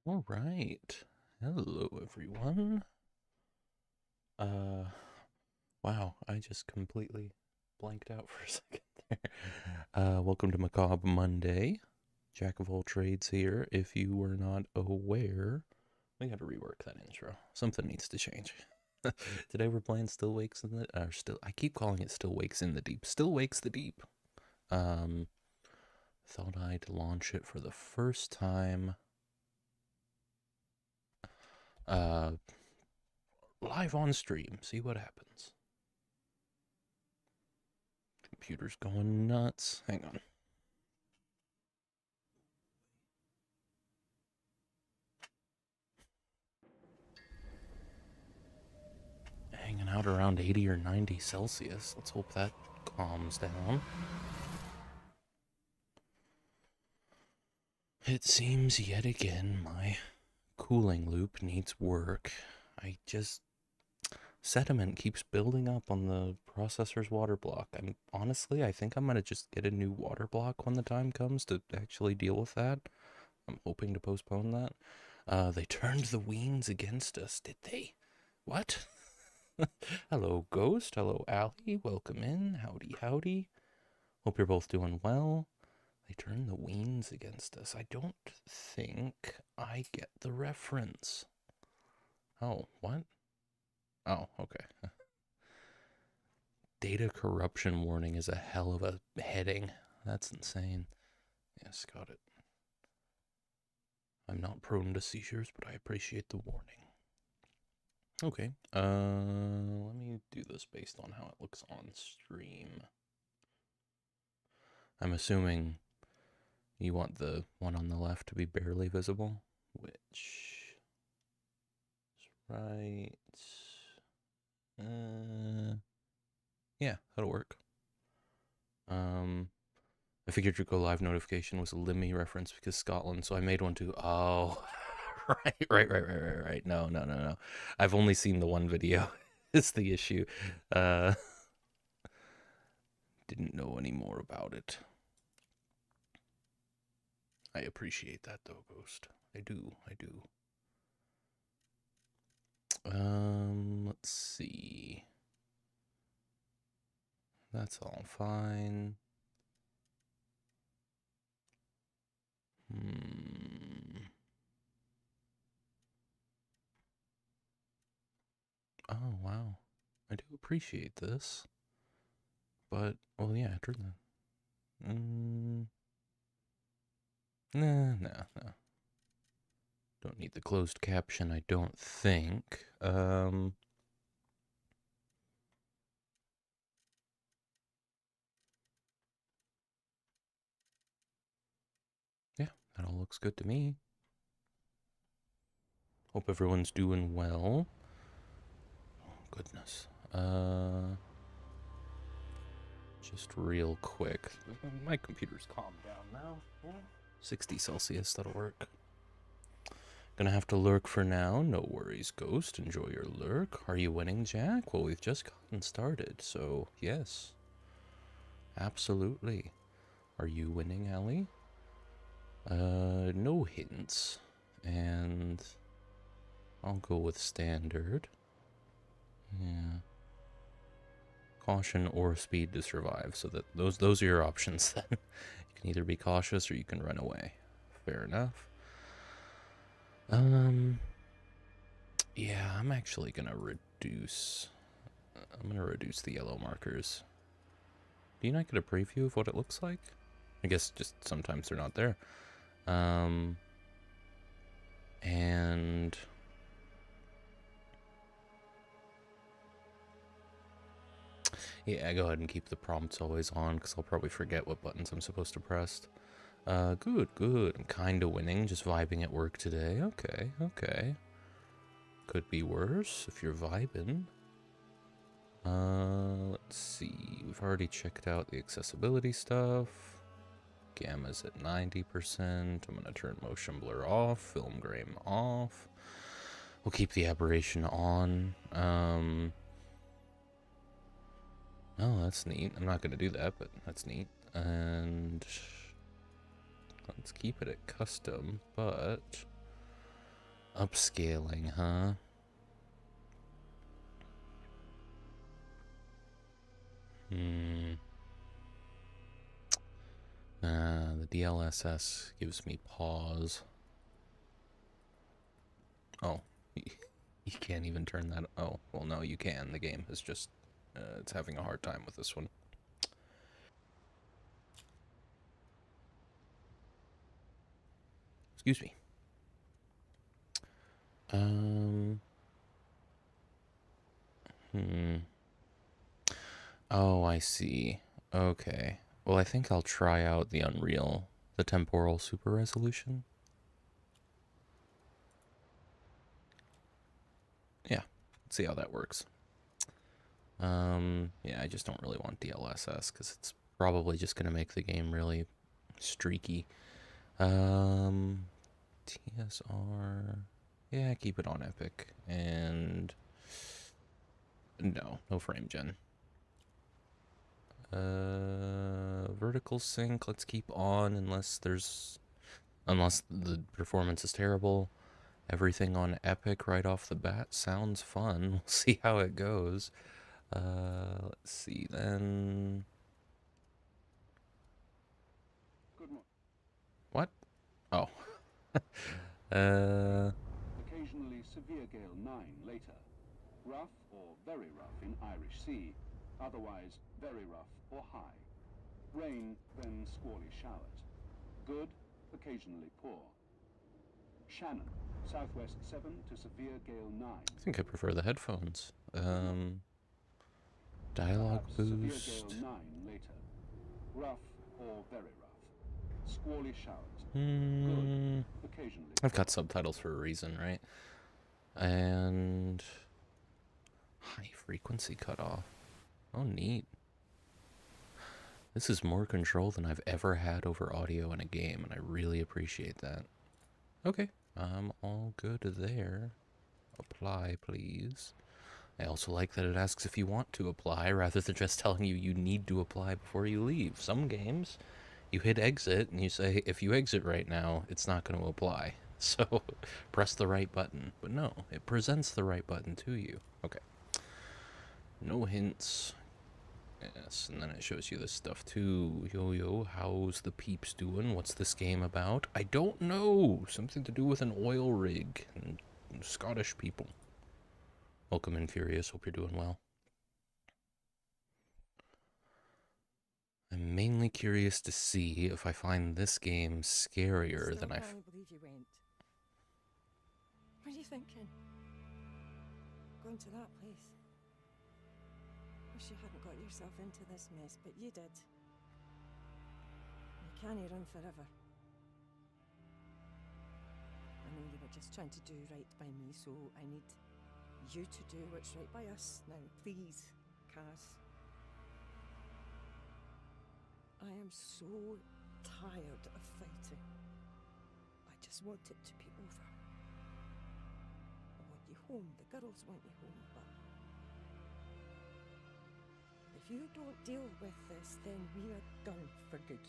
All right. Hello, everyone. Uh, wow, I just completely blanked out for a second there. Welcome to Macabre Monday. Jack of all trades here. If you were not aware, we got to rework that intro. Something needs to change. Today we're playing Still Wakes in the, I keep calling it Still Wakes in the Deep. Still Wakes the Deep. Um, Thought I'd launch it for the first time. Uh, Live on stream. See what happens. Computer's going nuts. Hang on. Hanging out around 80 or 90 Celsius. Let's hope that calms down. It seems yet again my cooling loop needs work. Sediment keeps building up on the processor's water block. I think I'm gonna just get a new water block when the time comes to actually deal with that. I'm hoping to postpone that. They turned the Weens against us, did they? What? Hello, Ghost. Hello, Allie. Welcome in. Howdy, howdy. Hope you're both doing well. They turned the Weens against us. I don't think I get the reference. Oh, what? Oh, okay. Data corruption warning is a hell of a heading. That's insane. Yes, got it. I'm not prone to seizures, but I appreciate the warning. Okay. Let me do this based on how it looks on stream. I'm assuming you want the one on the left to be barely visible, which is right. Yeah, that'll work. I figured your go live notification was a Limmy reference because Scotland, so I made one too. Oh, right. No. I've only seen the one video. It's the issue. Uh, didn't know any more about it. I appreciate that though, Ghost. I do. Let's see. That's all fine. Oh, wow. I do appreciate this. But, well, yeah, turn that. Nah. Don't need the closed caption, I don't think. Yeah, that all looks good to me. Hope everyone's doing well. Oh, goodness. Just real quick. My computer's calmed down now. 60 Celsius, that'll work. Gonna have to lurk for now. No worries, Ghost. Enjoy your lurk. Are you winning, Jack? Well, we've just gotten started, so yes. Absolutely. Are you winning, Allie? No hints. And I'll go with standard. Yeah. Caution or speed to survive. So that those are your options then. You can either be cautious or you can run away. Fair enough. Yeah, I'm actually gonna reduce. I'm gonna reduce the yellow markers. Do you not get a preview of what it looks like? I guess just sometimes they're not there. And yeah, go ahead and keep the prompts always on because I'll probably forget what buttons I'm supposed to press. Good. I'm kind of winning, just vibing at work today. Okay. Could be worse if you're vibing. Let's see. We've already checked out the accessibility stuff. Gamma's at 90%. I'm going to turn motion blur off, film grain off. We'll keep the aberration on. Oh, that's neat. I'm not going to do that, but that's neat. And let's keep it at custom, but Upscaling, huh? The DLSS gives me pause. Oh, you can't even turn that. Oh, well, no, you can. The game is just, it's having a hard time with this one. Excuse me. Hmm. Oh, I see. Okay. Well, I think I'll try out the Unreal, the temporal super resolution. Yeah, let's see how that works. Yeah, I just don't really want DLSS because it's probably just gonna make the game really streaky. TSR. Yeah, keep it on Epic. And no frame gen. Vertical sync, let's keep on unless the performance is terrible. Everything on Epic right off the bat sounds fun. We'll see how it goes. Let's see then. What? Oh. Occasionally severe gale 9 later. Rough or very rough in Irish Sea, otherwise very rough or high. Rain, then squally showers. Good, occasionally poor. Shannon, southwest 7 to severe gale 9. I think I prefer the headphones. Dialogue Perhaps boost. Severe gale 9 later. Rough or very rough. Squally showers. Good, occasionally. I've got subtitles for a reason, right? And high frequency cutoff. Oh, neat. This is more control than I've ever had over audio in a game, and I really appreciate that. Okay, I'm all good there. Apply, please. I also like that it asks if you want to apply rather than just telling you you need to apply before you leave. Some games, you hit exit and you say, if you exit right now, it's not going to apply. So press the right button. But no, it presents the right button to you. Okay. No hints. Yes, and then it shows you this stuff too. Yo, how's the peeps doing? What's this game about? I don't know. Something to do with an oil rig and Scottish people. Welcome in, Furious. Hope you're doing well. I'm mainly curious to see if I find this game scarier than I. Can't believe you went. What are you thinking? Going to that place? Wish you hadn't got yourself into this mess, but you did. You can't run forever. I know you were just trying to do right by me, so I need you to do what's right by us. Now, please, Kaz. I am so tired of fighting. I just want it to be over. I want you home. The girls want you home, but if you don't deal with this, then we are done for good.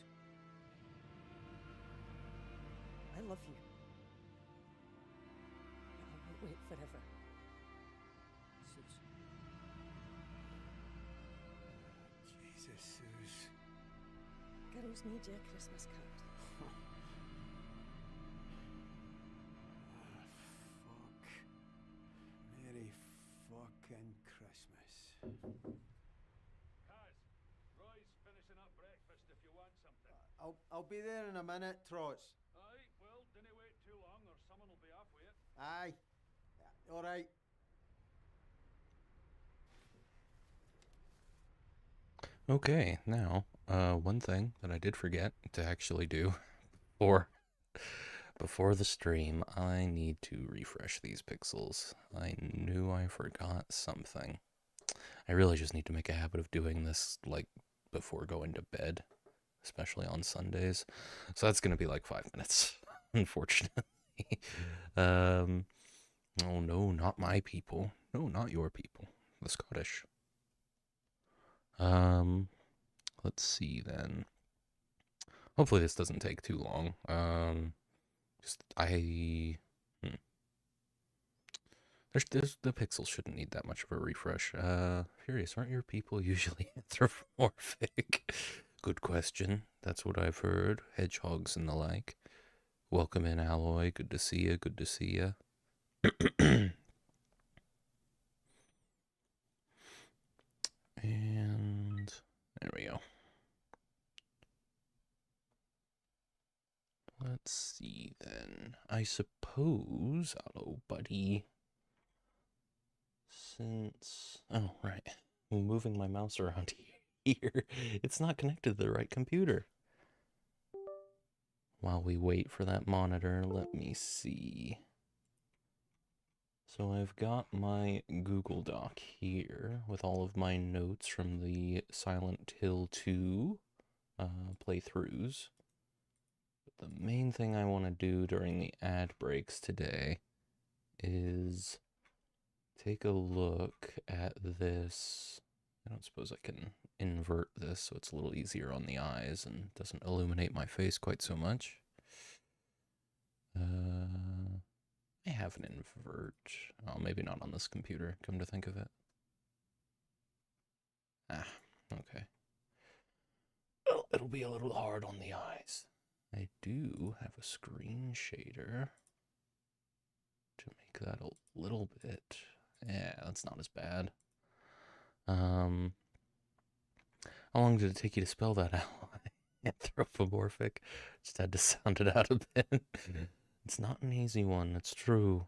I love you. But I won't wait forever. Suze. Jesus, Suze. Girls made you a Christmas card. Fuck. Merry fucking Christmas. Kaz, Roy's finishing up breakfast if you want something. I'll be there in a minute, Trots. Aye, well, dinna wait too long or someone will be off with it. Aye. Alright. Okay, now, one thing that I did forget to actually do before the stream, I need to refresh these pixels. I knew I forgot something. I really just need to make a habit of doing this, like, before going to bed, especially on Sundays. So that's gonna be like 5 minutes, unfortunately. Oh no, not my people. No, not your people. The Scottish. Let's see then. Hopefully this doesn't take too long. The pixels shouldn't need that much of a refresh. Furious, aren't your people usually anthropomorphic? Good question. That's what I've heard. Hedgehogs and the like. Welcome in, Alloy. Good to see you. Good to see you. And there we go. Let's see then. I suppose, hello, buddy. Since, oh, right. I'm moving my mouse around here. It's not connected to the right computer. While we wait for that monitor, let me see. So I've got my Google Doc here with all of my notes from the Silent Hill 2 playthroughs. But the main thing I want to do during the ad breaks today is take a look at this. I don't suppose I can invert this so it's a little easier on the eyes and doesn't illuminate my face quite so much. I have an invert. Oh, maybe not on this computer, come to think of it. Ah, okay. Well, it'll be a little hard on the eyes. I do have a screen shader to make that a little bit. Yeah, that's not as bad. How long did it take you to spell that out? Anthropomorphic. Just had to sound it out a bit. It's not an easy one, it's true.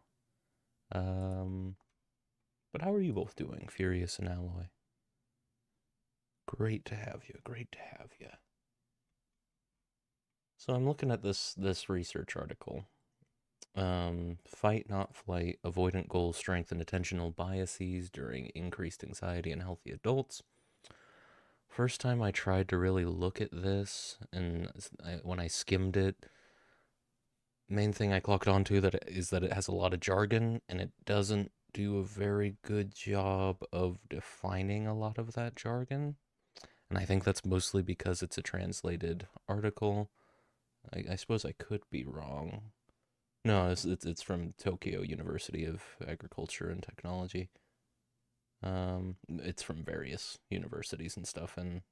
But how are you both doing, Furious and Alloy? Great to have you, great to have you. So I'm looking at this research article. Fight, not flight, avoidant goals strengthen attentional biases during increased anxiety in healthy adults. First time I tried to really look at this, and when I skimmed it, main thing I clocked onto is that it has a lot of jargon, and it doesn't do a very good job of defining a lot of that jargon. And I think that's mostly because it's a translated article. I suppose I could be wrong. No, it's from Tokyo University of Agriculture and Technology. It's from various universities and stuff in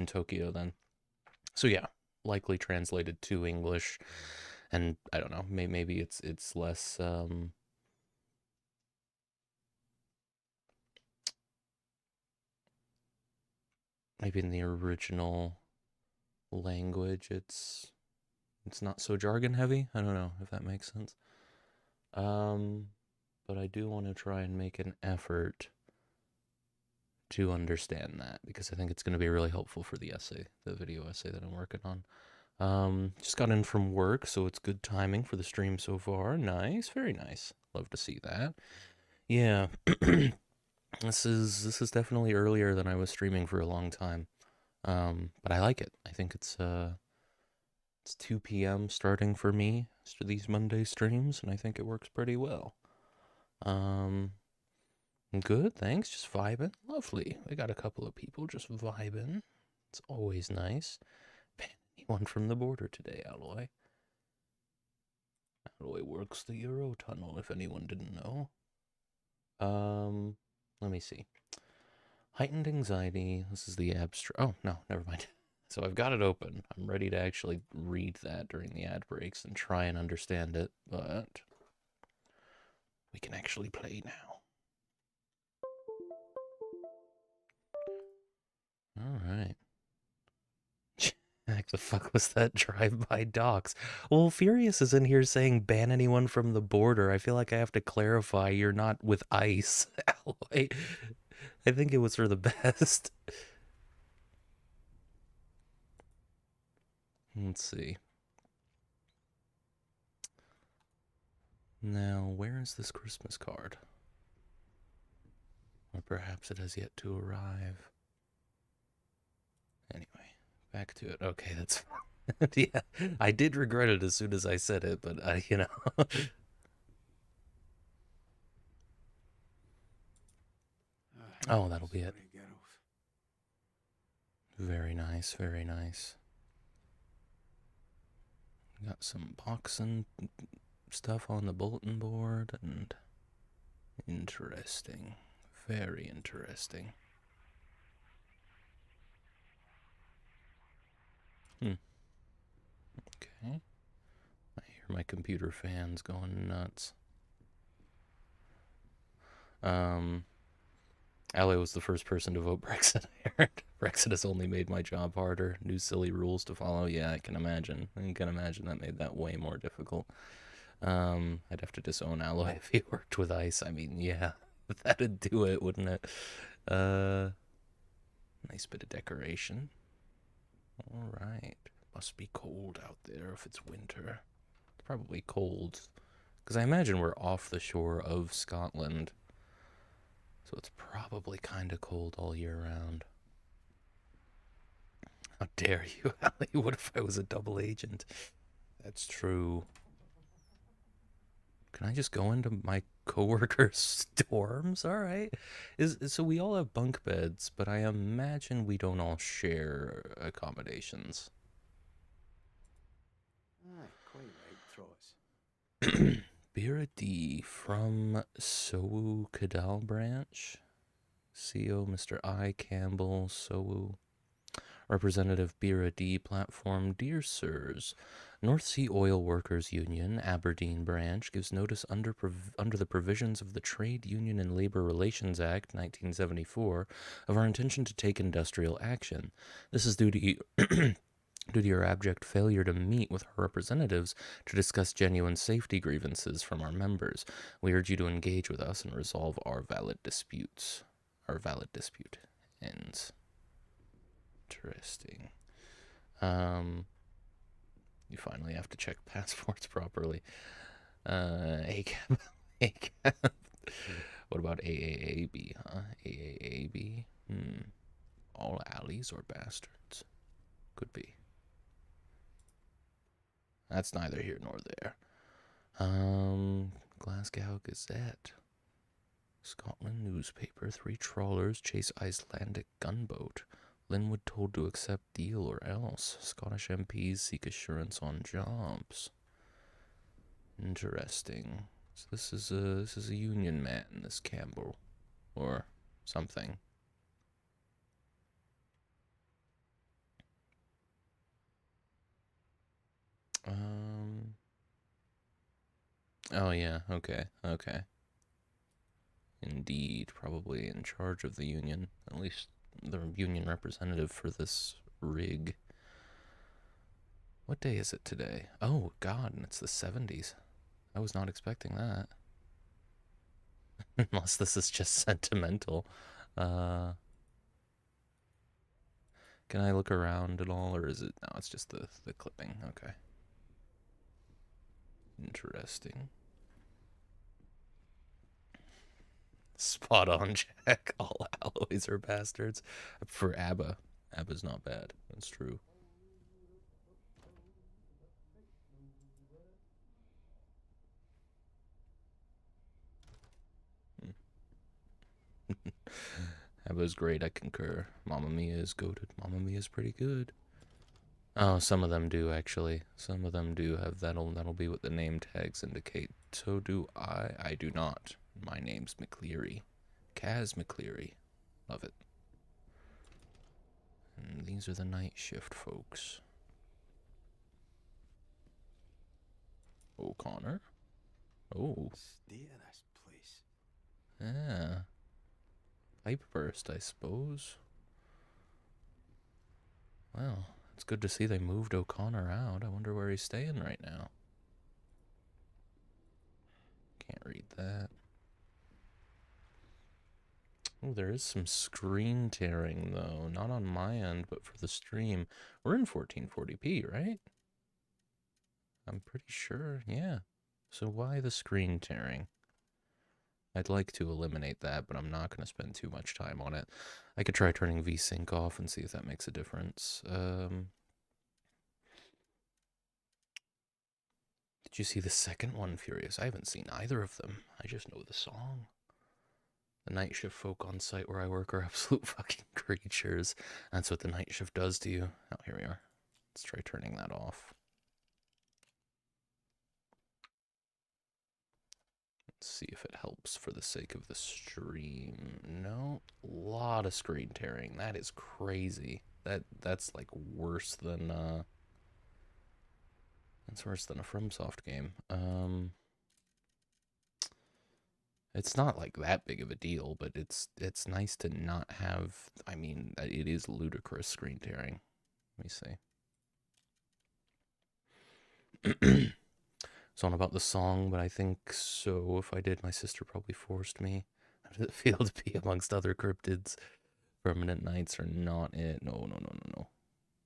Tokyo then. So yeah, likely translated to English, and I don't know, maybe it's less maybe in the original language it's not so jargon heavy. I don't know if that makes sense. But I do want to try and make an effort to understand that, because I think it's going to be really helpful for the essay, the video essay that I'm working on. Just got in from work, so it's good timing for the stream so far. Nice, very nice. Love to see that. Yeah, this is definitely earlier than I was streaming for a long time. But I like it. I think it's 2 p.m. starting for me for these Monday streams, and I think it works pretty well. Good, thanks. Just vibing. Lovely. We got a couple of people just vibing. It's always nice. Anyone from the border today, Alloy? Alloy works the Eurotunnel, if anyone didn't know. Let me see. Heightened anxiety. This is the abstract. Oh, no, never mind. So I've got it open. I'm ready to actually read that during the ad breaks and try and understand it, but we can actually play now. All right. Heck, the fuck was that drive-by docs? Well, Furious is in here saying ban anyone from the border. I feel like I have to clarify you're not with ICE, Alloy. I think it was for the best. Let's see. Now, where is this Christmas card? Or perhaps it has yet to arrive. Anyway, back to it. Okay, that's fine. Yeah, I did regret it as soon as I said it, but you know. Oh, that'll be it. Very nice, very nice. Got some boxing stuff on the bulletin board, and Interesting. Very interesting. Okay. I hear my computer fans going nuts. Ali was the first person to vote Brexit. I heard. Brexit has only made my job harder. New silly rules to follow. Yeah, I can imagine. I can imagine that made that way more difficult. I'd have to disown Alloy if he worked with ice. I mean, yeah, that'd do it, wouldn't it? Nice bit of decoration. All right. Must be cold out there if it's winter. It's probably cold. Because I imagine we're off the shore of Scotland. So it's probably kind of cold all year round. How dare you, Ali? What if I was a double agent? That's true. Can I just go into my coworkers' dorms? All right. So we all have bunk beds, but I imagine we don't all share accommodations. Aye, quite right, Trots. Bira D from Sowu Kadal branch. CO Mr. I. Campbell, Sowu. Representative Bira D platform. Dear Sirs, North Sea Oil Workers Union, Aberdeen branch, gives notice under the provisions of the Trade Union and Labor Relations Act 1974 of our intention to take industrial action. This is due to due to your abject failure to meet with our representatives to discuss genuine safety grievances from our members. We urge you to engage with us and resolve our valid disputes. Our valid dispute ends. Interesting. You finally have to check passports properly. ACAB. ACAB. What about AAAB, huh? AAAB? All alleys or bastards? Could be. That's neither here nor there. Glasgow Gazette. Scotland newspaper. 3 trawlers chase Icelandic gunboat. Linwood told to accept deal or else. Scottish MPs seek assurance on jobs. Interesting. So this is a union man, this Campbell, or something. Oh yeah. Okay. Okay. Indeed, probably in charge of the union, at least the union representative for this rig. What day is it today? Oh, God, and it's the 70s. I was not expecting that. Unless this is just sentimental. Can I look around at all, or is it... No, it's just the clipping. Okay. Interesting. Spot on, Jack. All alloys are bastards. For ABBA. ABBA's not bad. That's true. ABBA's great, I concur. Mamma Mia is goated. Mamma Mia is pretty good. Oh, some of them do, actually. Some of them do have that'll be what the name tags indicate. So do I. I do not. My name's McCleary. Kaz McCleary. Love it. And these are the night shift folks. O'Connor. Oh. State of this place. Yeah. Pipe burst, I suppose. Well, it's good to see they moved O'Connor out. I wonder where he's staying right now. Can't read that. Oh, there is some screen tearing, though. Not on my end, but for the stream. We're in 1440p, right? I'm pretty sure, yeah. So why the screen tearing? I'd like to eliminate that, but I'm not going to spend too much time on it. I could try turning VSync off and see if that makes a difference. Did you see the second one, Furious? I haven't seen either of them. I just know the song. The night shift folk on site where I work are absolute fucking creatures. That's what the night shift does to you. Oh, here we are. Let's try turning that off. Let's see if it helps for the sake of the stream. No, a lot of screen tearing. That is crazy. That's like worse than that's worse than a FromSoft game. It's not like that big of a deal, but it's nice to not have. I mean, it is ludicrous screen tearing. Let me see. It's on about the song, but I think so. If I did, my sister probably forced me. How does it feel to be amongst other cryptids? Permanent nights are not it. No.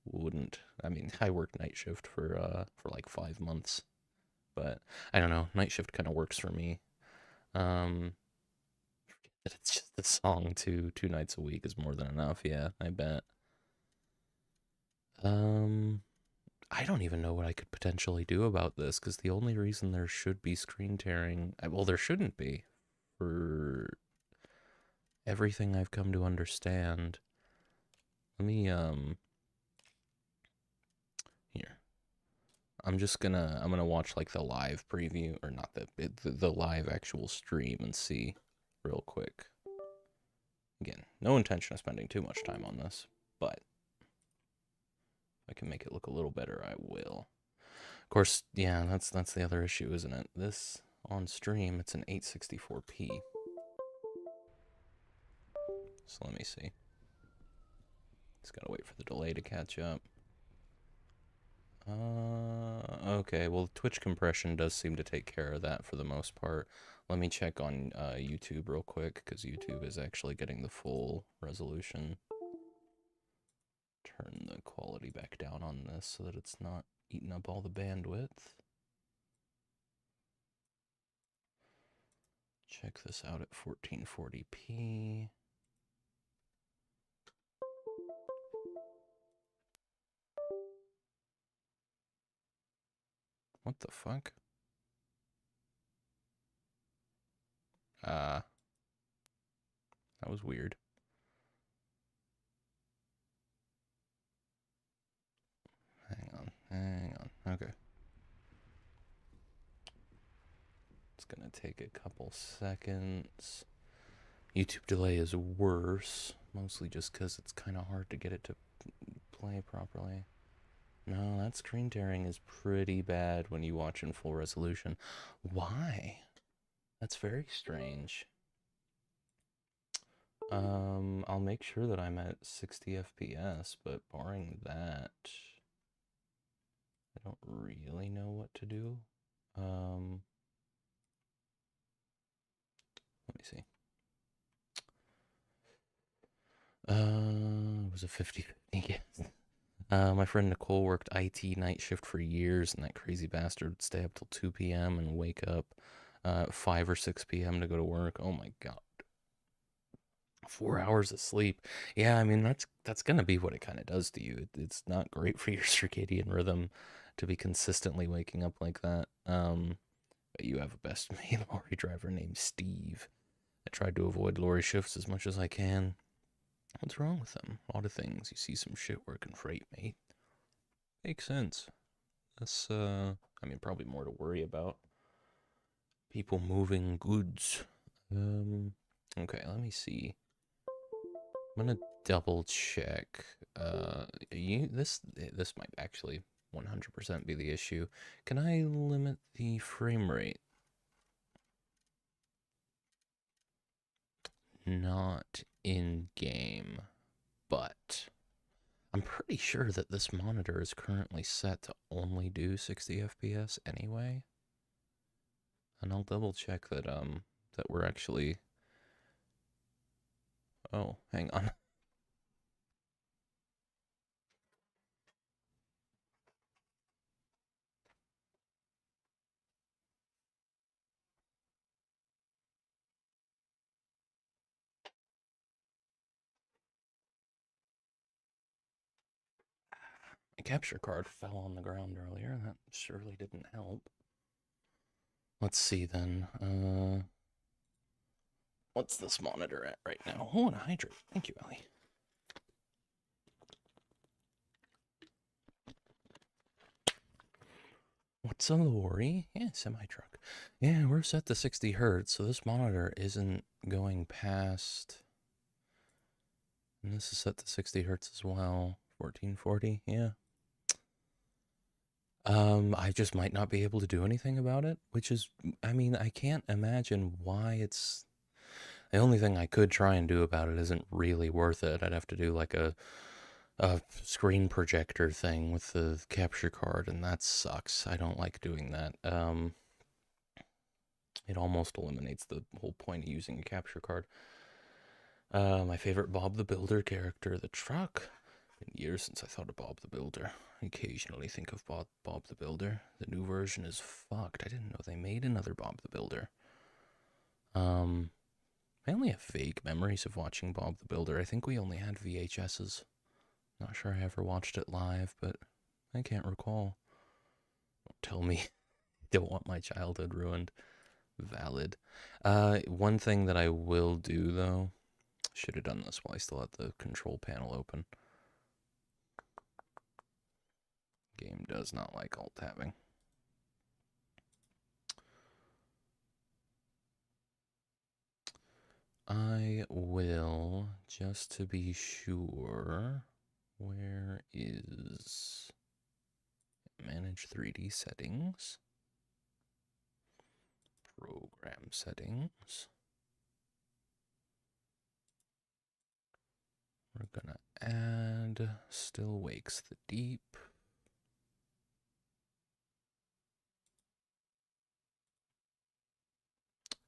Wouldn't. I mean, I worked night shift for like 5 months, but I don't know. Night shift kind of works for me. It's just the song two nights a week is more than enough. Yeah, I bet. I don't even know what I could potentially do about this, because the only reason there should be screen tearing, well, there shouldn't be, for everything I've come to understand. Let me, here. I'm gonna watch like the live preview, or not the live actual stream, and see real quick. Again, no intention of spending too much time on this, but if I can make it look a little better, I will. Of course, yeah, that's the other issue, isn't it? This on stream, it's an 864p. So let me see. Just gotta wait for the delay to catch up. Okay, well, Twitch compression does seem to take care of that for the most part. Let me check on YouTube real quick, because YouTube is actually getting the full resolution. Turn the quality back down on this so that it's not eating up all the bandwidth. Check this out at 1440p. What the fuck? That was weird. Hang on. Okay. It's gonna take a couple seconds. YouTube delay is worse, mostly just because it's kind of hard to get it to play properly. No, that screen tearing is pretty bad when you watch in full resolution. Why? That's very strange. I'll make sure that I'm at 60 FPS, but barring that, I don't really know what to do. Let me see. It was a 50-50 guess. My friend Nicole worked IT night shift for years, and that crazy bastard would stay up till 2 p.m. and wake up 5 or 6 p.m. to go to work. Oh my god. 4 hours of sleep. Yeah, I mean, that's gonna be what it kind of does to you. It's not great for your circadian rhythm to be consistently waking up like that. But you have a best mate lorry driver named Steve. I tried to avoid lorry shifts as much as I can. What's wrong with them? A lot of things. You see some shit working freight, mate. Makes sense. That's, I mean, probably more to worry about. People moving goods. Okay, let me see. I'm gonna double check. This might actually 100% be the issue. Can I limit the frame rate? Not in game, but I'm pretty sure that this monitor is currently set to only do 60 FPS anyway. And I'll double check that that we're actually. Oh, hang on. My capture card fell on the ground earlier. That surely didn't help. Let's see then. What's this monitor at right now? Oh, and a hydrate. Thank you, Ellie. What's a lorry? Yeah, semi-truck. Yeah, we're set to 60 hertz, so this monitor isn't going past. And this is set to 60 hertz as well. 1440, yeah. I just might not be able to do anything about it, which is, I mean, I can't imagine why it's. The only thing I could try and do about it isn't really worth it. I'd have to do like a screen projector thing with the capture card, and that sucks. I don't like doing that. It almost eliminates the whole point of using a capture card. My favorite Bob the Builder character, the truck. Been years since I thought of Bob the Builder. I occasionally think of Bob the Builder. The new version is fucked. I didn't know they made another Bob the Builder. I only have vague memories of watching Bob the Builder. I think we only had VHSs. Not sure I ever watched it live, but I can't recall. Don't tell me. Don't want my childhood ruined. Valid. One thing that I will do, though, should have done this while I still had the control panel open. Game does not like alt-tabbing. I will, just to be sure, where is Manage 3D Settings? Program Settings. We're gonna add Still Wakes the Deep.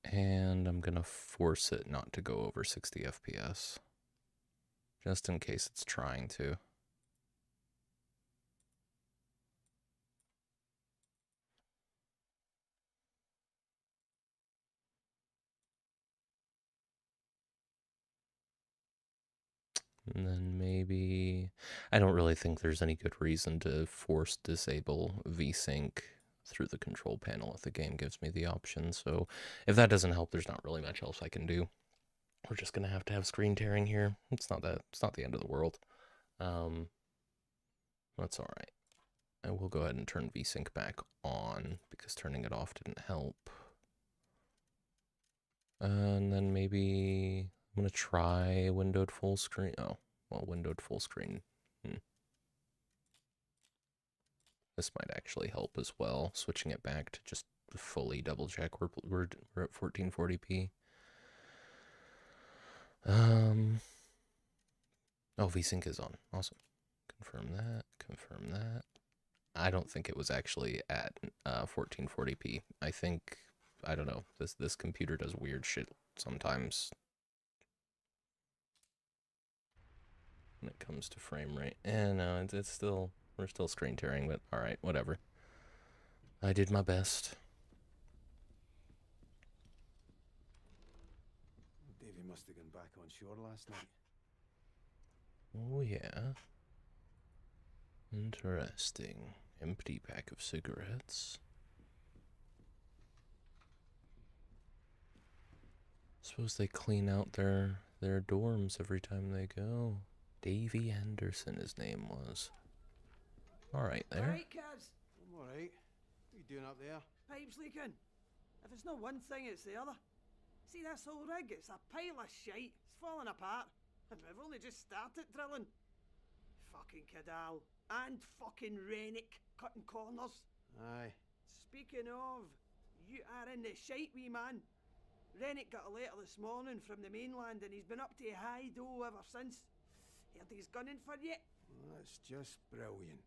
And I'm gonna force it not to go over 60 FPS. Just in case it's trying to. And then maybe, I don't really think there's any good reason to force disable VSync through the control panel if the game gives me the option. So if that doesn't help, there's not really much else I can do. We're just gonna have to have screen tearing here. It's not the end of the world. That's all right. I will go ahead and turn VSync back on because turning it off didn't help. And then maybe I'm gonna try windowed full screen. Oh, well, windowed full screen. This might actually help as well. Switching it back to just fully double check. We're at 1440p. Oh, VSync is on. Awesome. Confirm that. Confirm that. I don't think it was actually at 1440p. I think, I don't know. This computer does weird shit sometimes when it comes to frame rate. And no, it's still, we're still screen tearing, but all right, whatever. I did my best. Davy must have gone back on shore last night. Oh yeah. Interesting. Empty pack of cigarettes. Suppose they clean out their dorms every time they go. Davy Anderson, his name was. Alright there. Right, kids. I'm alright. What are you doing up there? Pipes leaking. If it's not one thing, it's the other. See this whole rig? It's a pile of shite. It's falling apart. And we've only just started drilling. Fucking Cadal. And fucking Rennick cutting corners. Aye. Speaking of, you are in the shite, wee man. Rennick got a letter this morning from the mainland and he's been up to high dough ever since. Heard he's gunning for you. Well, that's just brilliant.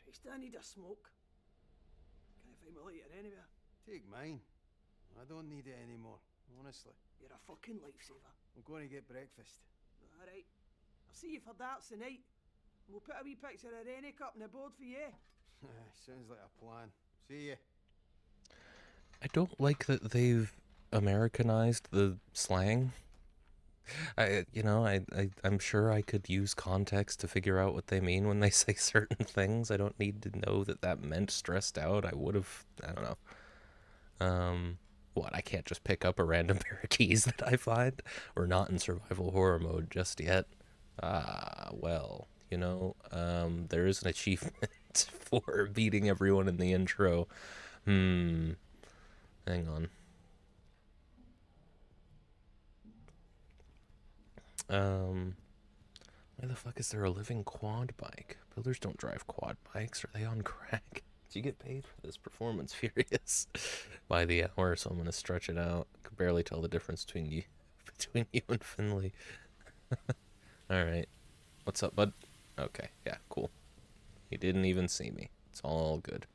Christ, I need a smoke. Can't find my lighter anywhere. Take mine. I don't need it anymore, honestly. You're a fucking lifesaver. I'm going to get breakfast. Alright. I'll see you for darts tonight. We'll put a wee picture of Rennick up on the board for you. Sounds like a plan. See ya. I don't like that they've Americanized the slang. I'm sure I could use context to figure out what they mean when they say certain things. I don't need to know that meant stressed out. I would have, I don't know. What, I can't just pick up a random pair of keys that I find? We're not in survival horror mode just yet. Well, there is an achievement for beating everyone in the intro. Hang on. Why the fuck is there a living quad bike? Builders don't drive quad bikes. Are they on crack? Did you get paid for this? Performance Furious by the hour, so I'm gonna stretch it out. I could barely tell the difference between you and Finley. All right, what's up, bud? Okay, yeah, cool. He didn't even see me. It's all good.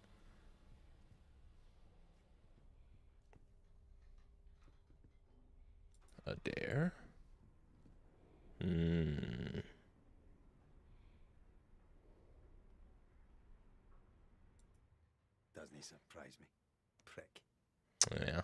A dare? Hmm. Doesn't he surprise me? Prick. Yeah.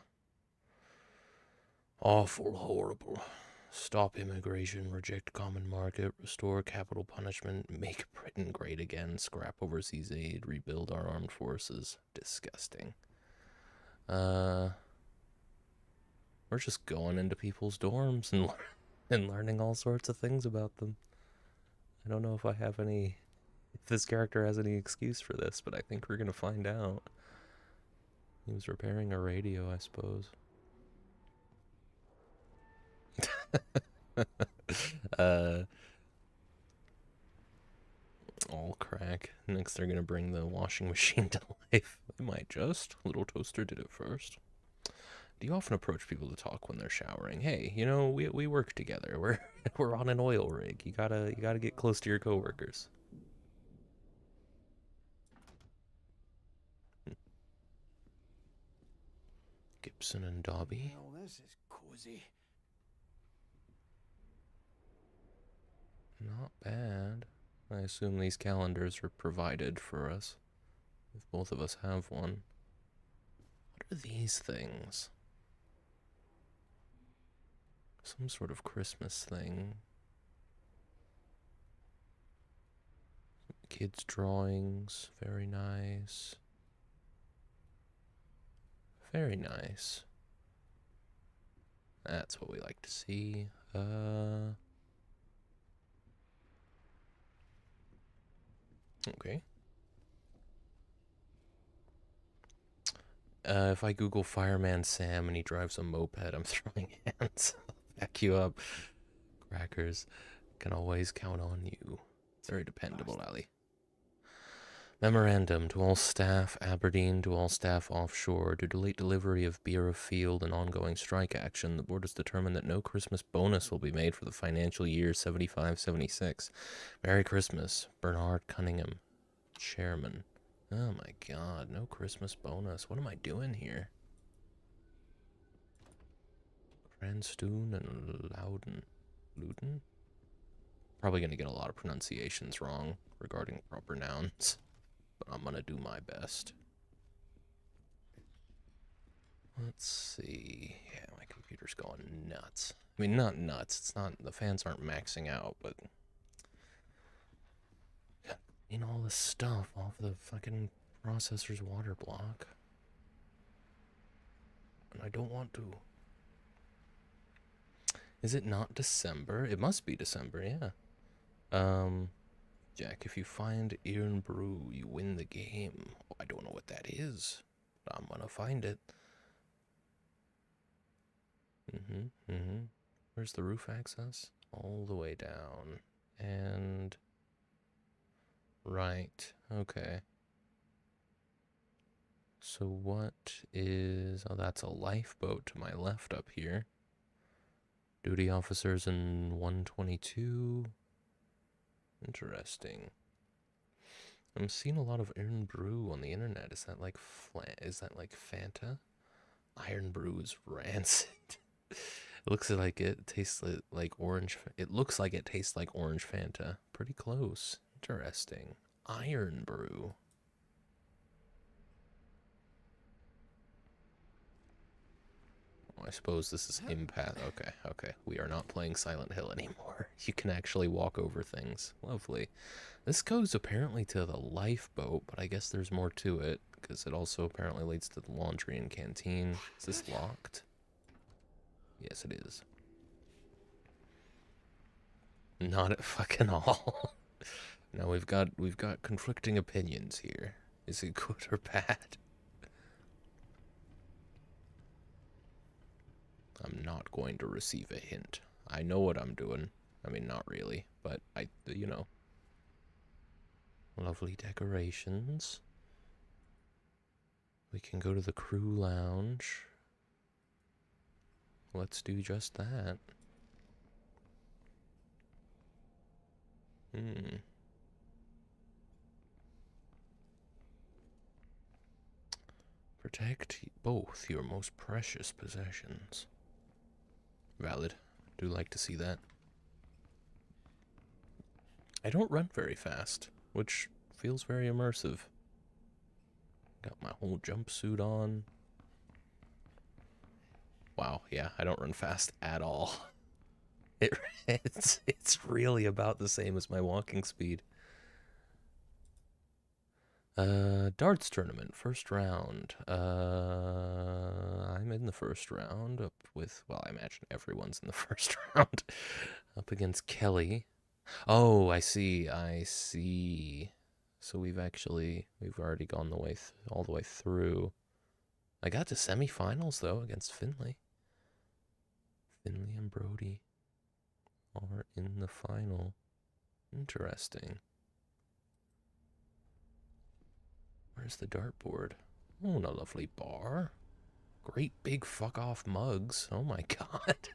Awful, horrible. Stop immigration, reject common market, restore capital punishment, make Britain great again, scrap overseas aid, rebuild our armed forces. Disgusting. We're just going into people's dorms and learning all sorts of things about them. I don't know if this character has any excuse for this, but I think we're gonna find out. He was repairing a radio, I suppose. All crack. Next they're gonna bring the washing machine to life. They might just. Little Toaster did it first. Do you often approach people to talk when they're showering? Hey, you know, we work together. We're on an oil rig. You gotta get close to your coworkers. Gibson and Dobby. Well, this is cozy. Not bad. I assume these calendars are provided for us. If both of us have one. What are these things? Some sort of Christmas thing. Kids' drawings. Very nice. Very nice. That's what we like to see. Okay. If I Google Fireman Sam and he drives a moped, I'm throwing hands. I'll back you up. Crackers. Can always count on you. Very dependable, Ali. Memorandum to all staff, Aberdeen, to all staff offshore. Due to late delivery of beer of field and ongoing strike action, the board has determined that no Christmas bonus will be made for the financial year 75-76. Merry Christmas, Bernard Cunningham, Chairman. Oh my god, no Christmas bonus. What am I doing here? Cranstoun and Loudon? Probably gonna get a lot of pronunciations wrong regarding proper nouns. But I'm gonna do my best. Let's see. Yeah, my computer's going nuts. I mean, not nuts. It's not. The fans aren't maxing out, but all this stuff off the fucking processor's water block, and I don't want to. Is it not December? It must be December. Yeah. Jack, if you find Iron Brew, you win the game. Oh, I don't know what that is, but I'm gonna find it. Where's the roof access? All the way down. And... right. Okay. So what is... oh, that's a lifeboat to my left up here. Duty officers in 122... interesting. I'm seeing a lot of Iron Brew on the internet. Is that like Fanta? Iron Brew is rancid. It looks like it tastes like orange. It looks like it tastes like orange Fanta. Pretty close. Interesting. Iron Brew. I suppose this is Impact. Okay. We are not playing Silent Hill anymore. You can actually walk over things. Lovely. This goes apparently to the lifeboat, but I guess there's more to it, because it also apparently leads to the laundry and canteen. Is this locked? Yes, it is. Not at fucking all. Now we've got conflicting opinions here. Is it good or bad? I'm not going to receive a hint. I know what I'm doing. I mean, not really, but you know. Lovely decorations. We can go to the crew lounge. Let's do just that. Protect both your most precious possessions. Valid. Do like to see that. I don't run very fast, which feels very immersive. Got my whole jumpsuit on. Wow, yeah, I don't run fast at all. It's really about the same as my walking speed. Darts tournament, first round. I'm in the first round up with, well, I imagine everyone's in the first round. Up against Kelly. Oh, I see. So we've already gone all the way through. I got to semifinals though against Finley. Finley and Brody are in the final. Interesting. Where's the dartboard? Oh, and a lovely bar. Great big fuck off mugs. Oh my god.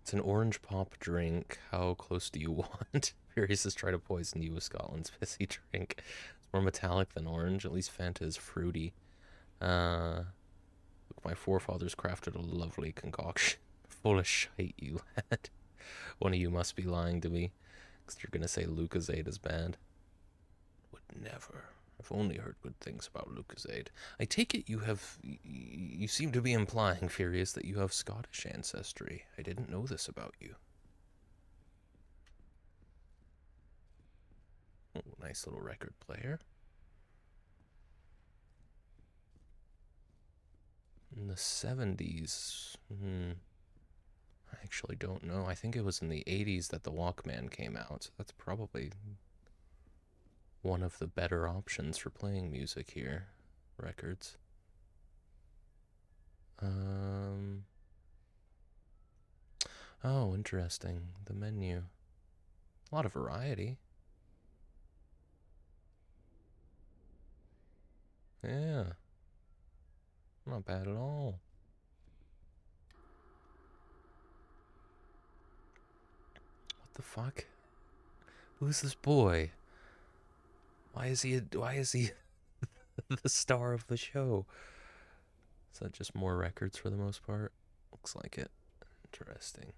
It's an orange pop drink. How close do you want? Furious is trying to poison you with Scotland's pissy drink. It's more metallic than orange. At least Fanta is fruity. Look, my forefathers crafted a lovely concoction. Full of shite, you lad. One of you must be lying to me, because you're gonna say Lucozade is bad. Would never. I've only heard good things about Lucozade. I take it you seem to be implying, Furious, that you have Scottish ancestry. I didn't know this about you. Oh, nice little record player. In the 70s, I actually don't know. I think it was in the 80s that the Walkman came out. So that's probably one of the better options for playing music here. Records. Oh, interesting. The menu. A lot of variety. Yeah. Not bad at all. What the fuck? Who's this boy? Why is he the star of the show? Is that just more records for the most part? Looks like it. Interesting.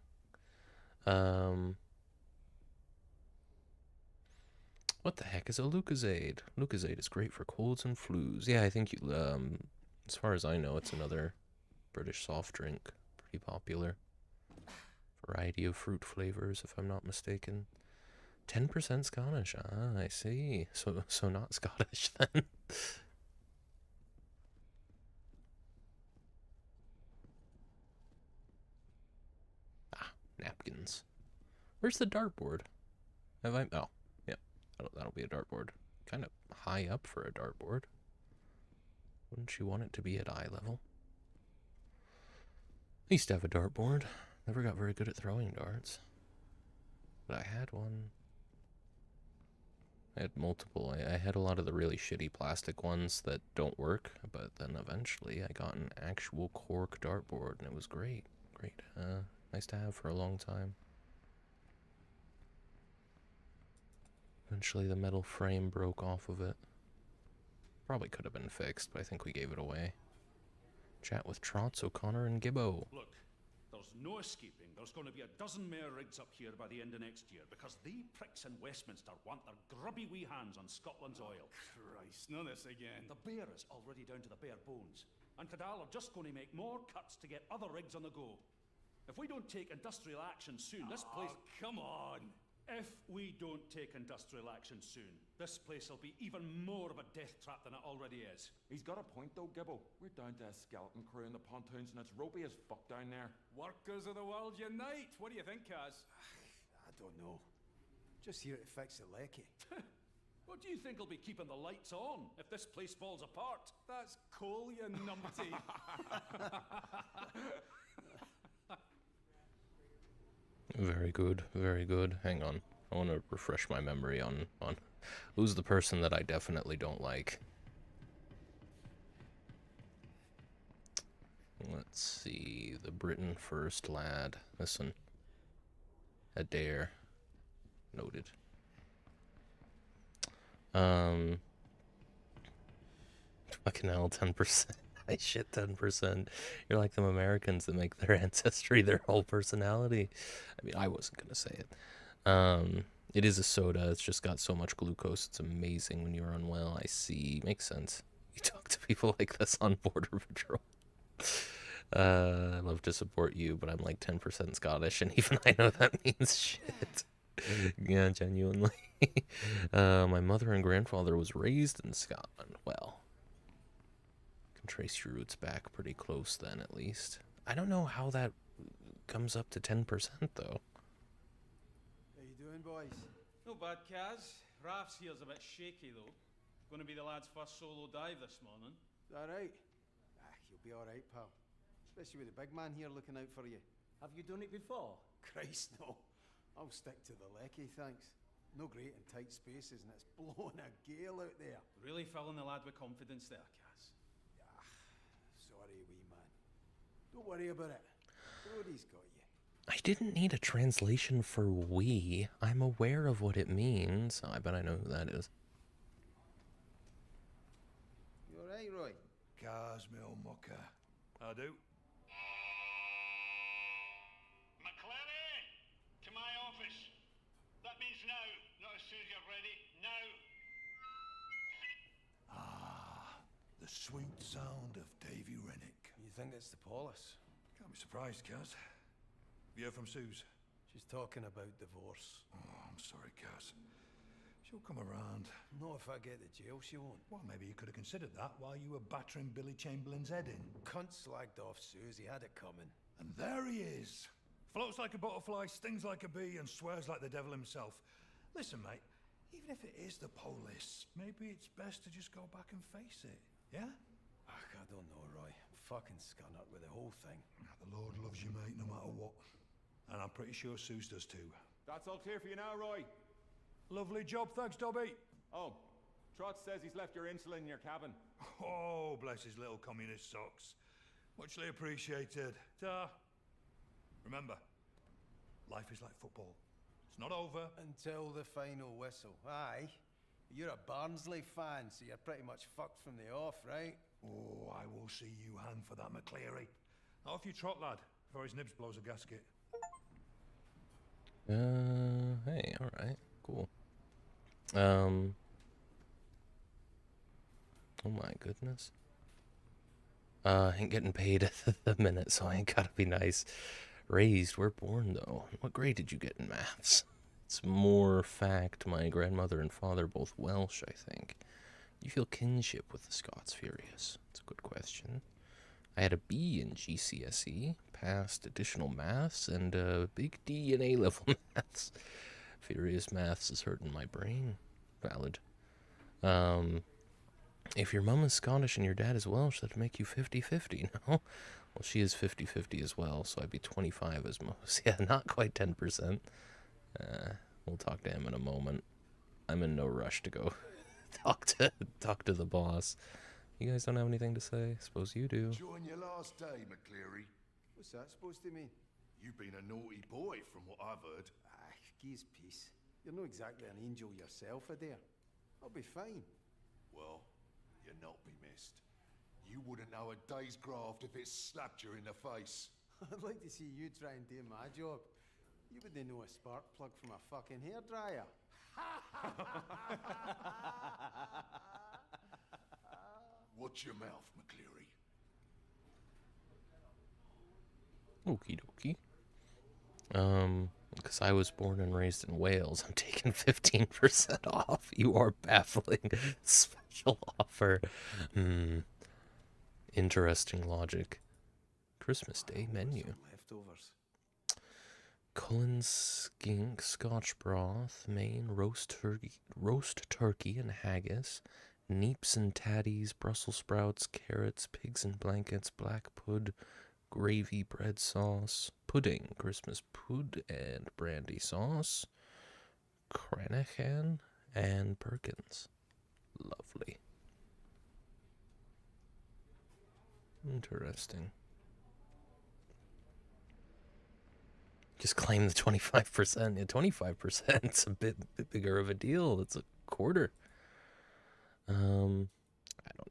What the heck is a Lucozade? Lucozade is great for colds and flus. Yeah, I think as far as I know, it's another British soft drink. Pretty popular. Variety of fruit flavors, if I'm not mistaken. 10% Scottish. Ah, I see. So not Scottish then. Napkins. Where's the dartboard? Oh, yep. That'll be a dartboard. Kind of high up for a dartboard. Wouldn't you want it to be at eye level? I used to have a dartboard. Never got very good at throwing darts. But I had one. I had multiple. I had a lot of the really shitty plastic ones that don't work, but then eventually I got an actual cork dartboard, and it was great. Great. Nice to have for a long time. Eventually the metal frame broke off of it. Probably could have been fixed, but I think we gave it away. Chat with Trotz, O'Connor, and Gibbo. Look, there's no escaping. There's going to be a dozen more rigs up here by the end of next year, because they pricks in Westminster want their grubby wee hands on Scotland's oil. Christ, not this again. The bear is already down to the bare bones, and Cadal are just going to make more cuts to get other rigs on the go. If we don't take industrial action soon, this place... come on! If we don't take industrial action soon, this place will be even more of a death trap than it already is. He's got a point though, Gibbo. We're down to a skeleton crew in the pontoons and it's ropey as fuck down there. Workers of the world unite! What do you think, Kaz? I don't know. Just here to fix the lecky. What do you think will be keeping the lights on if this place falls apart? That's cool, you numpty. Very good, very good. Hang on. I want to refresh my memory on who's the person that I definitely don't like. Let's see. The Britain first lad. This one. Adair. Noted. Fucking hell, 10%. I shit 10%. You're like them Americans that make their ancestry their whole personality. I mean, I wasn't gonna say it. It is a soda. It's just got so much glucose. It's amazing when you're unwell. I see. Makes sense. You talk to people like this on Border Patrol. I love to support you, but I'm like 10% Scottish, and even I know that means shit. Yeah, genuinely. My mother and grandfather was raised in Scotland. Well, can trace your roots back pretty close then, at least. I don't know how that comes up to 10%, though. How you doing, boys? No bad, Kaz. Raf's here's a bit shaky, though. Gonna be the lad's first solo dive this morning. Is that right? You'll be alright, pal. Especially with the big man here looking out for you. Have you done it before? Christ, no. I'll stick to the lecky, thanks. No great in tight spaces, and it's blowing a gale out there. Really filling the lad with confidence there, Kaz. Sorry, wee man. Don't worry about it. Brody's got you. I didn't need a translation for we. I'm aware of what it means. I bet I know who that is. You alright, Roy? Cars, me old mucker. I do. McClary, to my office. That means now, not as soon as you're ready. Now. The sweet sound of Davy Rennick. You think it's the Paulus? Can't be surprised, Kaz. Have you heard from Suze? She's talking about divorce. Oh, I'm sorry, Kaz. She'll come around. Not if I get to jail, she won't. Well, maybe you could have considered that while you were battering Billy Chamberlain's head in. Cunt slagged off Susie, had it coming. And there he is. Floats like a butterfly, stings like a bee, and swears like the devil himself. Listen, mate, even if it is the police, maybe it's best to just go back and face it, yeah? I don't know, Roy. I'm fucking scun up with the whole thing. The Lord loves you, mate, no matter what. And I'm pretty sure Suze does too. That's all clear for you now, Roy. Lovely job, thanks, Dobby. Oh, Trot says he's left your insulin in your cabin. Oh, bless his little communist socks. Muchly appreciated. Ta. Remember, life is like football. It's not over. Until the final whistle. Aye. You're a Barnsley fan, so you're pretty much fucked from the off, right? Oh, I will see you hand for that, McCleary. Off you trot, lad, before his nibs blows a gasket. Hey, alright, cool. Oh my goodness. Ain't getting paid at the minute, so I ain't gotta be nice. Raised, we're born though. What grade did you get in maths? It's more fact. My grandmother and father both Welsh, I think. You feel kinship with the Scots Furious? It's a good question. I had a B in GCSE, passed additional maths, and a big D in A-level maths. Furious maths is hurting my brain. Valid. If your mum is Scottish and your dad is Welsh, that'd make you 50-50, no? Well, she is 50-50 as well, so I'd be 25 as most. Yeah, not quite 10%. We'll talk to him in a moment. I'm in no rush to go talk to the boss. You guys don't have anything to say? Suppose you do. During your last day, McCleary, What's that supposed to mean? you've been a naughty boy from what I've heard. Geez, peace. You're not exactly an angel yourself, Adair. I'll be fine. Well, you're not be missed. You wouldn't know a day's graft if it slapped you in the face. I'd like to see you try and do my job. You wouldn't know a spark plug from a fucking hairdryer. Watch your mouth, McCleary. Okie dokie. Because I was born and raised in Wales, I'm taking 15% off. You are baffling. Special offer. Interesting logic. Christmas Day menu. Leftovers. Cullen skink, Scotch broth, Maine, roast turkey and haggis, neeps and tatties, Brussels sprouts, carrots, pigs in blankets, black pud, gravy, bread sauce, pudding, Christmas pud and brandy sauce, Cranachan, and Perkins. Lovely. Interesting. Just claim the 25%. Yeah, 25%'s a bit bigger of a deal. That's a quarter. I don't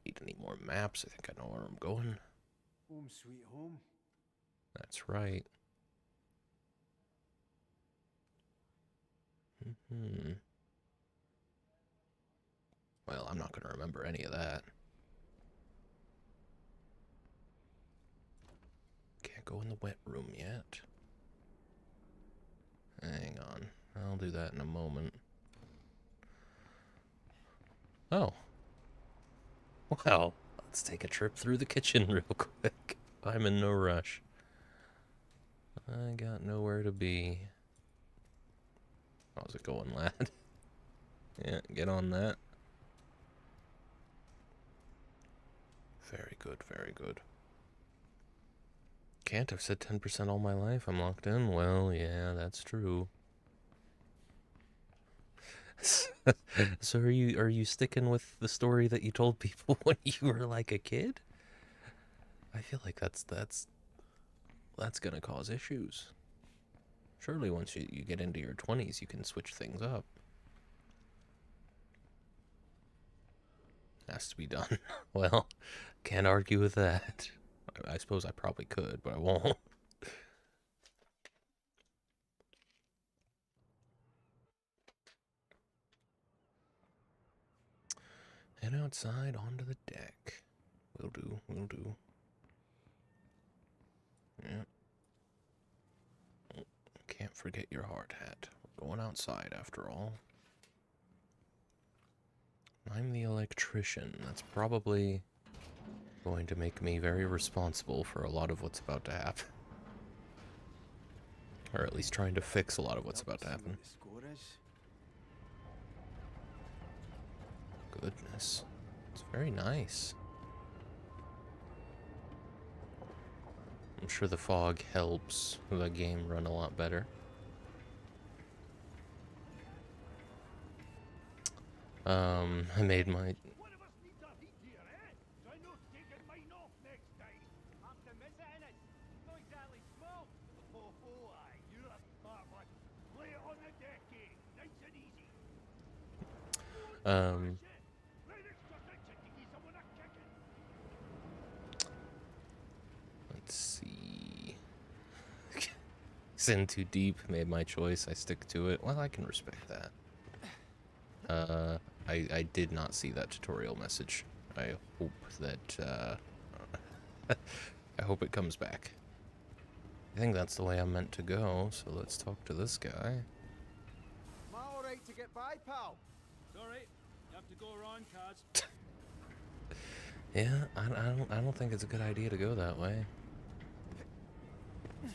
need any more maps. I think I know where I'm going. Home sweet home. That's right. Well, I'm not going to remember any of that. Can't go in the wet room yet. Hang on. I'll do that in a moment. Oh. Well, let's take a trip through the kitchen real quick. I'm in no rush. I got nowhere to be. How's it going, lad? Yeah, get on that. Very good, very good. Can't have said 10% all my life. I'm locked in. Well, yeah, that's true. So are you sticking with the story that you told people when you were like a kid? I feel like that's gonna cause issues. Surely once you get into your 20s, you can switch things up. Has to be done. Well, can't argue with that. I suppose I probably could, but I won't. Head outside onto the deck. Will do, will do. Yeah. Can't forget your hard hat. We're going outside after all. I'm the electrician. That's probably going to make me very responsible for a lot of what's about to happen. Or at least trying to fix a lot of what's about to happen. Goodness. It's very nice. I'm sure the fog helps the game run a lot better. I made my... Let's see. It's in too deep, made my choice, I stick to it. Well, I can respect that. I did not see that tutorial message. I hope that, I hope it comes back. I think that's the way I'm meant to go, so let's talk to this guy. Am I alright to get by, pal? It's alright. You have to go around, Kaz. Yeah, I don't think it's a good idea to go that way. It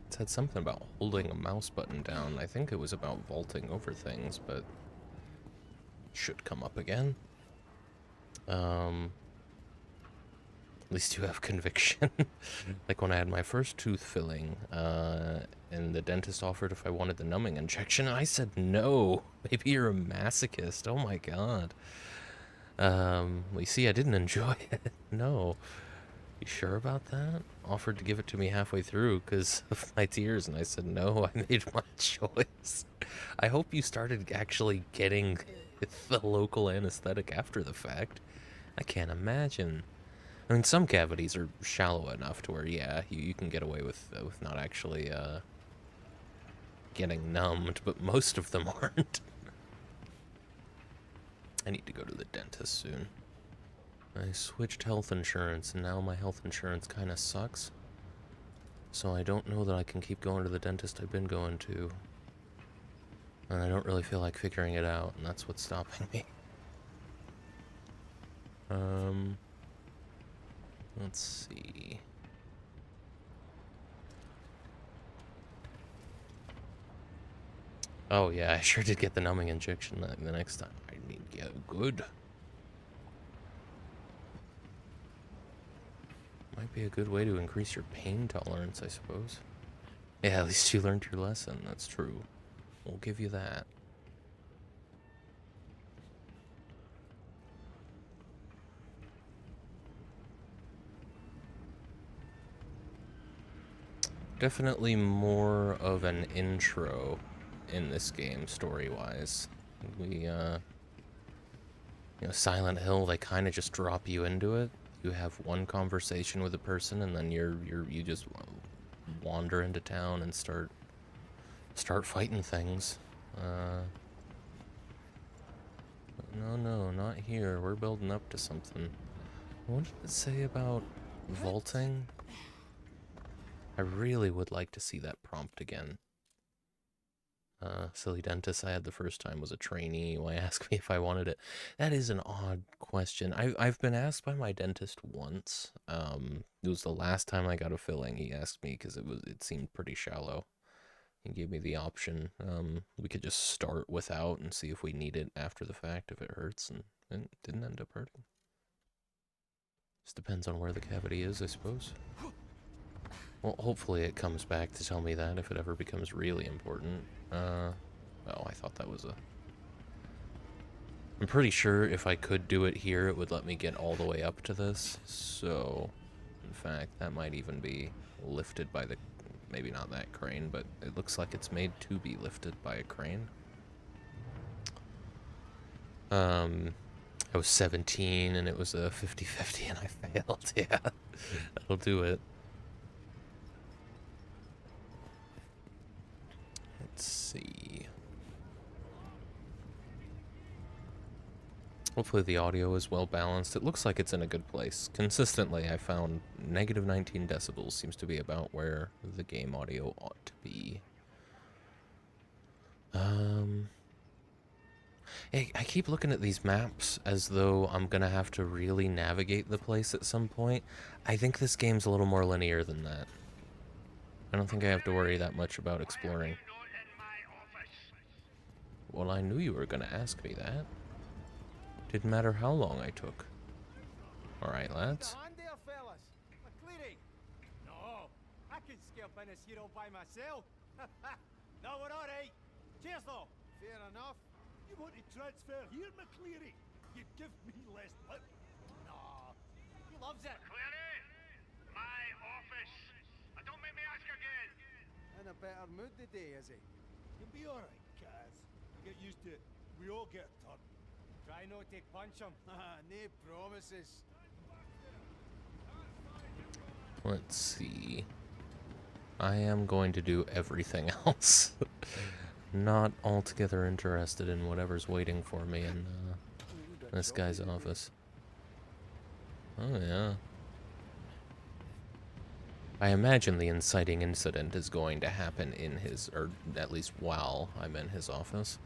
said something about holding a mouse button down. I think it was about vaulting over things, but should come up again. At least you have conviction. Like when I had my first tooth filling, and the dentist offered if I wanted the numbing injection, and I said no. Maybe you're a masochist. Oh my god. Well, you see, I didn't enjoy it. No. You sure about that? Offered to give it to me halfway through because of my tears, and I said no. I made my choice. I hope you started actually getting the local anesthetic after the fact. I can't imagine. I mean, some cavities are shallow enough to where, yeah, you can get away with not actually getting numbed, but most of them aren't. I need to go to the dentist soon. I switched health insurance, and now my health insurance kind of sucks. So I don't know that I can keep going to the dentist I've been going to. And I don't really feel like figuring it out, and that's what's stopping me. Let's see. Oh yeah, I sure did get the numbing injection the next time. I mean, yeah, good. Might be a good way to increase your pain tolerance, I suppose. Yeah, at least you learned your lesson. That's true. We'll give you that. Definitely more of an intro in this game, story-wise. We, you know, Silent Hill, they kind of just drop you into it. You have one conversation with a person, and then you just wander into town and start fighting things. No, not here. We're building up to something. What did it say about vaulting? I really would like to see that prompt again. Silly dentist I had the first time was a trainee who asked me if I wanted it. That is an odd question. I've been asked by my dentist once. It was the last time I got a filling. He asked me because it seemed pretty shallow. He gave me the option. We could just start without and see if we need it after the fact if it hurts, and it didn't end up hurting. Just depends on where the cavity is, I suppose. Well, hopefully it comes back to tell me that if it ever becomes really important. Oh, I thought that was a... I'm pretty sure if I could do it here, it would let me get all the way up to this. So, in fact, that might even be lifted by the... Maybe not that crane, but it looks like it's made to be lifted by a crane. I was 17 and it was a 50-50 and I failed. Yeah, that'll do it. Let's see. Hopefully the audio is well balanced. It looks like it's in a good place. Consistently, I found negative 19 decibels seems to be about where the game audio ought to be. I keep looking at these maps as though I'm gonna have to really navigate the place at some point. I think this game's a little more linear than that. I don't think I have to worry that much about exploring. Well, I knew you were gonna ask me that. Didn't matter how long I took. Alright, lads. No, I can scale in this hero by myself. No, we're alright. Cheers, though. Fair enough. You want to transfer here, McCleary? You'd give me less lip. No, he loves it. McCleary, my office. Don't make me ask again. In a better mood today, is he? You'll be alright, Kaz. Get used to it. We all get a turn. Try not to punch him. No promises. Let's see. I am going to do everything else. Not altogether interested in whatever's waiting for me in this guy's office. Oh yeah. I imagine the inciting incident is going to happen in his, or at least while I'm in his office.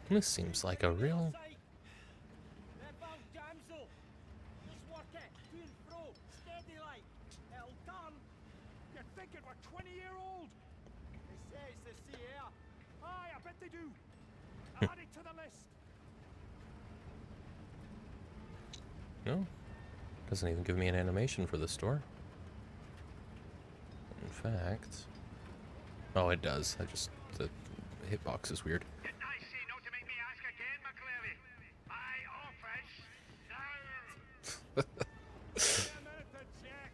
This seems like a real... You're thinking we're 20-year-old? They say it's the sea air. Aye, I bet they do. Add it to the list. No, doesn't even give me an animation for the store. In fact... Oh, it does. The hitbox is weird. I say not to make me ask again, McCleary. My office now. A minute to check.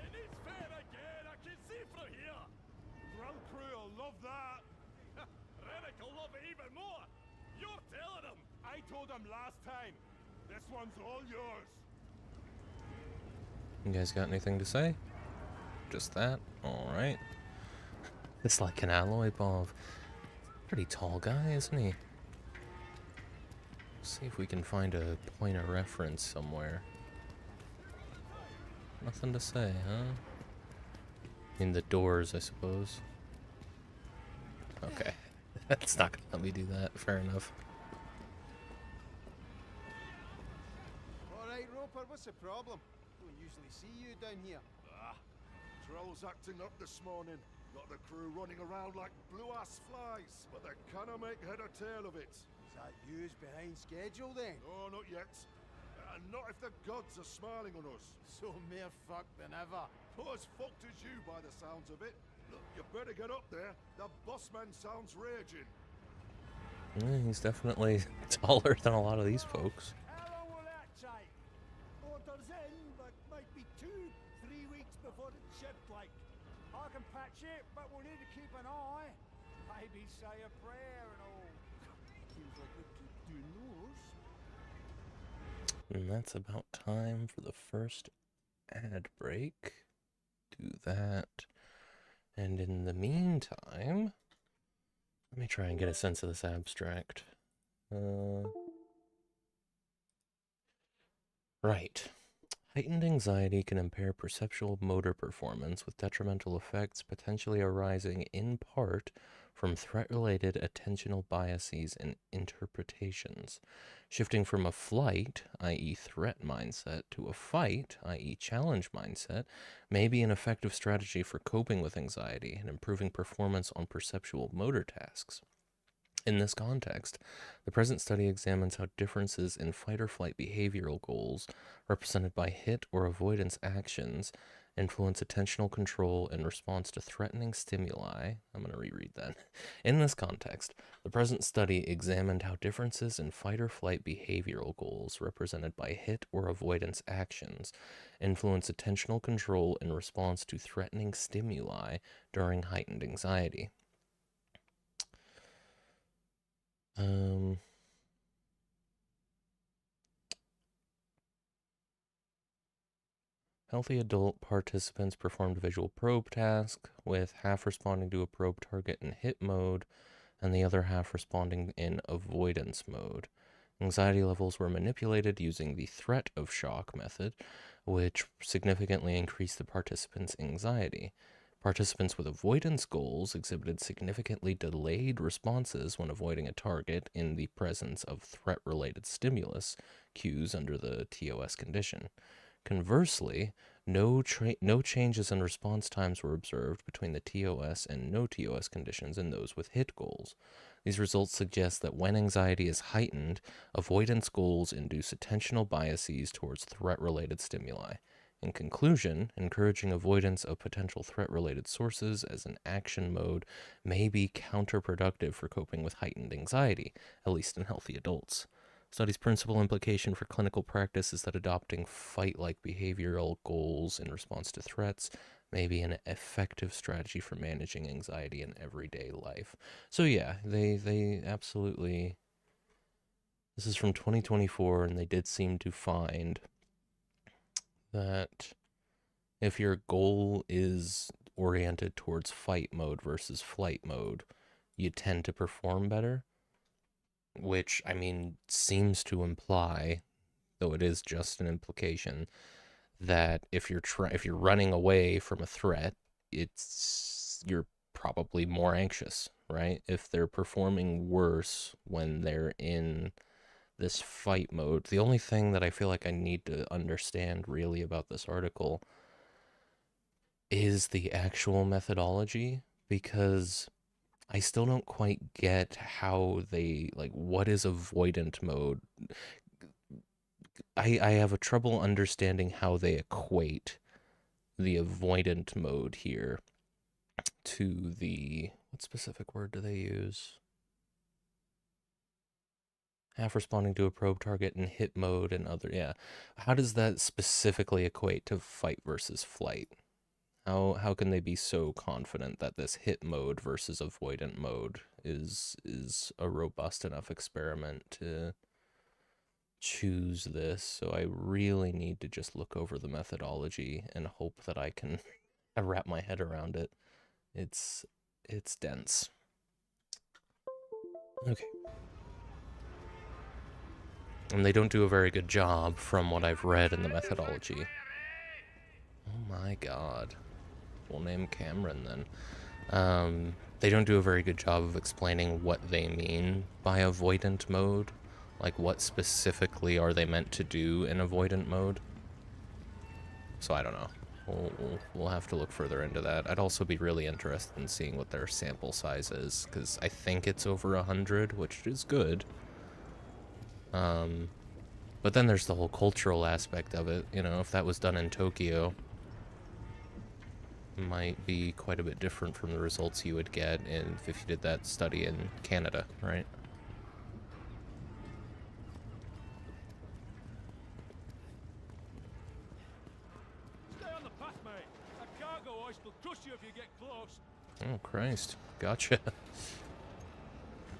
It is fair again. I can see from here. Grill crew will love that. Rennick will love it even more. You're telling him. I told him last time. This one's all yours. You guys got anything to say? Just that? Alright. It's like an alloy ball. Pretty tall guy, isn't he? See if we can find a point of reference somewhere. Nothing to say, huh? In the doors, I suppose. Okay. That's not gonna let me do that. Fair enough. All right, Roper, what's the problem? Don't usually see you down here. Ah, trolls acting up this morning. Got the crew running around like blue-ass flies, but they cannot make head or tail of it. Is that you's behind schedule then? Oh, not yet. And not if the gods are smiling on us. So mere fucked than ever. Not as fucked as you by the sounds of it. Look, you better get up there. The boss man sounds raging. He's definitely taller than a lot of these folks. How long will that take? Orders in, but might be 2-3 weeks before it's shipped, like. I can patch it, but we'll need to keep an eye. Maybe say a prayer and all. Seems like we keep doing those. And that's about time for the first ad break. Do that. And in the meantime, let me try and get a sense of this abstract. Right. Heightened anxiety can impair perceptual motor performance with detrimental effects potentially arising in part from threat-related attentional biases and interpretations. Shifting from a flight, i.e. threat mindset, to a fight, i.e. challenge mindset, may be an effective strategy for coping with anxiety and improving performance on perceptual motor tasks. In this context, the present study examines how differences in fight-or-flight behavioral goals, represented by hit or avoidance actions, influence attentional control in response to threatening stimuli. I'm going to reread that. In this context, the present study examined how differences in fight-or-flight behavioral goals, represented by hit or avoidance actions, influence attentional control in response to threatening stimuli during heightened anxiety. Healthy adult participants performed visual probe task, with half responding to a probe target in hit mode and the other half responding in avoidance mode. Anxiety levels were manipulated using the threat of shock method, which significantly increased the participants' anxiety. Participants with avoidance goals exhibited significantly delayed responses when avoiding a target in the presence of threat-related stimulus cues under the TOS condition. Conversely, no changes in response times were observed between the TOS and no TOS conditions in those with hit goals. These results suggest that when anxiety is heightened, avoidance goals induce attentional biases towards threat-related stimuli. In conclusion, encouraging avoidance of potential threat-related sources as an action mode may be counterproductive for coping with heightened anxiety, at least in healthy adults. Study's principal implication for clinical practice is that adopting fight-like behavioral goals in response to threats may be an effective strategy for managing anxiety in everyday life. So yeah, they absolutely... This is from 2024, and they did seem to find that if your goal is oriented towards fight mode versus flight mode, you tend to perform better. Which, I mean, seems to imply, though it is just an implication, that if you're running away from a threat, you're probably more anxious, right? If they're performing worse when they're in this fight mode. The only thing that I feel like I need to understand really about this article is the actual methodology, because I still don't quite get how they, like, what is avoidant mode? I have a trouble understanding how they equate the avoidant mode here to the, what specific word do they use? Half responding to a probe target in hit mode and other, yeah. How does that specifically equate to fight versus flight? How can they be so confident that this hit mode versus avoidant mode is a robust enough experiment to choose this? So I really need to just look over the methodology and hope that I can wrap my head around it. It's dense. Okay. And they don't do a very good job from what I've read in the methodology. Oh my god. We'll name Cameron then. They don't do a very good job of explaining what they mean by avoidant mode. Like, what specifically are they meant to do in avoidant mode? So I don't know. We'll have to look further into that. I'd also be really interested in seeing what their sample size is, because I think it's over 100, which is good. But then there's the whole cultural aspect of it. You know, if that was done in Tokyo, it might be quite a bit different from the results you would get if you did that study in Canada, right? Stay on the path, mate. A cargo hoist will crush you if you get close. Oh, Christ. Gotcha.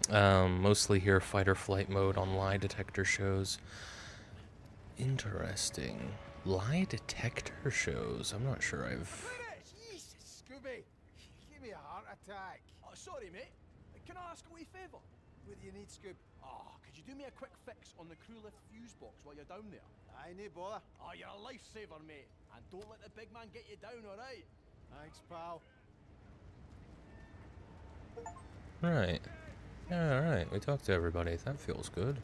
Mostly here fight or flight mode on lie detector shows. Interesting. Lie detector shows. I'm not sure I've... Jesus, Scooby! Give me a heart attack. Oh, sorry, mate. Can I ask a wee favour? What do you need, Scoob? Oh, could you do me a quick fix on the crew lift fuse box while you're down there? Aye, no bother. Oh, you're a lifesaver, mate. And don't let the big man get you down, alright? Thanks, pal. Right. Yeah, alright. We talked to everybody. That feels good.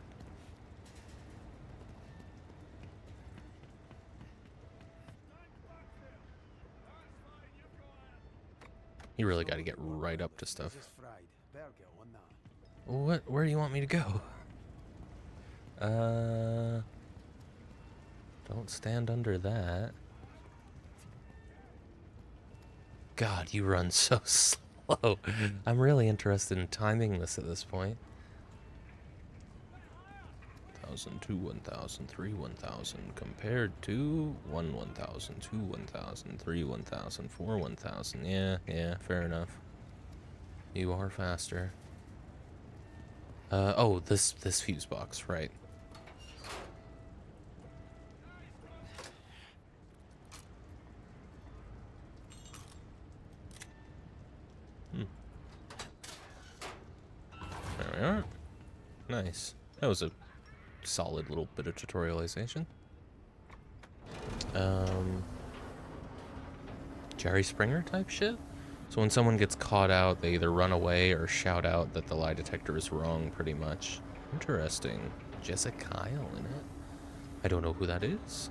You really got to get right up to stuff. Just fried. Better get on that. What? Where do you want me to go? Don't stand under that. God, you run so slow. I'm really interested in timing this at this point. 1,000, 2, 1,000, 3, 1,000, compared to 1, 1,000, 2, 1,000, 3, 1,000, 4, 1,000. Yeah, fair enough. You are faster. Oh, this fuse box, right. There we are. Nice. That was a solid little bit of tutorialization. Jerry Springer type shit? So when someone gets caught out, they either run away or shout out that the lie detector is wrong, pretty much. Interesting. Jessica Kyle in it? I don't know who that is.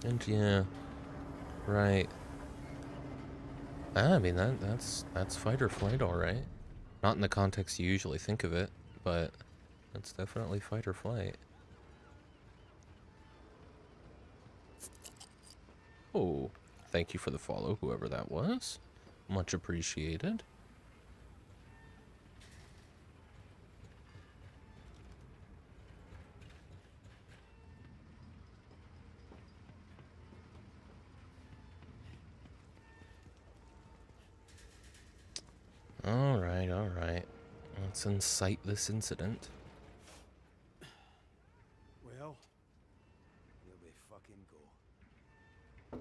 And yeah, right. I mean, that's fight or flight, alright. Not in the context you usually think of it, but that's definitely fight or flight. Oh, thank you for the follow, whoever that was. Much appreciated. Alright. Let's incite this incident. Well, here we fucking go.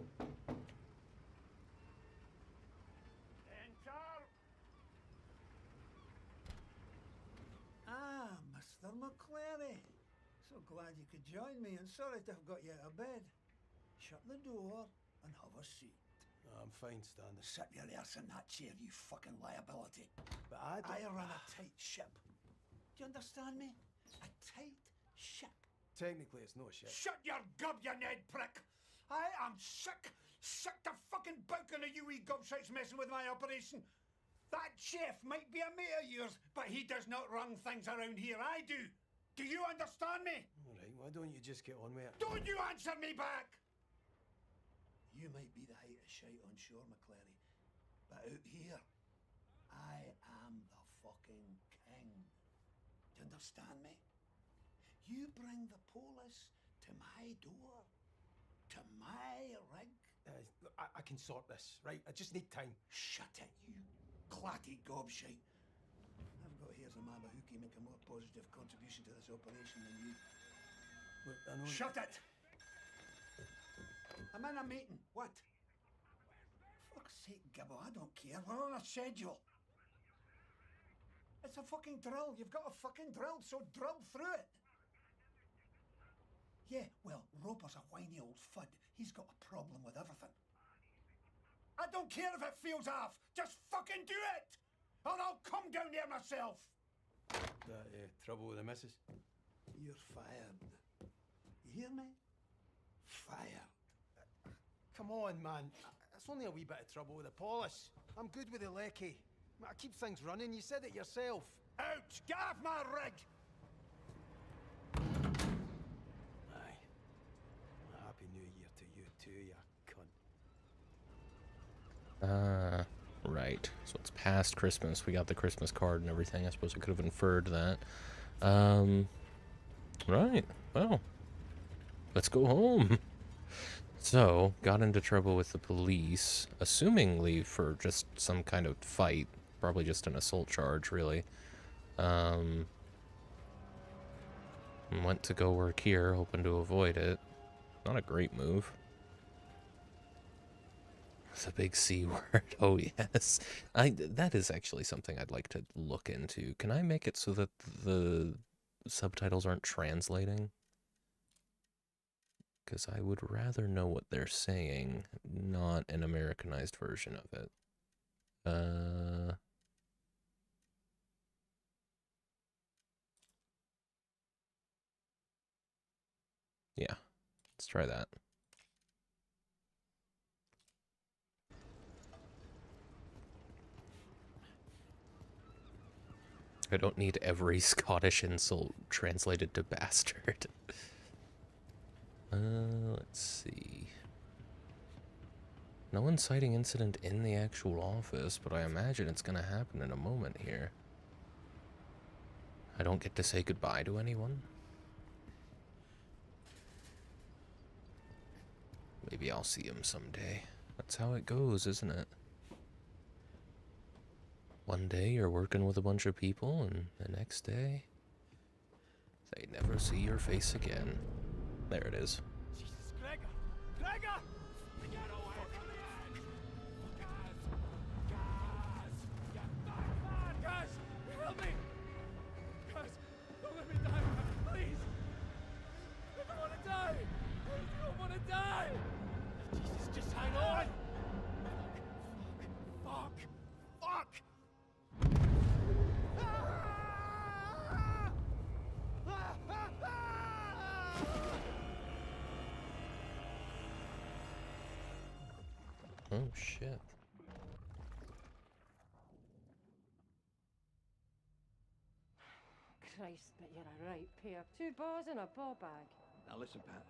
Enter! Ah, Mr. McClary. So glad you could join me, and sorry to have got you out of bed. Shut the door and have a seat. I'm fine, Stan. Sit your ass in that chair, you fucking liability. But I run a tight ship. Do you understand me? A tight ship. Technically, it's no shit. Shut your gob, you Ned prick! I am sick to fucking bouking of you wee gobshites messing with my operation. That chef might be a mate of yours, but he does not run things around here. I do. Do you understand me? All right, why don't you just get on with it? Don't you answer me back! You might be the height of shite on shore, McClary, but out here, I am the fucking king. Do you understand me? You bring the police to my door, to my rig. Look, I can sort this, right? I just need time. Shut it, you clatty gobshite. I've got here some Mama who can make a more positive contribution to this operation than you. Look, I know. Shut it! I'm in a meeting. What? Fuck's sake, Gibbo, I don't care. We're on a schedule. It's a fucking drill. You've got a fucking drill, so drill through it. Yeah, well, Roper's a whiny old fud. He's got a problem with everything. I don't care if it feels off. Just fucking do it! Or I'll come down there myself. That trouble with the missus? You're fired. You hear me? Fired. Come on, man. It's only a wee bit of trouble with the polish. I'm good with the lecky. I keep things running. You said it yourself. Out! Get off my rig! Aye. Happy New Year to you too, you cunt. Right. So it's past Christmas. We got the Christmas card and everything. I suppose I could have inferred that. Right. Well, let's go home. So, got into trouble with the police, assumingly for just some kind of fight. Probably just an assault charge, really. And went to go work here, hoping to avoid it. Not a great move. The big C word. Oh, yes. That is actually something I'd like to look into. Can I make it so that the subtitles aren't translating? Because I would rather know what they're saying, not an Americanized version of it. Yeah, let's try that. I don't need every Scottish insult translated to bastard. Let's see. No inciting incident in the actual office, but I imagine it's gonna happen in a moment here. I don't get to say goodbye to anyone? Maybe I'll see him someday. That's how it goes, isn't it? One day you're working with a bunch of people, and the next day, they never see your face again. There it is. Jesus, Gregor! Gregor! Get away from the edge! Gaz! Get back, man! Gaz! Help me! Gaz! Don't let me die, man! Please! I don't want to die! I don't want to die! Jesus, just hang on! Fuck! Fuck! Oh, shit. Christ, but you're a right pair. 2 bars and a ball bag. Now listen, Pat.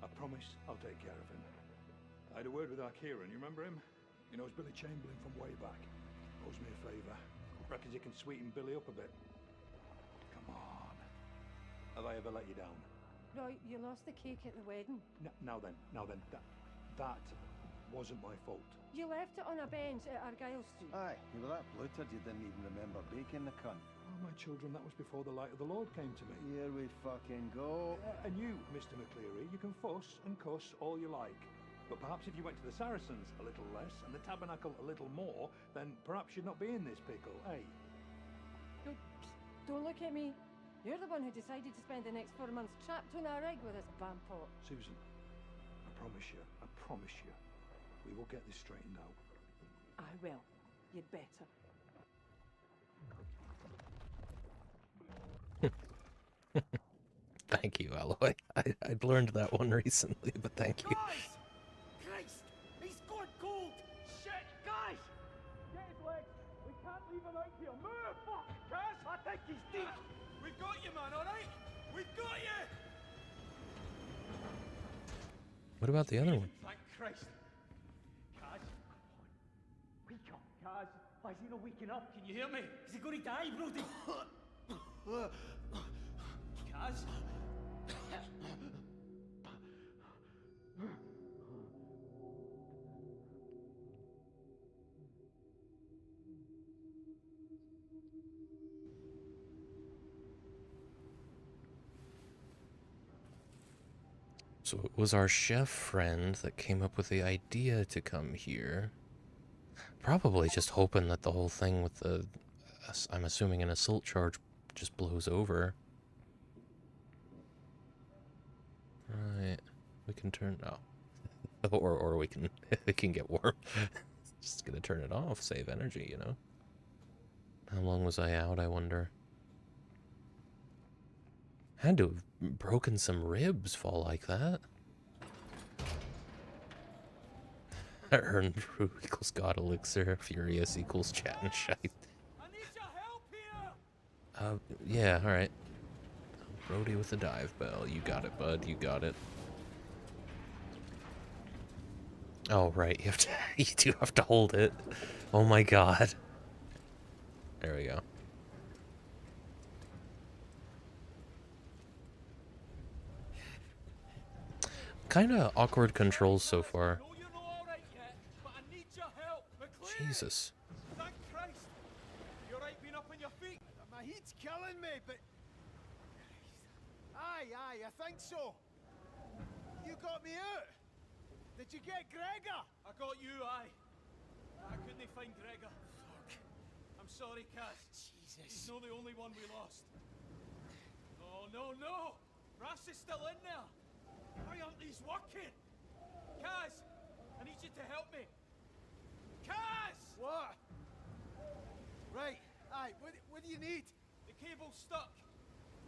I promise I'll take care of him. I had a word with our Kieran, you remember him? He knows Billy Chamberlain from way back. Owes me a favour. Reckons you can sweeten Billy up a bit. Come on. Have I ever let you down? Right, you lost the cake at the wedding. Now then, that wasn't my fault. You left it on a bench at Argyle Street. Aye, you were that bloated you didn't even remember baking the cunt. Oh, my children, that was before the light of the Lord came to me. Here we fucking go. And you, Mr. McCleary, you can fuss and cuss all you like. But perhaps if you went to the Saracens a little less and the Tabernacle a little more, then perhaps you'd not be in this pickle, eh? Don't look at me. You're the one who decided to spend the next 4 months trapped on a rig with this vampot. Susan, I promise you, we will get this straightened out. I will. You'd better. Thank you, Alloy. I'd learned that one recently, but thank you. Guys! Christ! He's gone cold! Shit, guys! Get his legs! We can't leave him out here! Move! Fuck! Kaz, I think he's deep! We've got you, man, alright? We've got you! What about the other one? Thank Christ! Kaz, wake up, Kaz. Why is he not waking up? Can you hear me? Is he going to die, Brody? Kaz? So it was our chef friend that came up with the idea to come here. Probably just hoping that the whole thing with the, I'm assuming an assault charge, just blows over. Right, we can turn, oh. or we can, it can get warm. Just gonna turn it off, save energy, you know? How long was I out, I wonder? Had to have broken some ribs fall like that. Earn brew equals god elixir, furious equals chat and shite. Yeah, alright. Brody with the dive bell. You got it, bud. You got it. Oh, right. You have to. You do have to hold it. Oh my god. There we go. Kind of awkward controls so far. Jesus. Thank Christ! You alright being up on your feet? My heat's killing me, but... Aye, I think so. You got me out. Did you get Gregor? I got you, aye. I couldn't find Gregor. Fuck. I'm sorry, Kaz. Jesus. He's not the only one we lost. Oh, no! Rass is still in there. Why aren't these working? Kaz, I need you to help me. Kaz! What? Right, aye, what do you need? The cable's stuck.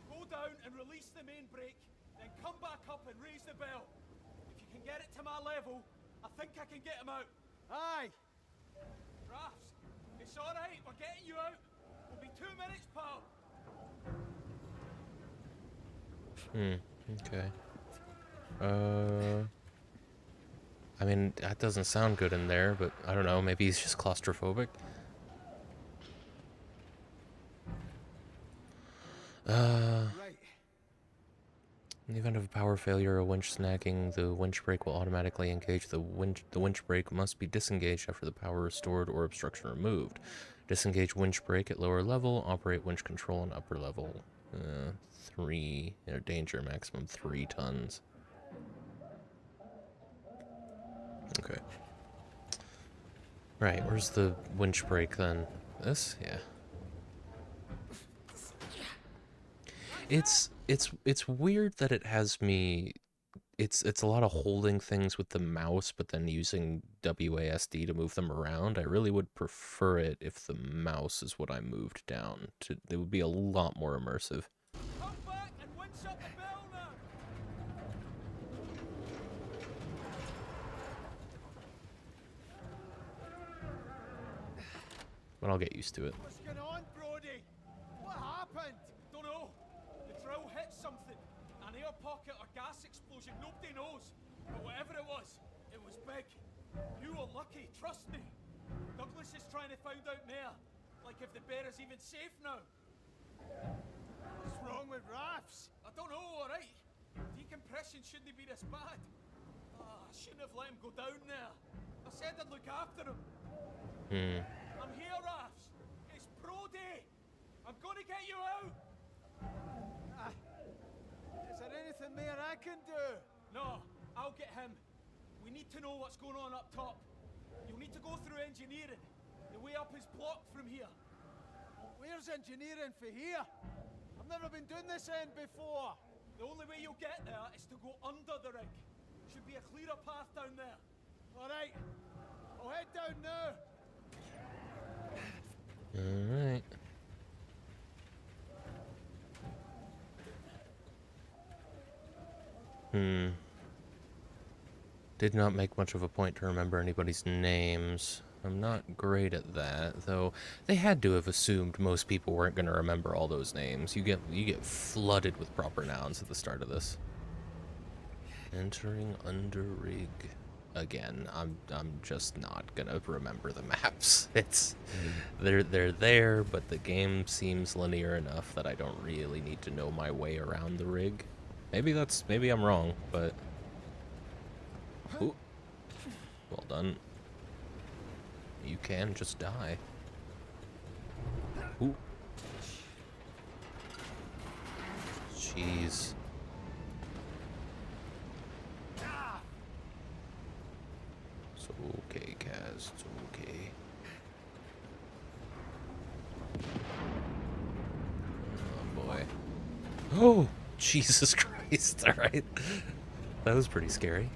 Go down and release the main brake, then come back up and raise the bell. If you can get it to my level, I think I can get him out. Aye. Rafts, it's alright, we're getting you out. We'll be 2 minutes, pal. Okay. I mean, that doesn't sound good in there, but I don't know, maybe he's just claustrophobic. In the event of a power failure or winch snagging, the winch brake will automatically engage. The winch brake must be disengaged after the power restored or obstruction removed. Disengage winch brake at lower level, operate winch control on upper level. 3, danger maximum 3 tons. Okay. Right, where's the winch brake then? This? Yeah. It's weird that it has me. It's a lot of holding things with the mouse, but then using WASD to move them around. I really would prefer it if the mouse is what I moved down. It would be a lot more immersive. Come back and winch up the bell now. But I'll get used to it. What's going on, Brody? What happened? Don't know. The drill hit something. An air pocket or gas explosion, nobody knows. But whatever it was big. You were lucky, trust me. Douglas is trying to find out more. Like if the bear is even safe now. What's wrong with Rafts? I don't know, alright. Decompression shouldn't be this bad. I shouldn't have let him go down there. I said I'd look after him. I'm here, Rafts. It's Brody. I'm gonna get you out. Is there anything more I can do? No, I'll get him. We need to know what's going on up top. You'll need to go through engineering. The way up is blocked from here. Where's engineering for here? I've never been doing this end before. The only way you'll get there is to go under the rig. Should be a clearer path down there. Alright. I'll head down now. Alright. Did not make much of a point to remember anybody's names. I'm not great at that, though they had to have assumed most people weren't going to remember all those names. You get flooded with proper nouns at the start of this. Entering under rig. Again, I'm just not gonna remember the maps. It's they're there, but the game seems linear enough that I don't really need to know my way around the rig. Maybe I'm wrong, but ooh, well done. You can just die. Ooh. Jeez. It's okay, Kaz. It's okay. Oh, boy. Oh! Jesus Christ. Alright. That was pretty scary.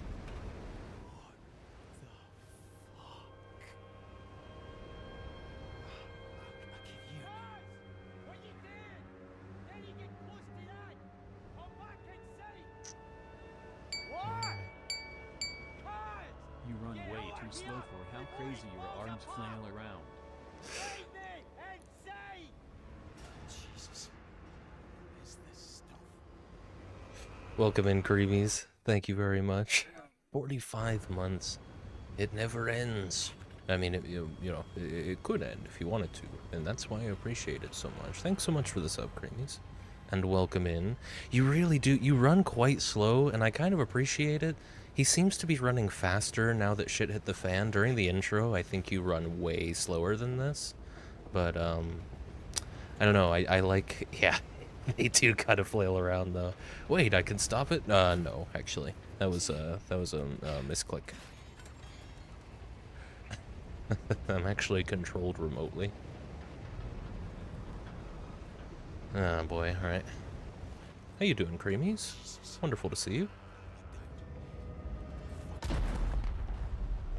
slow for how crazy your arms flail around. Jesus. What is this stuff? Welcome in, Creemies. Thank you very much. 45 months. It never ends. I mean, it could end if you wanted to, and that's why I appreciate it so much. Thanks so much for the sub, Creamies. And welcome in. You really do, you run quite slow, and I kind of appreciate it. He seems to be running faster now that shit hit the fan. During the intro, I think you run way slower than this. But, I don't know, I like, yeah, they do kind of flail around, though. Wait, I can stop it? No, actually. That was a misclick. I'm actually controlled remotely. Ah, boy, alright. How you doing, Creamies? Wonderful to see you.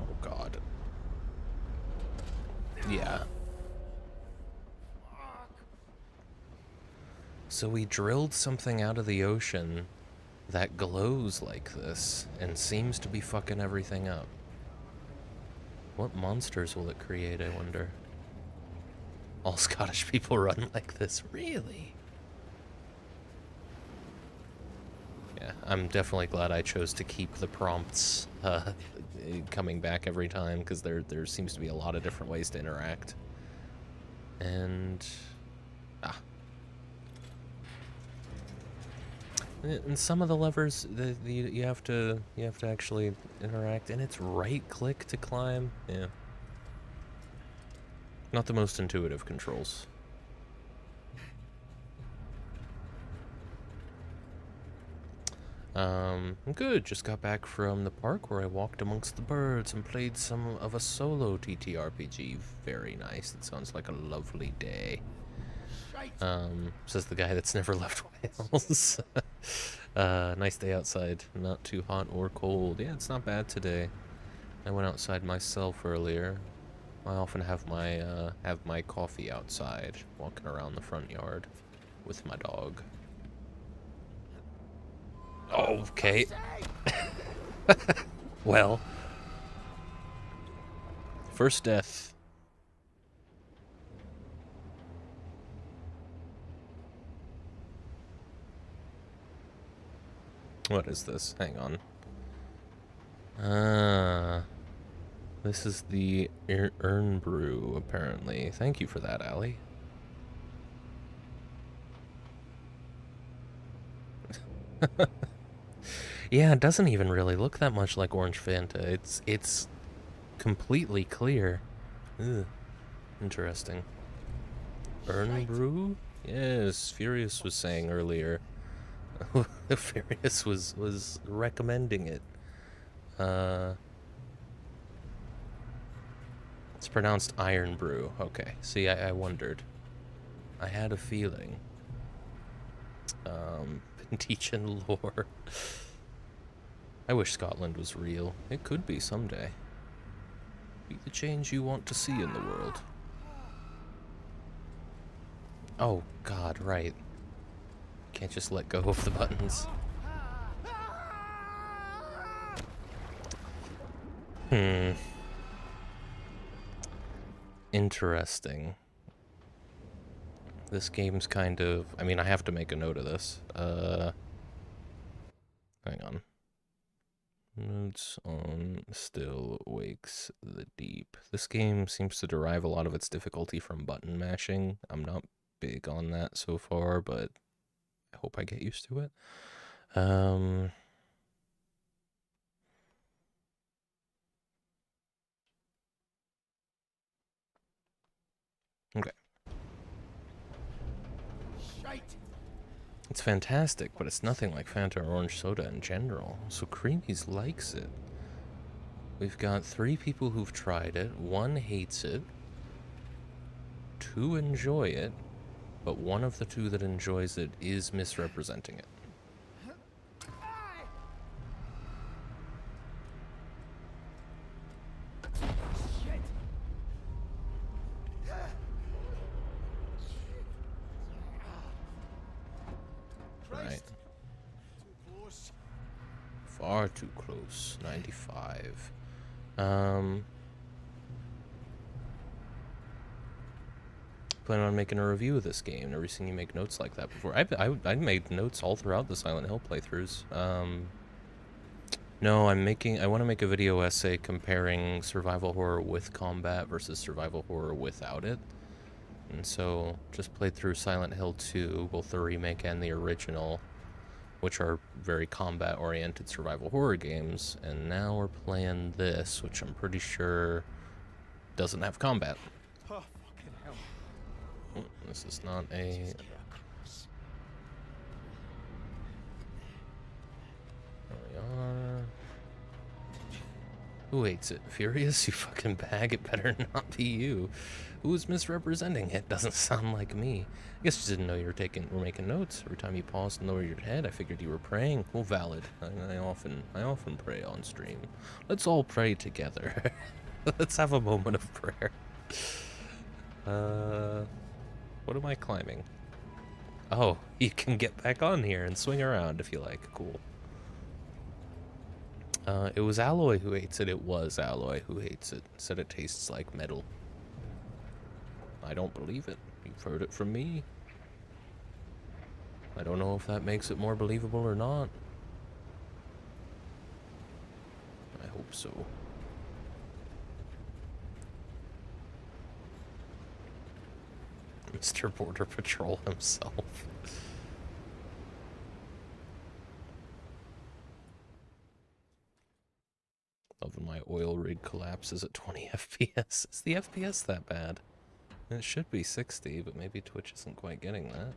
Oh, God. Yeah. So we drilled something out of the ocean that glows like this and seems to be fucking everything up. What monsters will it create, I wonder? All Scottish people run like this, really? Yeah, I'm definitely glad I chose to keep the prompts coming back every time, because there seems to be a lot of different ways to interact. And... And some of the levers, you have to actually interact, and it's right-click to climb. Yeah. Not the most intuitive controls. Good. Just got back from the park where I walked amongst the birds and played some of a solo TTRPG. Very nice. It sounds like a lovely day. Says the guy that's never left Wales. Nice day outside. Not too hot or cold. Yeah, it's not bad today. I went outside myself earlier. I often have my coffee outside, walking around the front yard with my dog. Okay. Well. First death. What is this? Hang on. This is the Urn Brew, apparently. Thank you for that, Allie. Yeah, it doesn't even really look that much like Orange Fanta. It's completely clear. Ugh. Interesting. Urn Brew? Yes, Furious was saying earlier. Furious was recommending it. It's pronounced Iron Brew. Okay, see, I wondered. I had a teaching lore. I wish Scotland was real. It could be someday. Be the change you want to see in the world. Oh, God, right. Can't just let go of the buttons. Interesting. This game's kind of... I mean, I have to make a note of this. Hang on. Notes on Still Wakes the Deep. This game seems to derive a lot of its difficulty from button mashing. I'm not big on that so far, but I hope I get used to it. Okay. It's fantastic, but it's nothing like Fanta or orange soda in general, so Creamies likes it. We've got 3 people who've tried it, 1 hates it, 2 enjoy it, but one of the 2 that enjoys it is misrepresenting it. Right. Far too close. 95. Plan on making a review of this game. Never seen you make notes like that before. I made notes all throughout the Silent Hill playthroughs. No, I want to make a video essay comparing survival horror with combat versus survival horror without it. And so, just played through Silent Hill 2, both the remake and the original, which are very combat-oriented survival horror games. And now we're playing this, which I'm pretty sure doesn't have combat. Oh, fucking hell. This is not a... There we are. Who hates it? Furious? You fucking bag? It better not be you. Who's misrepresenting it? Doesn't sound like me. I guess you didn't know you were making notes. Every time you paused and lowered your head, I figured you were praying. Well, valid. I often pray on stream. Let's all pray together. Let's have a moment of prayer. What am I climbing? Oh, you can get back on here and swing around if you like. Cool. It was Alloy who hates it. It was Alloy who hates it. Said it tastes like metal. I don't believe it. You've heard it from me. I don't know if that makes it more believable or not. I hope so. Mr. Border Patrol himself. Loving my oil rig collapses at 20 FPS. Is the FPS that bad? It should be 60, but maybe Twitch isn't quite getting that.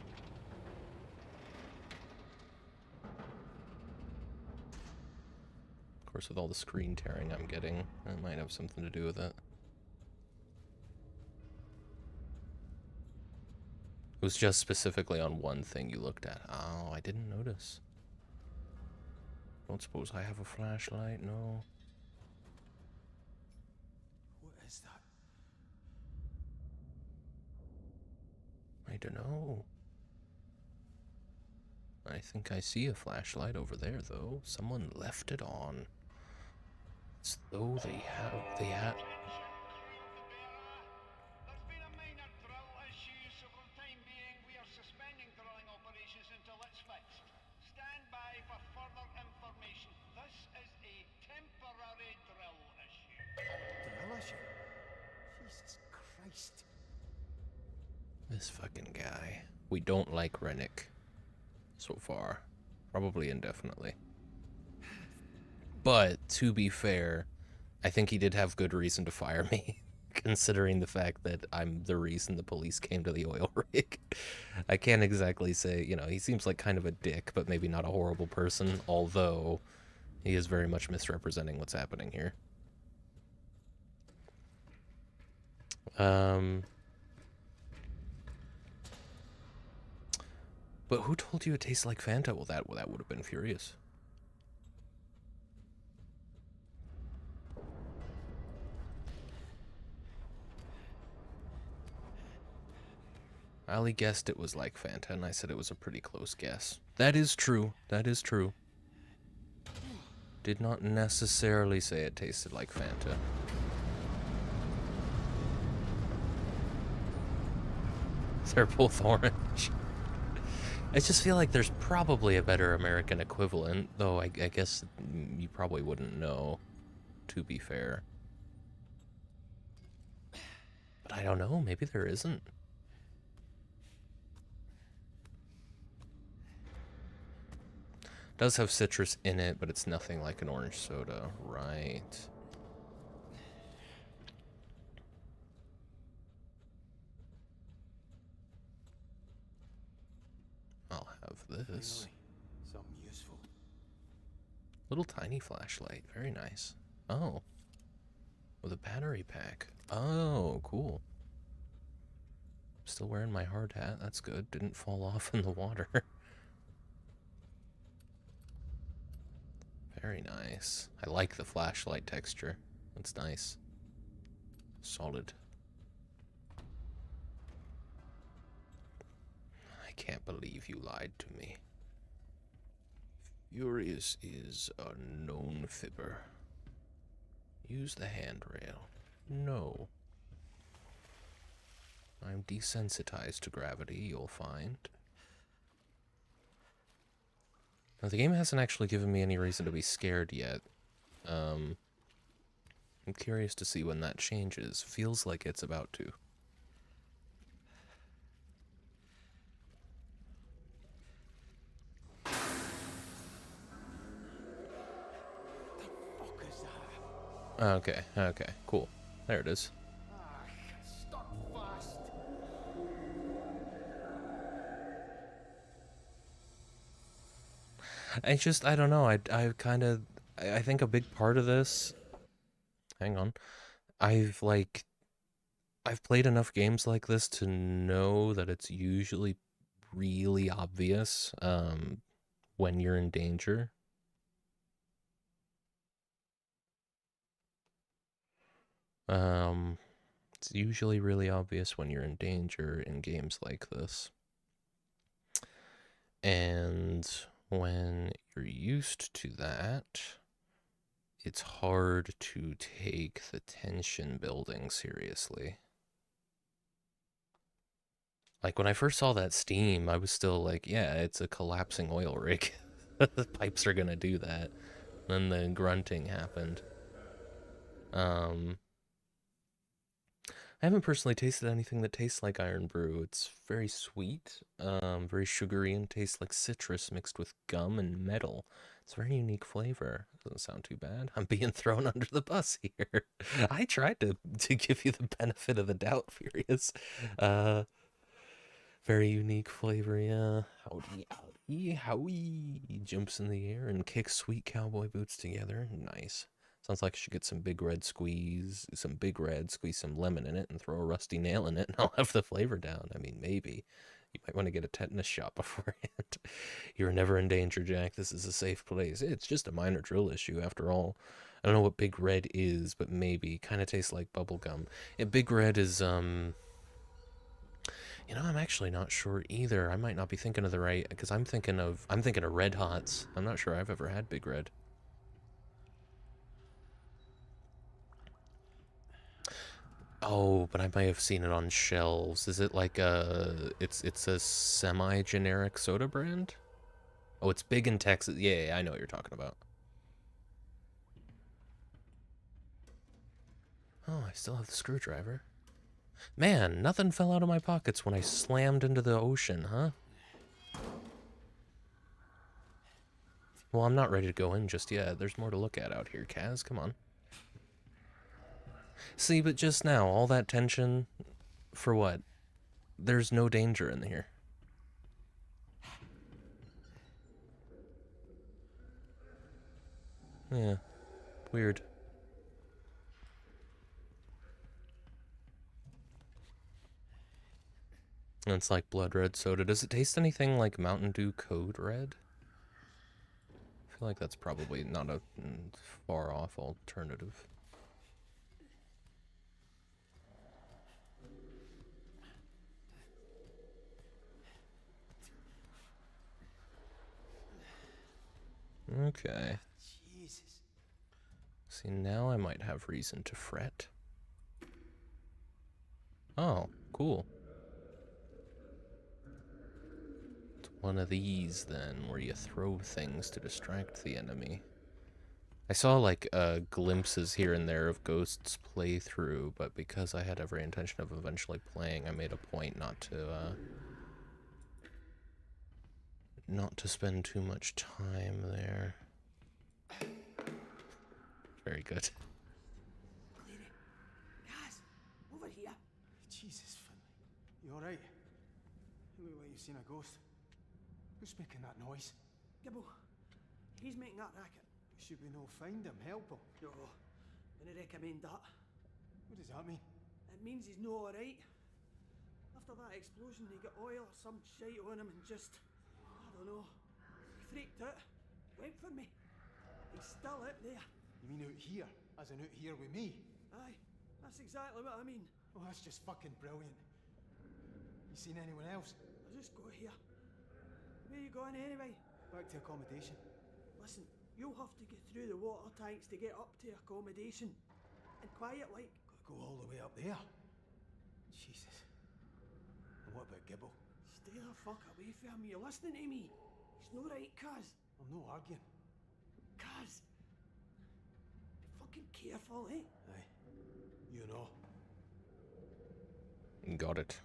Of course, with all the screen tearing I'm getting, that might have something to do with it. It was just specifically on one thing you looked at. Oh, I didn't notice. Don't suppose I have a flashlight? No. What is that? I don't know. I think I see a flashlight over there, though. Someone left it on. It's though they have... Jesus Christ. This fucking guy. We don't like Rennick. So far. Probably indefinitely. But, to be fair, I think he did have good reason to fire me. Considering the fact that I'm the reason the police came to the oil rig. I can't exactly say, you know, he seems like kind of a dick, but maybe not a horrible person. Although, he is very much misrepresenting what's happening here. But who told you it tastes like Fanta? Well, that would have been Furious. Ali guessed it was like Fanta, and I said it was a pretty close guess. That is true. That is true. Did not necessarily say it tasted like Fanta. They're both orange. I just feel like there's probably a better American equivalent, though I guess you probably wouldn't know, to be fair. But I don't know, maybe there isn't. Does have citrus in it, but it's nothing like an orange soda, right? I'll have this. Something useful. Little tiny flashlight, very nice. Oh. With a battery pack. Oh, cool. Still wearing my hard hat, that's good. Didn't fall off in the water. Very nice. I like the flashlight texture. That's nice. Solid. I can't believe you lied to me. Furious is a known fibber. Use the handrail. No. I'm desensitized to gravity, you'll find. Now, the game hasn't actually given me any reason to be scared yet. I'm curious to see when that changes. Feels like it's about to. Okay, okay, cool. There it is. Stuck fast. I don't know, I think a big part of this, hang on, I've played enough games like this to know that it's usually really obvious, when you're in danger. It's usually really obvious when you're in danger in games like this. And when you're used to that, it's hard to take the tension building seriously. Like, when I first saw that steam, I was still like, yeah, it's a collapsing oil rig. The pipes are gonna do that. Then the grunting happened. I haven't personally tasted anything that tastes like Iron Brew. It's very sweet, very sugary, and tastes like citrus mixed with gum and metal. It's a very unique flavor. Doesn't sound too bad. I'm being thrown under the bus here. I tried to give you the benefit of the doubt, Furious. Very unique flavor, yeah. Howdy, howdy, howdy. He jumps in the air and kicks sweet cowboy boots together. Nice. Sounds like I should get some Big Red, squeeze some lemon in it, and throw a rusty nail in it, and I'll have the flavor down. I mean, maybe. You might want to get a tetanus shot beforehand. You're never in danger, Jack. This is a safe place. It's just a minor drill issue, after all. I don't know what Big Red is, but maybe. Kind of tastes like bubblegum. Yeah, Big Red is, I'm actually not sure either. I might not be thinking of the right, because I'm thinking of Red Hots. I'm not sure I've ever had Big Red. Oh, but I might have seen it on shelves. Is it like it's a semi-generic soda brand? Oh, it's big in Texas. Yeah, I know what you're talking about. Oh, I still have the screwdriver. Man, nothing fell out of my pockets when I slammed into the ocean, huh? Well, I'm not ready to go in just yet. There's more to look at out here, Kaz. Come on. See, but just now, all that tension, for what? There's no danger in here. Yeah, weird. And it's like blood red soda. Does it taste anything like Mountain Dew Code Red? I feel like that's probably not a far off alternative. Okay. Jesus. See, now I might have reason to fret. Oh, cool. It's one of these, then, where you throw things to distract the enemy. I saw, like, glimpses here and there of Ghost's playthrough, but because I had every intention of eventually playing, I made a point not to spend too much time there. Very good. Guys, over here. Jesus, Finley. You alright? You look like you've seen a ghost. Who's making that noise? Gibbo, he's making that racket. Should we no find him, help him? No, I recommend that. What does that mean? It means he's no alright. After that explosion, he got oil or some shite on him and just, I don't know, freaked out. Went for me. He's still out there. You mean out here? As in out here with me? Aye, that's exactly what I mean. Oh, that's just fucking brilliant. You seen anyone else? I just got here. Where you going anyway? Back to accommodation. Listen, you'll have to get through the water tanks to get up to accommodation. and quiet like. Gotta go all the way up there. Jesus. And what about Gibble? Stay the fuck away from me. You're listening to me. He's no right, cuz. I'm not arguing. Cuz. Be fucking careful, eh? Aye. You know. Got it.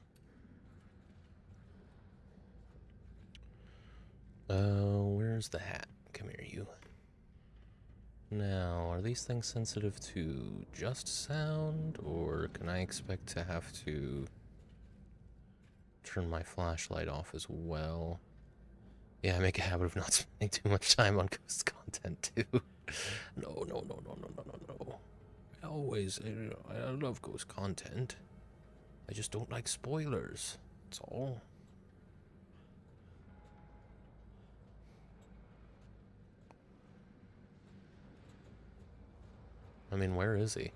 Where's the hat? Come here, you. Now, are these things sensitive to just sound, or can I expect to have to turn my flashlight off as well? Yeah, I make a habit of not spending too much time on ghost content, too. No. I love ghost content. I just don't like spoilers. That's all. I mean, where is he?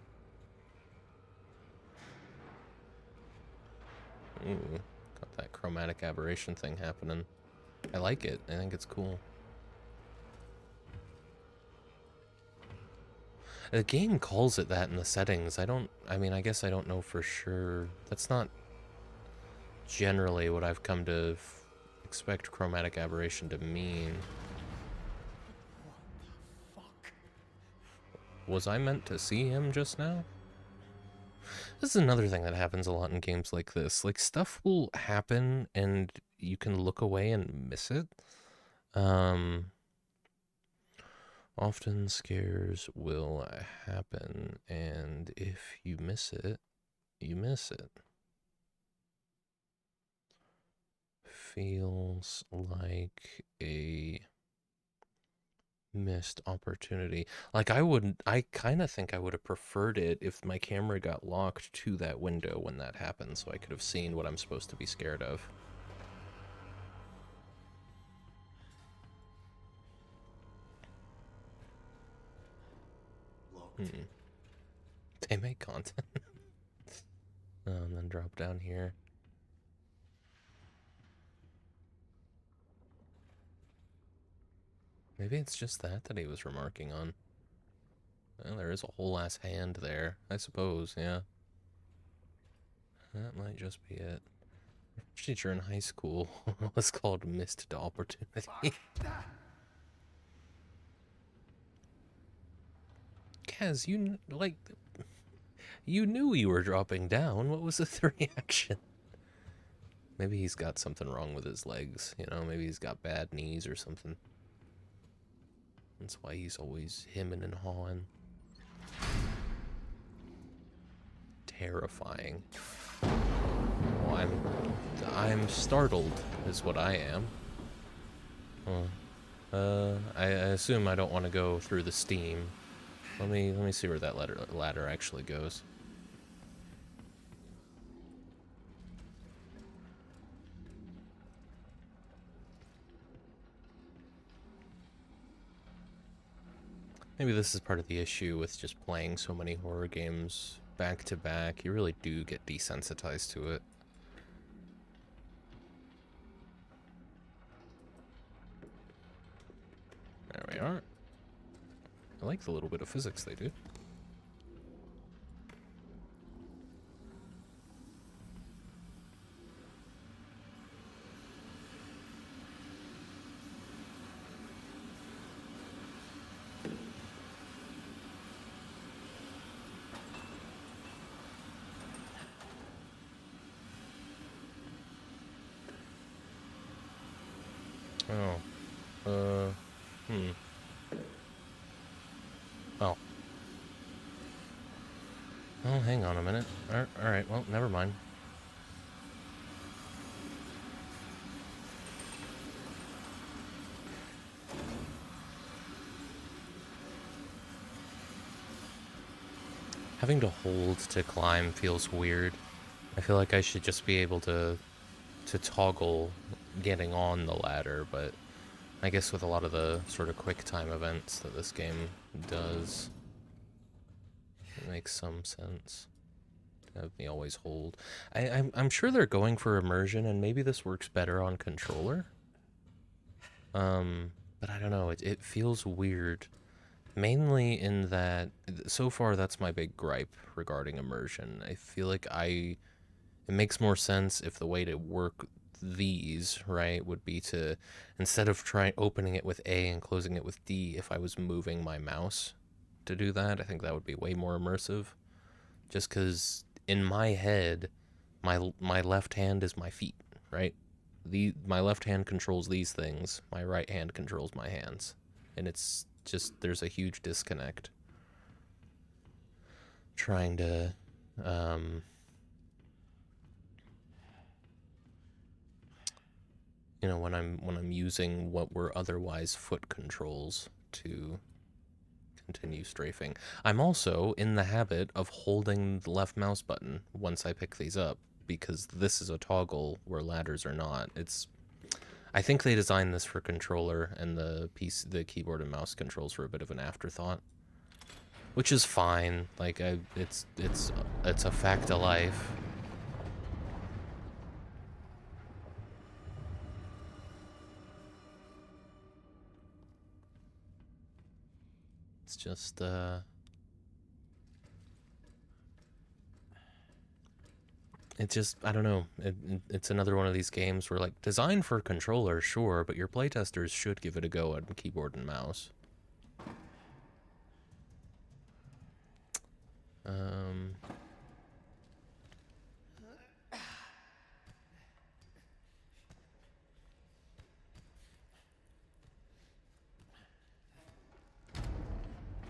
Ooh, got that chromatic aberration thing happening. I like it. I think it's cool. The game calls it that in the settings. I mean, I guess I don't know for sure. That's not generally what I've come to expect chromatic aberration to mean. Was I meant to see him just now? This is another thing that happens a lot in games like this. Like, stuff will happen and you can look away and miss it. Often scares will happen, and if you miss it, you miss it. Feels like a missed opportunity. Like, I kind of think I would have preferred it if my camera got locked to that window when that happened, so I could have seen what I'm supposed to be scared of. They make content. And then drop down here. Maybe it's just that he was remarking on. Well, there is a whole ass hand there, I suppose, yeah. That might just be it. Teacher in high school was called Missed Opportunity. Kaz, you knew you were dropping down. What was the reaction? Maybe he's got something wrong with his legs, you know? Maybe he's got bad knees or something. That's why he's always hemming and hawing. Terrifying. Well, I'm startled, is what I am. I assume I don't want to go through the steam. Let me see where that ladder actually goes. Maybe this is part of the issue with just playing so many horror games back to back. You really do get desensitized to it. There we are. I like the little bit of physics they do. Oh, hang on a minute. Alright, well, never mind. Having to hold to climb feels weird. I feel like I should just be able to toggle getting on the ladder, but I guess with a lot of the sort of quick time events that this game does, it makes some sense to have me always hold. I'm sure they're going for immersion, and maybe this works better on controller. But I don't know, it feels weird Mainly in that, so far that's my big gripe regarding immersion. I feel like it makes more sense if the way to work these, right, would be to, instead of opening it with A and closing it with D, if I was moving my mouse to do that, I think that would be way more immersive. Just because in my head, my left hand is my feet, right? My left hand controls these things, my right hand controls my hands. And it's just, there's a huge disconnect. Trying to, you know, when I'm using what were otherwise foot controls to continue strafing. I'm also in the habit of holding the left mouse button once I pick these up, because this is a toggle where ladders are not. I think they designed this for controller, and the keyboard and mouse controls were a bit of an afterthought, which is fine. Like, it's a fact of life. It's just, I don't know. It's another one of these games where, like, designed for controller, sure, but your playtesters should give it a go on keyboard and mouse.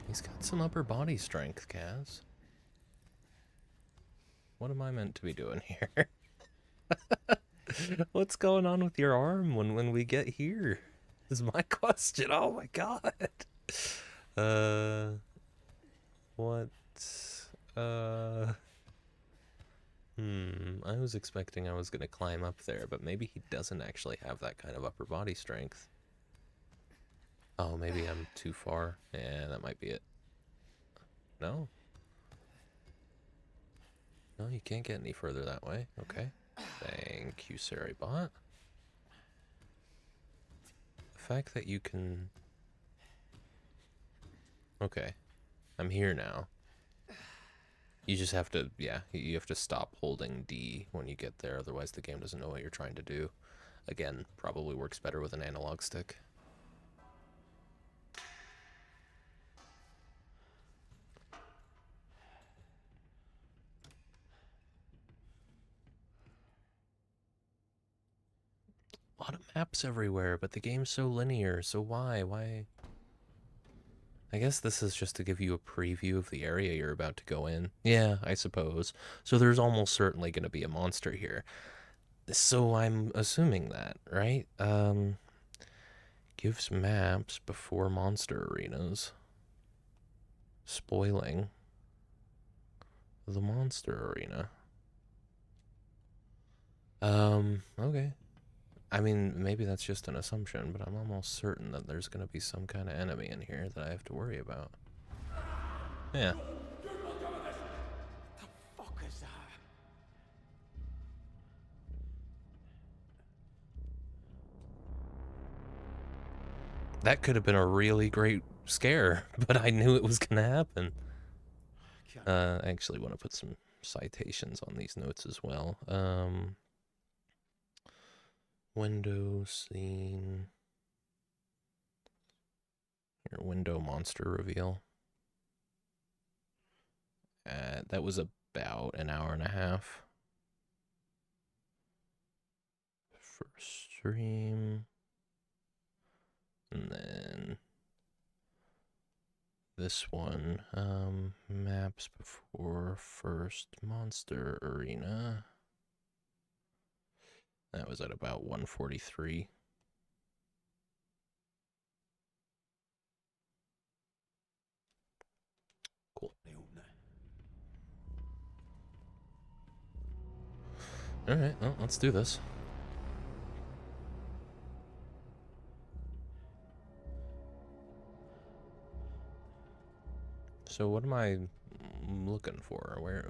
He's got some upper body strength, Kaz. What am I meant to be doing here? What's going on with your arm when we get here? Is my question. Oh my god. What? I was expecting I was gonna climb up there, but maybe he doesn't actually have that kind of upper body strength. Oh, maybe I'm too far. Yeah, that might be it. No? No, you can't get any further that way. Okay. Thank you, Saribot. The fact that you can... Okay. I'm here now. You just have to, yeah, you have to stop holding D when you get there, otherwise the game doesn't know what you're trying to do. Again, probably works better with an analog stick. A lot of maps everywhere, but the game's so linear, so why? I guess this is just to give you a preview of the area you're about to go in. Yeah, I suppose. So there's almost certainly going to be a monster here. So I'm assuming that, right? Gives maps before monster arenas. Spoiling the monster arena. Okay. I mean, maybe that's just an assumption, but I'm almost certain that there's going to be some kind of enemy in here that I have to worry about. Yeah. The fuck is that? That could have been a really great scare, but I knew it was going to happen. I actually want to put some citations on these notes as well. Window scene. Here, window monster reveal. That was about an hour and a half. First stream. And then this one, maps before first monster arena. That was at about 1:43. Cool. Alright, well, let's do this. So what am I looking for? Where...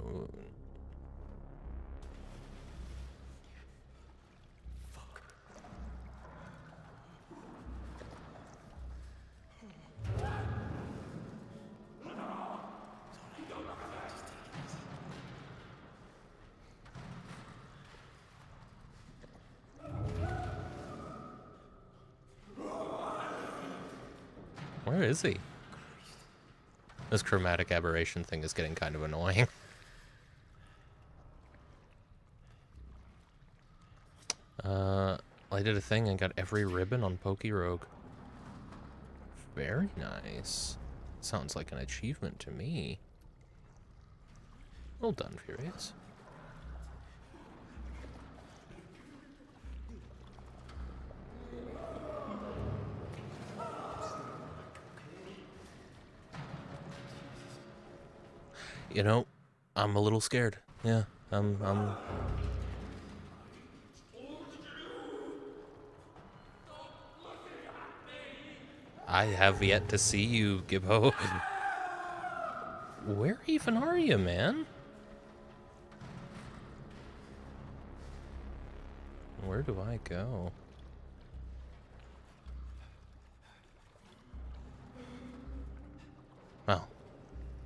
Where is he? This chromatic aberration thing is getting kind of annoying. I did a thing and got every ribbon on Pokerogue. Very nice. Sounds like an achievement to me. Well done, Furious. You know, I'm a little scared. Yeah, I'm I have yet to see you, Gibbo. Where even are you, man? Where do I go? Oh.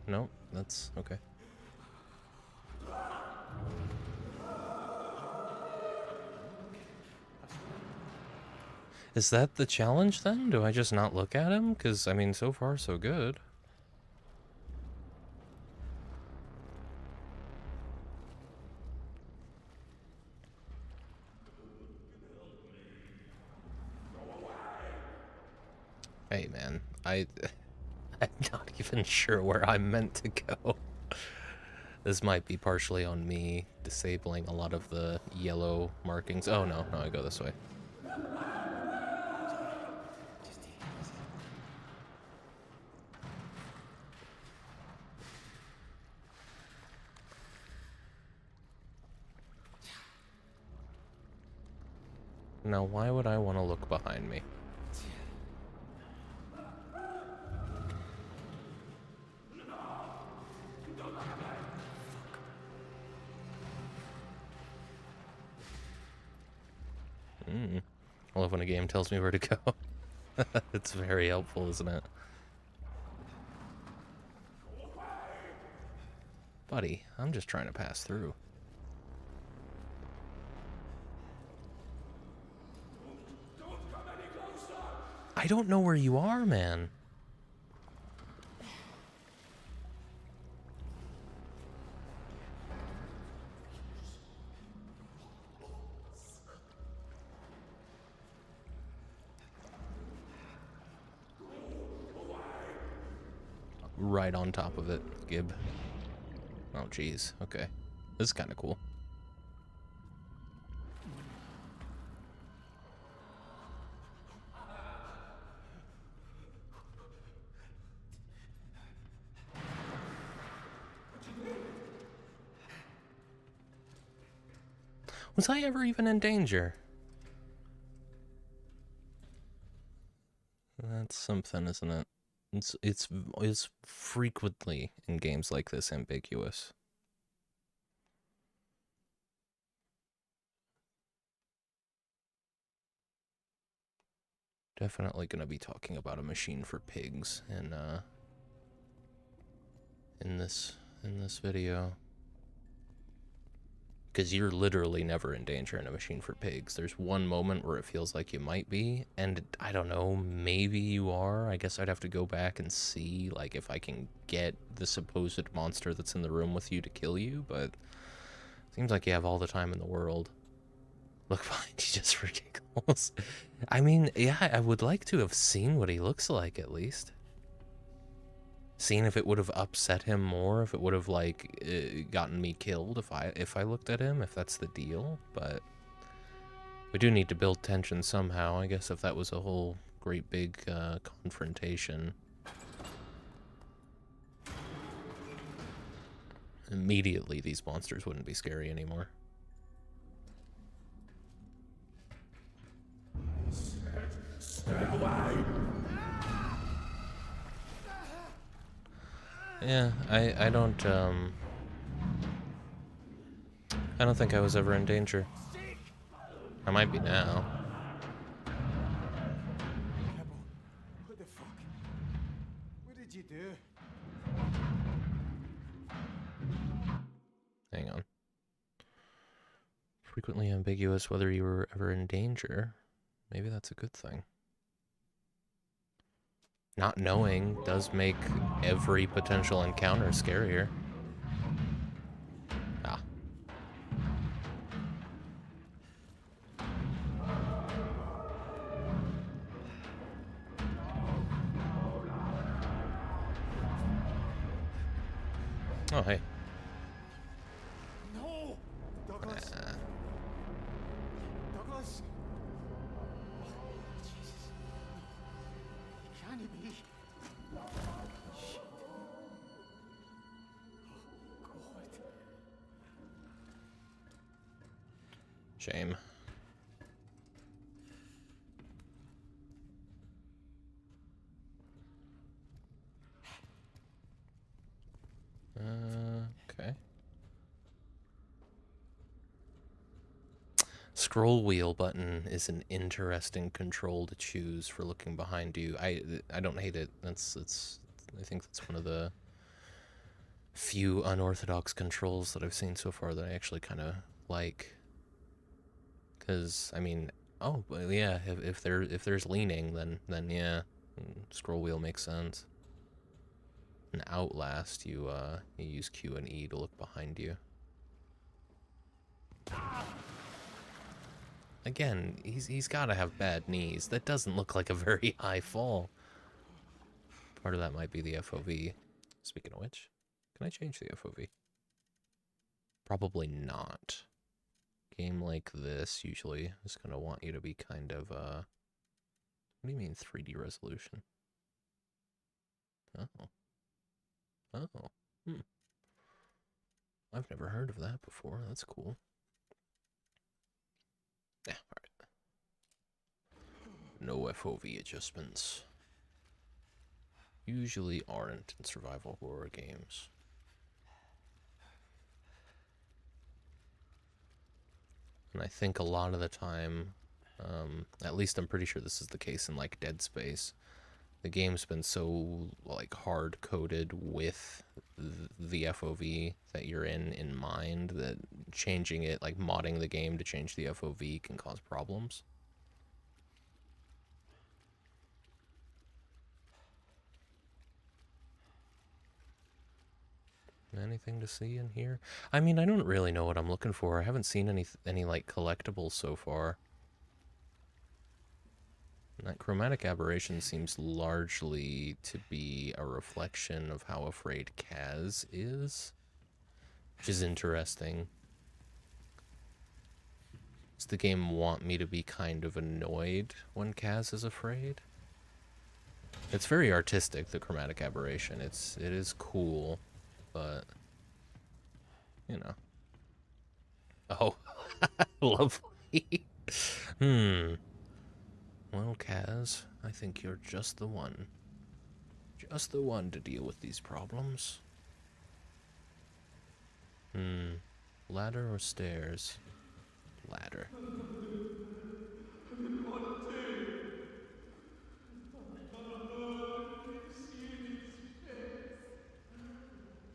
No, that's okay. Is that the challenge then? Do I just not look at him? Because, I mean, so far so good. Hey, man, I'm not even sure where I'm meant to go. This might be partially on me disabling a lot of the yellow markings. Oh, no, I go this way. Now, why would I want to look behind me? I love when a game tells me where to go. It's very helpful, isn't it? Buddy, I'm just trying to pass through. I don't know where you are, man. Right on top of it, Gib. Oh, jeez. Okay. This is kind of cool. Was I ever even in danger? That's something, isn't it? It's frequently in games like this ambiguous. Definitely gonna be talking about a machine for pigs in this video. Because you're literally never in danger in a machine for pigs. There's one moment where it feels like you might be, and I don't know, maybe you are. I guess I'd have to go back and see, like, if I can get the supposed monster that's in the room with you to kill you, but seems like you have all the time in the world. Look behind you, just ridiculous. I mean, yeah, I would like to have seen what he looks like, at least. Seen if it would have upset him more, if it would have, like, gotten me killed if I looked at him, if that's the deal, but we do need to build tension somehow. I guess if that was a whole great big confrontation, immediately these monsters wouldn't be scary anymore. Yeah, I don't think I was ever in danger. I might be now. What the fuck? What did you do? Hang on. Frequently ambiguous whether you were ever in danger. Maybe that's a good thing. not knowing does make every potential encounter scarier. Ah. Oh, hey. No! Douglas! Douglas! Jesus. Can he be? Shit. Oh, God. Shame. Okay. Scroll wheel button is an interesting control to choose for looking behind you. I don't hate it. I think that's one of the few unorthodox controls that I've seen so far that I actually kind of like. Cuz I mean, oh, well, yeah, if there's leaning, then yeah, scroll wheel makes sense. In Outlast, you use Q and E to look behind you. Again, he's got to have bad knees. That doesn't look like a very high fall. Part of that might be the FOV. Speaking of which, can I change the FOV? Probably not. Game like this usually is going to want you to be kind of, what do you mean 3D resolution? Oh. Oh. I've never heard of that before. That's cool. Yeah, alright. No FOV adjustments. Usually aren't in survival horror games. And I think a lot of the time, at least I'm pretty sure this is the case in like Dead Space, the game's been so like hard coded with the FOV that you're in mind that changing it, like modding the game to change the FOV, can cause problems. Anything to see in here? I mean, I don't really know what I'm looking for. I haven't seen any like collectibles so far. That chromatic aberration seems largely to be a reflection of how afraid Kaz is, which is interesting. Does the game want me to be kind of annoyed when Kaz is afraid? It's very artistic, the chromatic aberration. It is cool, but you know. Oh, lovely. Well, Kaz, I think you're just the one. Just the one to deal with these problems. Ladder or stairs? Ladder.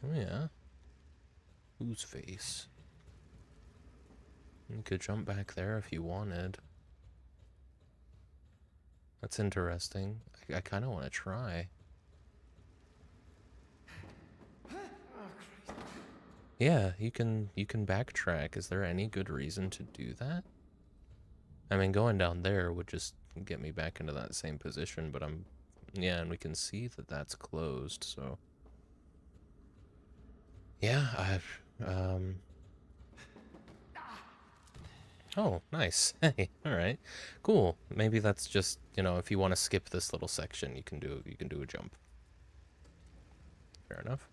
Oh, yeah. Whose face? You could jump back there if you wanted. That's interesting. I kind of want to try. Yeah, you can backtrack. Is there any good reason to do that? I mean, going down there would just get me back into that same position, but yeah, and we can see that that's closed, so. Yeah, Oh, nice. Hey, all right. Cool. Maybe that's just, if you want to skip this little section, you can do a jump. Fair enough.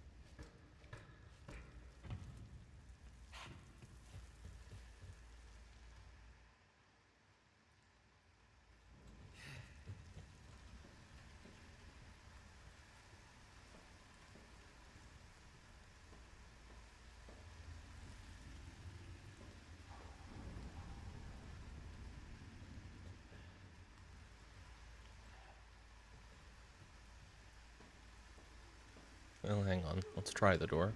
Well, hang on. Let's try the door.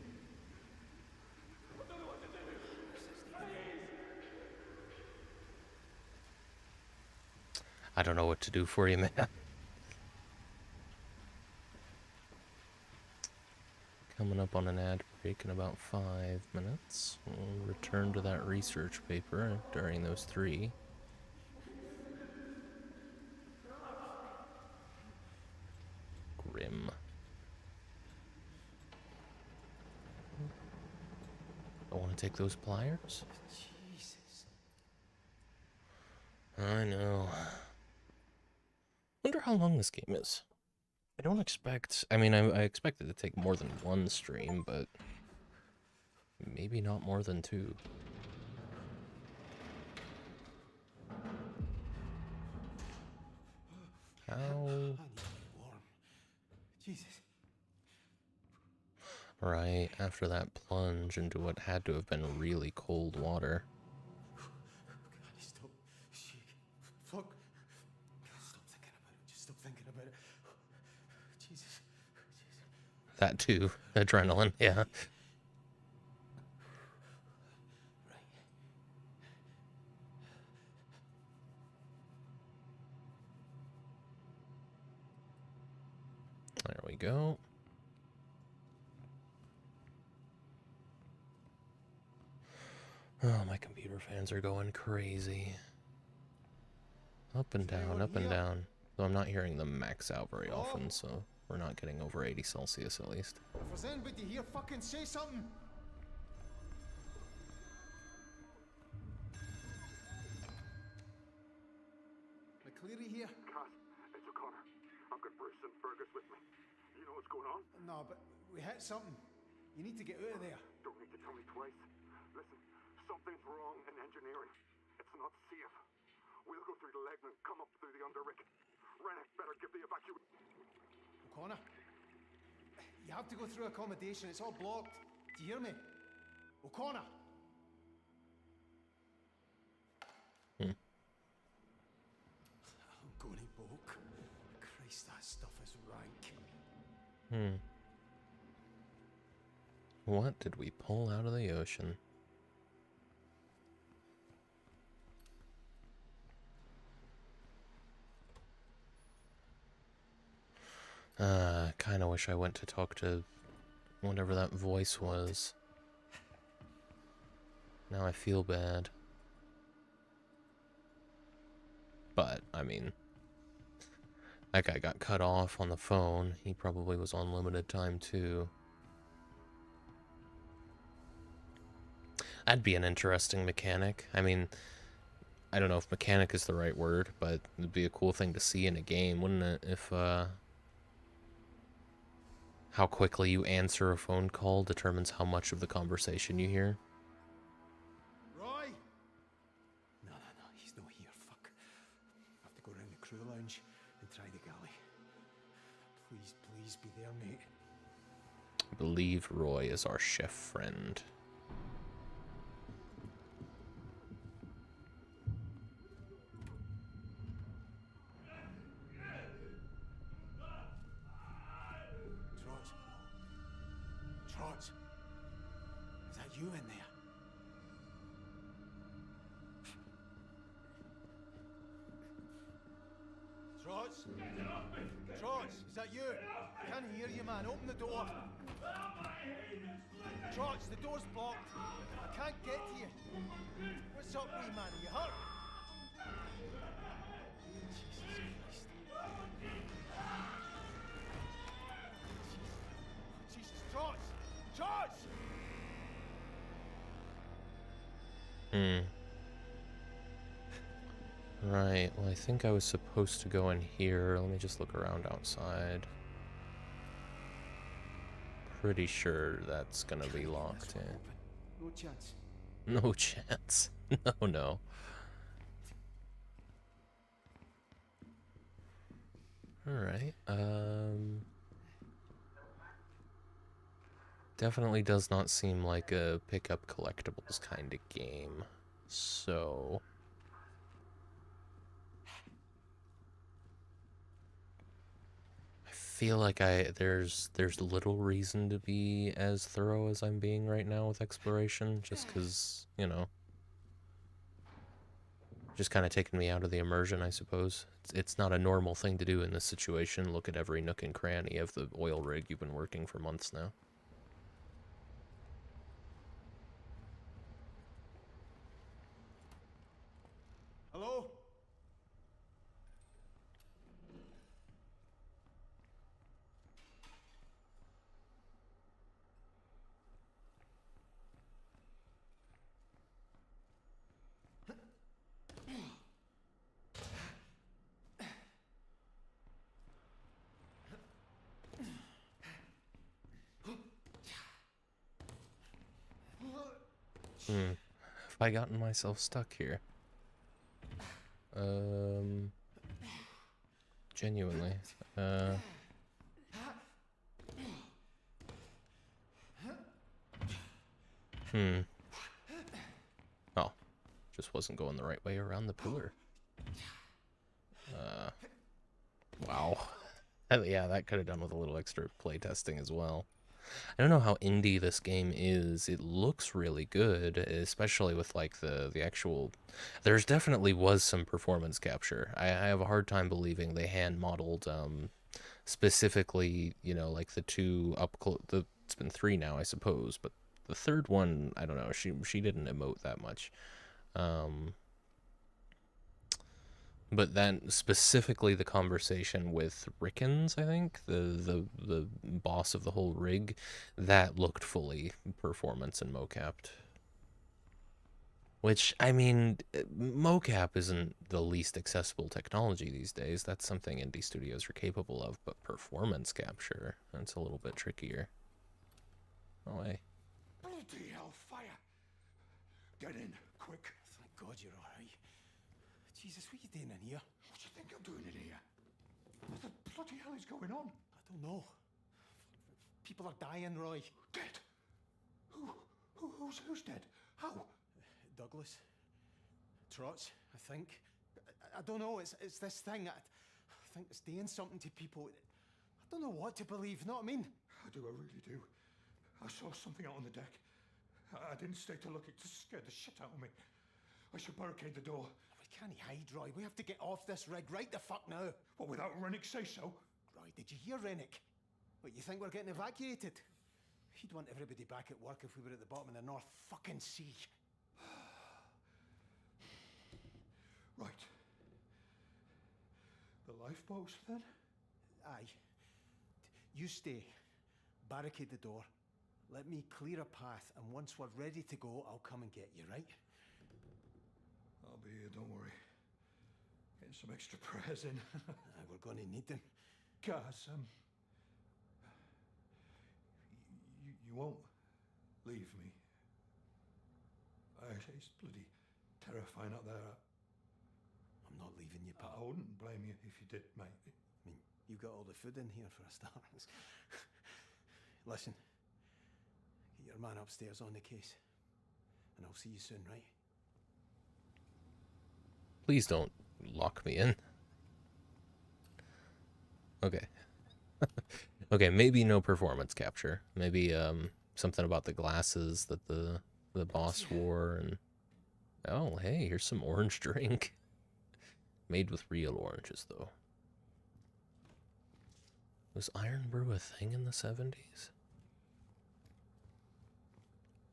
I don't know what to do for you, man. up on an ad break in about 5 minutes. We'll return to that research paper during those 3. Grim. I want to take those pliers. Jesus. I know. Wonder how long this game is. I don't expect... I mean, I expect it to take more than 1 stream, but... maybe not more than 2. How... I need to get warm. Jesus. Right, after that plunge into what had to have been really cold water. God, stop. Shake. Fuck. Stop thinking about it. Just stop thinking about it. Jesus. That too. Adrenaline, yeah. There we go. Oh, my computer fans are going crazy. Up and down, up and down. Though I'm not hearing them max out very often, so we're not getting over 80 Celsius at least. If there's anybody here, fucking say something. McCleary here? Cass, it's O'Connor. I've got Bruce and Fergus with me. You know what's going on? No, but we hit something. You need to get out of there. Don't need to tell me twice. Listen, something's wrong in engineering. It's not safe. We'll go through the Legnan, come up through the underrick. Rennick better give the evacuation. O'Connor? You have to go through accommodation. It's all blocked. Do you hear me? O'Connor! I'm going to Bulk. Christ, that stuff is rank. What did we pull out of the ocean? Kinda wish I went to talk to whatever that voice was. Now I feel bad. But, I mean, that guy got cut off on the phone. He probably was on limited time too. That'd be an interesting mechanic. I mean, I don't know if mechanic is the right word, but it'd be a cool thing to see in a game, wouldn't it? If, how quickly you answer a phone call determines how much of the conversation you hear. Roy! No, he's not here, fuck. I have to go around the crew lounge and try the galley. Please be there, mate. I believe Roy is our chef friend. Trots, is that you in there? Trots? Trots, is that you? I can't hear you, man. Open the door. Trots, the door's blocked. I can't get to you. What's up, wee man? Are you hurt? Jesus Trots! Trots! Right, well I think I was supposed to go in here. Let me just look around outside. Pretty sure that's gonna be locked in. No chance. No chance. No. Alright, definitely does not seem like a pick up collectibles kind of game. So I feel like there's little reason to be as thorough as I'm being right now with exploration, just because, you know, just kind of taking me out of the immersion, I suppose. It's not a normal thing to do in this situation. Look at every nook and cranny of the oil rig you've been working for months now. Hello? Have I gotten myself stuck here? Genuinely. Oh, just wasn't going the right way around the pillar. Wow. Yeah, that could have done with a little extra playtesting as well. I don't know how indie this game is. It looks really good, especially with like the actual. There's definitely was some performance capture. I have a hard time believing they hand modeled specifically, you know, like the two up close. It's been 3 now, I suppose, but the third one, I don't know. She didn't emote that much. But then specifically the conversation with Rickens, I think, the boss of the whole rig, that looked fully performance and mocapped. Which, I mean, mocap isn't the least accessible technology these days. That's something indie studios are capable of, but performance capture, that's a little bit trickier. Oh, hey. Bloody hellfire! Get in, quick. Thank God you're alright. Jesus, what are you doing in here? What do you think I'm doing in here? What the bloody hell is going on? I don't know. People are dying, Roy. Dead? Who's dead? How? Douglas. Trots, I think. I don't know, it's this thing. I think it's doing something to people. I don't know what to believe, know what I mean? I do, I really do. I saw something out on the deck. I didn't stay to look, it just scared the shit out of me. I should barricade the door. We can't hide, Roy. We have to get off this rig right the fuck now. What, without Rennick say so? Roy, did you hear Rennick? What, you think we're getting evacuated? He'd want everybody back at work if we were at the bottom of the North fucking Sea. Right. The lifeboats, then? Aye. You stay. Barricade the door. Let me clear a path, and once we're ready to go, I'll come and get you, right? I'll be here, don't worry. Getting some extra prayers in. We're going to need them. Gaz, you won't leave me. It's bloody terrifying out there. I'm not leaving you, pal. I wouldn't blame you if you did, mate. I mean, you got all the food in here for a start. Listen, get your man upstairs on the case, and I'll see you soon, right? Please don't lock me in. Okay. Okay, maybe no performance capture. Maybe something about the glasses that the boss wore, and oh, hey, here's some orange drink. Made with real oranges, though. Was Iron Brew a thing in the 70s?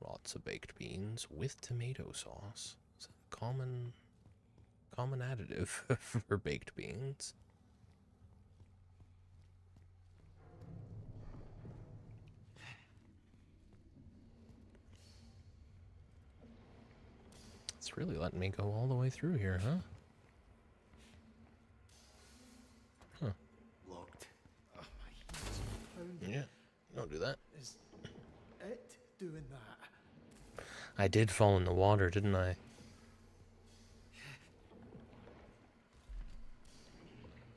Lots of baked beans with tomato sauce. It's a common additive for baked beans. It's really letting me go all the way through here, huh? Huh. Locked. Oh, Yeah, don't do that. Is it doing that? I did fall in the water, didn't I?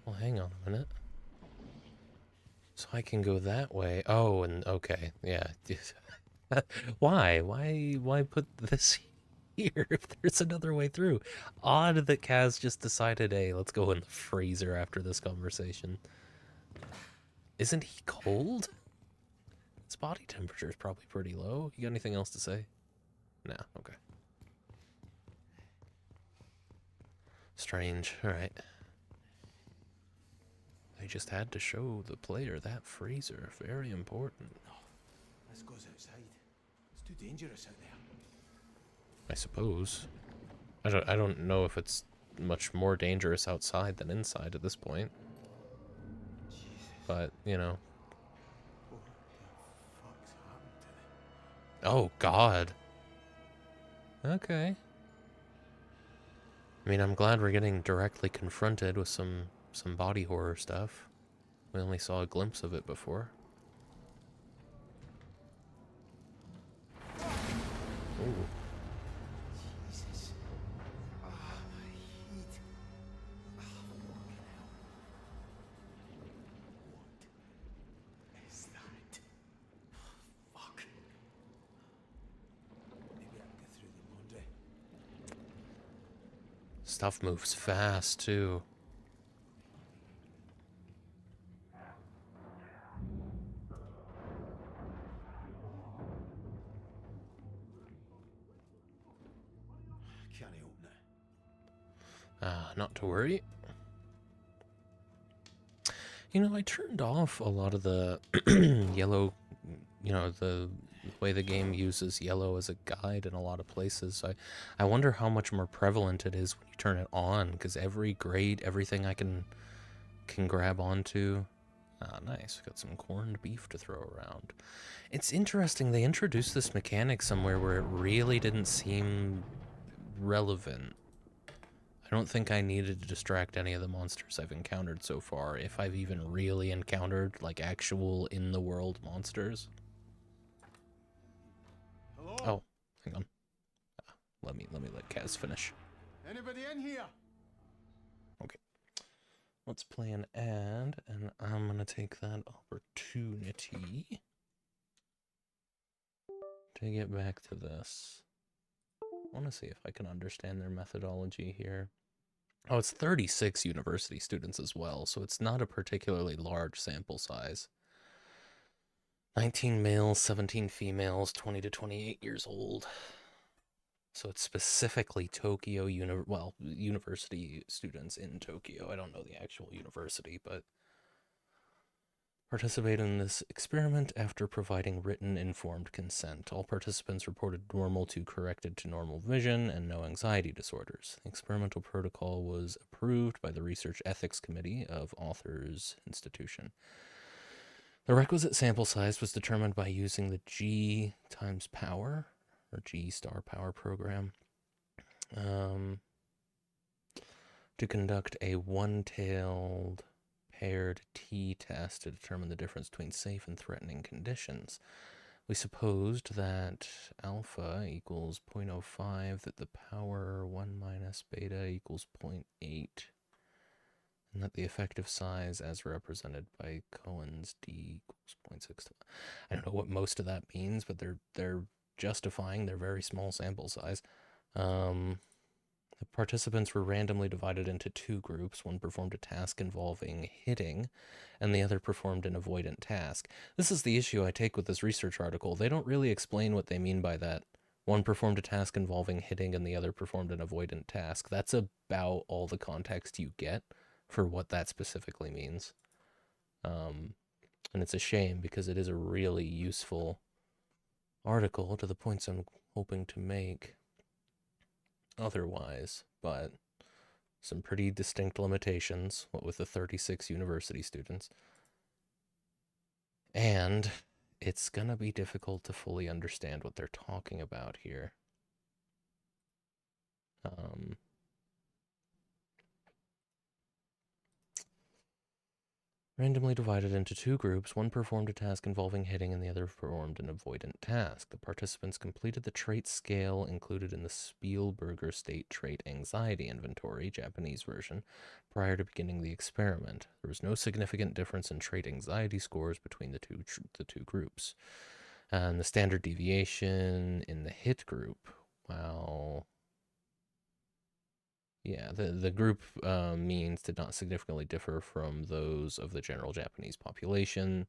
Well, hang on a minute. So I can go that way. Oh, and okay, yeah. Why? Why put this here if there's another way through? Odd that Kaz just decided, hey, let's go in the freezer after this conversation. Isn't he cold? His body temperature is probably pretty low. You got anything else to say? No, okay. Strange, alright. I just had to show the player that freezer. Very important. No, this goes outside. It's too dangerous out there. I suppose. I don't know if it's much more dangerous outside than inside at this point. But, you know. Oh, God. Okay. I mean, I'm glad we're getting directly confronted with some body horror stuff. We only saw a glimpse of it before. Ooh. Jesus. Ah, my heat. Ah, fucking hell. What is that? Fuck. Maybe I can get through the laundry. Stuff moves fast, too. Can't open it. Not to worry. You know, I turned off a lot of the yellow, you know, the way the game uses yellow as a guide in a lot of places. I wonder how much more prevalent it is when you turn it on, because every grade, everything I can grab onto. Ah, nice. Got some corned beef to throw around. It's interesting, they introduced this mechanic somewhere where it really didn't seem relevant. I don't think I needed to distract any of the monsters I've encountered so far, if I've even really encountered, like, actual in-the-world monsters. Hello? Oh, hang on. Let me let Kaz finish. Anybody in here? Okay. Let's play an ad, and I'm gonna take that opportunity to get back to this. I want to see if I can understand their methodology here. Oh, it's 36 university students as well, so it's not a particularly large sample size. 19 males, 17 females, 20 to 28 years old. So it's specifically Tokyo university students in Tokyo. I don't know the actual university, but participate in this experiment after providing written informed consent. All participants reported normal to corrected to normal vision and no anxiety disorders. The experimental protocol was approved by the Research Ethics Committee of Authors Institution. The requisite sample size was determined by using the G times power, or G star power program, to conduct a one-tailed paired t-test to determine the difference between safe and threatening conditions. We supposed that alpha equals 0.05, that the power 1 minus beta equals 0.8, and that the effective size as represented by Cohen's d equals 0.6. I don't know what most of that means, but they're justifying their very small sample size. The participants were randomly divided into two groups. One performed a task involving hitting, and the other performed an avoidant task. This is the issue I take with this research article. They don't really explain what they mean by that. One performed a task involving hitting, and the other performed an avoidant task. That's about all the context you get for what that specifically means. And it's a shame, because it is a really useful article to the points I'm hoping to make otherwise, but some pretty distinct limitations, what with the 36 university students. And it's gonna be difficult to fully understand what they're talking about here. Randomly divided into two groups, one performed a task involving hitting and the other performed an avoidant task. The participants completed the trait scale included in the Spielberger State Trait Anxiety Inventory, Japanese version, prior to beginning the experiment. There was no significant difference in trait anxiety scores between the two groups. And the standard deviation in the hit group, well, yeah, the group means did not significantly differ from those of the general Japanese population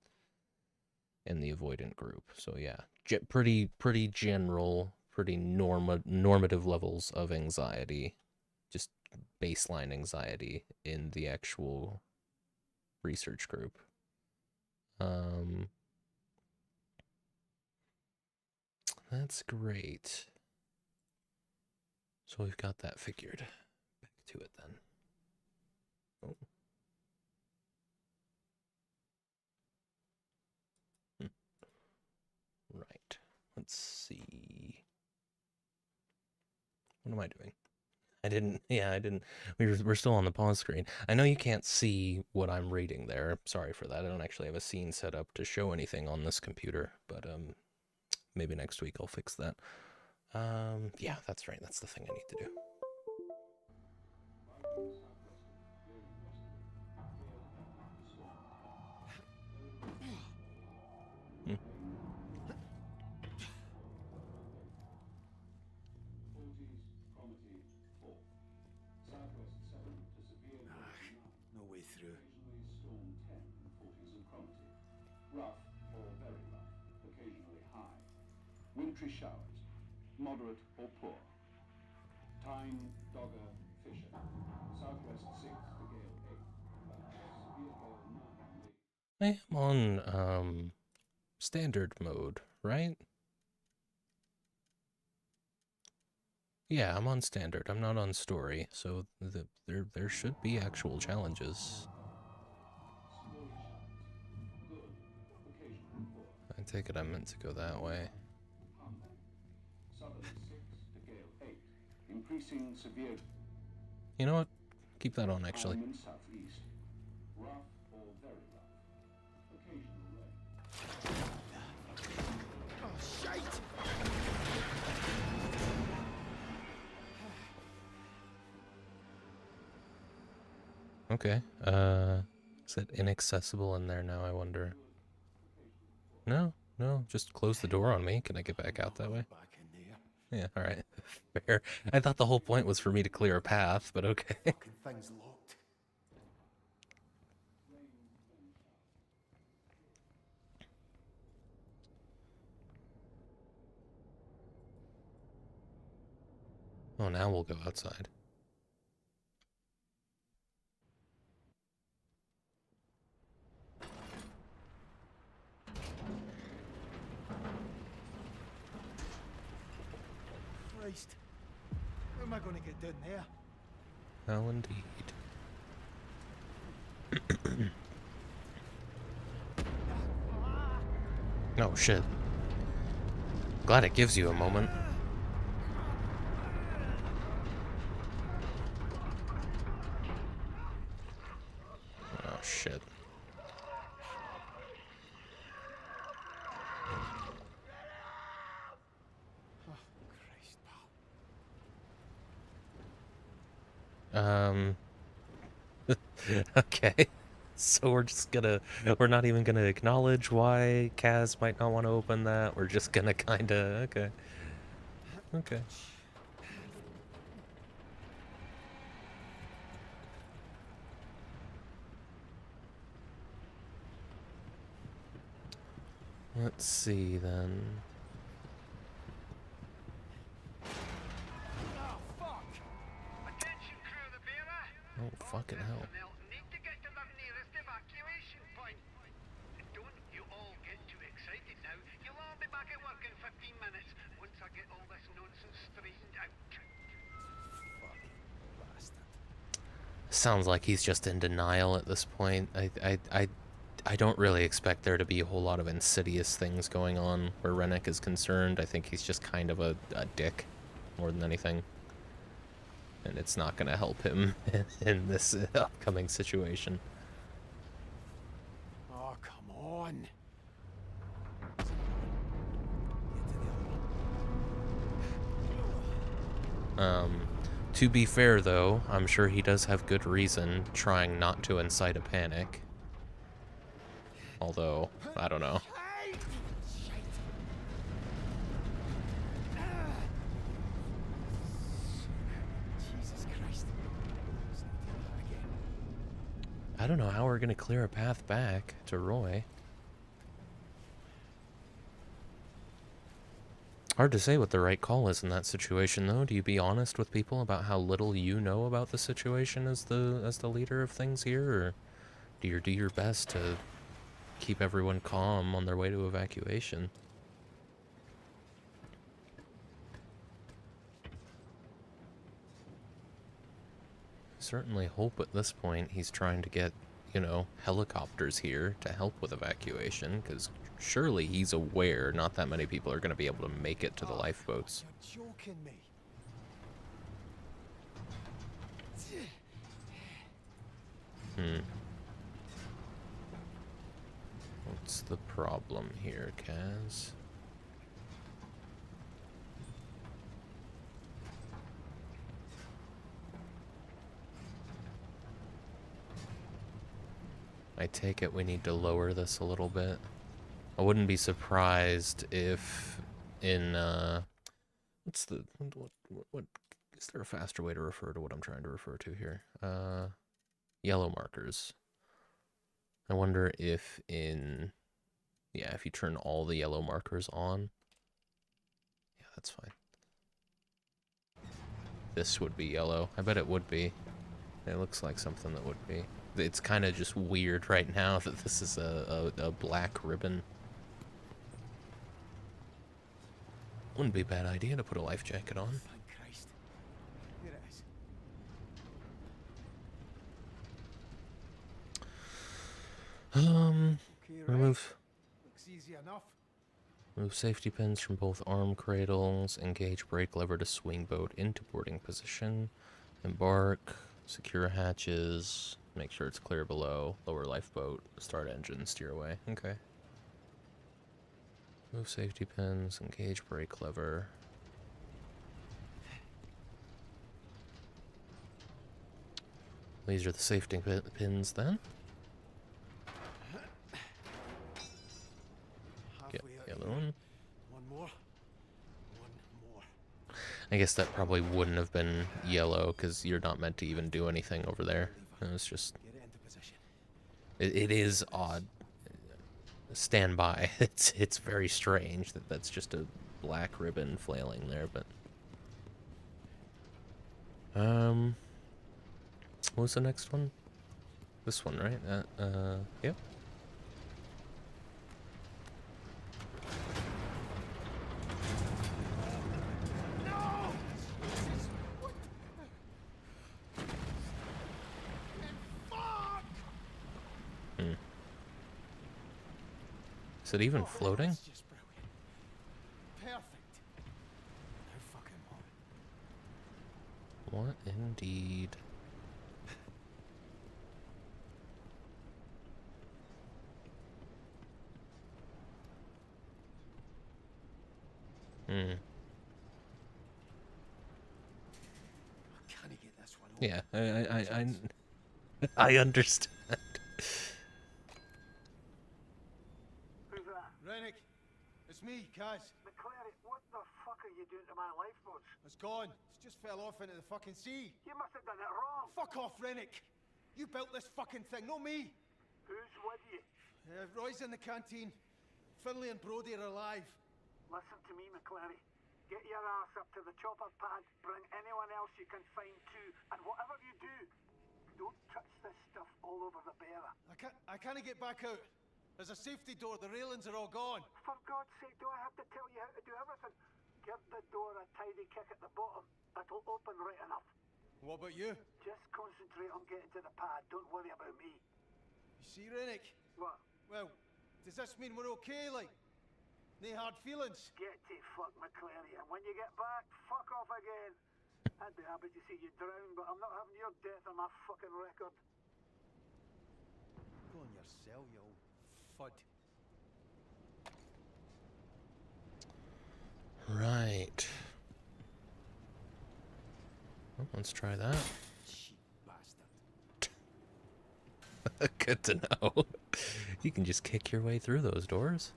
in the avoidant group. So yeah, pretty general, pretty normative levels of anxiety, just baseline anxiety in the actual research group. That's great. So we've got that figured. to it then. Oh. Right. Let's see. What am I doing? I didn't. We're still on the pause screen. I know you can't see what I'm reading there. Sorry for that. I don't actually have a scene set up to show anything on this computer, but maybe next week I'll fix that. Yeah, that's right. That's the thing I need to do. No way through. Storm 10 in 40s and Cromarty. Rough or very rough, occasionally high. Wintry showers, moderate or poor. Tyne, Dogger, Fisher. Southwest 6 to gale 8. Severe gale 9 late. I am on standard mode, right? Yeah, I'm on standard. I'm not on story, so there should be actual challenges. I take it I meant to go that way. Southern 6 to gale 8. Increasing severe. You know what? Keep that on, actually. In southeast. Rough or very rough. Occasional rain. Oh, shite! Okay. Is it inaccessible in there now, I wonder? No, just close the door on me. Can I get back out that way? Yeah, alright. Fair. I thought the whole point was for me to clear a path, but okay. Thing's locked. Oh, now we'll go outside. Christ. How am I going to get down there? How indeed. Oh, shit. Glad it gives you a moment. Oh, shit. Okay. So we're not even gonna acknowledge why Kaz might not want to open that. We're just gonna kinda, okay. Okay. Let's see then. Oh, fucking hell. Need to get to the nearest evacuation point. Don't you all get too excited now. You'll all be back at work in 15 minutes once I get all this nonsense straightened out. Fucking bastard. Sounds like he's just in denial at this point. I don't really expect there to be a whole lot of insidious things going on where Rennick is concerned. I think he's just kind of a dick more than anything. And it's not going to help him in this upcoming situation. Oh, come on. To be fair, though, I'm sure he does have good reason trying not to incite a panic. Although, I don't know. I don't know how we're gonna clear a path back to Roy. Hard to say what the right call is in that situation, though. Do you be honest with people about how little you know about the situation as the leader of things here, or do you do your best to keep everyone calm on their way to evacuation? certainly hope at this point he's trying to get, you know, helicopters here to help with evacuation, because surely he's aware not that many people are going to be able to make it to the lifeboats. You're joking me. What's the problem here, Kaz? I take it we need to lower this a little bit. I wouldn't be surprised if in, what's the, what, is there a faster way to refer to what I'm trying to refer to here? Yellow markers. I wonder if in, yeah, if you turn all the yellow markers on, yeah, that's fine. This would be yellow. I bet it would be. It looks like something that would be. It's kind of just weird right now that this is a black ribbon. Wouldn't be a bad idea to put a life jacket on. Thank Christ. Here it is. Okay, right. Remove. Looks easy enough. Move safety pins from both arm cradles. Engage brake lever to swing boat into boarding position. Embark. Secure hatches. Make sure it's clear below. Lower lifeboat. Start engine. Steer away. Okay. Move safety pins. Engage brake lever. These are the safety pins then. Get the other one. One more. One more. I guess that probably wouldn't have been yellow because you're not meant to even do anything over there. It's just. Get it into position. It is odd. Stand by. It's very strange that that's just a black ribbon flailing there, but. What was the next one? This one, right? Yep. Is it even floating? That's just brilliant. Perfect. Now fucking what? What indeed? Can I get this one? Yeah, I understand. Who's that? Rennick, it's me, Kaz. McClary, what the fuck are you doing to my lifeboats? It's gone. It's just fell off into the fucking sea. You must have done it wrong. Fuck off, Rennick. You built this fucking thing, not me. Who's with you? Roy's in the canteen. Finlay and Brody are alive. Listen to me, McClary. Get your ass up to the chopper pad, bring anyone else you can find too, and whatever you do, don't touch this stuff all over the bearer. I can't get back out. There's a safety door, the railings are all gone. For God's sake, do I have to tell you how to do everything? Give the door a tidy kick at the bottom. It'll open right enough. What about you? Just concentrate on getting to the pad. Don't worry about me. You see, Rennick? What? Well, does this mean we're okay, like? No hard feelings? Get to fuck, McClary, and when you get back, fuck off again. I'd be happy to see you drown, but I'm not having your death on my fucking record. Go on yourself, you old fud. Right. Well, let's try that. Cheap bastard. Good to know. You can just kick your way through those doors.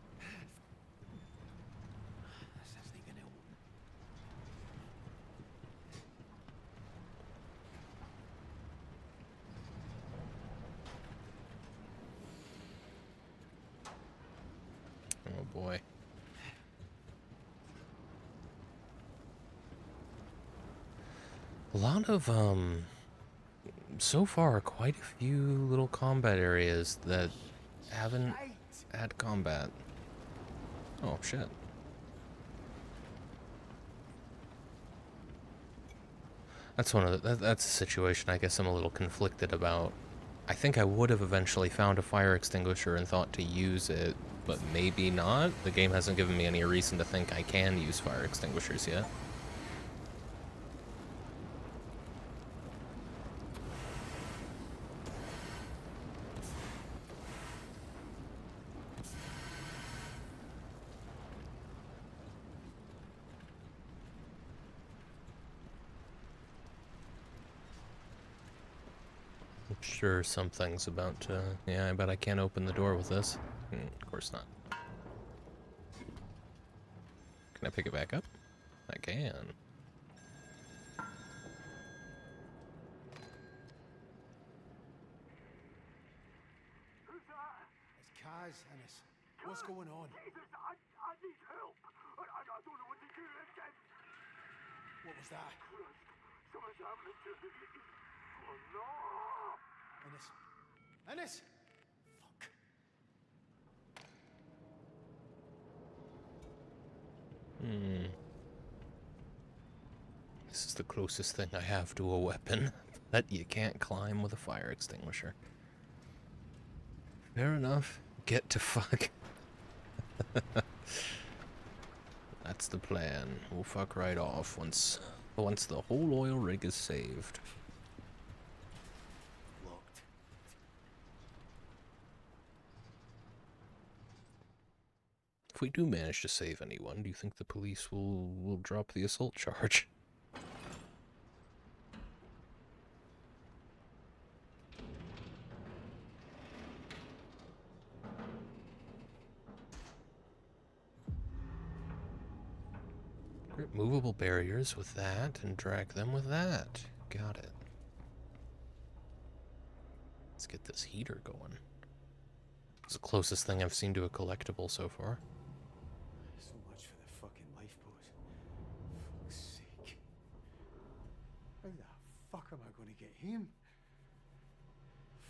This isn't gonna open. Oh boy. A lot of, so far, quite a few little combat areas that haven't had combat. Oh, shit. That's one of the, that's a situation I guess I'm a little conflicted about. I think I would have eventually found a fire extinguisher and thought to use it, but maybe not. The game hasn't given me any reason to think I can use fire extinguishers yet. I'm sure something's about to... Yeah, I bet I can't open the door with this. Of course not. Can I pick it back up? I can. It's Kaz, Ennis. What's going on? Jesus, I need help. I don't know what to do. What was that? Something's happening to me. Oh no! Ennis. Ennis! This is the closest thing I have to a weapon that you can't climb with a fire extinguisher. Fair enough. Get to fuck. That's the plan. We'll fuck right off once the whole oil rig is saved. Locked. If we do manage to save anyone, do you think the police will drop the assault charge? Grip movable barriers with that and drag them with that. Got it. Let's get this heater going. It's the closest thing I've seen to a collectible so far. So much for the fucking lifeboat. Fuck's sake. How the fuck am I going to get him?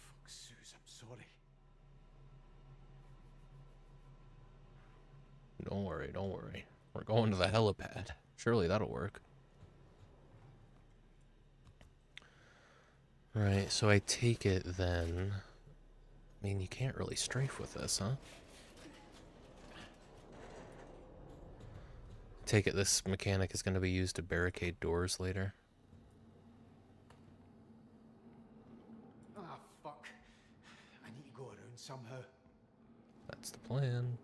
Fuck, Suze, I'm sorry. Don't worry, don't worry. We're going to the helipad. Surely that'll work. Right, so I take it then... I mean, you can't really strafe with this, huh? Take it this mechanic is going to be used to barricade doors later. Ah, fuck. I need to go around somehow. That's the plan.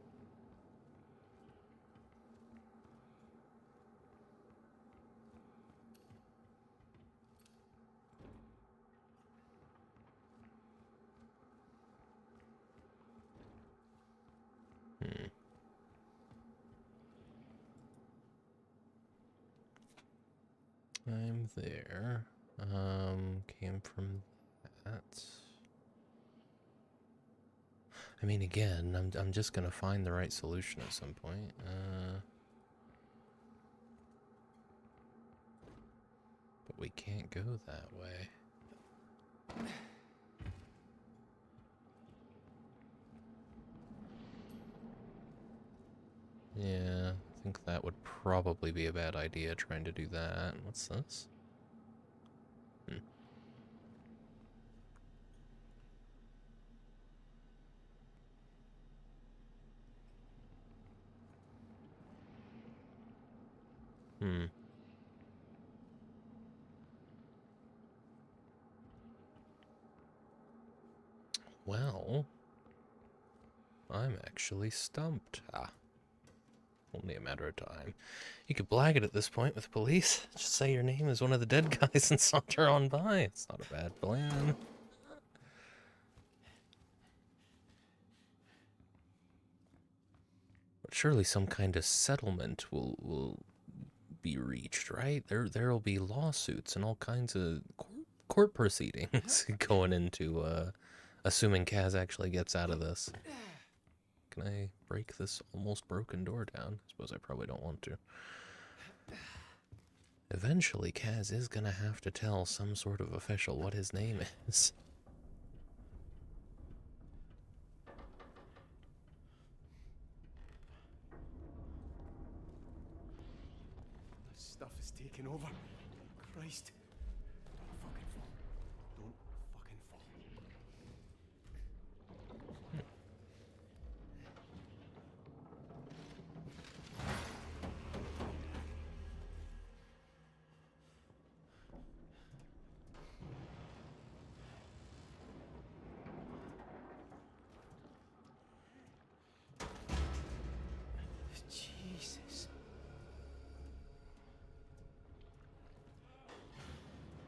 I'm there. Came from that. I mean, again, I'm just gonna find the right solution at some point. But we can't go that way. Yeah, I think that would probably be a bad idea, trying to do that. What's this? Well, I'm actually stumped. Only a matter of time. You could blag it at this point with police. Just say your name is one of the dead guys and saunter on by. It's not a bad plan. But surely some kind of settlement will be reached, right? There'll be lawsuits and all kinds of court proceedings going into, assuming Kaz actually gets out of this. Can I break this almost broken door down? I suppose I probably don't want to. Eventually, Kaz is gonna have to tell some sort of official what his name is. This stuff is taking over. Christ.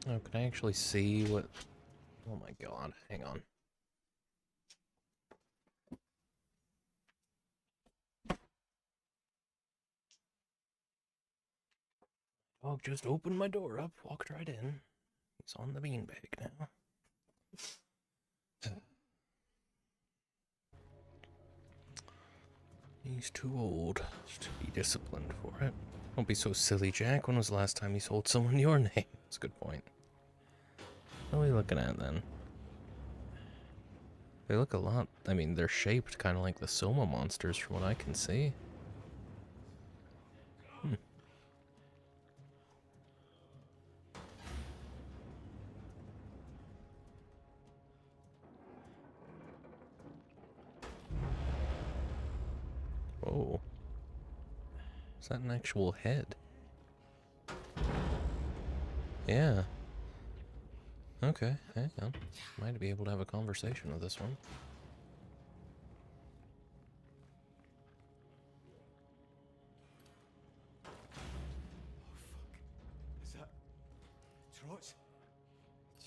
Oh, can I actually see what... Oh my god, hang on. Dog just opened my door up, walked right in. He's on the beanbag now. He's too old to be disciplined for it. Don't be so silly, Jack. When was the last time you sold someone your name? That's a good point. What are we looking at then? They look a lot... I mean, they're shaped kind of like the Soma monsters from what I can see. Whoa. Is that an actual head? Yeah. Okay, hang on. Might be able to have a conversation with this one. Is that... Trots?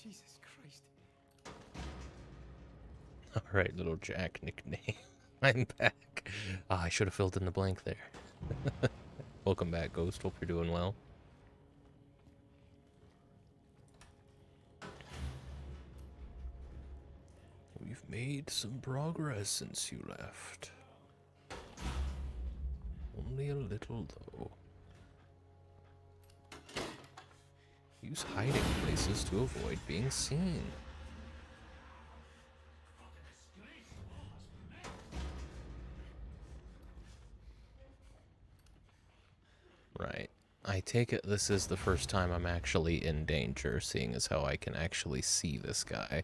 Jesus Christ. Alright, little Jack nickname. I'm back. Ah, I should have filled in the blank there. Welcome back, Ghost. Hope you're doing well. We've made some progress since you left. Only a little, though. Use hiding places to avoid being seen. Right. I take it this is the first time I'm actually in danger, seeing as how I can actually see this guy.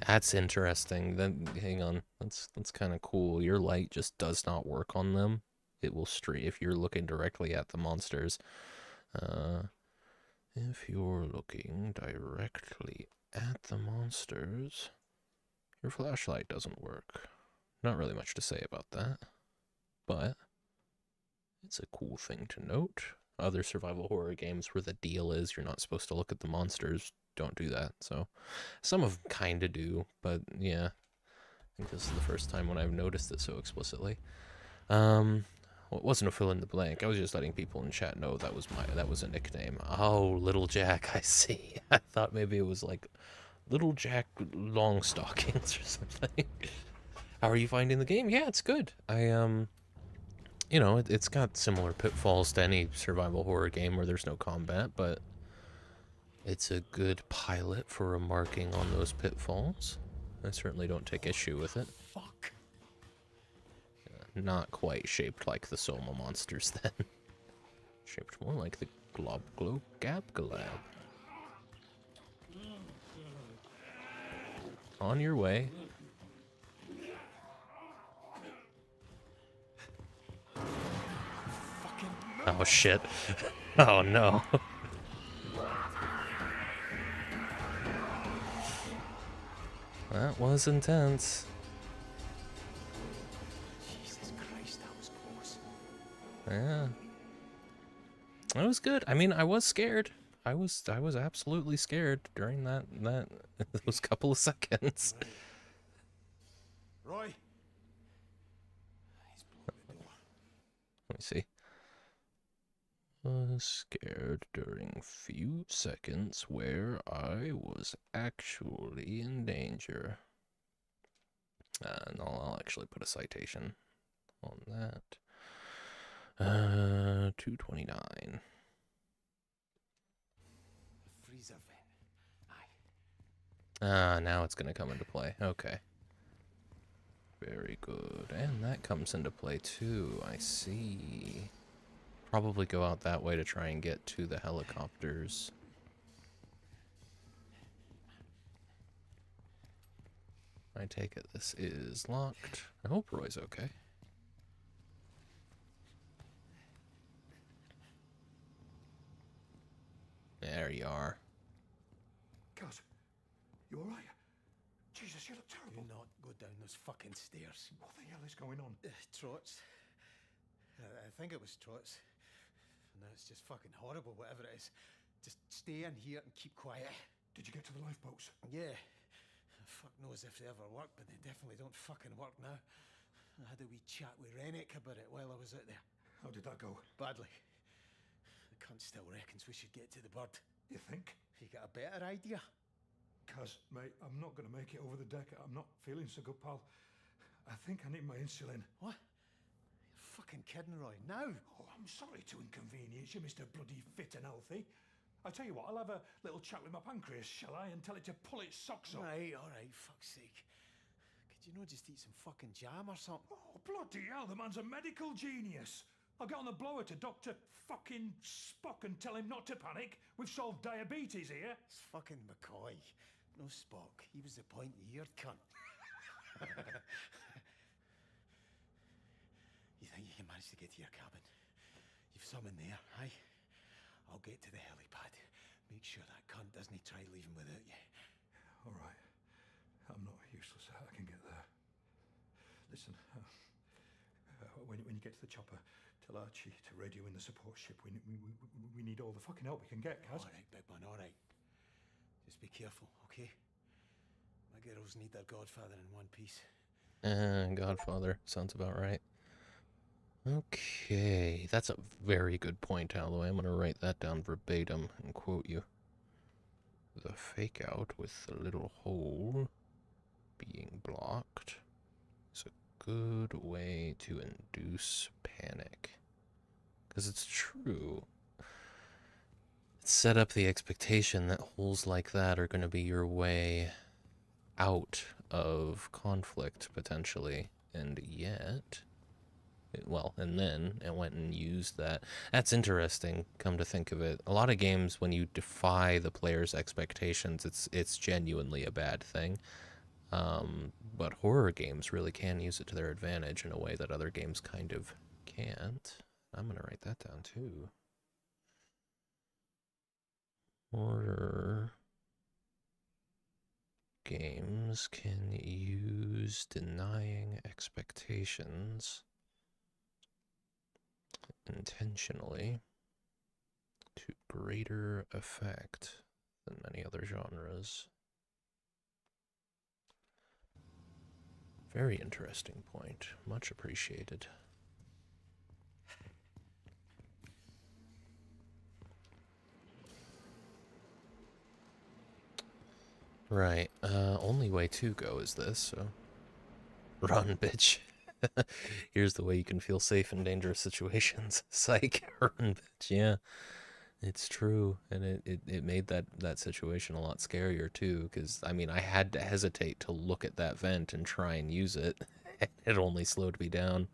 That's interesting. Then hang on. That's kind of cool. Your light just does not work on them. It will stream if you're looking directly at the monsters. If you're looking directly at the monsters, your flashlight doesn't work. Not really much to say about that, but it's a cool thing to note. Other survival horror games where the deal is you're not supposed to look at the monsters don't do that. So some of them kind of do, but yeah, I think this is the first time when I've noticed it so explicitly. Well, it wasn't a fill in the blank. I was just letting people in chat know that was a nickname. Oh, Little Jack, I see. I thought maybe it was like Little Jack Longstockings or something. How are you finding the game? Yeah, it's good. You know, it's got similar pitfalls to any survival horror game where there's no combat, but it's a good pilot for remarking on those pitfalls. I certainly don't take issue with it. Fuck. Not quite shaped like the Soma monsters then. Shaped more like the Globglow-Gabgalab. On your way. Oh shit. Oh no. That was intense. Jesus Christ, that was close. Yeah. That was good. I mean, I was scared. I was absolutely scared during that those couple of seconds. Roy. He's blown the door. Let me see. Was scared during few seconds where I was actually in danger. And I'll actually put a citation on that. 229. Freezer vent. Aye. Ah, now it's gonna come into play. Okay. Very good. And that comes into play too, I see. Probably go out that way to try and get to the helicopters. I take it this is locked. I hope Roy's okay. There you are. Gaz, you alright? Jesus, you look terrible. Do not go down those fucking stairs. What the hell is going on? Trots. I think it was Trots. No, it's just fucking horrible, whatever it is. Just stay in here and keep quiet. Did you get to the lifeboats? Yeah. Fuck knows if they ever work, but they definitely don't fucking work now. I had a wee chat with Rennick about it while I was out there. How did that go? Badly. The cunt still reckons we should get to the bird. You think? You got a better idea? Kaz, mate, I'm not going to make it over the deck. I'm not feeling so good, pal. I think I need my insulin. What? You're fucking kidding, Roy. Now? Oh, I'm sorry to inconvenience you, Mr. Bloody Fit and Healthy. I tell you what, I'll have a little chat with my pancreas, shall I, and tell it to pull its socks up. All right, fuck's sake. Could you not just eat some fucking jam or something? Oh, bloody hell, the man's a medical genius. I'll get on the blower to Dr. fucking Spock and tell him not to panic. We've solved diabetes here. It's fucking McCoy. No Spock. He was the pointy-eared cunt. You think you can manage to get to your cabin? You've some in there, aye? I'll get to the helipad. Make sure that cunt doesn't try leaving without you. All right. I'm not useless. I can get there. Listen, when you get to the chopper, tell Archie to radio in the support ship. We need all the fucking help we can get, Kaz. All right, big man, all right. Just be careful, okay? My girls need their godfather in one piece. Godfather. Sounds about right. Okay, that's a very good point, Alloway. I'm going to write that down verbatim and quote you. The fake out with the little hole being blocked is a good way to induce panic. Because it's true. Set up the expectation that holes like that are going to be your way out of conflict, potentially. And yet... and then it went and used that. That's interesting, come to think of it. A lot of games, when you defy the player's expectations, it's genuinely a bad thing. But horror games really can use it to their advantage in a way that other games kind of can't. I'm going to write that down, too. Horror games can use denying expectations intentionally to greater effect than many other genres. Very interesting point. Much appreciated. Right, only way to go is this, so run, bitch. Here's the way you can feel safe in dangerous situations. Psych, run, bitch, yeah. It's true, and it made that situation a lot scarier, too, because, I mean, I had to hesitate to look at that vent and try and use it. It only slowed me down.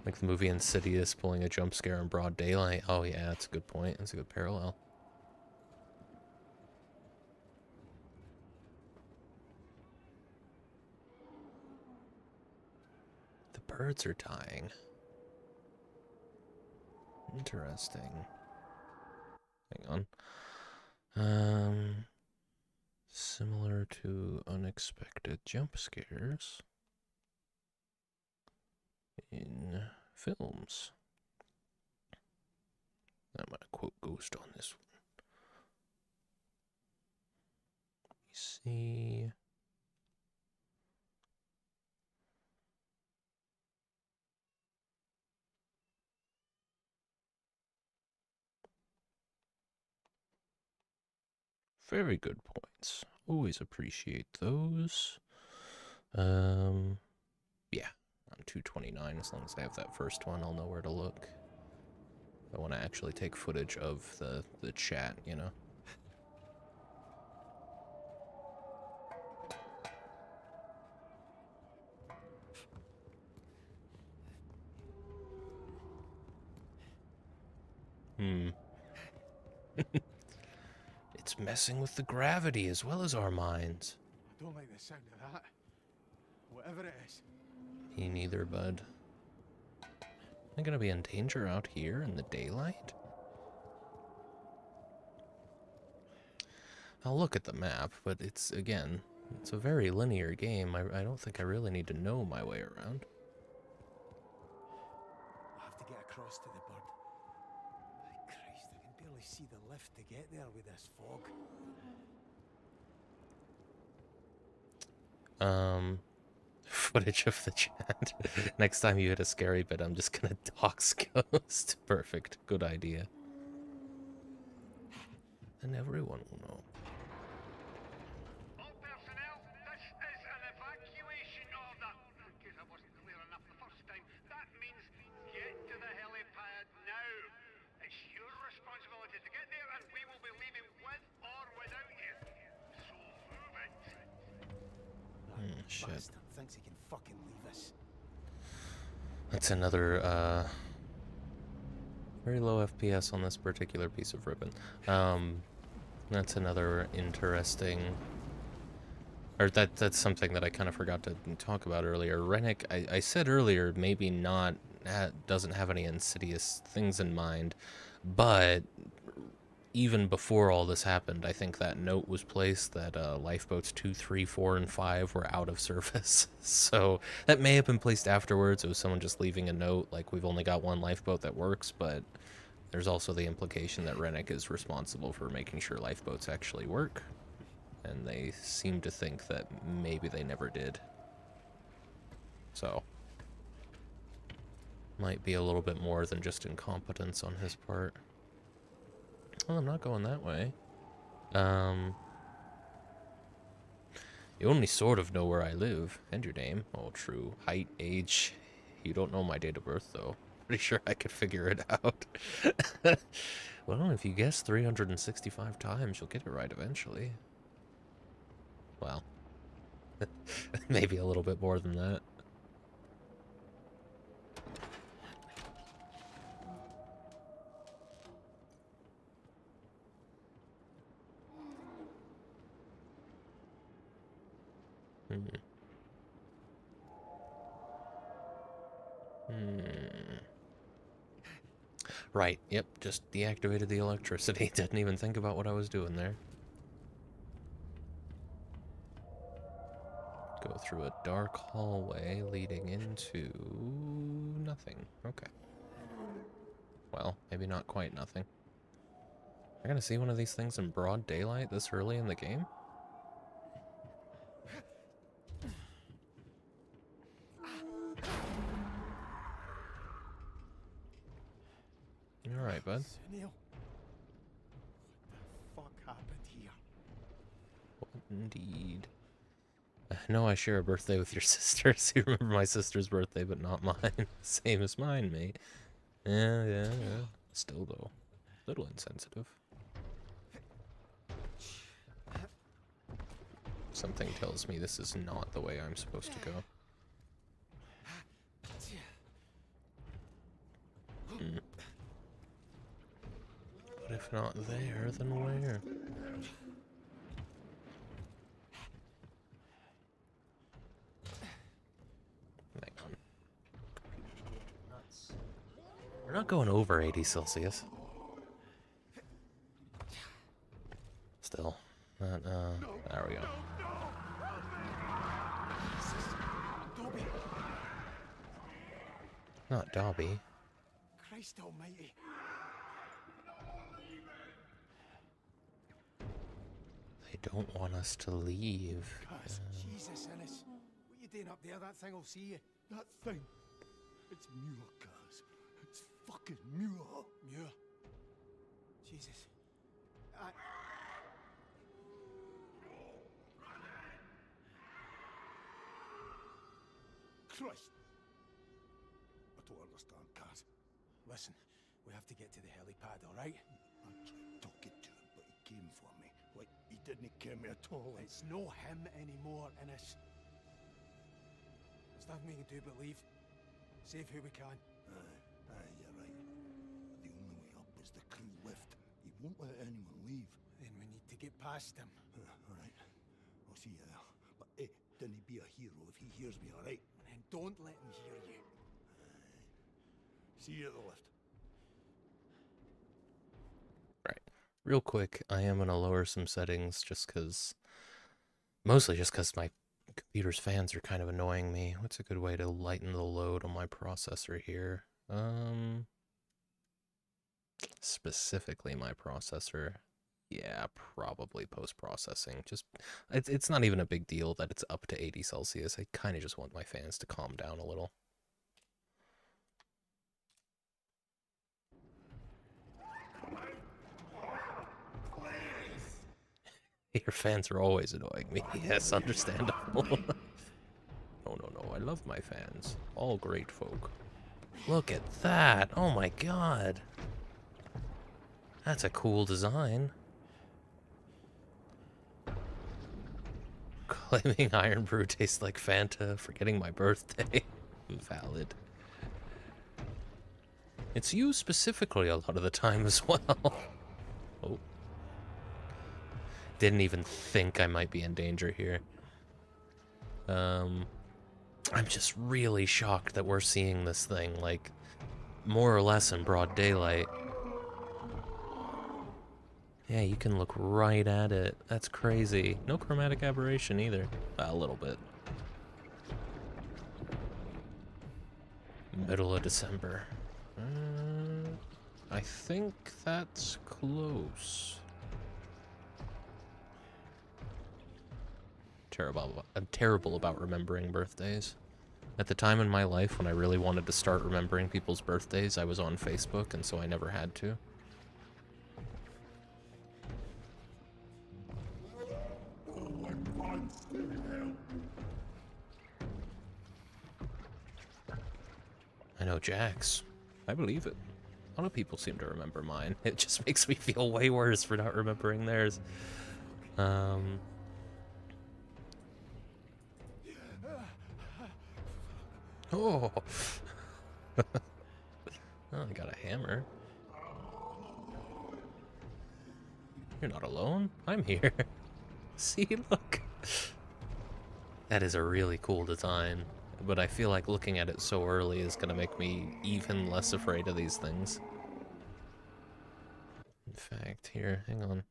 Like the movie Insidious pulling a jump scare in broad daylight. Oh yeah, that's a good point. That's a good parallel. The birds are dying. Interesting. Hang on. Similar to unexpected jump scares in films. I'm going to quote Ghost on this one. Let me see. Very good points. Always appreciate those. Yeah. I'm 229. As long as I have that first one, I'll know where to look. I want to actually take footage of the chat, you know? It's messing with the gravity as well as our minds. I don't like the sound of that. Whatever it is. Me neither, bud. Am I gonna be in danger out here in the daylight? I'll look at the map, but it's a very linear game. I don't think I really need to know my way around. I have to get across to the bird. barely see the lift to get there with this fog. Footage of the chat. Next time you hit a scary bit, I'm just gonna dox Ghost. Perfect. Good idea. And everyone will know. All personnel, this is an evacuation order. In case I wasn't clear enough the first time, that means get to the helipad now. It's your responsibility to get there, and we will be leaving with or without you. So move it. Shit. Bastard thinks he can fucking leave us. That's another, very low FPS on this particular piece of ribbon. That's another interesting... Or that's something that I kind of forgot to talk about earlier. Rennick, I said earlier, maybe not, doesn't have any insidious things in mind, but even before all this happened, I think that note was placed that lifeboats 2, 3, 4, and 5 were out of service. So that may have been placed afterwards. It was someone just leaving a note, like we've only got one lifeboat that works, but there's also the implication that Rennick is responsible for making sure lifeboats actually work. And they seem to think that maybe they never did. So might be a little bit more than just incompetence on his part. Well, I'm not going that way. You only sort of know where I live, and your name. Oh, true. Height, age. You don't know my date of birth, though. Pretty sure I could figure it out. Well, if you guess 365 times, you'll get it right eventually. Well, maybe a little bit more than that. Right, yep, just deactivated the electricity. Didn't even think about what I was doing there. Go through a dark hallway leading into nothing. Okay. Well, maybe not quite nothing. Am I gonna see one of these things in broad daylight this early in the game? Alright, bud. Neil, what the fuck happened here? What indeed. I know I share a birthday with your sister, so you remember my sister's birthday, but not mine. Same as mine, mate. Yeah. Still, though. A little insensitive. Something tells me this is not the way I'm supposed to go. But if not there, then where? Hang on. We're not going over 80 Celsius. Still. Not, there we go. Dobby! Not Dobby. Christ almighty. They don't want us to leave. Cuz, Jesus, Ennis. What you doing up there? That thing will see you. That thing. It's Muir, Cuz. It's fucking Muir. Muir. Jesus. Christ. I don't understand, Cuz. Listen, we have to get to the helipad, alright? I tried talking to him, but he came for me. Like, he didn't care me at all. It's no him anymore, Ennis. There's nothing we can do but leave. Save who we can. Aye, you're right. The only way up is the crew lift. He won't let anyone leave. Then we need to get past him. Alright. I'll see you there. But, hey, don't be a hero if he hears me, alright? And don't let him hear you. See you at the lift. Right. Real quick, I am gonna lower some settings just because... Mostly just because my computer's fans are kind of annoying me. What's a good way to lighten the load on my processor here? Specifically my processor. Yeah, probably post-processing. Just, it's not even a big deal that it's up to 80 Celsius. I kind of just want my fans to calm down a little. Your fans are always annoying me. Yes, understandable. No, I love my fans. All great folk. Look at that! Oh my god! That's a cool design. Claiming Iron Brew tastes like Fanta, forgetting my birthday. Valid. It's you specifically a lot of the time as well. Oh. Didn't even think I might be in danger here. I'm just really shocked that we're seeing this thing, like, more or less in broad daylight. Yeah, you can look right at it. That's crazy. No chromatic aberration either. A little bit. Middle of December. I think that's close. I'm terrible about remembering birthdays. At the time in my life when I really wanted to start remembering people's birthdays, I was on Facebook, and so I never had to. I know Jack's. I believe it. A lot of people seem to remember mine. It just makes me feel way worse for not remembering theirs. Oh! Oh, I got a hammer. You're not alone. I'm here. See, look. That is a really cool design, but I feel like looking at it so early is going to make me even less afraid of these things. In fact, here, hang on.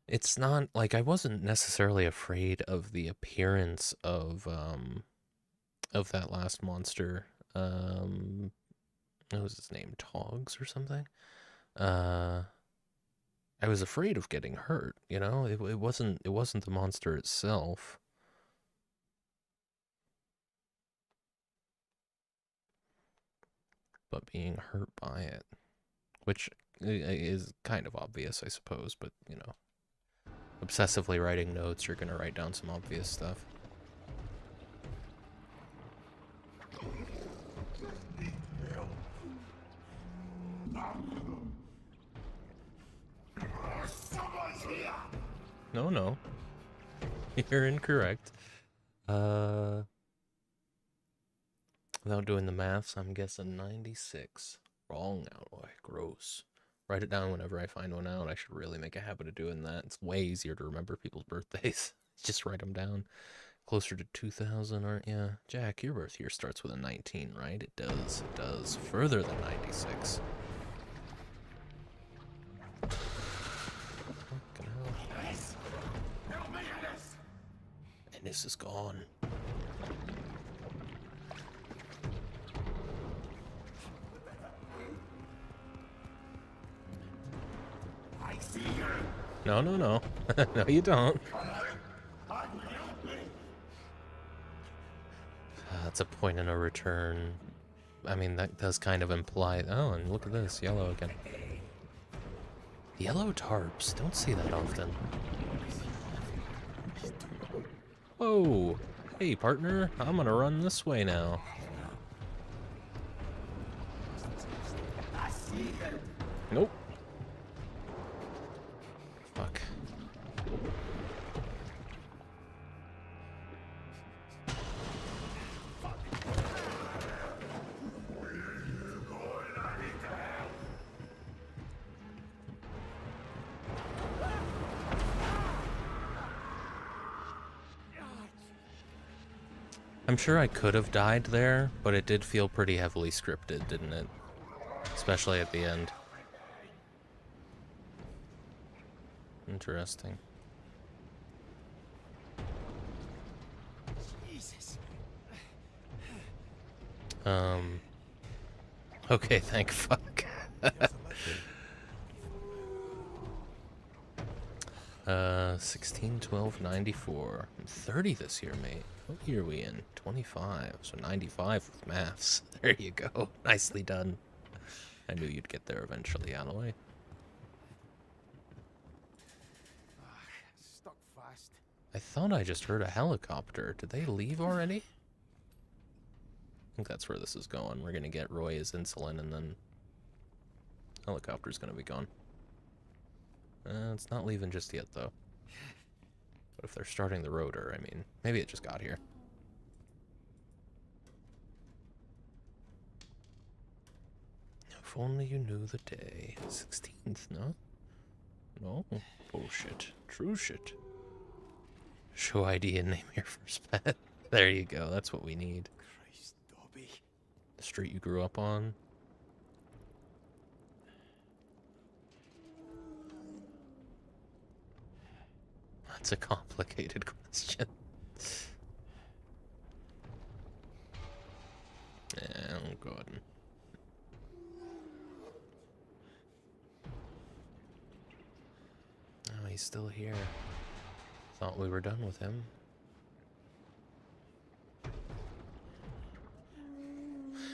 It's not, like, I wasn't necessarily afraid of the appearance of that last monster. What was his name? Togs or something? I was afraid of getting hurt, you know? It wasn't the monster itself. But being hurt by it. Which is kind of obvious, I suppose, but, you know. Obsessively writing notes, you're gonna write down some obvious stuff. No. You're incorrect. Without doing the maths, I'm guessing 96. Wrong now. Oh, gross. Write it down whenever I find one out. I should really make a habit of doing that. It's way easier to remember people's birthdays. Just write them down. Closer to 2000, aren't ya? Jack, your birth year starts with a 19, right? It does. It does. Further than 96. Fucking hell. And this is gone. No. No, you don't. That's a point in a return. I mean, that does kind of imply... Oh, and look at this. Yellow again. Yellow tarps. Don't see that often. Whoa. Hey, partner. I'm gonna run this way now. Nope. Fuck. I'm sure I could have died there, but it did feel pretty heavily scripted, didn't it? Especially at the end. Interesting. Jesus. Okay, thank fuck. 16, 12, 94. I'm 30 this year, mate. What year are we in? 25. So 95 with maths. There you go. Nicely done. I knew you'd get there eventually, Alloy. Stuck fast. I thought I just heard a helicopter. Did they leave already? I think that's where this is going. We're gonna get Roy his insulin and then helicopter's gonna be gone. It's not leaving just yet though. But if they're starting the rotor, I mean, maybe it just got here. If only you knew the day. 16th, no? No? Bullshit. True shit. Show ID and name your first pet. There you go, that's what we need. Christ, Dobby. The street you grew up on. That's a complicated question. Oh, God. Oh, he's still here. Thought we were done with him.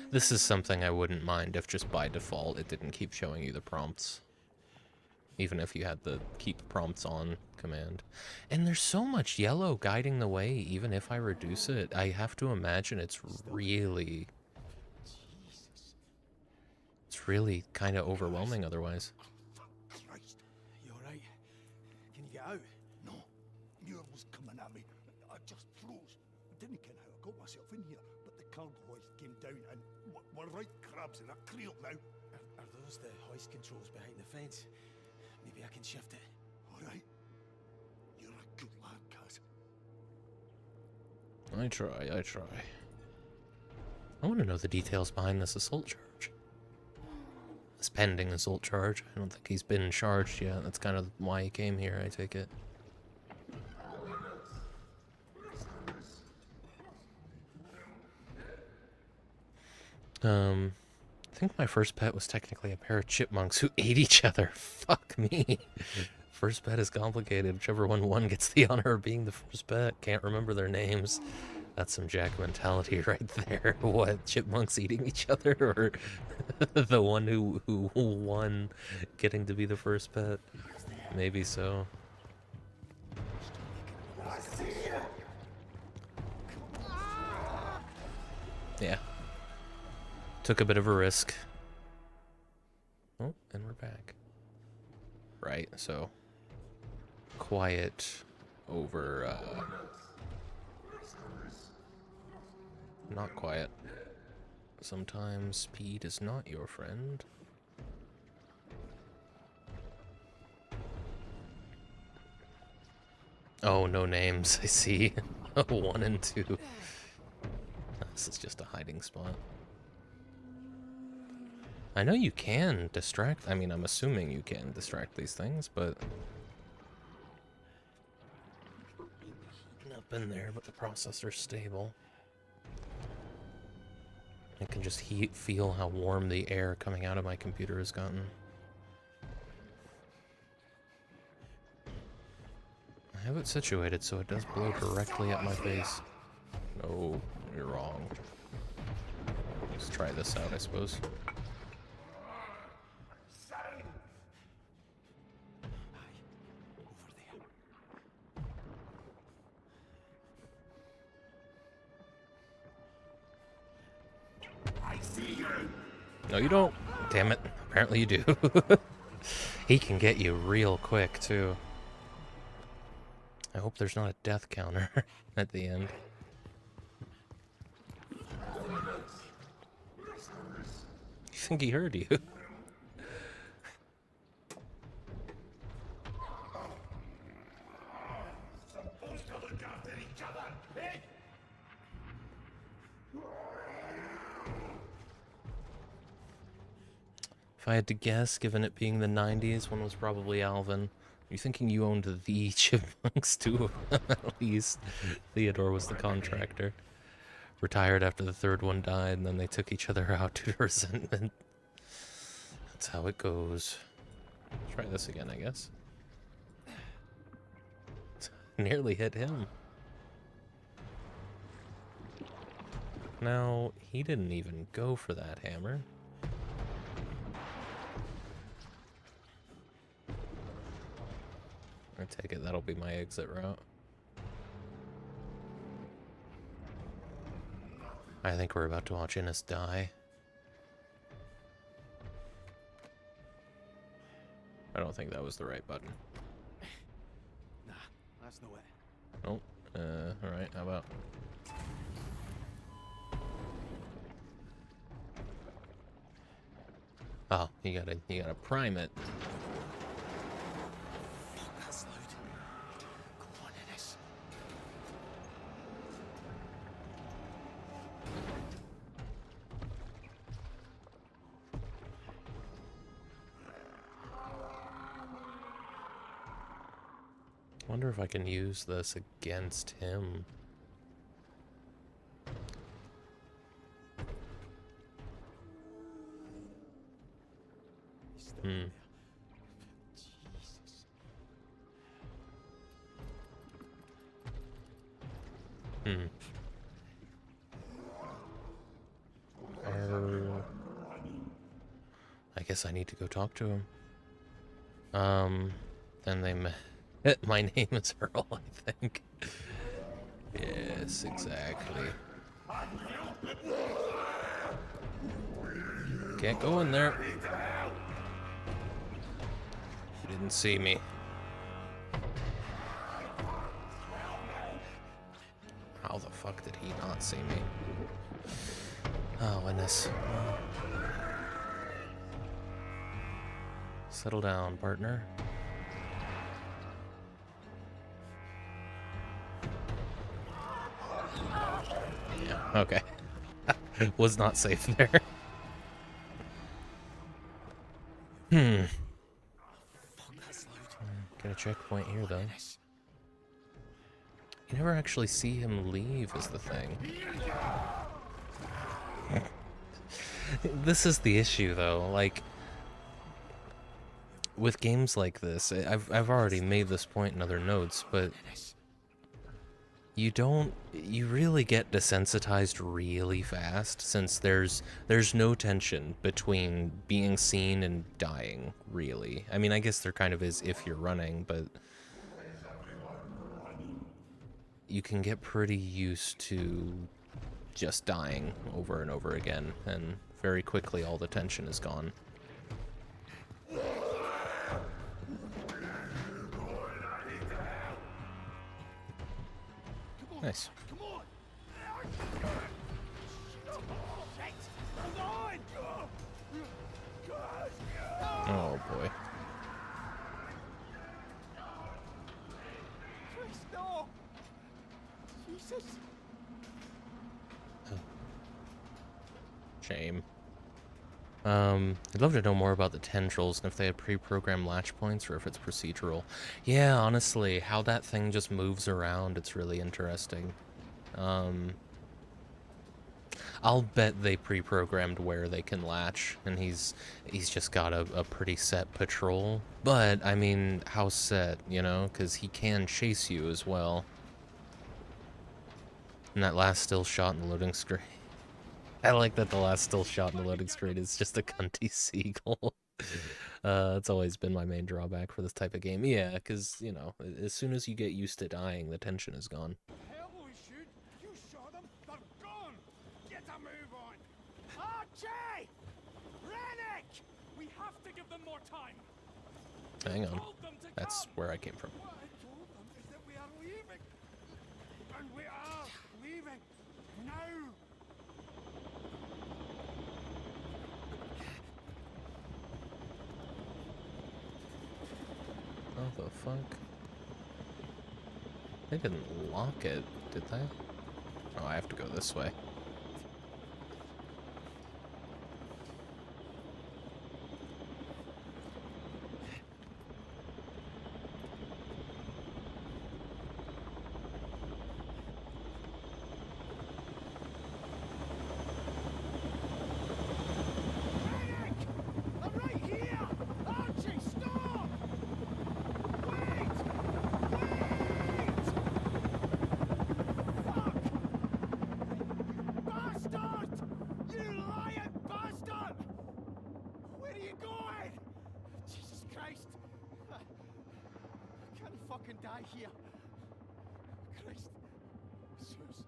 This is something I wouldn't mind if just by default it didn't keep showing you the prompts. Even if you had the keep prompts on command. And there's so much yellow guiding the way, even if I reduce it, I have to imagine it's really kind of overwhelming otherwise. Christ. You alright? Can you get out? No. Muir was coming at me. I just froze. I didn't ken how I got myself in here, but the cargo hoist came down and we're right crabs in a creel now. Are those the hoist controls behind the fence? Maybe I can shift it. Alright. You're a good lad, Kaz. I try. I want to know the details behind this assault charge. This pending assault charge. I don't think he's been charged yet. That's kind of why he came here, I take it. I think my first pet was technically a pair of chipmunks who ate each other. Fuck me. First pet is complicated. Whichever one won gets the honor of being the first pet. Can't remember their names. That's some Jack mentality right there. What, chipmunks eating each other? Or the one who won getting to be the first pet? Maybe so. Yeah. Took a bit of a risk. Oh, and we're back. Right, so quiet over not quiet. Sometimes speed is not your friend. Oh, no names, I see. 1 and 2. This is just a hiding spot. I know you can distract, I mean, I'm assuming you can distract these things, but up in there, but the processor's stable. I can just feel how warm the air coming out of my computer has gotten. I have it situated so it does blow directly at my face. No, you're wrong. Let's try this out, I suppose. No, you don't. Damn it. Apparently you do. He can get you real quick, too. I hope there's not a death counter at the end. You think he heard you? If I had to guess, given it being the 90s, one was probably Alvin. You're thinking you owned the chipmunks, 2 of them at least. Theodore was the contractor. retired after the third one died, and then they took each other out due to resentment. That's how it goes. Try this again, I guess. Nearly hit him. Now, he didn't even go for that hammer. I take it that'll be my exit route. I think we're about to watch Innes die. I don't think that was the right button. Nah, that's no it. Oh, alright, how about... Oh, you gotta prime it. Fuck, that's loud. Come on, Innes. Wonder if I can use this against him. Hmm. Hmm. I guess I need to go talk to him. Then they met. My name is Earl, I think. Yes, exactly. Can't go in there. He didn't see me. How the fuck did he not see me? Oh, goodness. Settle down, partner. Yeah, okay. Was not safe there. Get a checkpoint here, though. You never actually see him leave, is the thing. This is the issue, though. Like, with games like this, I've already made this point in other notes, but you really get desensitized really fast, since there's no tension between being seen and dying, really. I mean, I guess there kind of is if you're running, but you can get pretty used to just dying over and over again, and very quickly all the tension is gone. Nice. Oh boy. Shame. I'd love to know more about the tendrils and if they have pre-programmed latch points or if it's procedural. Yeah, honestly, how that thing just moves around, it's really interesting. I'll bet they pre-programmed where they can latch, and he's just got a pretty set patrol. But, I mean, how set, you know? Because he can chase you as well. And that last still shot in the loading screen. I like that the last still shot in the loading screen is just a cunty seagull. It's always been my main drawback for this type of game. Yeah, because, you know, as soon as you get used to dying, the tension is gone. Hell we should. You shot them. They're gone. Get a move on. Archie! Rennick! We have to give them more time. Hang on. That's where I came from. What I told them is that we are leaving. And we are leaving. Now. How the fuck? They didn't lock it, did they? Oh, I have to go this way. die here. Christ. Zeus.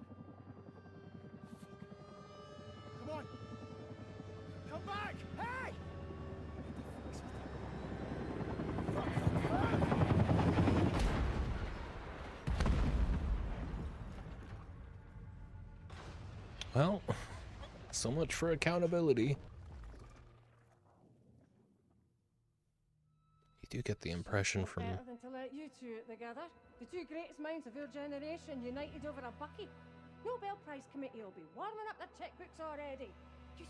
Fuck. Come on. Come back! Hey! Well, so much for accountability. You do get the impression from... Better than to let you two out together. The two greatest minds of your generation united over a bucket. Nobel Prize committee will be warming up their checkbooks already. You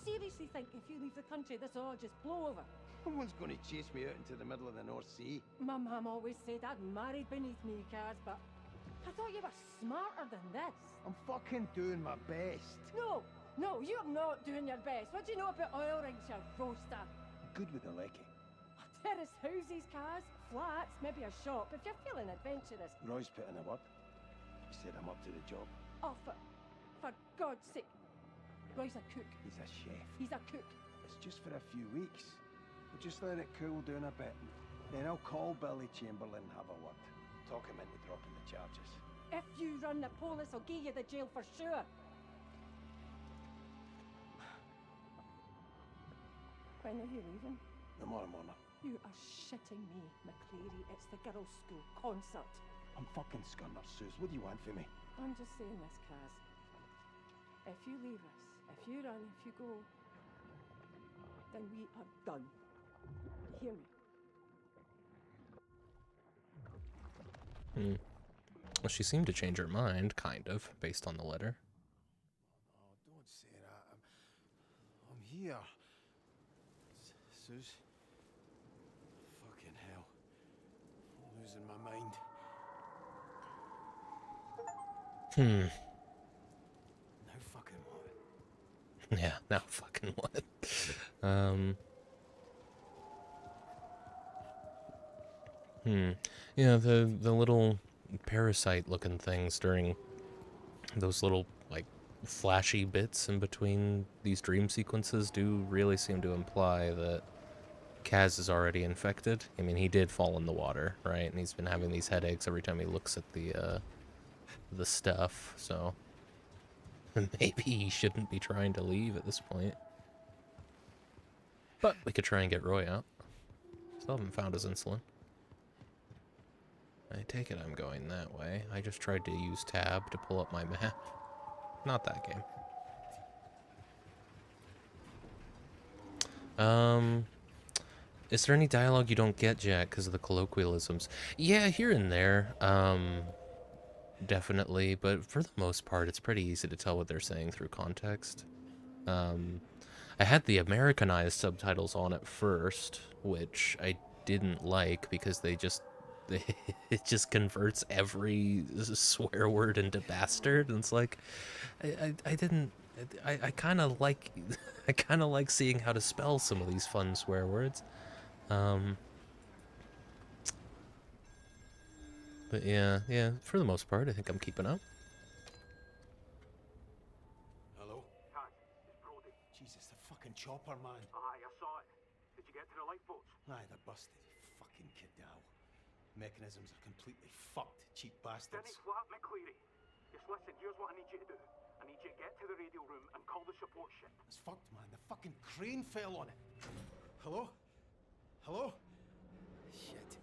seriously think if you leave the country this will all just blow over? No one's going to chase me out into the middle of the North Sea. My mum always said I'd married beneath me, Kaz, but I thought you were smarter than this. I'm fucking doing my best. No, you're not doing your best. What do you know about oil rigs, you roaster? Good with the lecky. Terrace houses, Kaz, flats, maybe a shop, if you're feeling adventurous. Roy's put in a word. He said I'm up to the job. Oh, for God's sake. Roy's a cook. He's a chef. He's a cook. It's just for a few weeks. We'll just let it cool down a bit. Then I'll call Billy Chamberlain and have a word. Talk him into dropping the charges. If you run the police, I'll give you the jail for sure. When are you leaving? Tomorrow morning. You are shitting me, McCleary. It's the girls' school concert. I'm fucking scunner, Suze. What do you want from me? I'm just saying this, Kaz. If you leave us, if you run, if you go, then we are done. You hear me? Well, she seemed to change her mind, kind of, based on the letter. Oh, don't say that. I'm here. Suze. Fucking hell. I'm losing my mind. Now fucking what? Yeah, now fucking what? Yeah, the little parasite-looking things during those little, like, flashy bits in between these dream sequences do really seem to imply that Kaz is already infected. I mean, he did fall in the water, right? And he's been having these headaches every time he looks at the stuff, so maybe he shouldn't be trying to leave at this point. But we could try and get Roy out. Still haven't found his insulin. I take it I'm going that way. I just tried to use tab to pull up my map. Not that game. Is there any dialogue you don't get, Jack, because of the colloquialisms? Yeah, here and there. Definitely, but for the most part, it's pretty easy to tell what they're saying through context. I had the Americanized subtitles on at first, which I didn't like because it just converts every swear word into bastard, and it's like, I kind of like seeing how to spell some of these fun swear words. But yeah, for the most part, I think I'm keeping up. Hello? Kaz, it's Brody. Jesus, the fucking chopper, man. Aye, I saw it. Did you get to the lifeboats? Aye, they're busted. Fucking kidal. Mechanisms are completely fucked, cheap bastards. Denny flat, McCleary. Just listen, here's what I need you to do. I need you to get to the radio room and call the support ship. It's fucked, man. The fucking crane fell on it. Hello? Hello? Shit.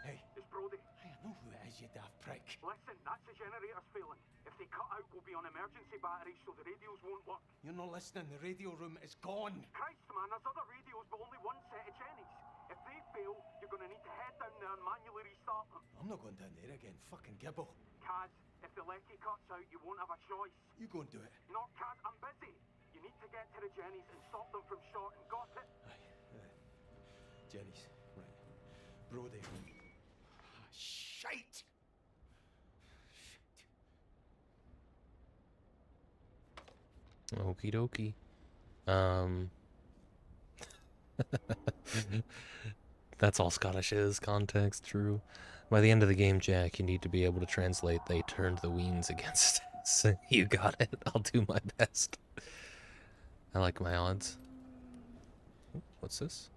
Hey. It's Brody. I know who it is, you daft prick. Listen, that's the generator's failing. If they cut out, we'll be on emergency batteries so the radios won't work. You're not listening. The radio room is gone. Christ, man, there's other radios, but only one set of Jennies. If they fail, you're going to need to head down there and manually restart them. I'm not going down there again. Fucking gibble. Kaz, if the lecky cuts out, you won't have a choice. You go and do it. Not Kaz, I'm busy. You need to get to the Jennies and stop them from shorting. Got it? Aye. Jenny's. Right. Brody. Shite! Okie dokie. That's all Scottish is, context, true. By the end of the game, Jack, you need to be able to translate "they turned the weens against us." You got it. I'll do my best. I like my odds. What's this?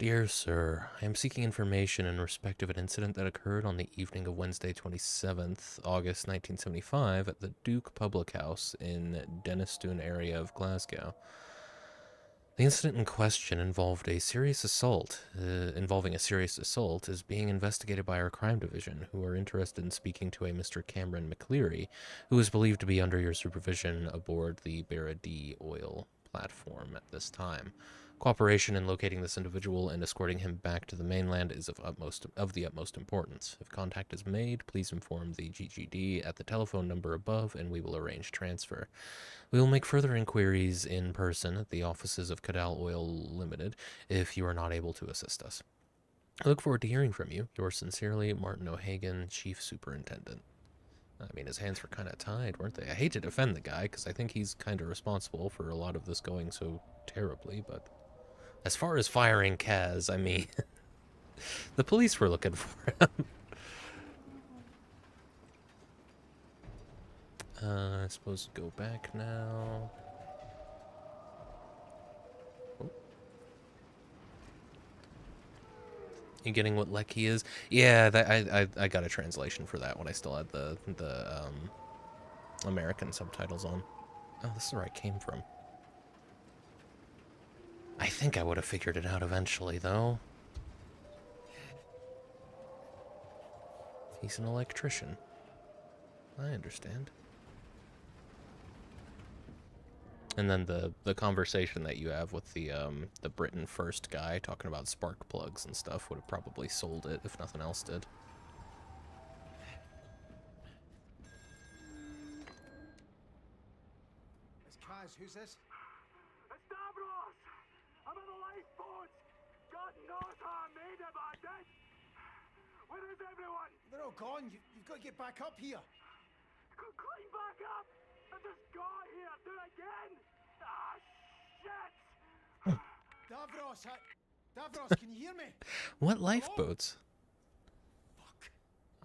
Dear Sir, I am seeking information in respect of an incident that occurred on the evening of Wednesday, 27th August 1975 at the Duke Public House in Dennistoun area of Glasgow. The incident in question involving a serious assault is being investigated by our crime division, who are interested in speaking to a Mr. Cameron McCleary, who is believed to be under your supervision aboard the Barra-D oil platform at this time. Cooperation in locating this individual and escorting him back to the mainland is of the utmost importance. If contact is made, please inform the GGD at the telephone number above, and we will arrange transfer. We will make further inquiries in person at the offices of Cadal Oil Limited if you are not able to assist us. I look forward to hearing from you. Yours sincerely, Martin O'Hagan, Chief Superintendent. I mean, his hands were kind of tied, weren't they? I hate to defend the guy, because I think he's kind of responsible for a lot of this going so terribly, but as far as firing Kaz, I mean, the police were looking for him. I suppose go back now. Oh. You getting what Lecky is? Yeah, I got a translation for that when I still had the American subtitles on. Oh, this is where I came from. I think I would have figured it out eventually, though. He's an electrician. I understand. And then the conversation that you have with the Britain First guy talking about spark plugs and stuff would have probably sold it if nothing else did. It's Kaz, who's this? It's Davros! I'm on the lifeboat! God knows how I made it, but I did! Where is everyone? They're all gone. You've got to get back up here. Climb back up! I just got here! Do it again! Ah, shit! Davros, can you hear me? What lifeboats? Fuck.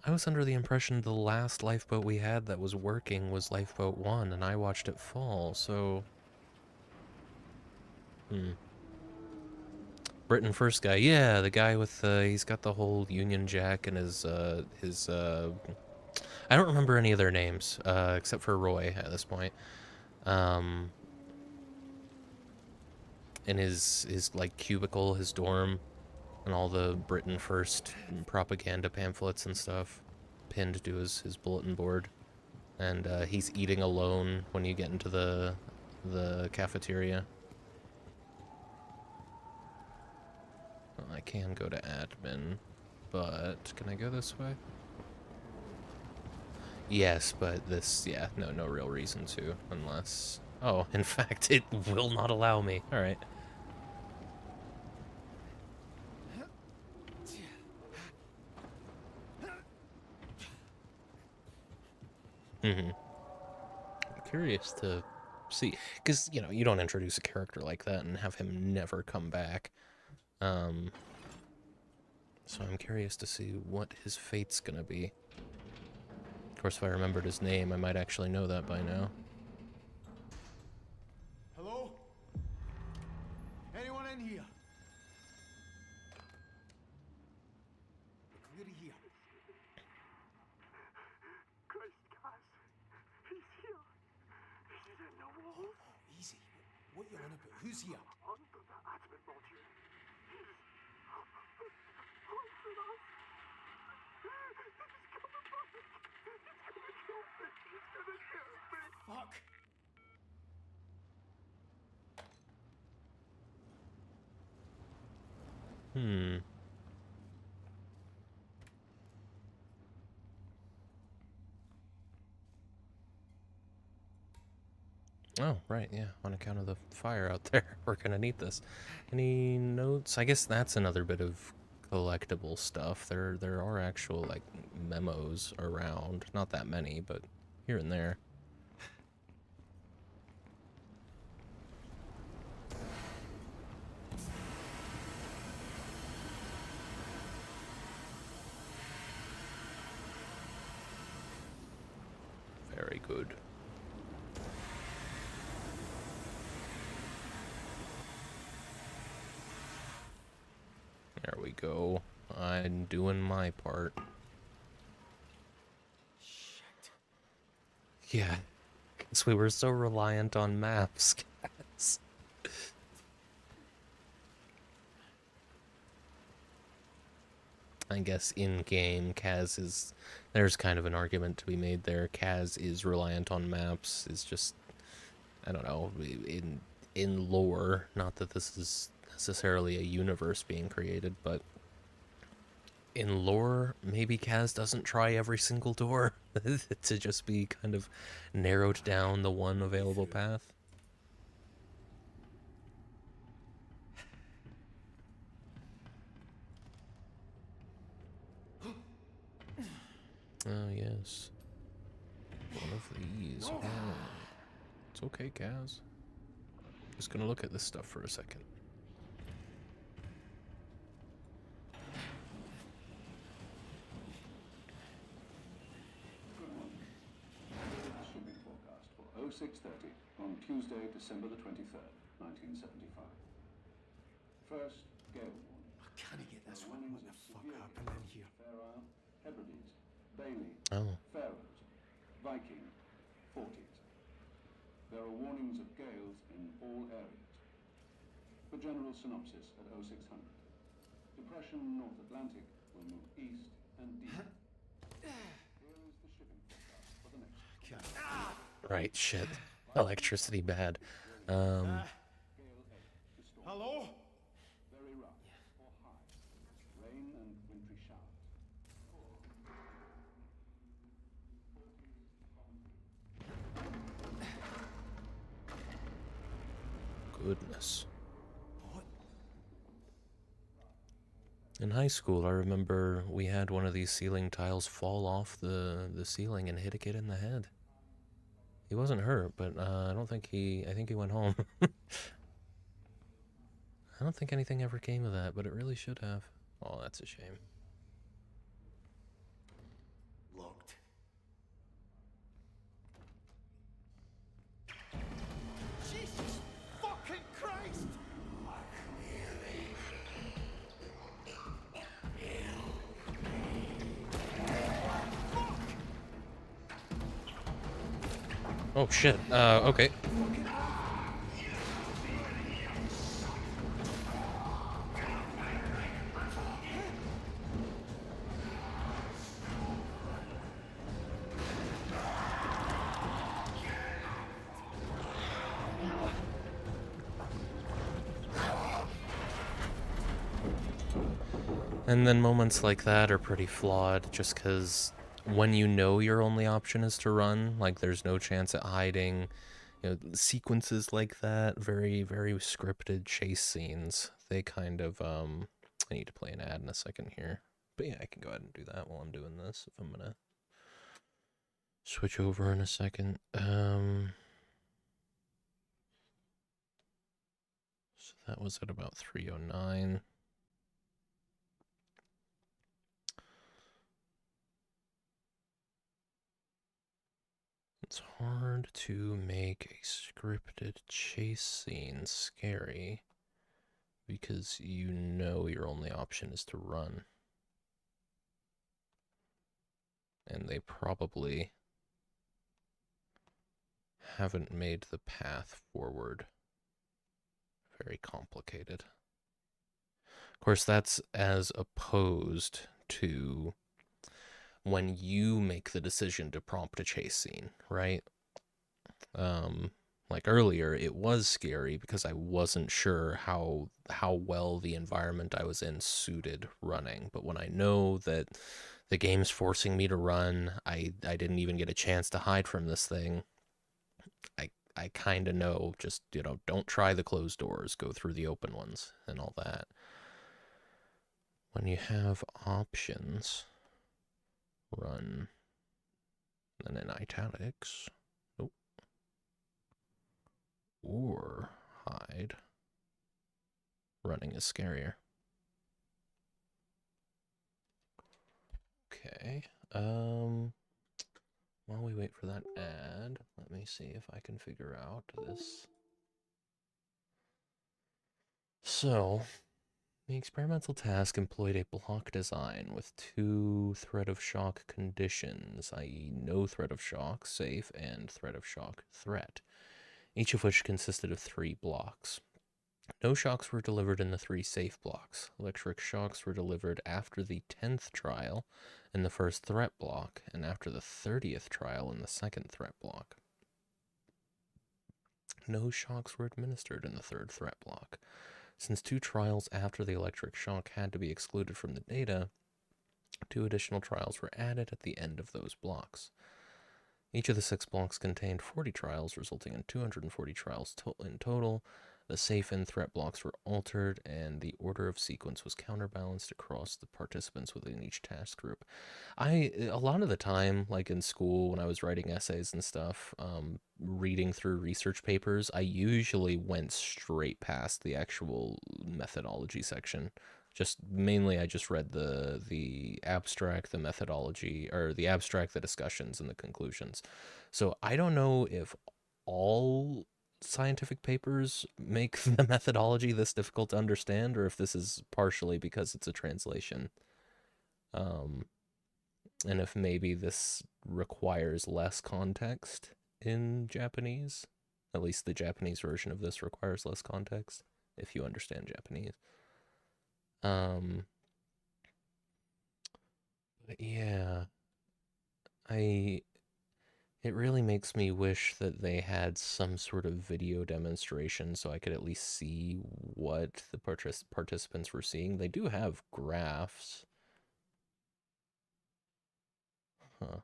I was under the impression the last lifeboat we had that was working was Lifeboat 1, and I watched it fall, so... Britain First guy, yeah, the guy with, he's got the whole Union Jack and his, I don't remember any of their names, except for Roy at this point. In his like cubicle, his dorm, and all the Britain First propaganda pamphlets and stuff pinned to his bulletin board. And he's eating alone when you get into the cafeteria. Well, I can go to admin, but can I go this way? Yes, but this, yeah, no real reason to, unless... Oh, in fact, it will not allow me. Alright. I'm curious to see, because, you know, you don't introduce a character like that and have him never come back. So I'm curious to see what his fate's gonna be. Of course, if I remembered his name, I might actually know that by now. Hello? Anyone in here? McCleary here. Christ, Kaz. He's here. He's in the wall. Oh, easy. What you on about? Who's here? Under the admin module. He's haunting us. He's coming back. He's gonna kill me. He's gonna kill me. Fuck. Oh, right, yeah, on account of the fire out there. We're gonna need this. Any notes? I guess that's another bit of collectible stuff. There are actual, like, memos around. Not that many, but here and there. Very good. There we go. I'm doing my part. Shit. Yeah. Because we were so reliant on maps, guys. I guess in-game, Kaz is... There's kind of an argument to be made there. Kaz is reliant on maps. It's just... I don't know. In lore, not that this is necessarily a universe being created, but... In lore, maybe Kaz doesn't try every single door to just be kind of narrowed down the one available path. Oh, yes. One of these. Oh. It's okay, Kaz. Just gonna look at this stuff for a second. Shipping forecast for 0630 on Tuesday, December the 23rd, 1975. First, gale warning. Can I get this one? What the fuck happened in here? Fair Isle, Hebrides, Bailey, Oh. Faroes, Viking, Forties. There are warnings of gales in all areas. For general synopsis at 0600. Depression North Atlantic will move east and deeper. Here is the shipping forecast for the next. Right, shit. Electricity bad. Hello? Very rough or high. Rain and wintry showers. Goodness. In high school, I remember we had one of these ceiling tiles fall off the ceiling and hit a kid in the head. He wasn't hurt, but I think he went home. I don't think anything ever came of that, but it really should have. Oh, that's a shame. Locked. Jesus fucking Christ! Oh shit. Okay. And then moments like that are pretty flawed, just because when you know your only option is to run, like there's no chance at hiding, you know, sequences like that, very, very scripted chase scenes, they kind of, I need to play an ad in a second here. But yeah, I can go ahead and do that while I'm doing this, if I'm gonna switch over in a second. So that was at about 3:09. It's hard to make a scripted chase scene scary because you know your only option is to run. And they probably haven't made the path forward very complicated. Of course, that's as opposed to when you make the decision to prompt a chase scene, right? Like earlier, it was scary because I wasn't sure how well the environment I was in suited running. But when I know that the game's forcing me to run, I didn't even get a chance to hide from this thing, I kind of know, just, you know, don't try the closed doors, go through the open ones and all that. When you have options... Run, and then in italics, nope, or hide. Running is scarier. Okay, while we wait for that ad, let me see if I can figure out this. So, The experimental task employed a block design with 2 threat of shock conditions, i.e. no threat of shock, safe, and threat of shock, threat, each of which consisted of 3 blocks. No shocks were delivered in the 3 safe blocks. Electric shocks were delivered after the 10th trial in the first threat block, and after the 30th trial in the second threat block. No shocks were administered in the 3rd threat block. Since 2 trials after the electric shock had to be excluded from the data, 2 additional trials were added at the end of those blocks. Each of the 6 blocks contained 40 trials, resulting in 240 trials in total. The safe and threat blocks were altered, and the order of sequence was counterbalanced across the participants within each task group. A lot of the time, like in school when I was writing essays and stuff, reading through research papers, I usually went straight past the actual methodology section. Mainly I just read the abstract, the methodology, or the abstract, the discussions, and the conclusions. So I don't know if all scientific papers make the methodology this difficult to understand, or if this is partially because it's a translation. And if maybe this requires less context in Japanese. At least the Japanese version of this requires less context, if you understand Japanese. But yeah, it really makes me wish that they had some sort of video demonstration so I could at least see what the participants were seeing. They do have graphs. Huh.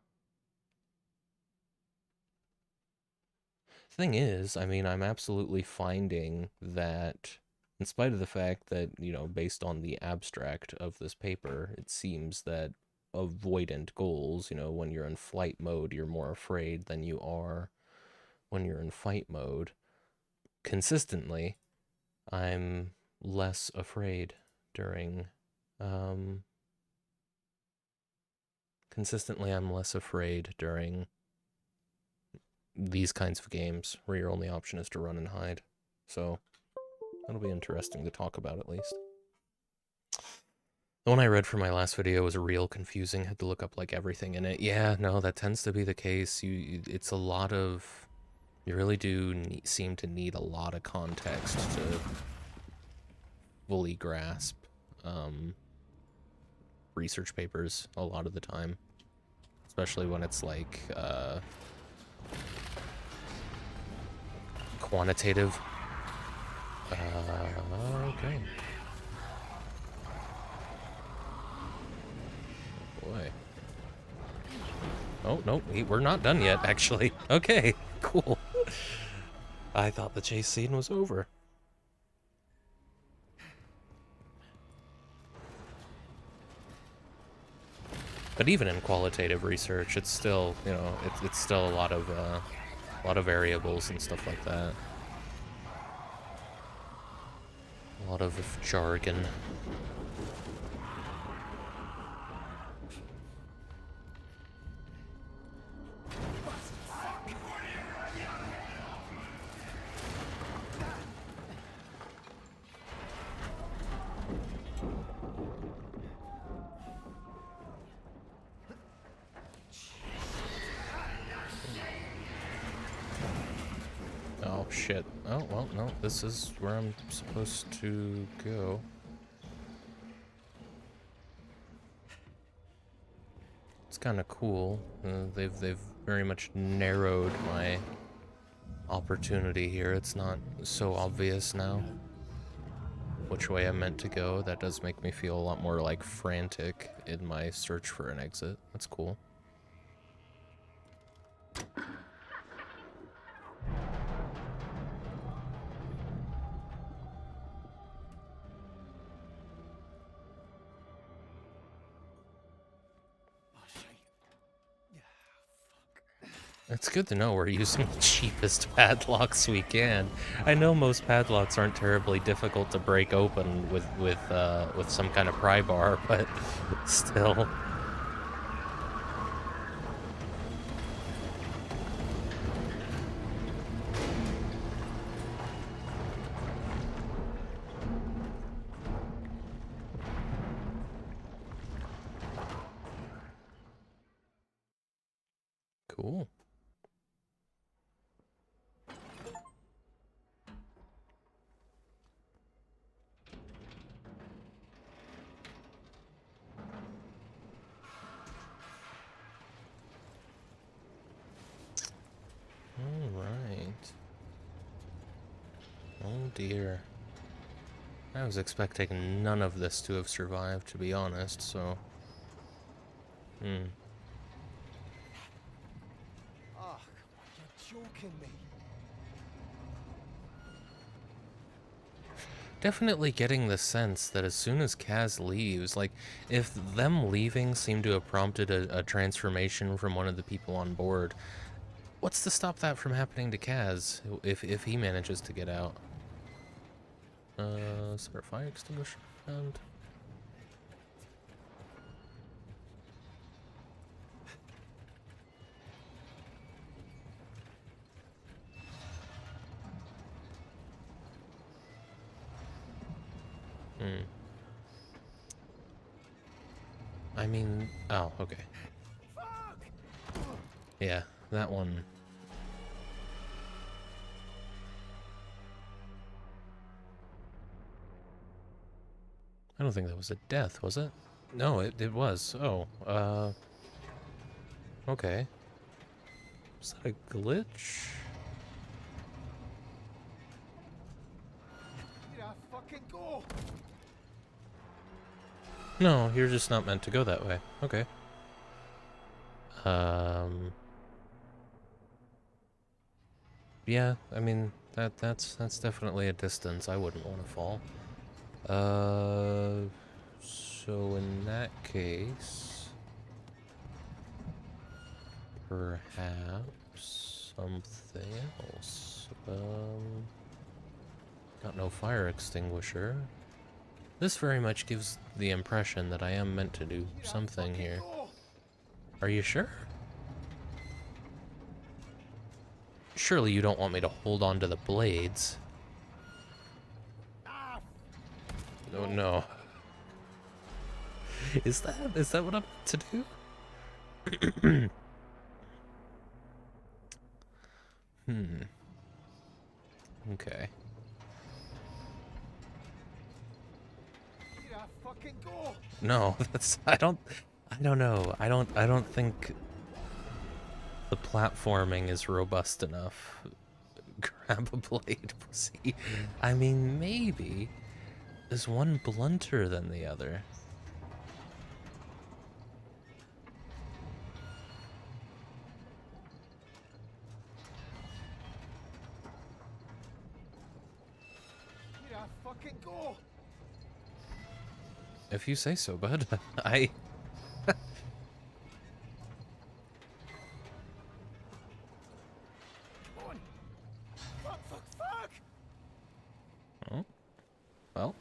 Thing is, I mean, I'm absolutely finding that, in spite of the fact that, you know, based on the abstract of this paper, it seems that avoidant goals, you know, when you're in flight mode, you're more afraid than you are when you're in fight mode. Consistently, I'm less afraid during, these kinds of games where your only option is to run and hide. So that'll be interesting to talk about, at least. The one I read for my last video was real confusing. Had to look up like everything in it. Yeah, no, that tends to be the case. It's a lot of, you really do seem to need a lot of context to fully grasp research papers a lot of the time, especially when it's like quantitative. Okay. Boy. Oh, no, we're not done yet, actually. Okay, cool. I thought the chase scene was over. But even in qualitative research, it's still, you know, it's still a lot of variables and stuff like that. A lot of jargon. Oh, shit. Oh, well, no, this is where I'm supposed to go. It's kind of cool. They've very much narrowed my opportunity here. It's not so obvious now which way I'm meant to go. That does make me feel a lot more, like, frantic in my search for an exit. That's cool. It's good to know we're using the cheapest padlocks we can. I know most padlocks aren't terribly difficult to break open with some kind of pry bar, but still. Cool. Alright. Oh dear. I was expecting none of this to have survived, to be honest, so... Oh, come on, you're joking me. Definitely getting the sense that as soon as Kaz leaves, like, if them leaving seemed to have prompted a transformation from one of the people on board, what's to stop that from happening to Kaz, if he manages to get out? Is there a fire extinguisher around? I mean, oh, okay. Yeah, that one. I don't think that was a death, was it? No, it was. Oh, okay. Is that a glitch? Yeah, fucking go! No, you're just not meant to go that way. Okay. Yeah, I mean, that's definitely a distance I wouldn't want to fall. So in that case, perhaps something else. Got no fire extinguisher. This very much gives the impression that I am meant to do something here. Are you sure? Surely you don't want me to hold on to the blades. Oh no. Is that what I'm to do? Okay. Yeah, fucking go! No, I don't know. I don't think the platforming is robust enough. Grab a blade, see? I mean, maybe. Is one blunter than the other? Yeah, fucking go! If you say so, bud. Oh. Well.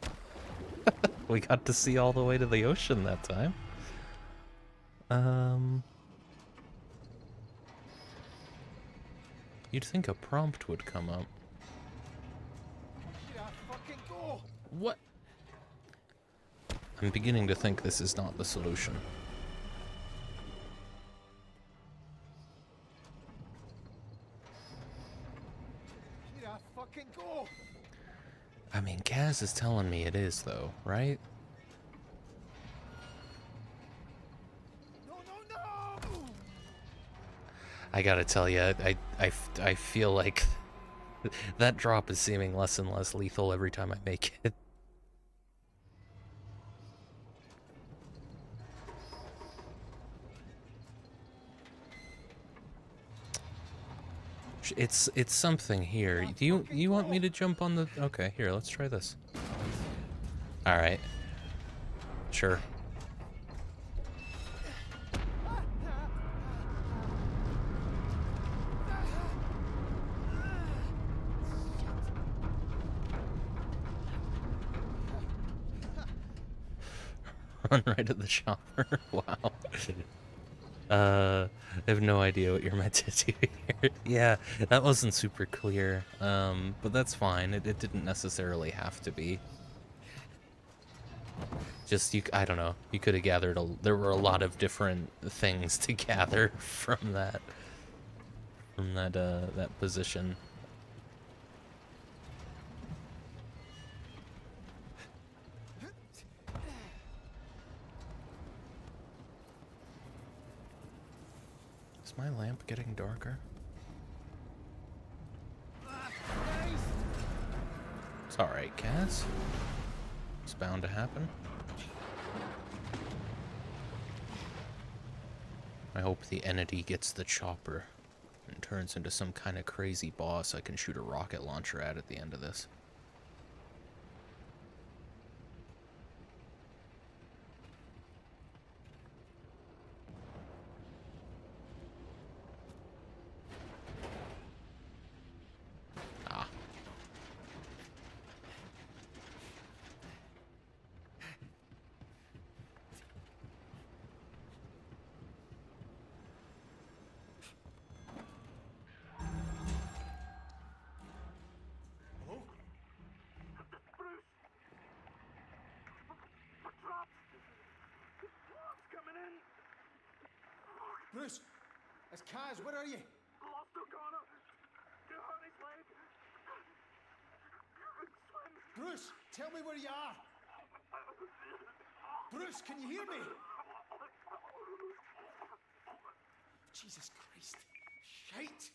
We got to see all the way to the ocean that time. You'd think a prompt would come up. Yeah, fucking go! What? I'm beginning to think this is not the solution. Yeah, fucking go! I mean, Kaz is telling me it is, though, right? No, no, no! I gotta tell you, I feel like that drop is seeming less and less lethal every time I make it. It's something here. Do you want me to jump on the... Okay, here, let's try this. Alright. Sure. Run right at the chopper. Wow. I have no idea what you're meant to do here. Yeah, that wasn't super clear, but that's fine. It didn't necessarily have to be. Just, I don't know. You could have gathered there were a lot of different things to gather from that. from that position. Is my lamp getting darker? It's alright, Kaz. It's bound to happen. I hope the entity gets the chopper and turns into some kind of crazy boss I can shoot a rocket launcher at the end of this. Ah. Bruce, it's Kaz. Where are you? Lost O'Connor. You hurt his leg. Swim. Bruce, tell me where you are. Bruce, can you hear me? Jesus Christ. Shite.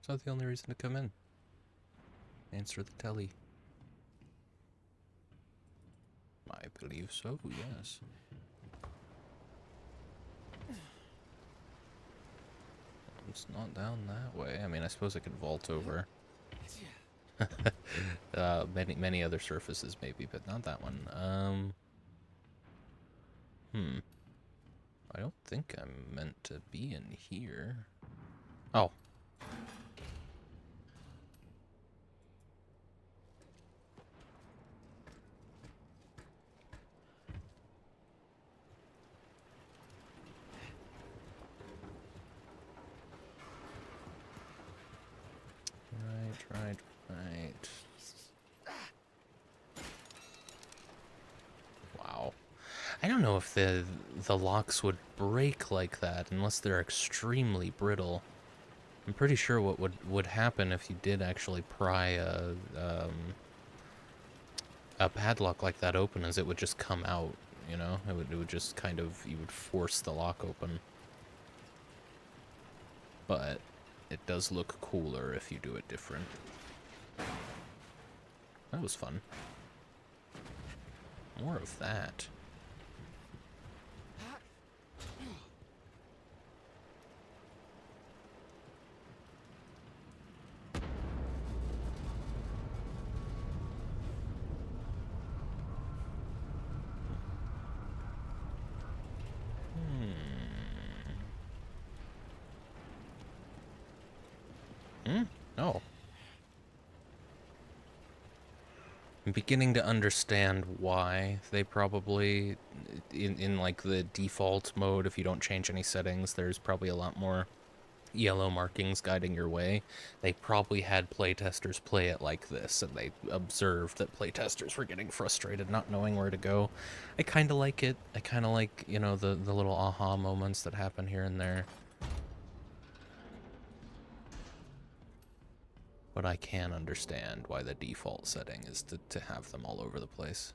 Is that the only reason to come in? Answer the telly. I believe so, yes. It's not down that way. I mean, I suppose I could vault over. Many other surfaces maybe, but not that one. I don't think I'm meant to be in here. Oh. Right. Wow. I don't know if the locks would break like that unless they're extremely brittle. I'm pretty sure what would happen if you did actually pry a padlock like that open is it would just come out, you know? It would just kind of, you would force the lock open. But it does look cooler if you do it different. That was fun. More of that. Oh. I'm beginning to understand why they probably, in like the default mode, if you don't change any settings, there's probably a lot more yellow markings guiding your way. They probably had playtesters play it like this, and they observed that playtesters were getting frustrated not knowing where to go. I kind of like it. I kind of like, you know, the little aha moments that happen here and there. But I can understand why the default setting is to have them all over the place.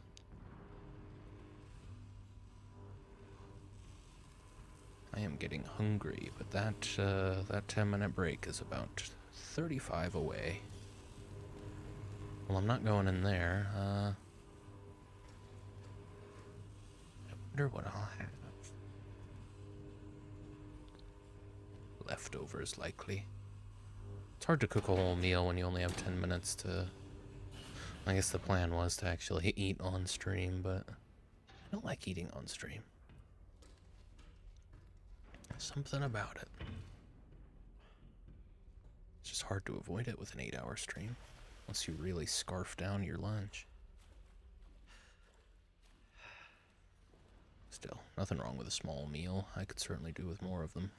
I am getting hungry, but that 10-minute break is about 35 away. Well, I'm not going in there. I wonder what I'll have. Leftovers, likely. It's hard to cook a whole meal when you only have 10 minutes to... I guess the plan was to actually eat on stream, but I don't like eating on stream. Something about it. It's just hard to avoid it with an 8-hour stream, unless you really scarf down your lunch. Still, nothing wrong with a small meal. I could certainly do with more of them.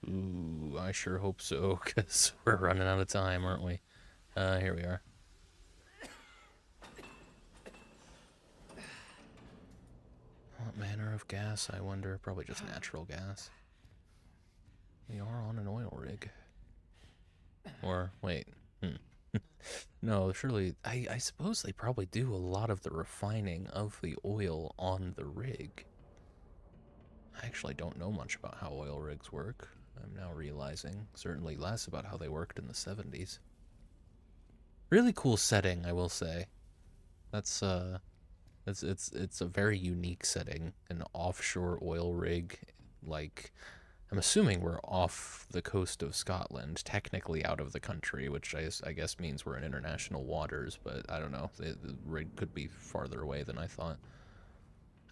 Ooh, I sure hope so, because we're running out of time, aren't we? Here we are. What manner of gas, I wonder? Probably just natural gas. We are on an oil rig. Or, wait. No, surely, I suppose they probably do a lot of the refining of the oil on the rig. I actually don't know much about how oil rigs work. I'm now realizing. Certainly less about how they worked in the 70s. Really cool setting, I will say. That's, it's a very unique setting. An offshore oil rig, like... I'm assuming we're off the coast of Scotland, technically out of the country, which I guess means we're in international waters, but I don't know. The rig could be farther away than I thought.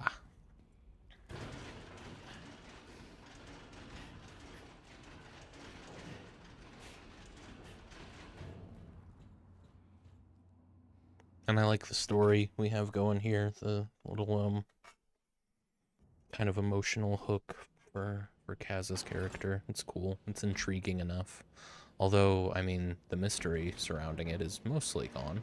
Ah. And I like the story we have going here, the little, kind of emotional hook for Kaz's character. It's cool. It's intriguing enough. Although, I mean, the mystery surrounding it is mostly gone.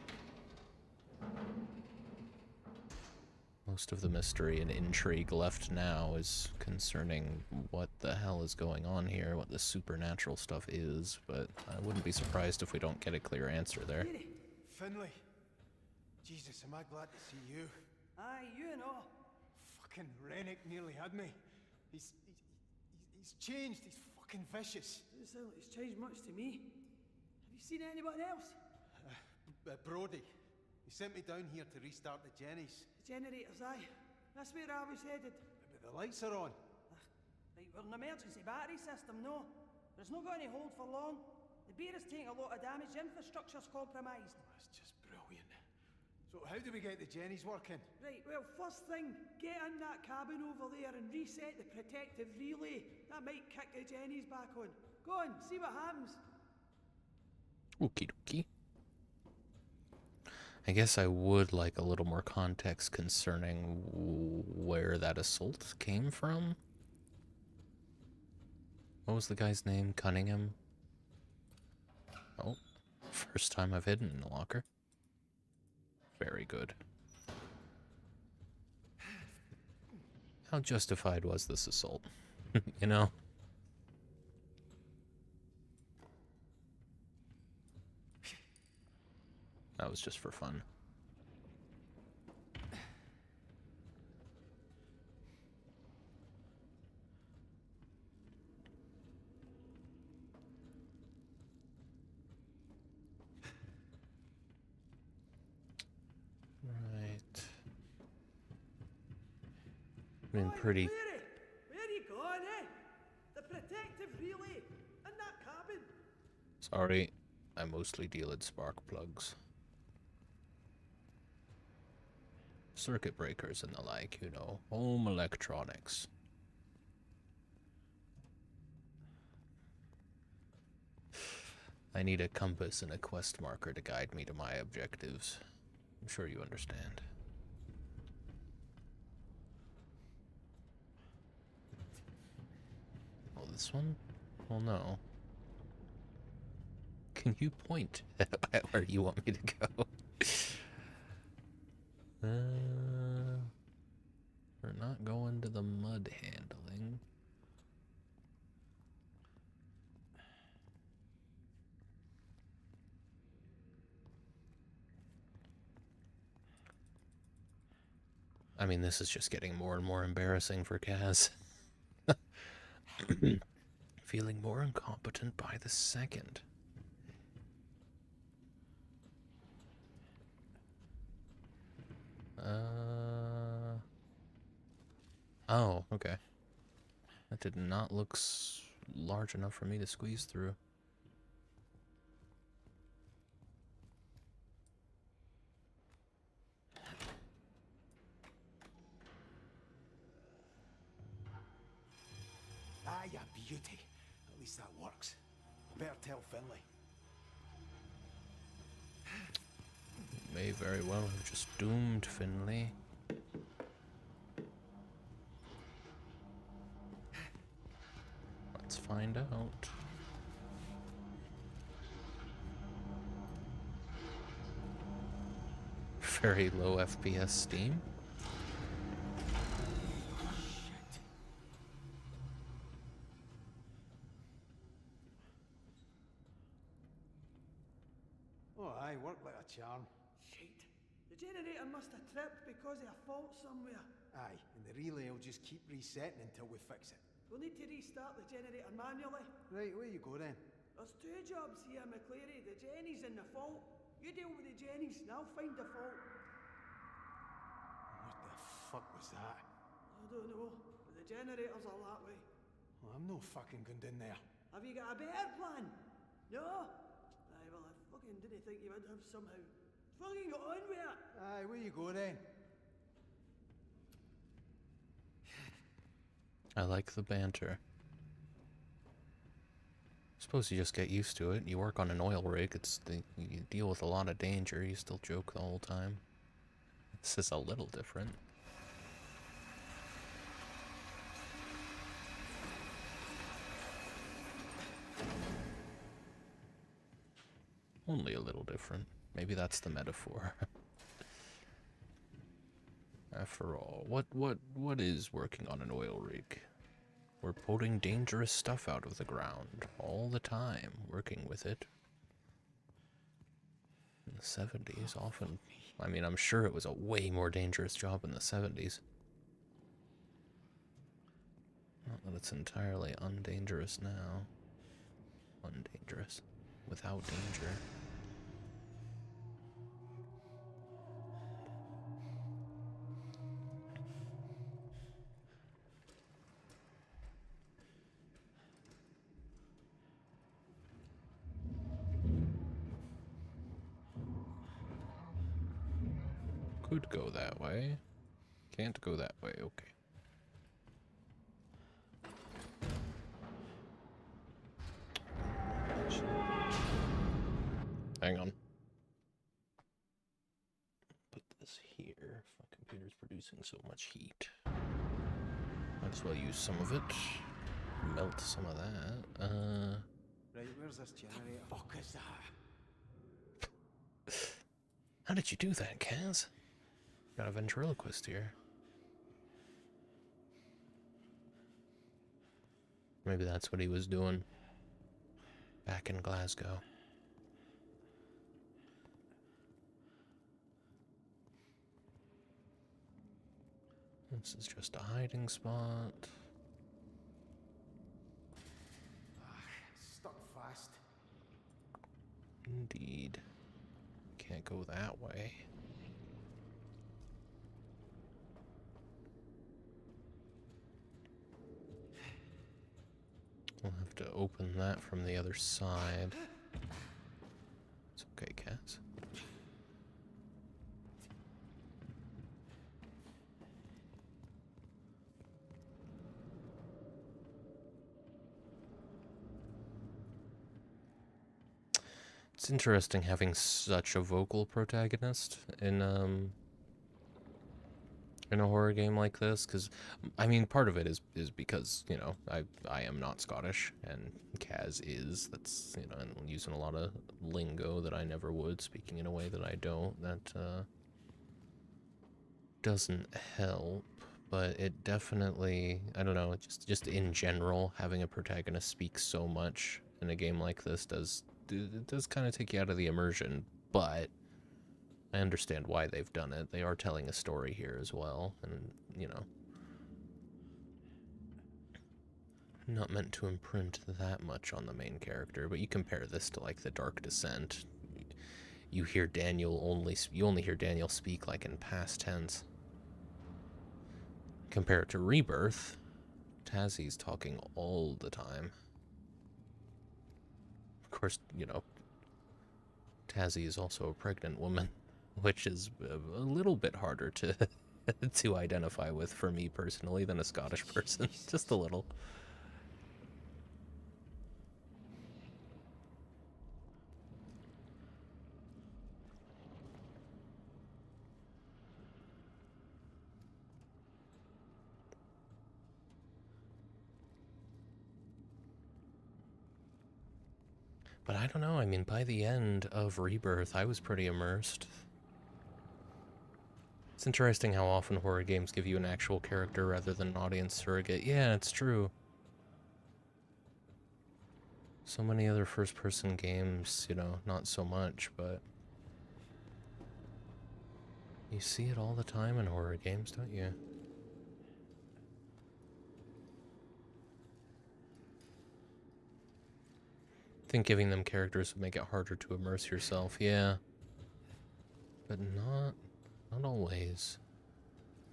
Most of the mystery and intrigue left now is concerning what the hell is going on here, what the supernatural stuff is, but I wouldn't be surprised if we don't get a clear answer there. Finlay. Jesus, am I glad to see you. Aye, you and all. Fucking Rennick nearly had me. He's changed. He's fucking vicious. Doesn't sound like he's changed much to me. Have you seen anyone else? Brody. He sent me down here to restart the Jennies. The generators, aye. That's where I was headed. But the lights are on. Right, we're an emergency battery system, no. But it's not going to hold for long. The beer is taking a lot of damage, infrastructure's compromised. That's just brilliant. So how do we get the Jennies working? Right, well, first thing, get in that cabin over there and reset the protective relay. That might kick the Jennies back on. Go on, see what happens. Okie dokie. I guess I would like a little more context concerning where that assault came from. What was the guy's name? Cunningham? Oh, first time I've hidden in the locker. Very good. How justified was this assault? You know? That was just for fun. I mean, pretty... Where are you going, eh? The protective relay in that cabin. Sorry, I mostly deal in spark plugs. Circuit breakers and the like, you know. Home electronics. I need a compass and a quest marker to guide me to my objectives. I'm sure you understand. Oh, this one? Well, no. Can you point at where you want me to go? We're not going to the mud handling. I mean, this is just getting more and more embarrassing for Kaz. Feeling more incompetent by the second. Oh, okay. That did not look large enough for me to squeeze through. Ah, you beauty. At least that works. I better tell Finlay. May very well have just doomed Finlay. Let's find find out. Very low FPS Steam. Oh, aye, worked like a charm. Shite. The generator must have tripped because of a fault somewhere. Aye, and the relay will just keep resetting until we fix it. We'll need to restart the generator manually. Right, where you go then? There's two jobs here, McCleary. The Jenny's and the fault. You deal with the Jenny's and I'll find the fault. What the fuck was that? I don't know, but the generator's all that way. Well, I'm no fucking going down there. Have you got a better plan? No? Aye, well, I fucking didn't think you would have somehow. Fucking get on with it! Aye, where you go then? I like the banter. Suppose you just get used to it. You work on an oil rig, you deal with a lot of danger, you still joke the whole time. This is a little different. Only a little different. Maybe that's the metaphor. After all, what is working on an oil rig? We're pulling dangerous stuff out of the ground all the time, working with it. In the 70s, often. I mean, I'm sure it was a way more dangerous job in the 70s. Not that it's entirely undangerous now. Undangerous. Without danger. Could go that way. Can't go that way, okay. Hang on. Put this here. My computer's producing so much heat. Might as well use some of it. Melt some of that. Right, where's this generator? Fuck is that? How did you do that, Kaz? Got a ventriloquist here. Maybe that's what he was doing back in Glasgow. This is just a hiding spot. Stuck fast. Indeed. Can't go that way. We'll have to open that from the other side. It's okay, Kaz. It's interesting having such a vocal protagonist in a horror game like this, because I mean, part of it is because, you know, I am not Scottish and Kaz is. That's, you know, and using a lot of lingo that I never would, speaking in a way that I don't. That doesn't help, but it definitely, I don't know, just in general, having a protagonist speak so much in a game like this does kind of take you out of the immersion, but I understand why they've done it. They are telling a story here as well, and, you know, not meant to imprint that much on the main character, but you compare this to, like, The Dark Descent, you only hear Daniel speak, like, in past tense. Compare it to Rebirth, Tassie's talking all the time. Of course, you know, Tassie is also a pregnant woman, which is a little bit harder to to identify with for me personally than a Scottish person. Just a little. But I don't know, I mean, by the end of Rebirth, I was pretty immersed. It's interesting how often horror games give you an actual character rather than an audience surrogate. Yeah, it's true. So many other first-person games, you know, not so much, but... you see it all the time in horror games, don't you? I think giving them characters would make it harder to immerse yourself, yeah. But not always.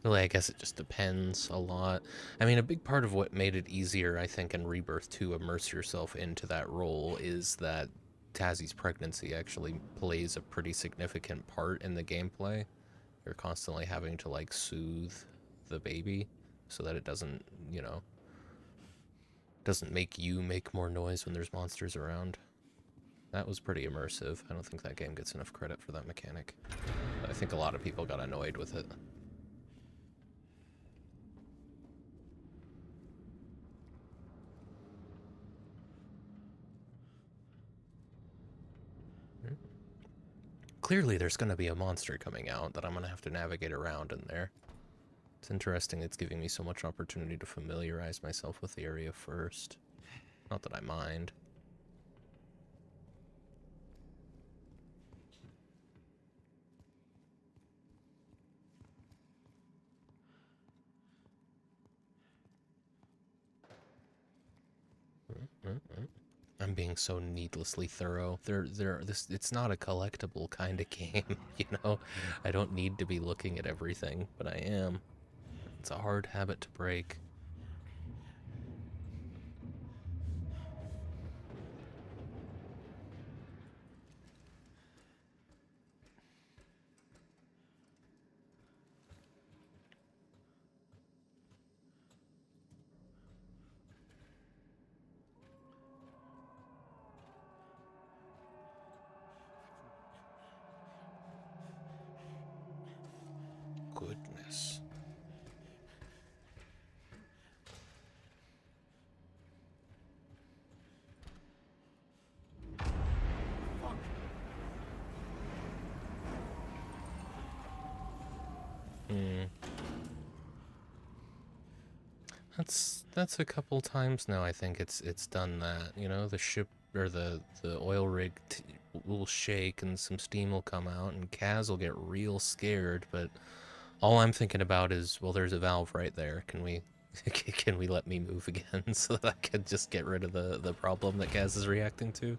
Really, I guess it just depends a lot. I mean, a big part of what made it easier, I think, in Rebirth to immerse yourself into that role is that Tassie's pregnancy actually plays a pretty significant part in the gameplay. You're constantly having to, like, soothe the baby so that it doesn't, you know, doesn't make you make more noise when there's monsters around. That was pretty immersive. I don't think that game gets enough credit for that mechanic. But I think a lot of people got annoyed with it. Clearly there's going to be a monster coming out that I'm going to have to navigate around in there. It's interesting it's giving me so much opportunity to familiarize myself with the area first. Not that I mind. I'm being so needlessly thorough. It's not a collectible kind of game, you know? I don't need to be looking at everything, but I am. It's a hard habit to break. Goodness. That's a couple times now. I think it's done that. You know, the ship or the oil rig will shake and some steam will come out and Kaz will get real scared. But all I'm thinking about is, well, there's a valve right there. Can we can we let me move again so that I can just get rid of the problem that Kaz is reacting to?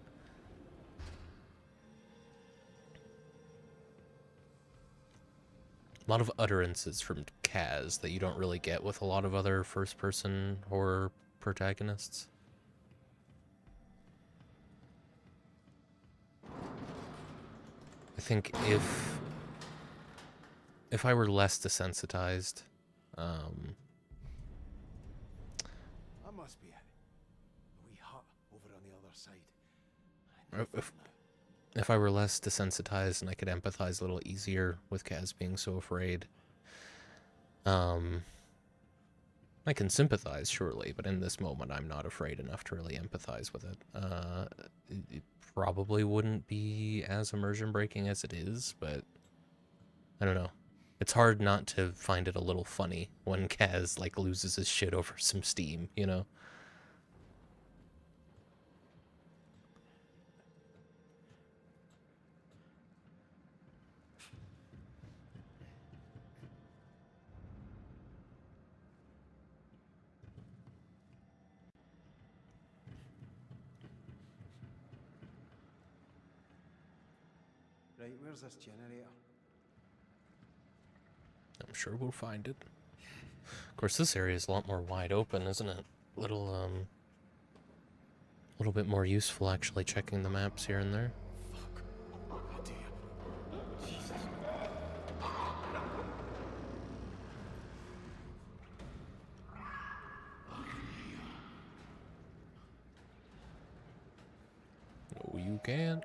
A lot of utterances from Kaz that you don't really get with a lot of other first-person horror protagonists. I think if I were less desensitized, That must be it. A wee hut over on the other side. if I were less desensitized and I could empathize a little easier with Kaz being so afraid, I can sympathize, surely, but in this moment I'm not afraid enough to really empathize with it. It probably wouldn't be as immersion breaking as it is, but I don't know. It's hard not to find it a little funny when Kaz, like, loses his shit over some steam, you know? Right, where's this generator? I'm sure we'll find it. Of course, this area is a lot more wide open, isn't it? Little bit more useful actually checking the maps here and there. No, you can't.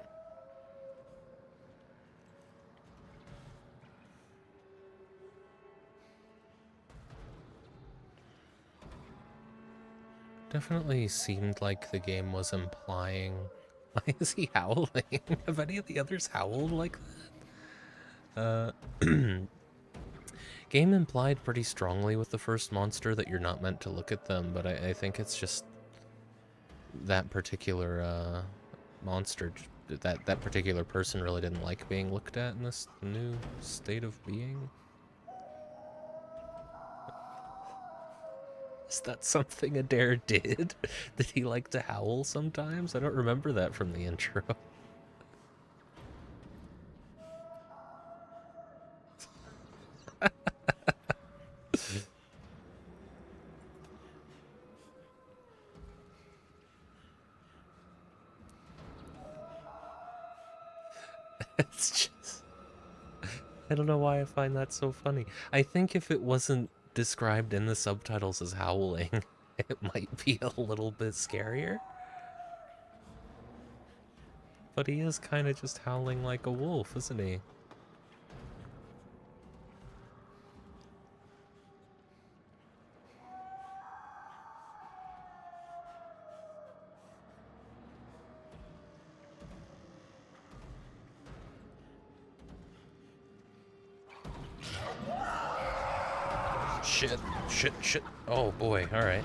Definitely seemed like the game was implying Why is he howling? Have any of the others howled like that? Game implied pretty strongly with the first monster that you're not meant to look at them, but I think it's just that particular monster, that particular person really didn't like being looked at in this new state of being. Is that something Adair did? Did he like to howl sometimes? I don't remember that from the intro. It's just... I don't know why I find that so funny. I think if it wasn't described in the subtitles as howling, it might be a little bit scarier. But he is kind of just howling like a wolf, isn't he? Shit. Oh boy, alright.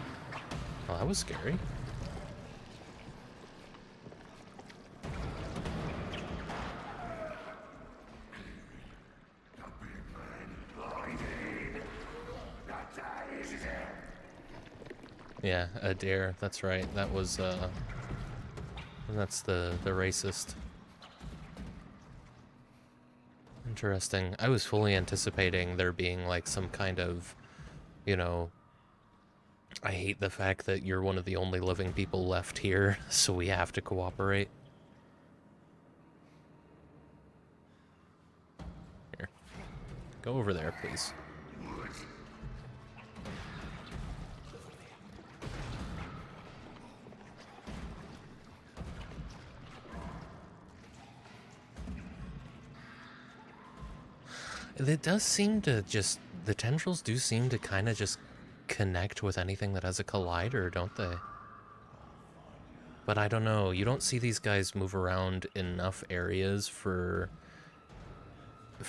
Well, that was scary. Yeah, Adair, that's right. That was, that's the racist. Interesting. I was fully anticipating there being, like, some kind of, you know, I hate the fact that you're one of the only living people left here, so we have to cooperate. Here. Go over there, please. It does seem to just... The tendrils do seem to kind of just connect with anything that has a collider, don't they? But I don't know. You don't see these guys move around enough areas for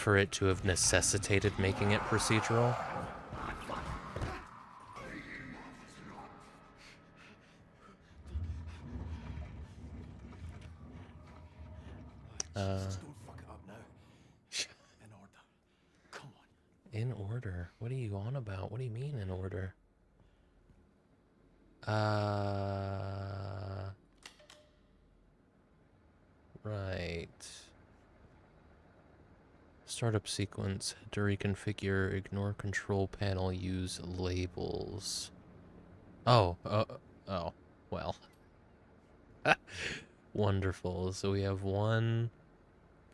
it to have necessitated making it procedural. In order? What are you on about? What do you mean in order? Right. Startup sequence. To reconfigure, ignore control panel, use labels. Oh, well. Wonderful. So we have one...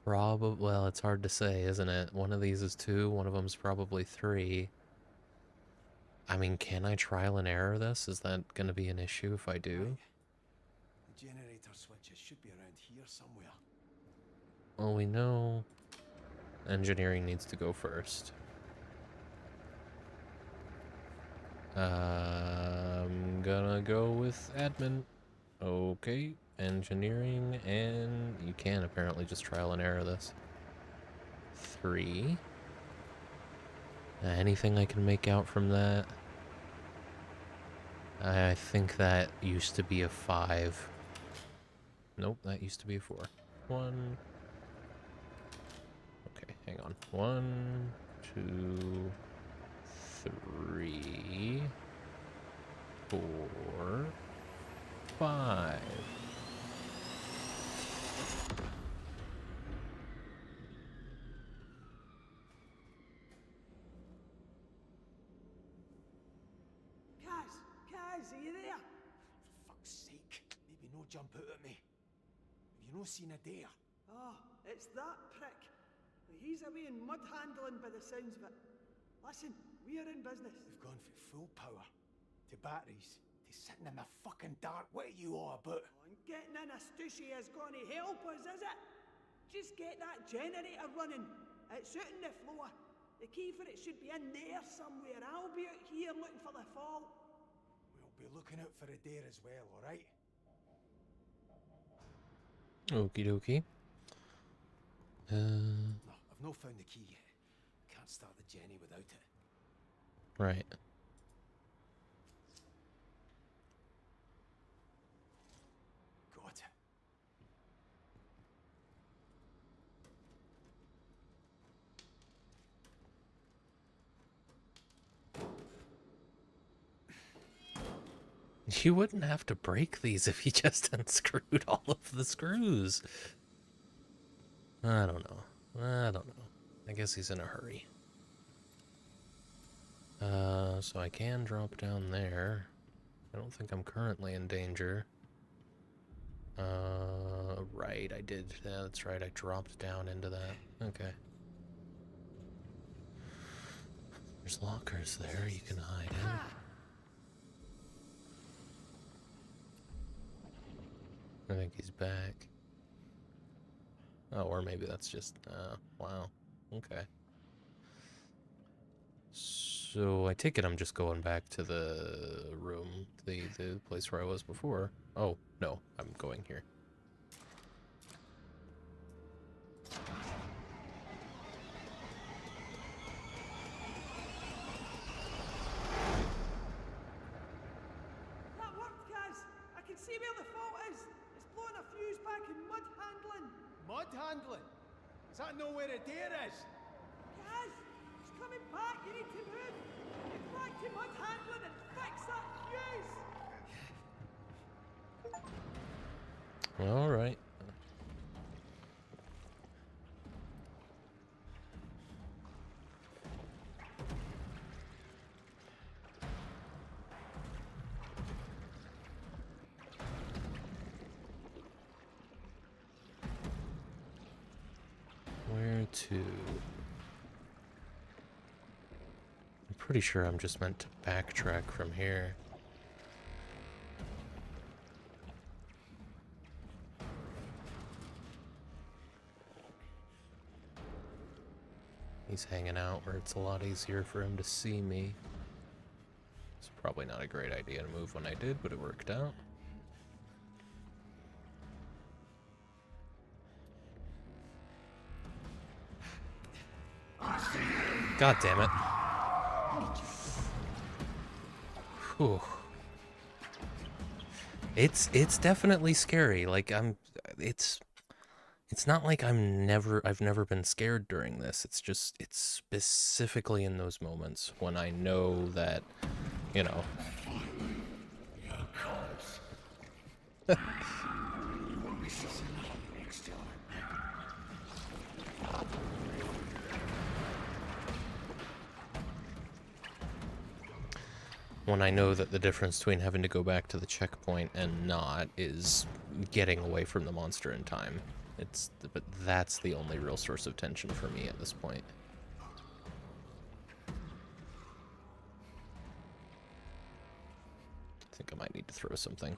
well, it's hard to say, isn't it? One of these is 2, one of them's probably 3. I mean, can I trial and error this? Is that going to be an issue if I do? The generator switches should be around here somewhere. Well, we know engineering needs to go first. I'm gonna go with admin. Okay. Engineering, and you can apparently just trial and error this. 3. Anything I can make out from that? I think that used to be a 5. Nope, that used to be a 4. 1. Okay, hang on. 1, 2, 3, 4, 5. Kaz, are you there? For fuck's sake, maybe no jump out at me. Have you no seen Adair? Oh, it's that prick. He's away in mud handling by the sounds of it. Listen, we're in business. We've gone from full power to batteries to sitting in the fucking dark. What are you all about? Oh, and getting in a stushy is going to help us, is it? Just get that generator running. It's out on the floor. The key for it should be in there somewhere. I'll be out here looking for the fault. We'll be looking out for Adair as well, alright? Okie dokie. I've not found the key yet. Can't start the Jenny without it. Right. Got it. You wouldn't have to break these if you just unscrewed all of the screws. I don't know. I guess he's in a hurry. So I can drop down there. I don't think I'm currently in danger. Right, I did. Yeah, that's right, I dropped down into that. Okay. There's lockers there you can hide in. I think he's back. Oh, or maybe that's just, wow. Okay. So I take it I'm just going back to the room, the place where I was before. Oh, no, I'm going here. That worked, Kaz. I can see where the fault is. It's blowing a fuse back in mud handling. Mud handling? Is that know where a deer is? Kaz, it's coming back. You need to move. Get back to mud handling and fix that fuse. All right. Where to? I'm pretty sure I'm just meant to backtrack from here. He's hanging out where it's a lot easier for him to see me. It's probably not a great idea to move when I did, but it worked out. God damn it. Whew. It's definitely scary. Like it's not like I've never been scared during this. It's just, it's specifically in those moments when I know that, you know. When I know that the difference between having to go back to the checkpoint and not is getting away from the monster in time. But that's the only real source of tension for me at this point. I think I might need to throw something.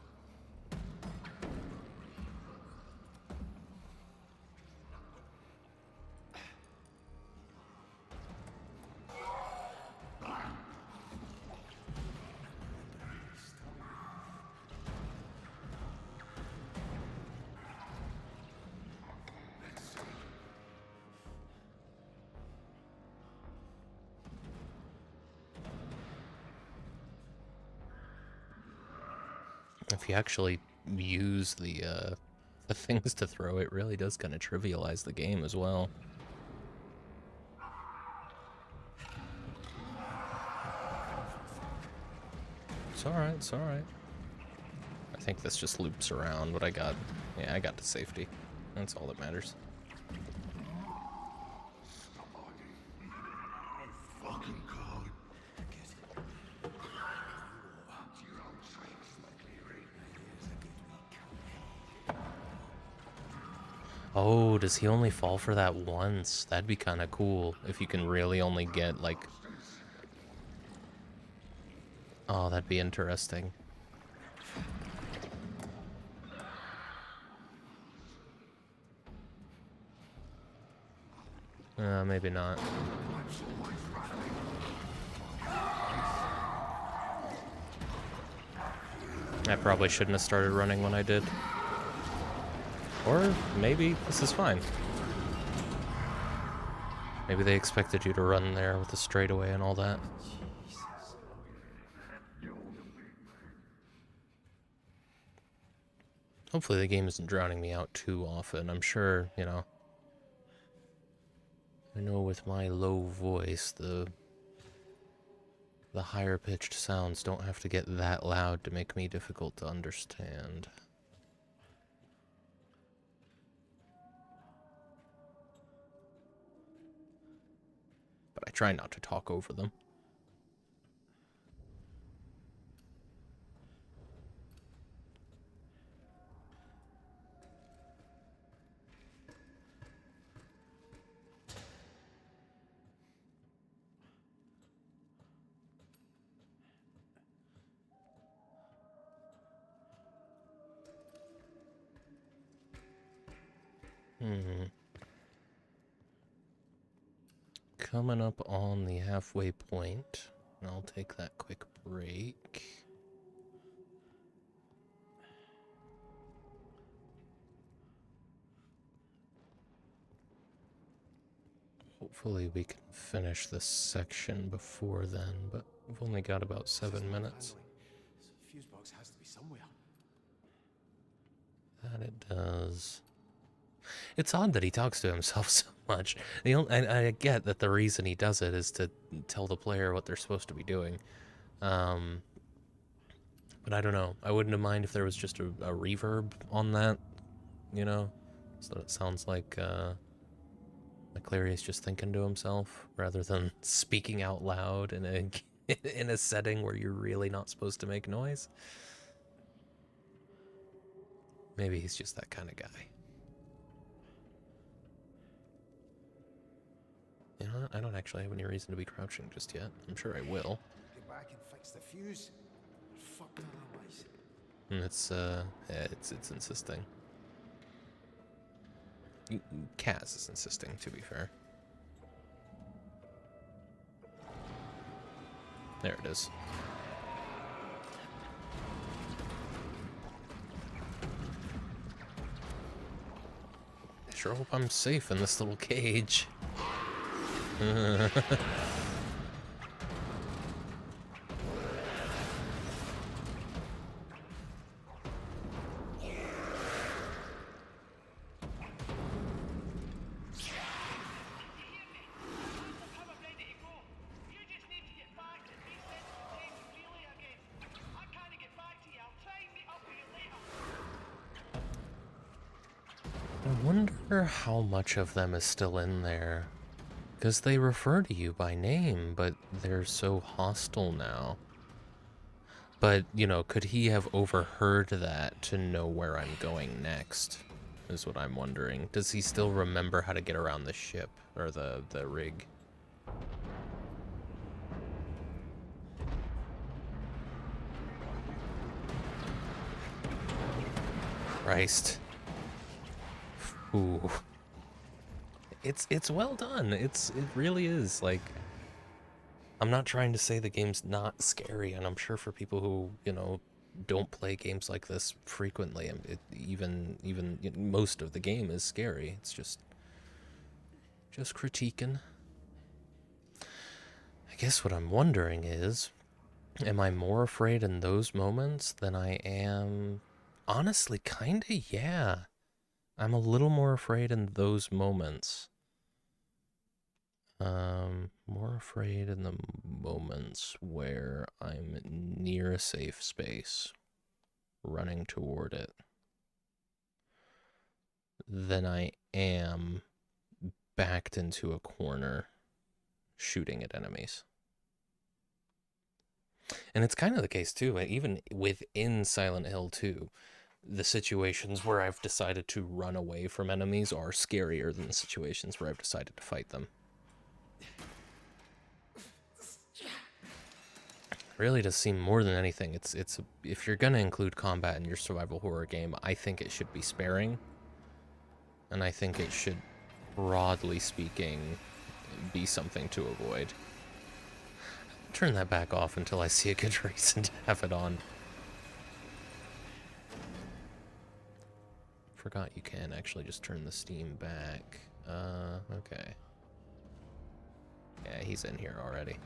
If you actually use the things to throw, it really does kind of trivialize the game as well. It's alright, it's alright. I think this just loops around, but I got to safety. That's all that matters. Oh, does he only fall for that once? That'd be kind of cool if you can really only get, like... Oh, that'd be interesting. Maybe not. I probably shouldn't have started running when I did. Or maybe this is fine. Maybe they expected you to run there with the straightaway and all that. Hopefully the game isn't drowning me out too often. I'm sure, you know. I know with my low voice, the higher pitched sounds don't have to get that loud to make me difficult to understand. But I try not to talk over them. Coming up on the halfway point, and I'll take that quick break. Hopefully we can finish this section before then, but we've only got about 7 minutes. The fuse box has to be somewhere. That it does. It's odd that he talks to himself so much. I get that the reason he does it is to tell the player what they're supposed to be doing. But I don't know. I wouldn't have minded if there was just a reverb on that, you know? So it sounds like McCleary's just thinking to himself rather than speaking out loud in a setting where you're really not supposed to make noise. Maybe he's just that kind of guy. You know what? I don't actually have any reason to be crouching just yet. I'm sure I will. Get back and fix the fuse. Fucked otherwise. And it's insisting. Kaz is insisting, to be fair. There it is. Sure hope I'm safe in this little cage. I wonder how much of them is still in there. Because they refer to you by name, but they're so hostile now. But, you know, could he have overheard that to know where I'm going next? Is what I'm wondering. Does he still remember how to get around the ship, or the rig? Christ. Ooh. It's well done. It really is. Like, I'm not trying to say the game's not scary, and I'm sure for people who, you know, don't play games like this frequently, even most of the game is scary. It's just critiquing. I guess what I'm wondering is, am I more afraid in those moments than I am? Honestly, kinda, yeah. I'm a little more afraid in those moments. More afraid in the moments where I'm near a safe space, running toward it, than I am backed into a corner, shooting at enemies. And it's kind of the case too, even within Silent Hill 2, the situations where I've decided to run away from enemies are scarier than the situations where I've decided to fight them. Really does seem more than anything. If you're gonna include combat in your survival horror game, I think it should be sparing, and I think it should, broadly speaking, be something to avoid. Turn that back off until I see a good reason to have it on. forgot you can actually just turn the steam back. Okay. Yeah, he's in here already.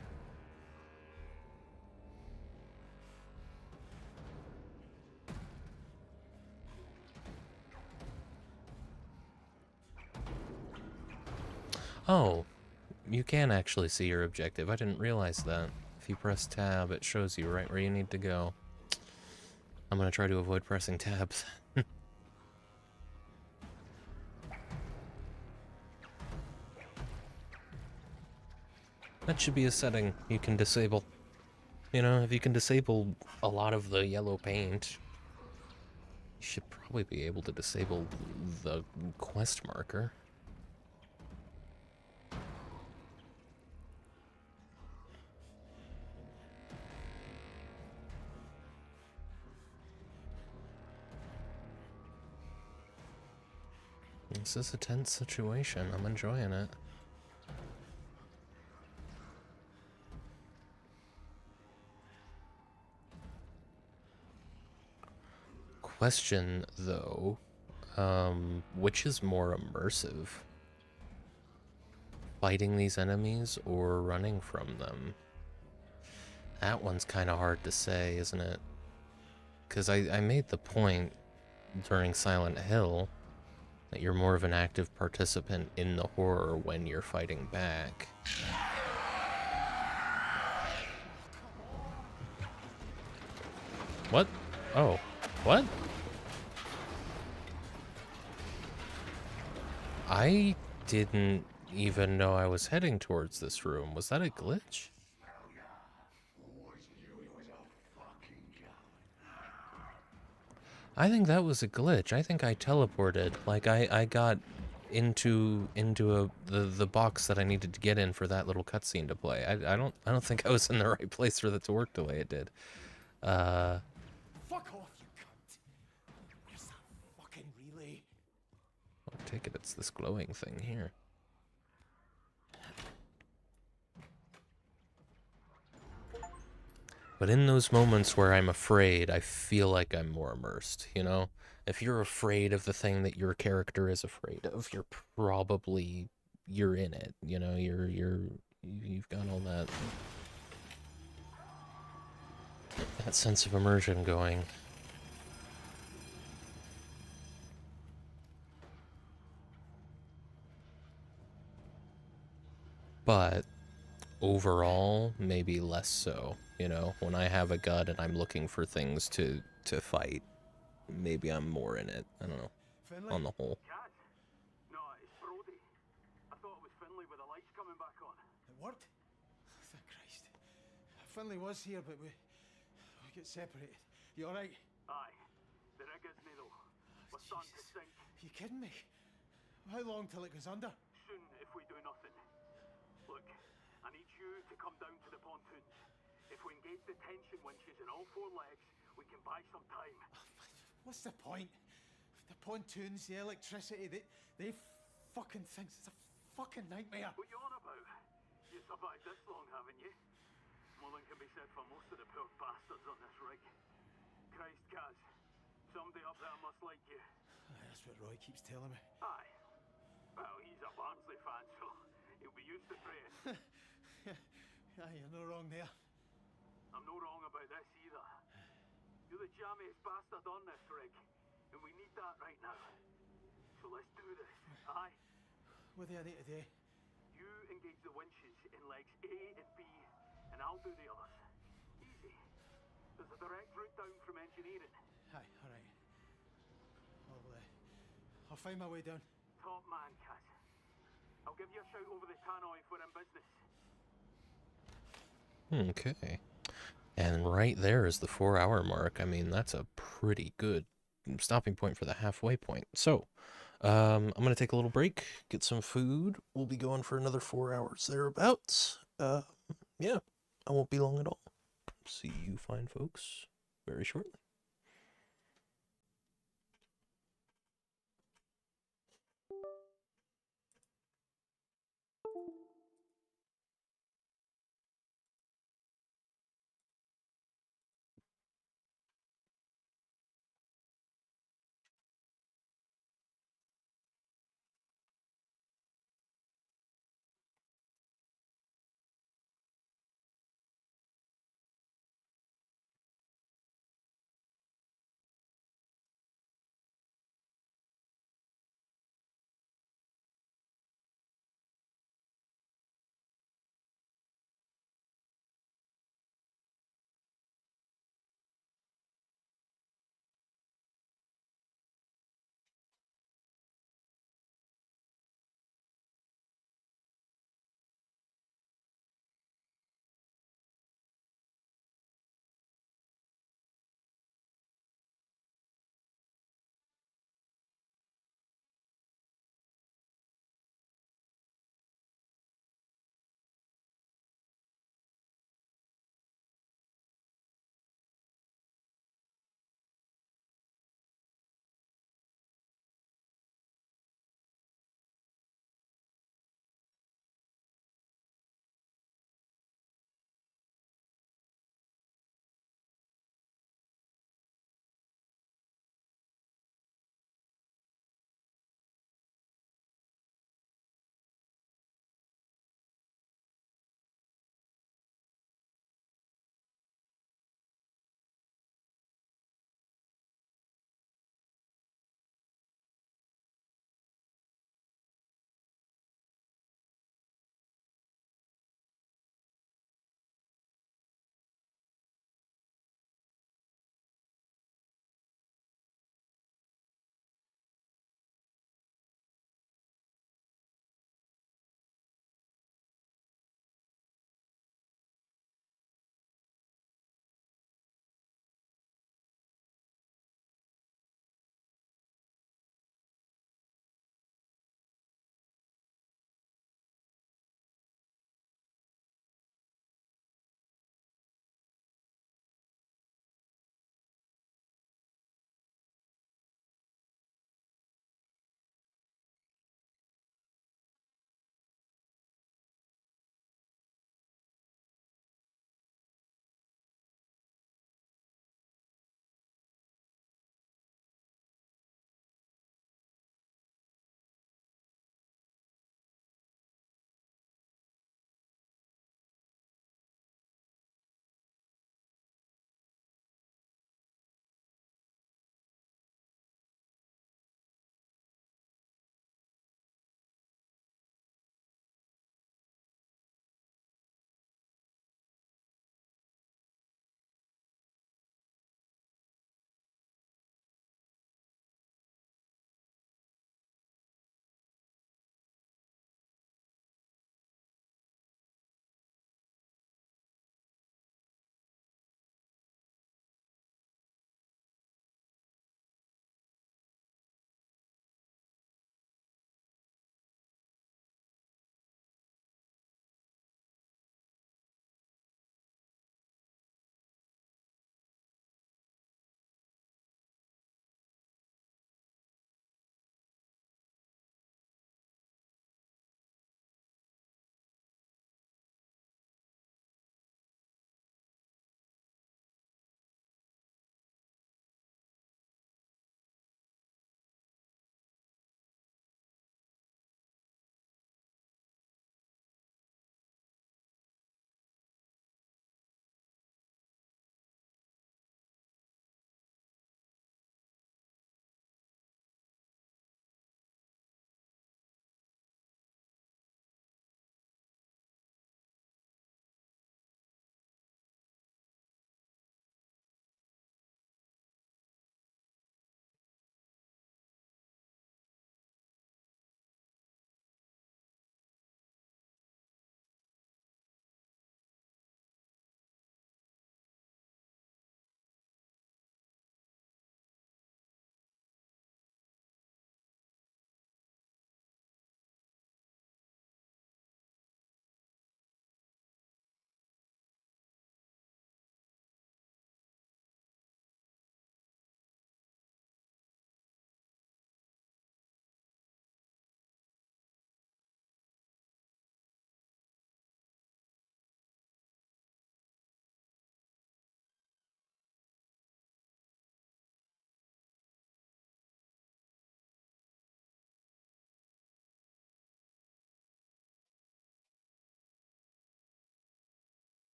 Oh, you can actually see your objective. I didn't realize that. If you press tab, it shows you right where you need to go. I'm gonna try to avoid pressing tabs. That should be a setting you can disable. You know, if you can disable a lot of the yellow paint, you should probably be able to disable the quest marker. This is a tense situation. I'm enjoying it. Question, though, which is more immersive? Fighting these enemies or running from them? That one's kind of hard to say, isn't it? Because I made the point during Silent Hill that you're more of an active participant in the horror when you're fighting back. What? Oh, what? I didn't even know I was heading towards this room. Was that a glitch? I think that was a glitch. I think I teleported. Like I got into the box that I needed to get in for that little cutscene to play. I don't think I was in the right place for that to work the way it did. Fuck off, you cunt. Where's that fucking relay? I'll take it it's this glowing thing here. But in those moments where I'm afraid, I feel like I'm more immersed, you know? If you're afraid of the thing that your character is afraid of, you're in it, you know? You've got all that sense of immersion going. But overall, maybe less so. You know, when I have a gun and I'm looking for things to fight, maybe I'm more in it. I don't know. Finley? On the whole. Kaz? No, it's Brody. I thought it was Finley with the lights coming back on. It worked? Thank Christ. Finley was here, but we get separated. You alright? Aye. The rig isn't though. We're starting to sink. You kidding me? How long till it goes under? Soon if we do nothing. Look, I need you to come down to the pontoons. If we engage the tension winches in all four legs, we can buy some time. What's the point? The pontoons, the electricity, they fucking things. It's a fucking nightmare. What you on about? You survived this long, haven't you? More than can be said for most of the poor bastards on this rig. Christ, Kaz. Somebody up there must like you. That's what Roy keeps telling me. Aye. Well, he's a Barnsley fan, so he'll be used to praise. Aye, you're no wrong there. I'm no wrong about this either. You're the jammiest bastard on this rig, and we need that right now. So let's do this, aye? What do I need to do? You engage the winches in legs A and B, and I'll do the others. Easy. There's a direct route down from engineering. Aye, alright. I'll find my way down. Top man, Kaz. I'll give you a shout over the tannoy if we're in business. Okay. And right there is the 4-hour mark. I mean, that's a pretty good stopping point for the halfway point. So, I'm going to take a little break, get some food. We'll be going for another 4 hours thereabouts. Yeah, I won't be long at all. See you fine folks very shortly.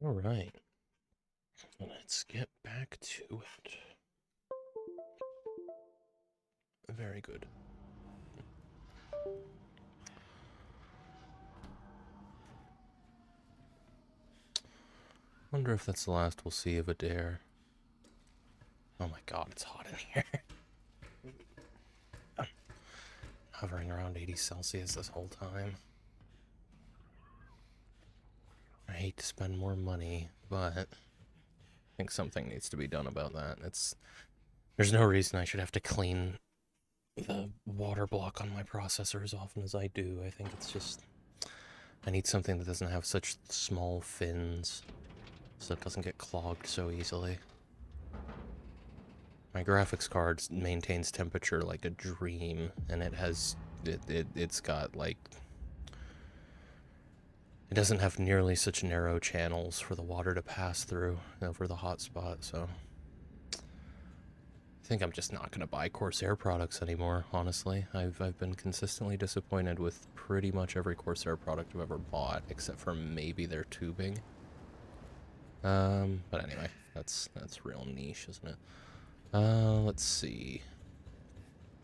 Alright. Let's get back to it. Very good. Wonder if that's the last we'll see of Adair. Oh my god, it's hot in here. Hovering around 80 Celsius this whole time. I hate to spend more money, but I think something needs to be done about that. There's no reason I should have to clean the water block on my processor as often as I do. I think it's just, I need something that doesn't have such small fins, so it doesn't get clogged so easily. My graphics card maintains temperature like a dream, and it's got like, it doesn't have nearly such narrow channels for the water to pass through over the hotspot, so I think I'm just not going to buy Corsair products anymore, honestly. I've been consistently disappointed with pretty much every Corsair product I've ever bought, except for maybe their tubing. But anyway, that's real niche, isn't it? Let's see.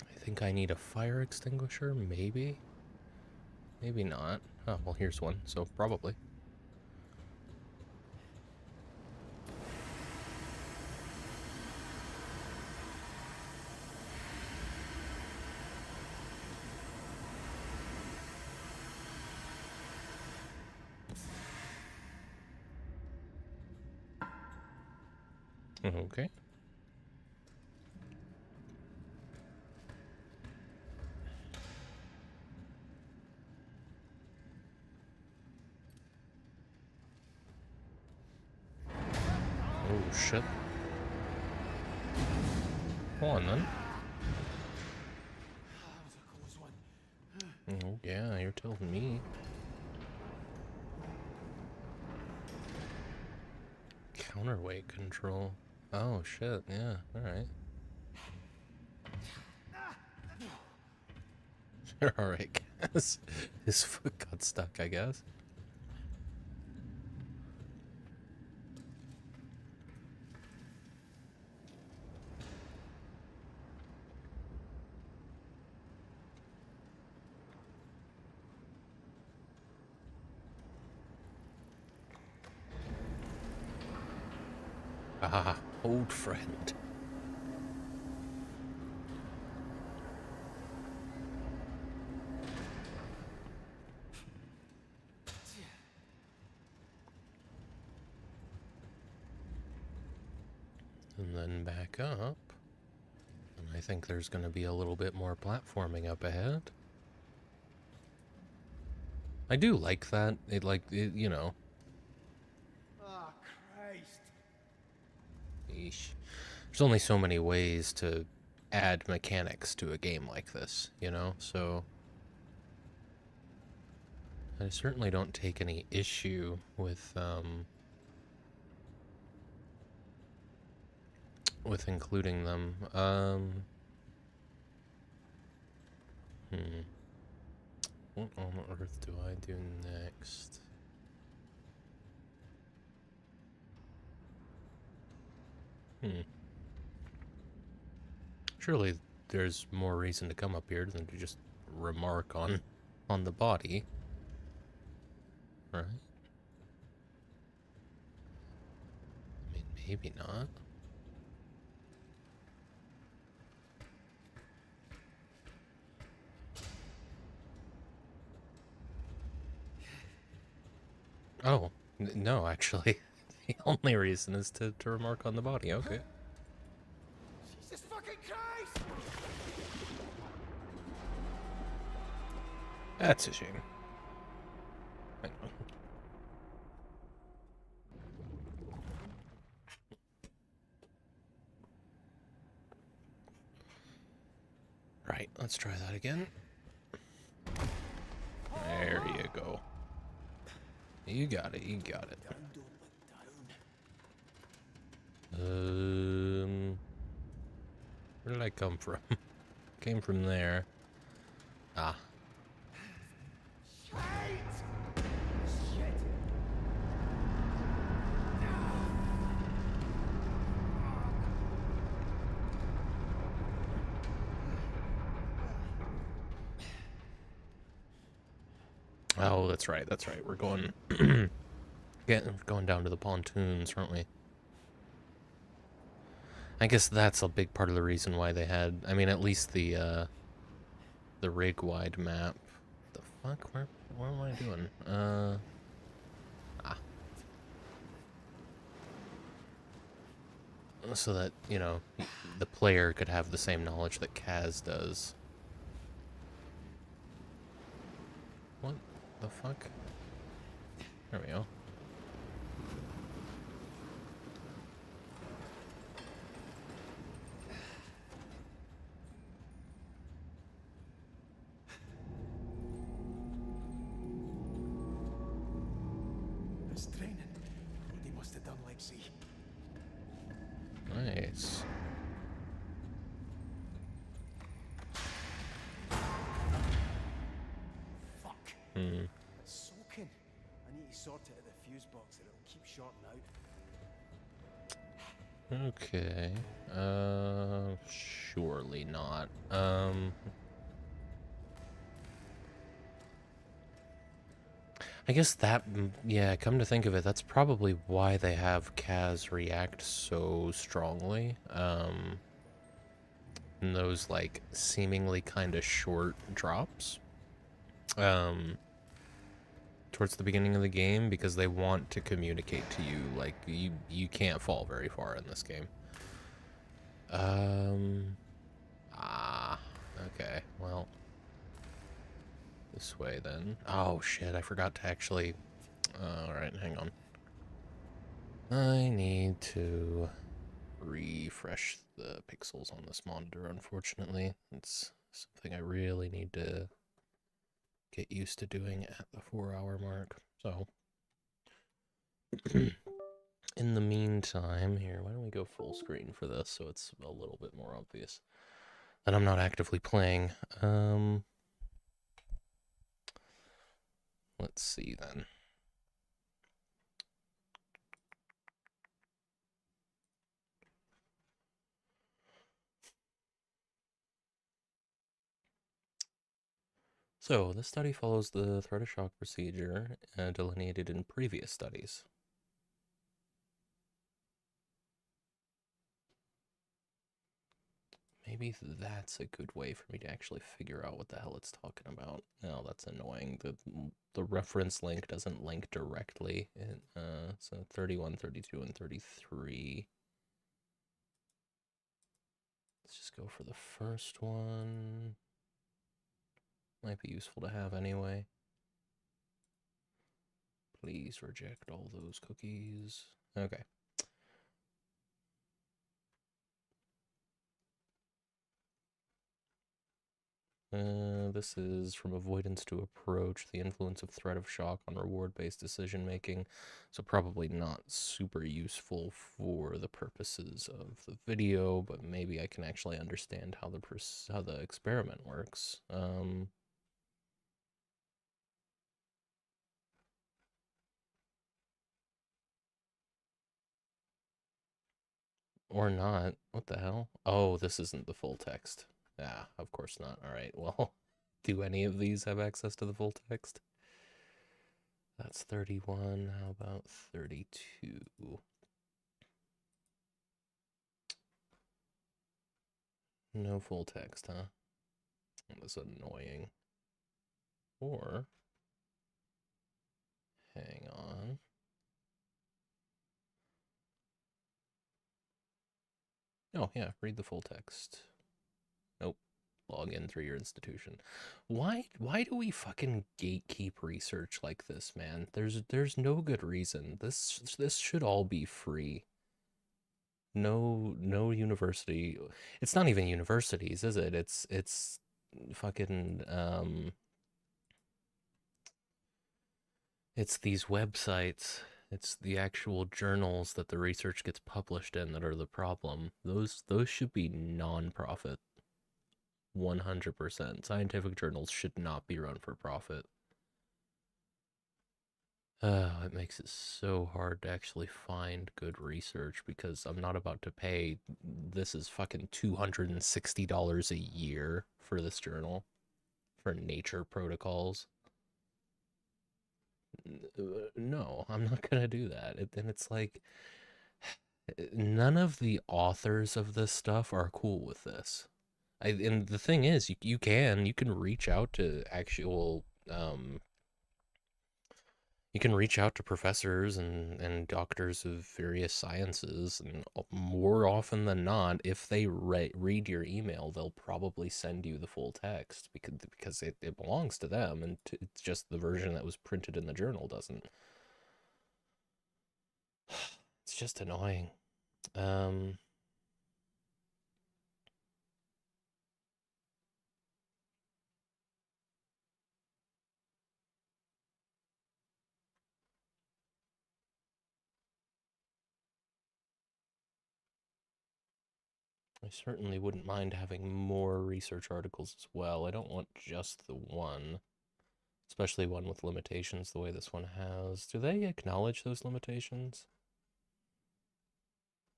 I think I need a fire extinguisher, maybe? Maybe not. Oh, well, here's one, so probably. Okay. Oh, shit. Go on, then. Oh, yeah, you're telling me. Counterweight control. Oh, shit, yeah, alright. Alright, guys. His foot got stuck, I guess. Ah, old friend. And then back up. And I think there's going to be a little bit more platforming up ahead. I do like that. You know. Oh, Christ. Eesh. There's only so many ways to add mechanics to a game like this, you know? So I certainly don't take any issue with including them. What on earth do I do next? Surely there's more reason to come up here than to just remark on the body. Right? I mean, maybe not. Oh, no, actually. The only reason is to remark on the body, okay. Jesus fucking Christ! That's a shame. Hang on. Right, let's try that again. There you go. You got it, you got it. Where did I come from? Came from there. Ah. Oh, that's right. That's right. We're going going down to the pontoons, aren't we? I guess that's a big part of the reason why they had. I mean, at least the rig-wide map. The fuck? What am I doing? So that, you know, the player could have the same knowledge that Kaz does. What the fuck? There we go. This training, they must have done like Z. Nice. Fuck. Hmm. It's soaking. I need to sort it at the fuse box or it'll keep shorting out. Okay. Surely not. I guess that, yeah, come to think of it, that's probably why they have Kaz react so strongly. In those, like, seemingly kind of short drops. Towards the beginning of the game, because they want to communicate to you, like, you can't fall very far in this game. Okay, well. This way, then. Oh, shit, I forgot to actually... Alright, hang on. I need to refresh the pixels on this monitor, unfortunately. It's something I really need to get used to doing at the 4-hour mark. So, in the meantime, here, why don't we go full screen for this so it's a little bit more obvious that I'm not actively playing. Let's see then. So, this study follows the threat of shock procedure delineated in previous studies. Maybe that's a good way for me to actually figure out what the hell it's talking about. No, that's annoying. The reference link doesn't link directly. So 31, 32, and 33. Let's just go for the first one. Might be useful to have anyway. Please reject all those cookies. Okay. This is from avoidance to approach, the influence of threat of shock on reward-based decision-making. So probably not super useful for the purposes of the video, but maybe I can actually understand how the experiment works. Or not. What the hell? Oh, this isn't the full text. Ah, of course not. All right, well, do any of these have access to the full text? That's 31. How about 32? No full text, huh? That's annoying. Or, hang on. Oh, yeah, read the full text. Nope. Log in through your institution. Why do we fucking gatekeep research like this, man? There's no good reason. This should all be free. No university. It's not even universities, is it? It's fucking it's these websites. It's the actual journals that the research gets published in that are the problem. Those should be non-profit. 100%. Scientific journals should not be run for profit. It makes it so hard to actually find good research because I'm not about to pay, this is fucking $260 a year for this journal, for Nature Protocols. no, I'm not gonna do that. And it's like, none of the authors of this stuff are cool with this. And the thing is, you can reach out to actual, you can reach out to professors and doctors of various sciences, and more often than not, if they read your email, they'll probably send you the full text because it belongs to them, and it's just the version that was printed in the journal doesn't. It's just annoying. I certainly wouldn't mind having more research articles as well. I don't want just the one, especially one with limitations the way this one has. Do they acknowledge those limitations?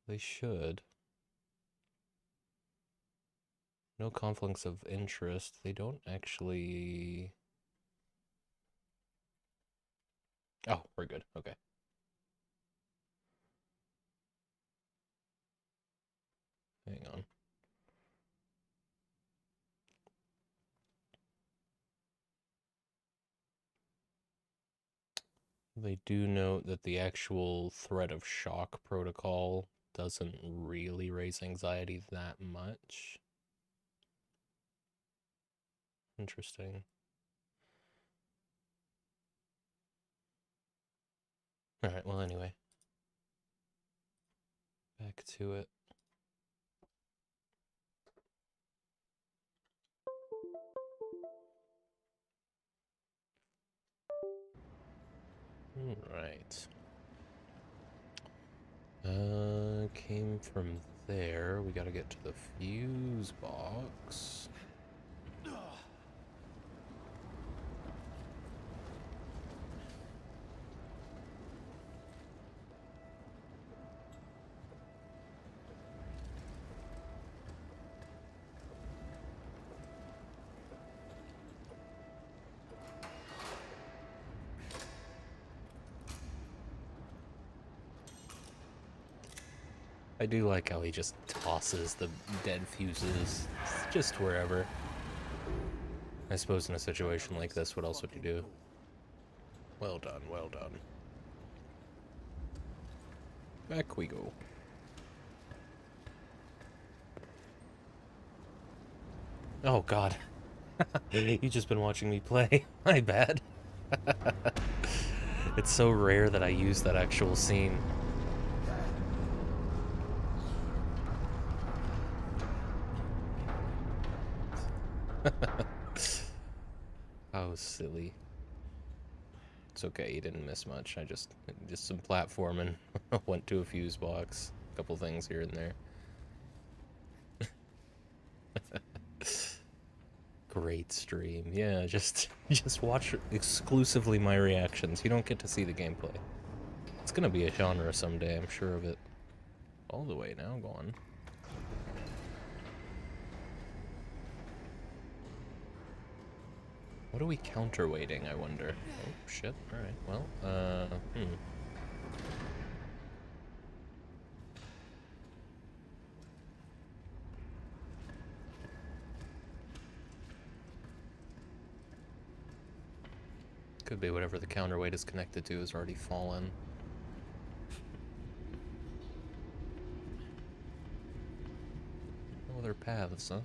They should. No conflicts of interest. They don't actually... Oh, we're good. Okay. Hang on. They do note that the actual threat of shock protocol doesn't really raise anxiety that much. Interesting. Alright, well, anyway. Back to it. Right. Came from there. We gotta get to the fuse box. I do like how he just tosses the dead fuses just wherever. I suppose in a situation like this, what else would you do? Well done, well done. Back we go. Oh god. You've just been watching me play. My bad. It's so rare that I use that actual scene. Oh, silly. It's okay, you didn't miss much. I just some platforming. Went to a fuse box. A couple things here and there. Great stream. Yeah, just watch exclusively my reactions. You don't get to see the gameplay. It's gonna be a genre someday, I'm sure of it. All the way now, go on. What are we counterweighting, I wonder? Oh, shit. Alright, well, Could be whatever the counterweight is connected to has already fallen. No other paths, huh?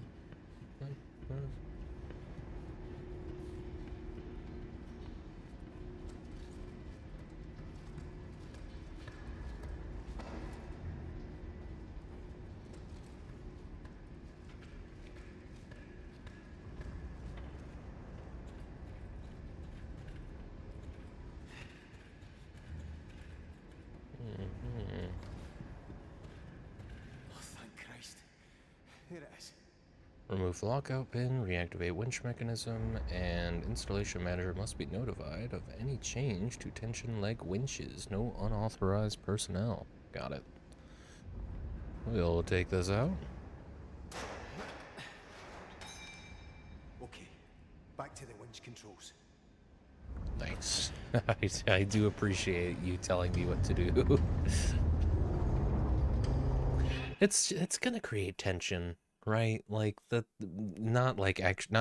Remove the lockout pin, reactivate winch mechanism, and installation manager must be notified of any change to tension leg winches. No unauthorized personnel. Got it. We'll take this out. Okay, back to the winch controls. Nice. I do appreciate you telling me what to do. It's gonna create tension, right? Like not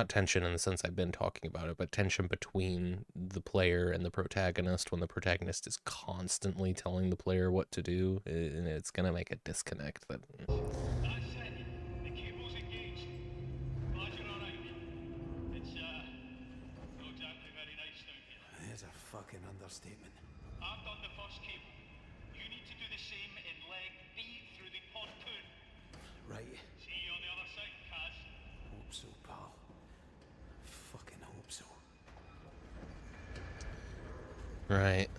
tension in the sense I've been talking about it, but tension between the player and the protagonist when the protagonist is constantly telling the player what to do, and it's gonna make a disconnect that. There's a fucking understatement. I've done the first cable. You need to do the same in leg B through the pontoon. Right. See you on the other side, Kaz. Hope so, pal. Fucking hope so. Right.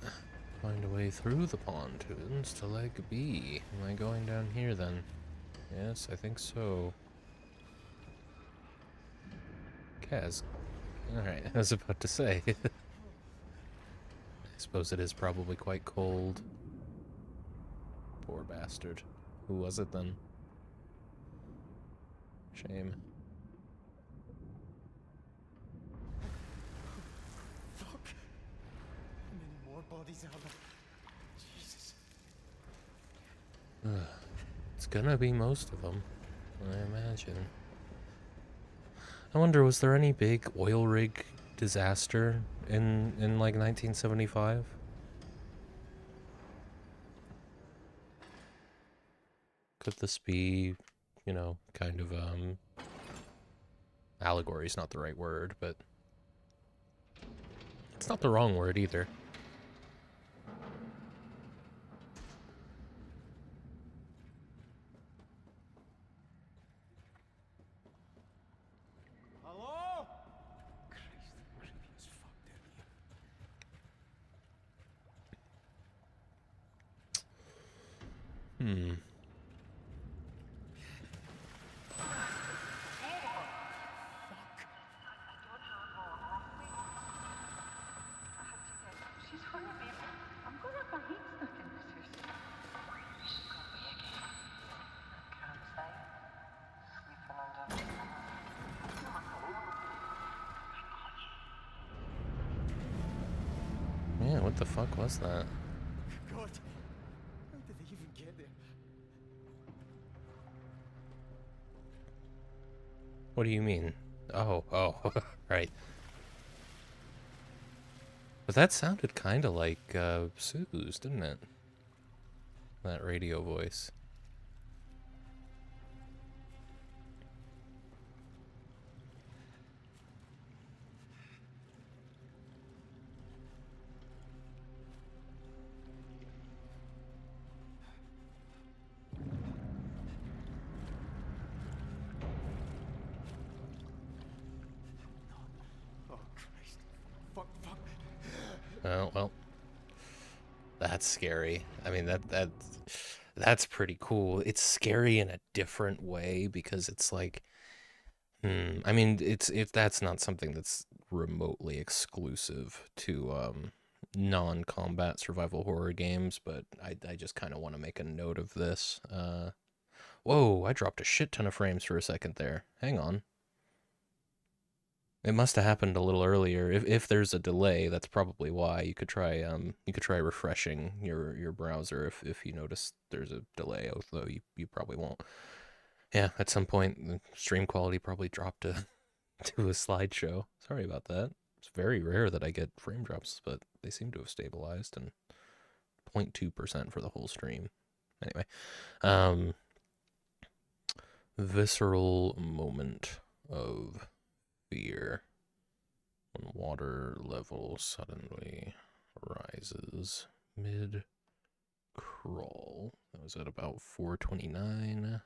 Find a way through the pontoons to leg B. Am I going down here then? Yes, I think so. Kaz. Alright, I was about to say. I suppose it is probably quite cold. Poor bastard. Who was it then? Shame. Fuck. How many more bodies are there? Jesus. It's gonna be most of them, I imagine. I wonder, was there any big oil rig disaster in like 1975? Could this be, you know, kind of allegory is not the right word, but it's not the wrong word either. Hello? Christ, creepy as fuck down here. Yeah, what the fuck was that? God, how did they even get there? What do you mean? Oh, right. But that sounded kind of like Sue's, didn't it? That radio voice. Oh, Christ. Fuck. Oh, well. That's scary. I mean, that's pretty cool. It's scary in a different way because it's like, I mean, if that's not something that's remotely exclusive to non-combat survival horror games, but I just kind of want to make a note of this. Whoa, I dropped a shit ton of frames for a second there. Hang on. It must have happened a little earlier. If there's a delay, that's probably why. You could try refreshing your browser if you notice there's a delay, although you probably won't. Yeah, at some point the stream quality probably dropped to a slideshow. Sorry about that. It's very rare that I get frame drops, but they seem to have stabilized, and 0.2% for the whole stream. Anyway, visceral moment of fear when water level suddenly rises mid crawl. That was at about 429.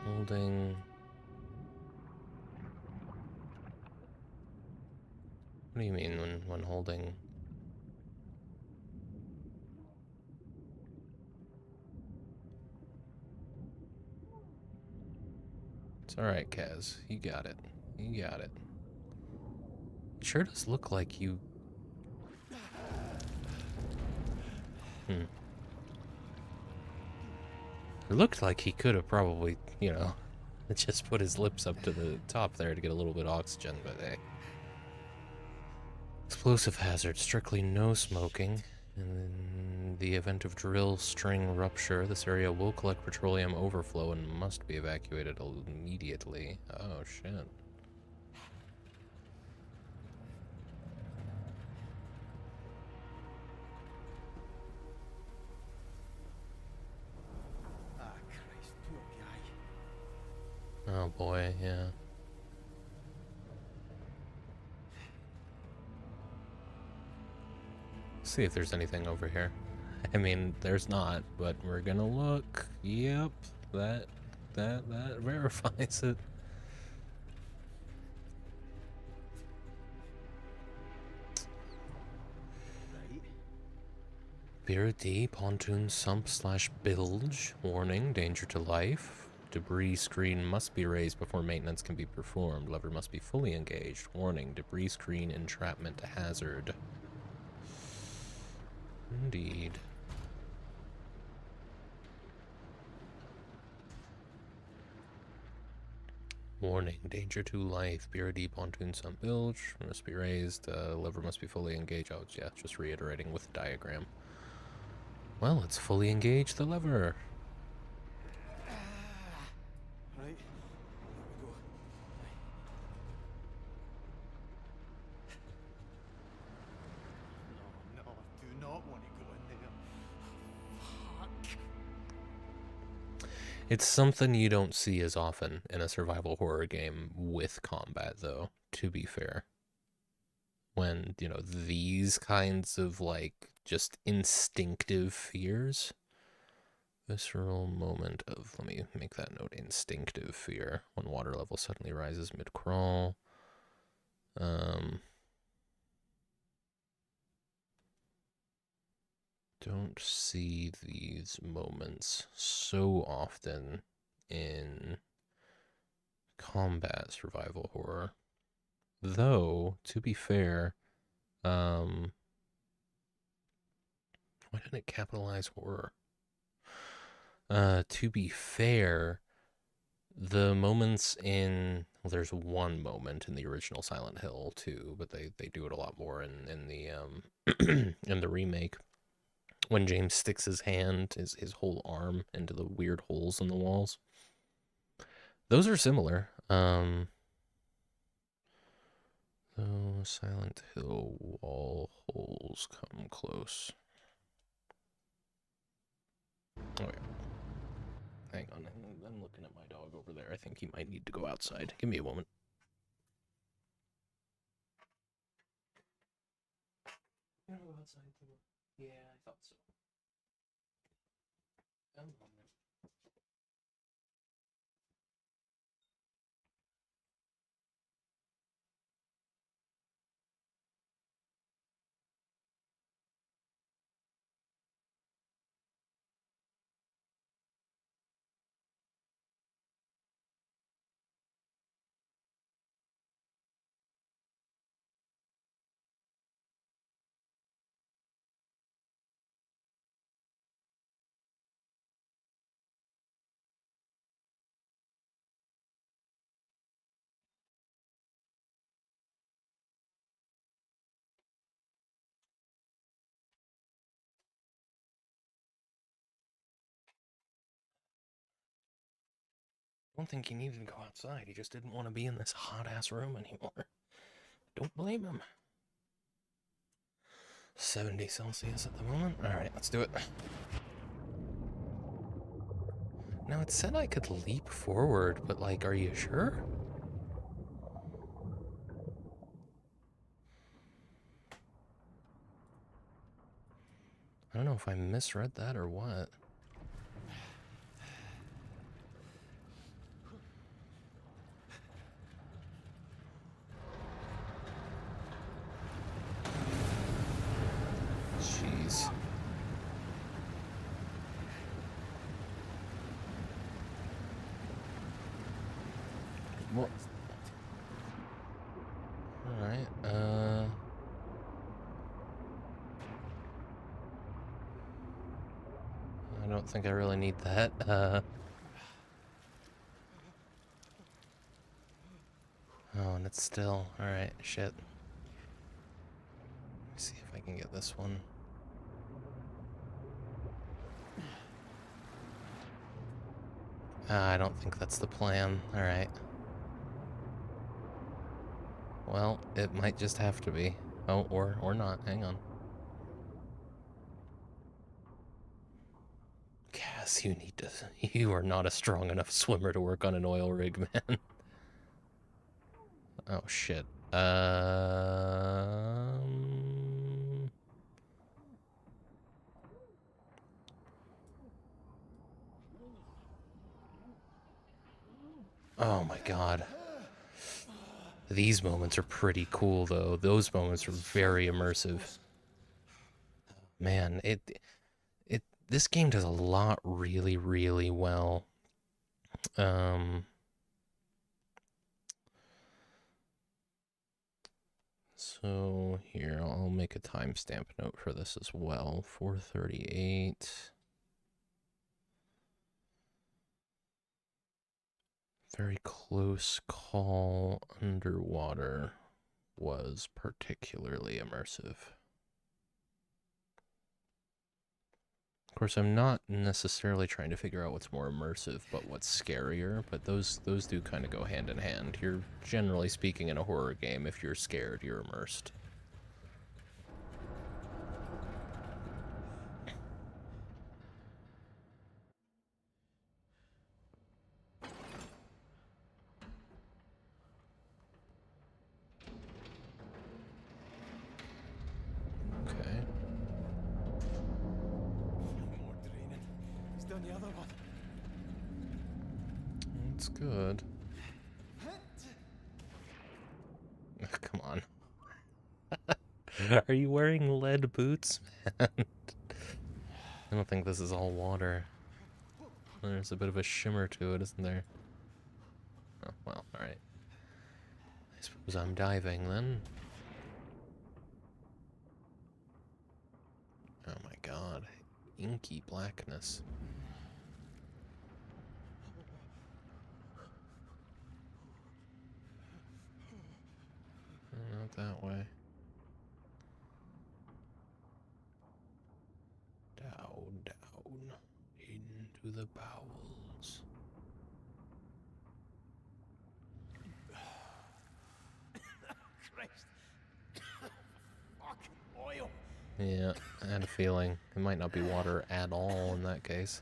Holding. What do you mean when holding? It's alright, Kaz. You got it. You got it. It sure does look like you... It looked like he could have probably, you know, Just put his lips up to the top there to get a little bit of oxygen, but hey. Explosive hazard, strictly no smoking. In the event of drill string rupture, this area will collect petroleum overflow and must be evacuated immediately. Oh, shit. Ah, Christ, poor guy. Oh boy, yeah. See if there's anything over here. I mean, there's not, but we're gonna look. Yep, that verifies it. Right. Beer D, pontoon sump / bilge. Warning, danger to life. Debris screen must be raised before maintenance can be performed. Lever must be fully engaged. Warning, debris screen entrapment hazard. Indeed. Warning, danger to life. Beer D, pontoon sump bilge. Must be raised. Lever must be fully engaged. Oh, yeah, just reiterating with the diagram. Well, let's fully engage the lever. Right. There we go. No, I do not want to go in there. Fuck. It's something you don't see as often in a survival horror game with combat, though, to be fair. When, you know, these kinds of, like, just instinctive fears. Visceral moment of, let me make that note, instinctive fear. When water level suddenly rises mid-crawl. Don't see these moments so often in combat survival horror. Though, to be fair, why didn't it capitalize horror? To be fair, the moments in, well, there's one moment in the original Silent Hill too, but they do it a lot more in the in the remake. When James sticks his hand, his whole arm into the weird holes in the walls. Those are similar. Though Silent Hill wall holes come close. Oh yeah. Hang on, I'm looking at my dog over there. I think he might need to go outside. Give me a moment. You wanna go outside too? Yeah, I thought so. I don't think he needed to go outside. He just didn't want to be in this hot-ass room anymore. Don't blame him. 70 Celsius at the moment. Alright, let's do it. Now, it said I could leap forward, but, like, are you sure? I don't know if I misread that or what. Jeez. What? Alright, I don't think I really need that, Oh, and it's still... Alright, shit. Let me see if I can get this one. I don't think that's the plan. Alright. Well, it might just have to be. Oh, or not. Hang on. Cass, you need to... You are not a strong enough swimmer to work on an oil rig, man. Oh, shit. Oh my god. These moments are pretty cool, though. Those moments are very immersive. Man, this game does a lot really, really well. So here, I'll make a timestamp note for this as well. 4:38. Very close call underwater was particularly immersive. Of course, I'm not necessarily trying to figure out what's more immersive, but what's scarier, but those do kind of go hand in hand. You're, generally speaking, in a horror game, if you're scared, you're immersed. The other one. That's good. Come on. Are you wearing lead boots, man? I don't think this is all water. There's a bit of a shimmer to it, isn't there? Oh, well, alright. I suppose I'm diving then. Oh my god. Inky blackness. Not that way. Down, down, into the bowels. Christ. Fucking oil. Yeah, I had a feeling. It might not be water at all in that case.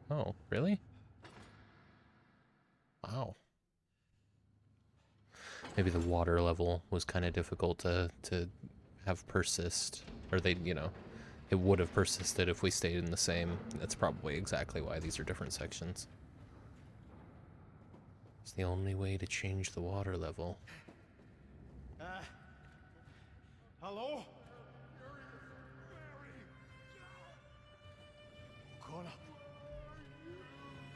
Oh, really? Wow. Maybe the water level was kind of difficult to have persist. Or they, you know, it would have persisted if we stayed in the same. That's probably exactly why these are different sections. It's the only way to change the water level. Hello? Connor?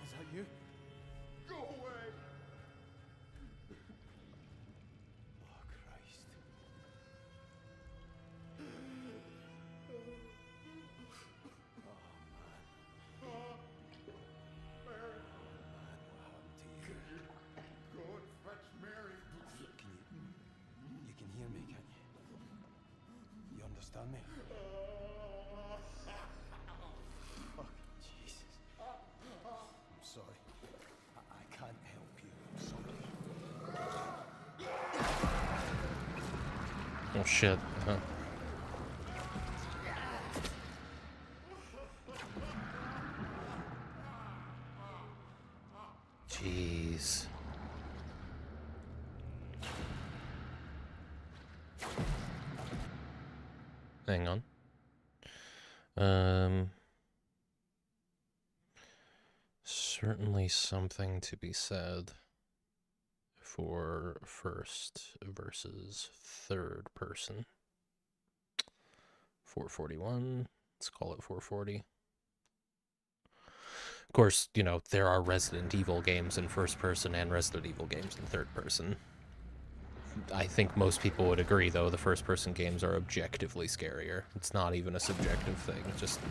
Is that you? Go away! Oh, Christ. Go and fetch Mary. You can hear me, can't you? You understand me? Fuck, Jesus. I'm sorry. I can't help you. I'm sorry. Oh shit. Huh. Jeez. Hang on. Certainly something to be said for first versus third person. 441. Let's call it 440. Of course, you know, there are Resident Evil games in first person and Resident Evil games in third person. I think most people would agree, though, the first person games are objectively scarier. It's not even a subjective thing. It's just...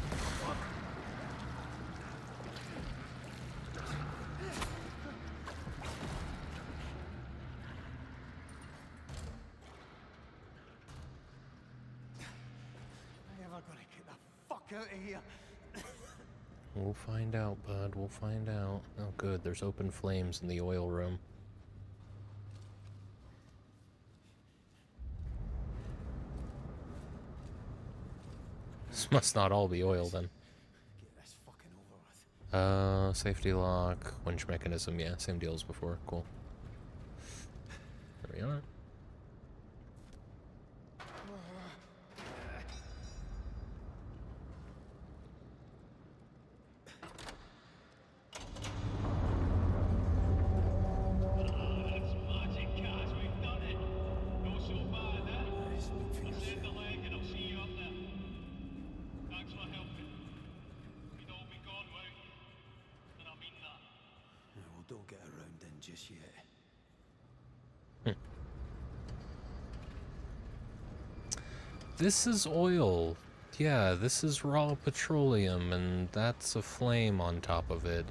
gonna get the fuck out of here. We'll find out, bud. We'll find out. Oh, good. There's open flames in the oil room. This must not all be oil, then. Get this fucking over with. Safety lock, winch mechanism. Yeah, same deal as before. Cool. There we are. Don't get around in just yet. This is oil. Yeah, this is raw petroleum, and that's a flame on top of it.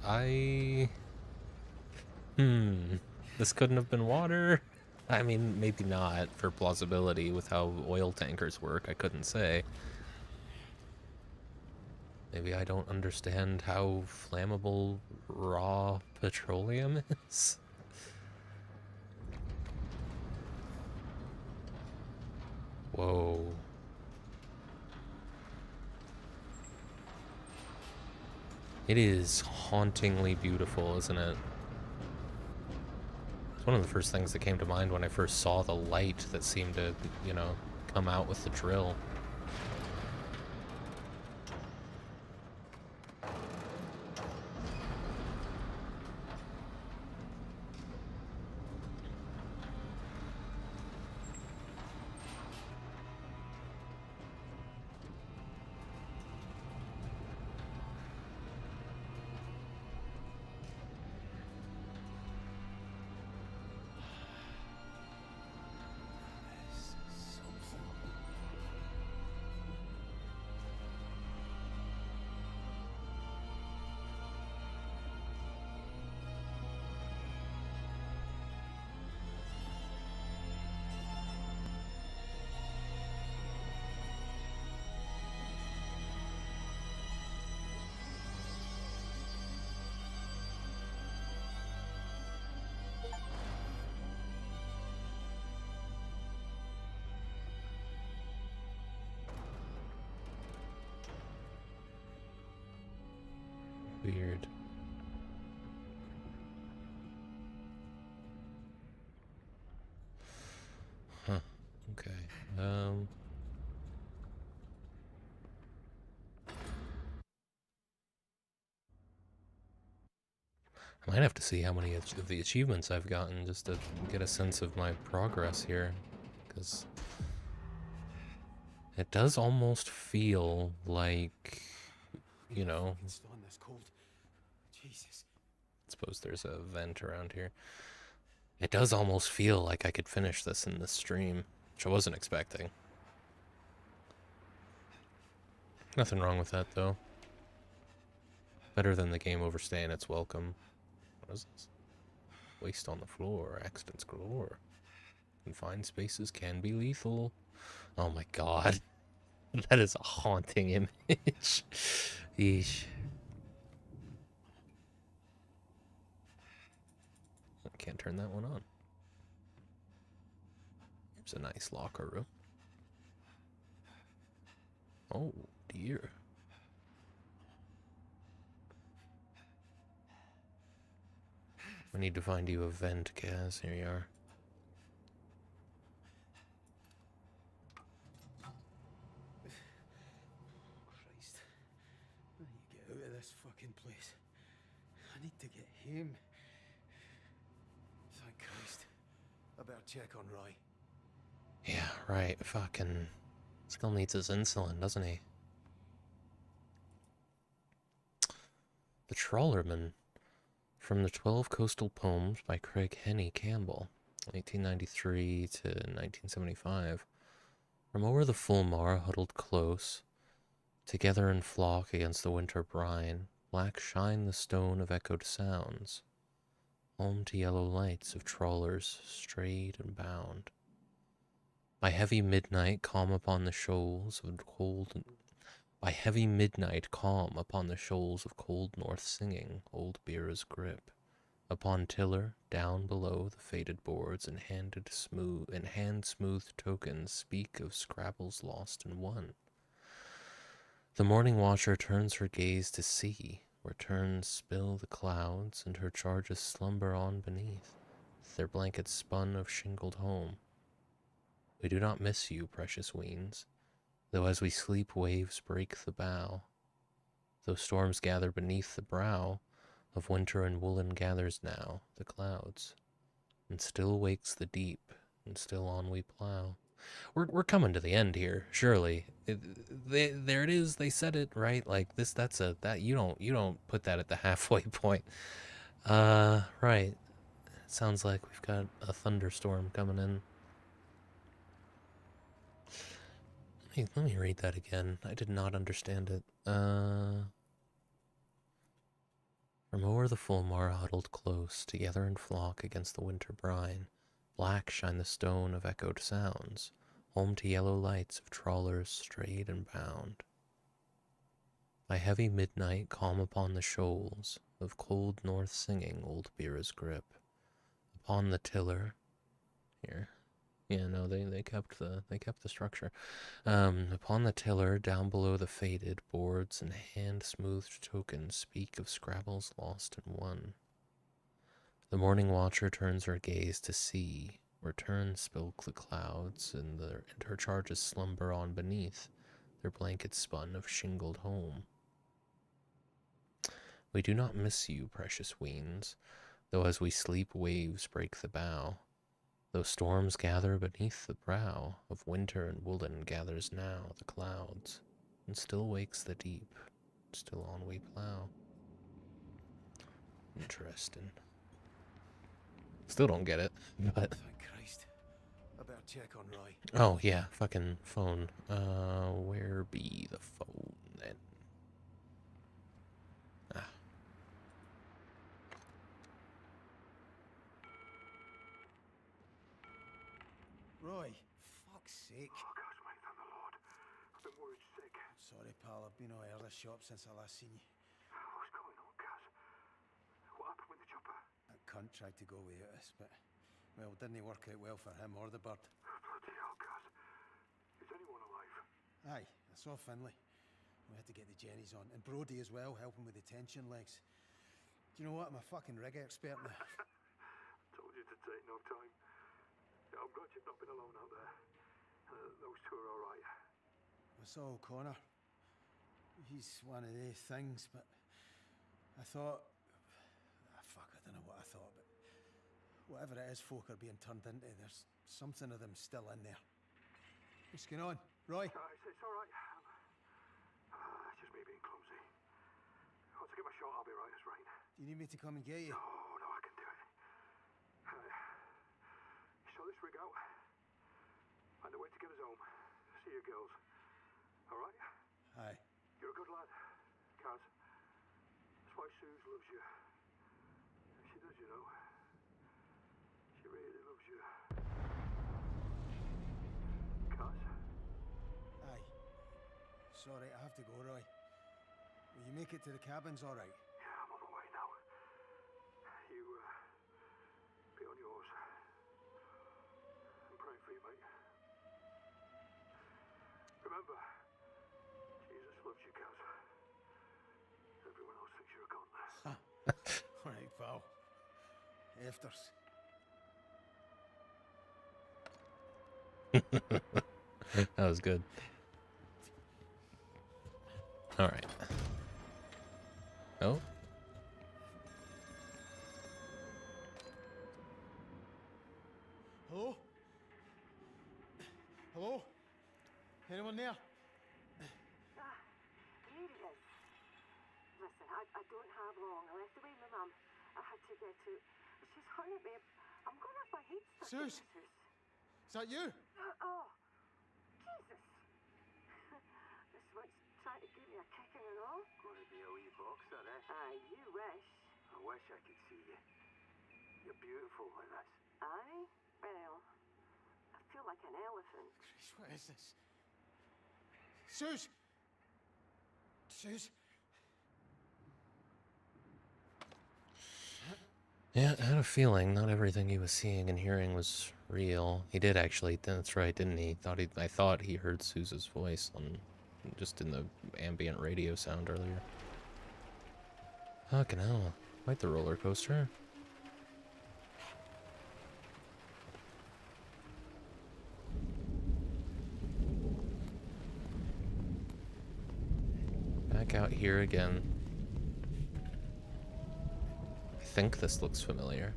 This couldn't have been water? I mean, maybe not for plausibility with how oil tankers work, I couldn't say. Maybe I don't understand how flammable raw petroleum is. Whoa. It is hauntingly beautiful, isn't it? It's one of the first things that came to mind when I first saw the light that seemed to, you know, come out with the drill. Weird. Huh. Okay. I might have to see how many of the achievements I've gotten just to get a sense of my progress here, because it does almost feel like, you know, It's on this cold. Jesus. I suppose there's a vent around here. It does almost feel like I could finish this in this stream, which I wasn't expecting. Nothing wrong with that, though. Better than the game overstaying its welcome. What is this? Waste on the floor, accidents galore. Confined spaces can be lethal. Oh my god. That is a haunting image. Yeesh. I can't turn that one on. Here's a nice locker room. Oh dear. We need to find you a vent, Kaz. Here you are. Christ. I need to get out of this fucking place. I need to get him. Thank Christ. I better check on Roy. Yeah, right. Fucking still needs his insulin, doesn't he? The Trawlerman, from the 12 Coastal Poems by Craig Henny Campbell, 1893 to 1975. From o'er the Fulmar huddled close, together in flock against the winter brine, black shine the stone of echoed sounds, home to yellow lights of trawlers strayed and bound. By heavy midnight, calm upon the shoals of cold By heavy midnight calm upon the shoals of cold north singing, old Bera's grip. Upon tiller, down below the faded boards and hand-smoothed tokens speak of Scrabble's lost and won. The morning watcher turns her gaze to sea, where turns spill the clouds, and her charges slumber on beneath, their blankets spun of shingled home. We do not miss you, precious weens, though as we sleep waves break the bow, though storms gather beneath the brow of winter and woolen gathers now the clouds, and still wakes the deep, and still on we plow. We're coming to the end here, surely. There it is. They said it right. Like this. That you don't put that at the halfway point. Right. It sounds like we've got a thunderstorm coming in. Let me read that again. I did not understand it. From o'er the Fulmar huddled close, together in flock against the winter brine, black shine the stone of echoed sounds, home to yellow lights of trawlers strayed and bound. By heavy midnight calm upon the shoals of cold north singing old Bera's grip. Upon the tiller, here, yeah, no, they kept the structure. Upon the tiller, down below the faded boards and hand-smoothed tokens speak of Scrabble's lost and won. The morning watcher turns her gaze to sea, where turn spill the clouds, and her charges slumber on beneath, their blankets spun of shingled home. We do not miss you, precious weens, though as we sleep waves break the bow, though storms gather beneath the brow of winter and woolen gathers now the clouds, and still wakes the deep, still on we plow. Interesting. Still don't get it, but... Thank Christ. I better check on Roy. Oh, yeah, fucking phone. Where be the phone, then? Ah. Roy, fuck's sake. Oh, gosh, mate, thank the Lord. I've been worried sick. Sorry, pal, I've been all out of the shop since I last seen you. What's going on, Kaz? What happened with the chopper? That cunt tried to go without us, but, well, didn't work out well for him or the bird. Bloody hell, Kaz. Is anyone alive? Aye, I saw Finlay. We had to get the Jennies on. And Brody as well, helping with the tension legs. Do you know what? I'm a fucking rig expert now. Told you to take no time. Yeah, I'm glad you've not been alone out there. Those two are all right. I saw O'Connor. He's one of these things, but I thought... fuck, I don't know what I thought, but whatever it is folk are being turned into, there's something of them still in there. What's going on? Roy? It's all right. It's just me being clumsy. Once I get my shot, I'll be right as rain. Do you need me to come and get you? No, I can do it. You saw this rig out? Find a way to get us home. See you girls. All right? Aye. You're a good lad, Kaz. That's why Suze loves you. She does, you know. She really loves you. Kaz? Aye. Sorry, I have to go, Roy. Will you make it to the cabins all right? Yeah, I'm on the way now. You, be on yours. I'm praying for you, mate. Remember, Jesus loves you, Kaz. Everyone else thinks you're a gun. All right, pal. Afters. That was good. All right. Oh. Hello? Hello? Anyone there? Here he is. Listen, I don't have long. I left away my mum. I had to get to... She's hung at me. I'm going to have my head stuck in Suze? the Suze. Is that you? Oh, Jesus. This one's trying to give me a kicking and all. Gonna be a wee boxer, eh? Aye, you wish. I wish I could see you. You're beautiful, and that's... Aye? Well, I feel like an elephant. Christ, what is this? Suze! Suze? Yeah, I had a feeling not everything he was seeing and hearing was real. He did actually, that's right, didn't he? I thought he heard Suze's voice on just in the ambient radio sound earlier. Fucking hell. Quite the roller coaster. Back out here again. I think this looks familiar.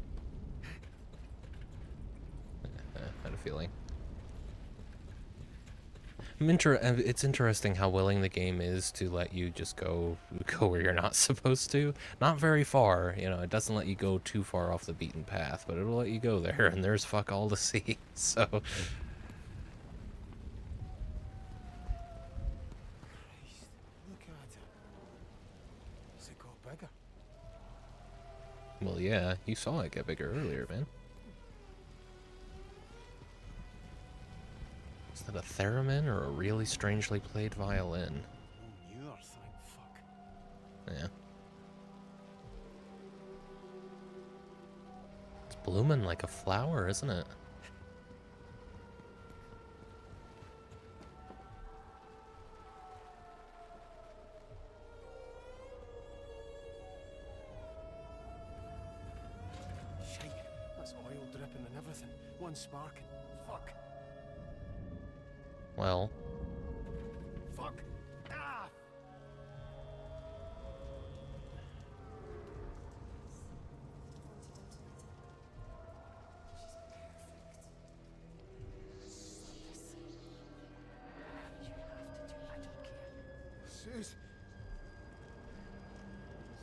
I had a feeling. It's interesting how willing the game is to let you just go where you're not supposed to. Not very far, you know, it doesn't let you go too far off the beaten path, but it'll let you go there, and there's fuck all to see, so... Christ, look at it. Has it got bigger? Well, yeah, you saw it get bigger earlier, man. Is that a theremin or a really strangely played violin? No newer, thank fuck. Yeah. It's blooming like a flower, isn't it? Shite, that's oil dripping and everything. One sparking. Fuck. Well, Fuck! Ah! Suze!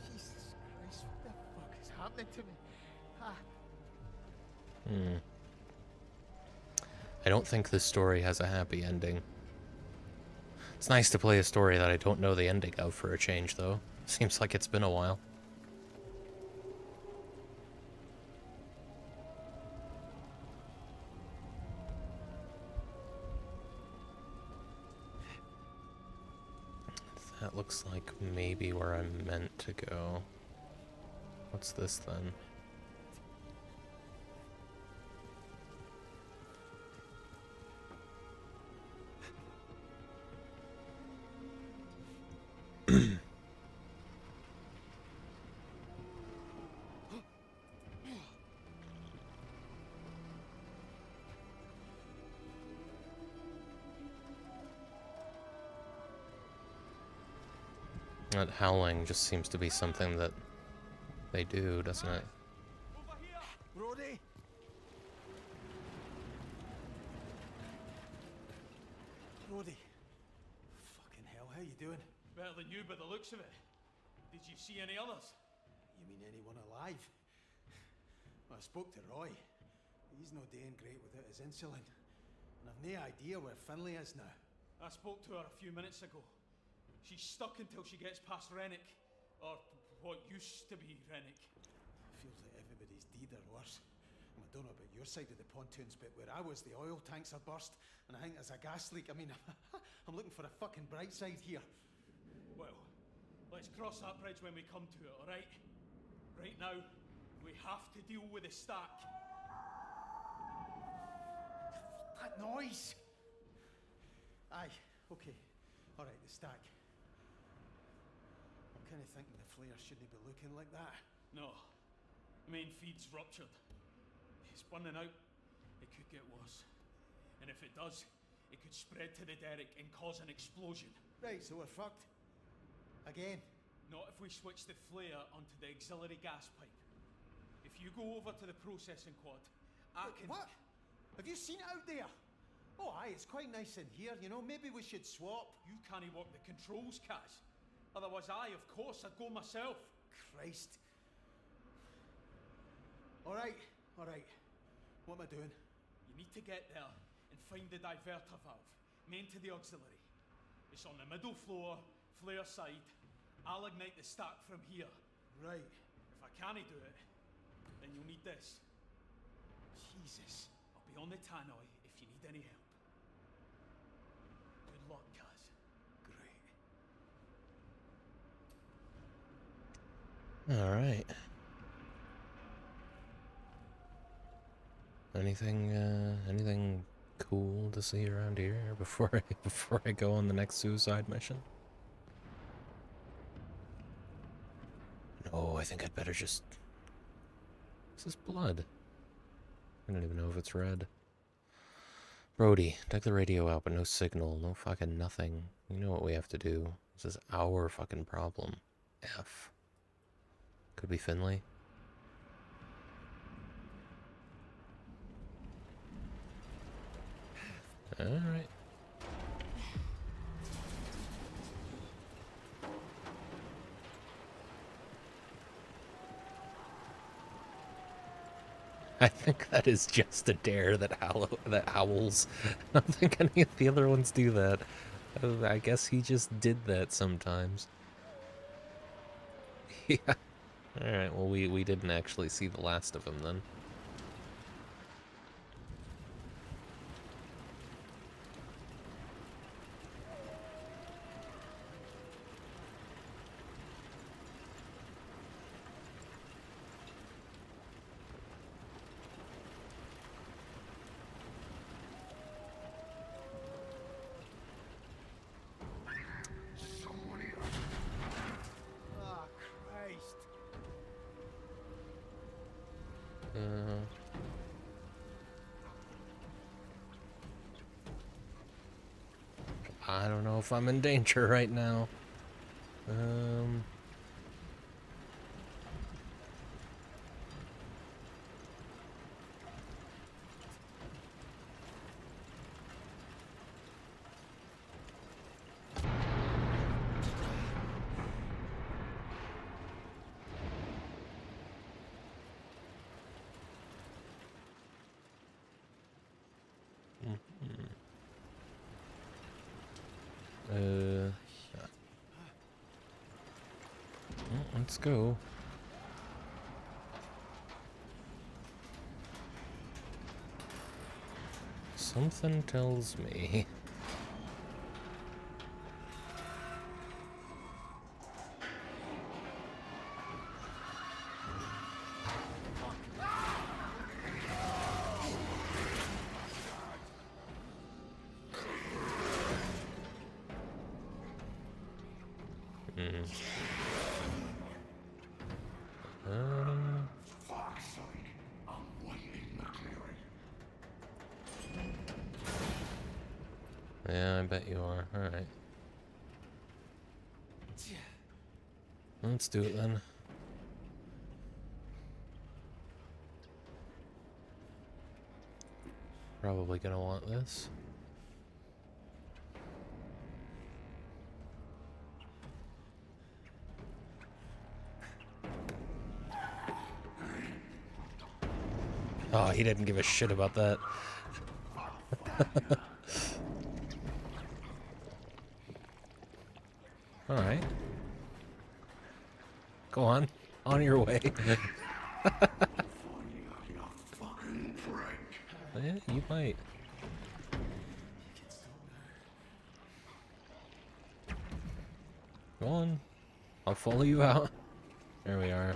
Jesus Christ, what the fuck is happening to me? Ah. I don't think this story has a happy ending. It's nice to play a story that I don't know the ending of for a change, though. Seems like it's been a while. That looks like maybe where I'm meant to go. What's this then? That howling just seems to be something that they do, doesn't it? Brody! Brody. Fucking hell, how you doing? Better than you by the looks of it. Did you see any others? You mean anyone alive? Well, I spoke to Roy. He's no doing great without his insulin. And I've no idea where Finlay is now. I spoke to her a few minutes ago. She's stuck until she gets past Rennick. Or what used to be Rennick. Feels like everybody's deed or worse. And I don't know about your side of the pontoons, but where I was, the oil tanks are burst, and I think there's a gas leak. I mean, I'm looking for a fucking bright side here. Well, let's cross that bridge when we come to it, alright? Right now, we have to deal with the stack. That noise! Aye, okay. Alright, the stack. I'm kind of thinking the flare shouldn't be looking like that. No. Main feed's ruptured. It's burning out. It could get worse. And if it does, it could spread to the derrick and cause an explosion. Right, so we're fucked. Again. Not if we switch the flare onto the auxiliary gas pipe. If you go over to the processing quad, I can... What? Have you seen it out there? Oh, aye, it's quite nice in here, you know. Maybe we should swap. You can't work the controls, Kaz. Otherwise, of course, I'd go myself. Christ. All right. What am I doing? You need to get there and find the diverter valve, main to the auxiliary. It's on the middle floor, flare side. I'll ignite the stack from here. Right. If I can't do it, then you'll need this. Jesus. I'll be on the tannoy if you need any help. Good luck, Kaz. Great. Alright. Anything cool to see around here before I go on the next suicide mission? No, I think I'd better just... This is blood. I don't even know if it's red. Brody, take the radio out, but no signal, no fucking nothing. You know what we have to do. This is our fucking problem. F. Could be Finley. Alright. I think that is just a dare that howls. I don't think any of the other ones do that. I guess he just did that sometimes. Yeah. Alright, well we didn't actually see the last of him then. Ah, Christ. I don't know if I'm in danger right now. Let's go. Something tells me. Yeah, I bet you are. Alright. Let's do it then. Probably gonna want this. Oh, he didn't give a shit about that. Alright. Go on your way. Yeah, you might. Go on. I'll follow you out. There we are.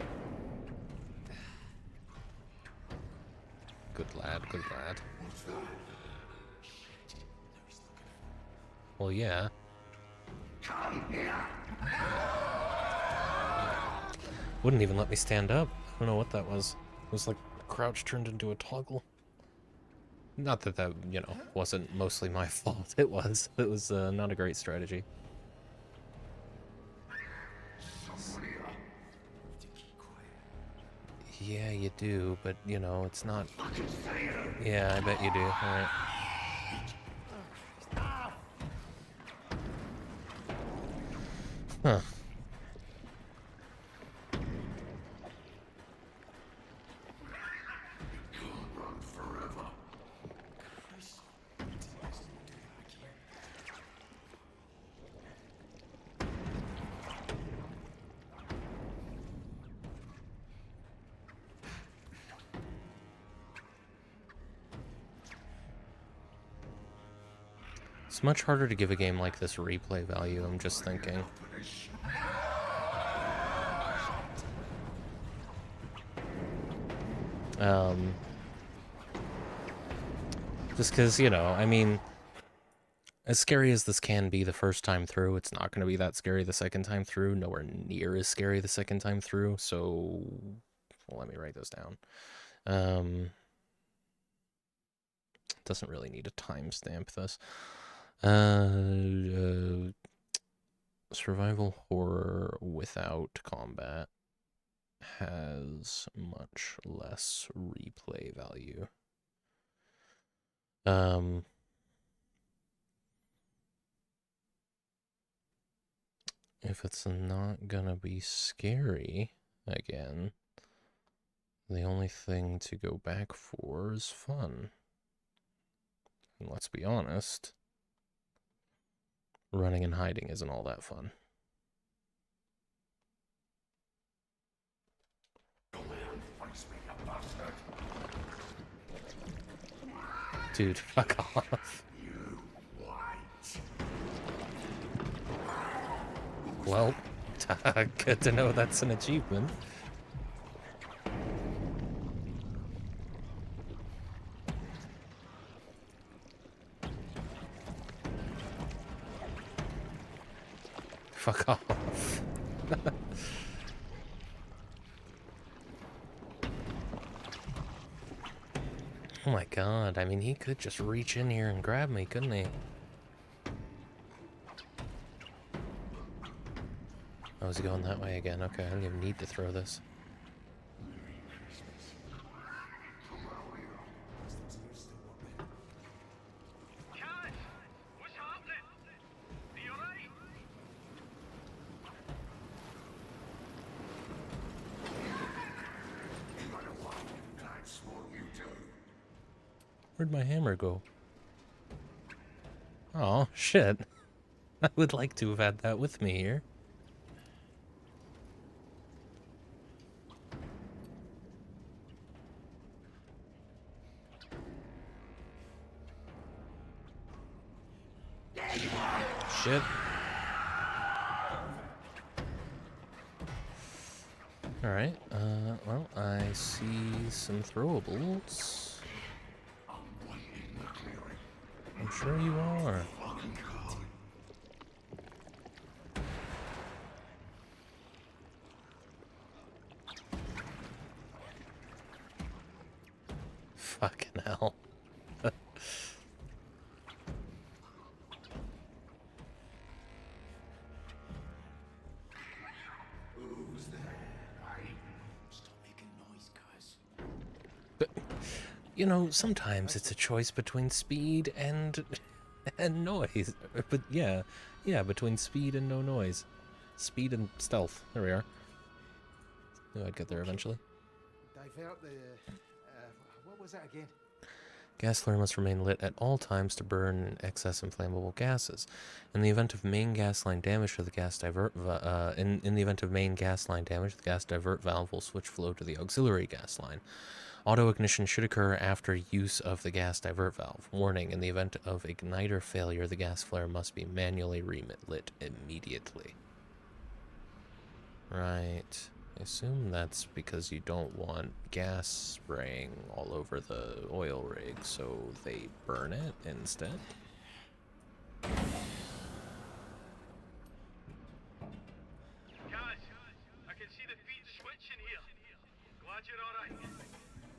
Good lad, good lad. Well, yeah. Wouldn't even let me stand up. I don't know what that was. It was like crouch turned into a toggle. Not that that, you know, wasn't mostly my fault. It was. It was not a great strategy. Yeah, you do, but, you know, it's not... Yeah, I bet you do. Alright. Huh. It's much harder to give a game like this replay value, I'm just thinking. Just because, you know, I mean, as scary as this can be the first time through, it's not going to be that scary the second time through. Nowhere near as scary the second time through. So, well, let me write this down. Doesn't really need a timestamp this. Survival horror without combat has much less replay value. If it's not gonna be scary again, the only thing to go back for is fun. And let's be honest, running and hiding isn't all that fun. Dude, fuck off. Well, good to know that's an achievement. Fuck off. Oh my god, I mean, he could just reach in here and grab me, couldn't he? Oh, is he going that way again? Okay, I don't even need to throw this. Where'd my hammer go? Oh, shit. I would like to have had that with me here. Shit. Alright, well, I see some throwables. I'm sure you are. Fucking hell. You know, sometimes it's a choice between speed and noise. But yeah, between speed and no noise. Speed and stealth. There we are. Knew I'd get there eventually. Divert the... what was that again? Gas flare must remain lit at all times to burn excess inflammable gases. In the event of main gas line damage to the gas divert in the event of main gas line damage, the gas divert valve will switch flow to the auxiliary gas line. Auto ignition should occur after use of the gas divert valve. Warning, in the event of igniter failure, the gas flare must be manually relit immediately. Right. I assume that's because you don't want gas spraying all over the oil rig, so they burn it instead. Guys, I can see the feed switching here. Glad you're alright.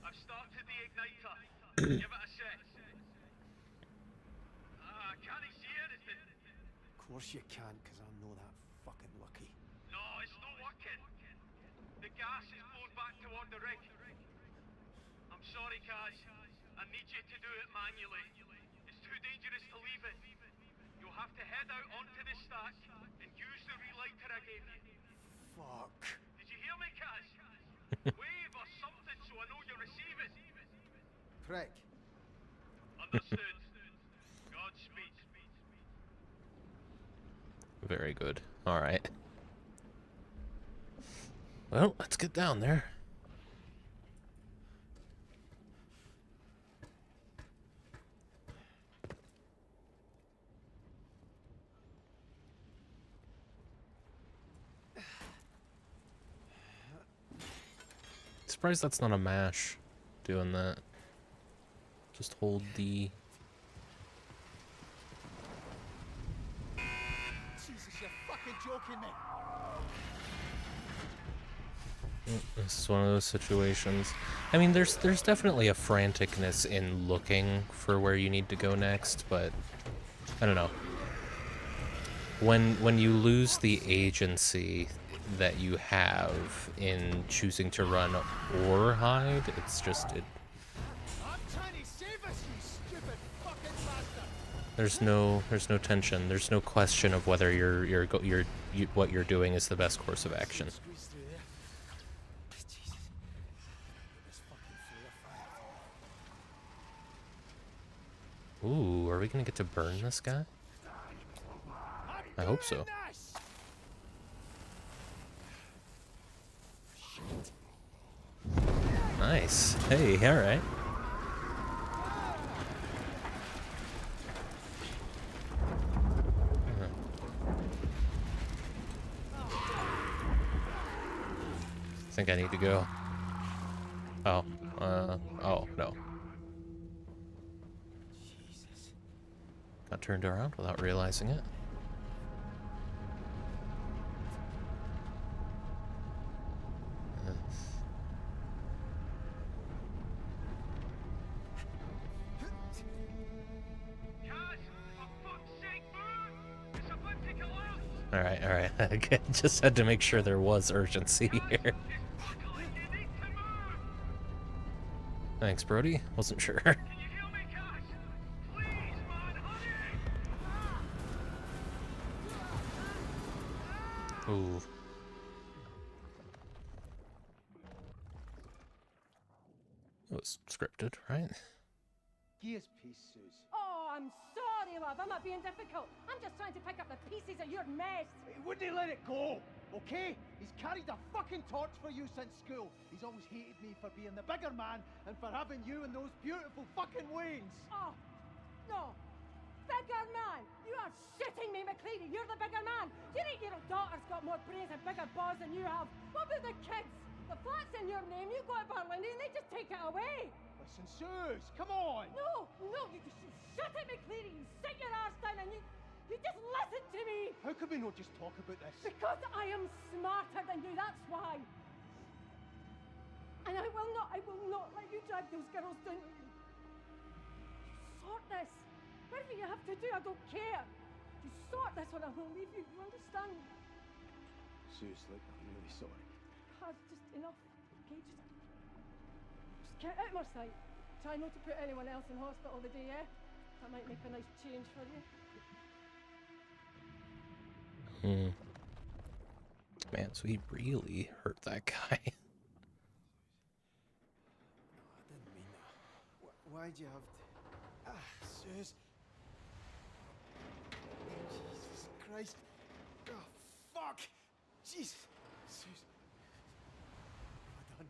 I've started the igniter. Give it a sec. Can't I see anything? Of course you can, because I'm not that fucking lucky. No, it's not working. The gas is flowing back toward the rig. I'm sorry, Kaz. I need you to do it manually. It's too dangerous to leave it. You'll have to head out onto the stack and use the relighter I gave you. Fuck. Did you hear me, Kaz? Wave or something so I know you're receiving. Prick. Understood. Godspeed. Very good. Alright. Well, let's get down there. Surprised that's not a mash. doing that. Just hold the... Jesus, you're fucking joking me. This is one of those situations. I mean, there's definitely a franticness in looking for where you need to go next, but I don't know. When you lose the agency that you have in choosing to run or hide, it's just I'm trying to save us, you stupid fucking bastard. there's no tension. There's no question of whether what you're doing is the best course of action. Squeeze through there. Jesus. This fucking flare fire. Ooh, are we gonna get to burn this guy? I hope so. Nice. Hey, alright. I think I need to go. Oh, oh, no. Got turned around without realizing it. Alright, alright. Okay, just had to make sure there was urgency here. Thanks, Brody. Wasn't sure. Ooh. It was scripted, right? Give us peace, Suze. Oh, I'm sorry, love. I'm not being difficult. I'm just trying to pick up the pieces of your mess. He wouldn't let it go, okay? He's carried a fucking torch for you since school. He's always hated me for being the bigger man and for having you in those beautiful fucking wains. Oh, no. Bigger man! You are shitting me, McCready. You're the bigger man. Your 8-year-old daughter's got more brains and bigger balls than you have. What about the kids? The flat's in your name. You go to Berlin and they just take it away. Listen, Suze, come on. No, no, you shut it, McCready. You sit your arse down and you just listen to me. How can we not just talk about this? Because I am smarter than you, that's why. And I will not let you drag those girls down. Sort this. Whatever you have to do, I don't care. You sort this or I will leave you, you understand? Suze, look, I'm really sorry. Just enough. Okay, just get out of my sight. Try not to put anyone else in hospital the day, yeah? That might make a nice change for you. Man, so he really hurt that guy. I didn't mean that. Why'd you have to... Suze. Jesus Christ. Oh, fuck. Jesus. Suze. What have I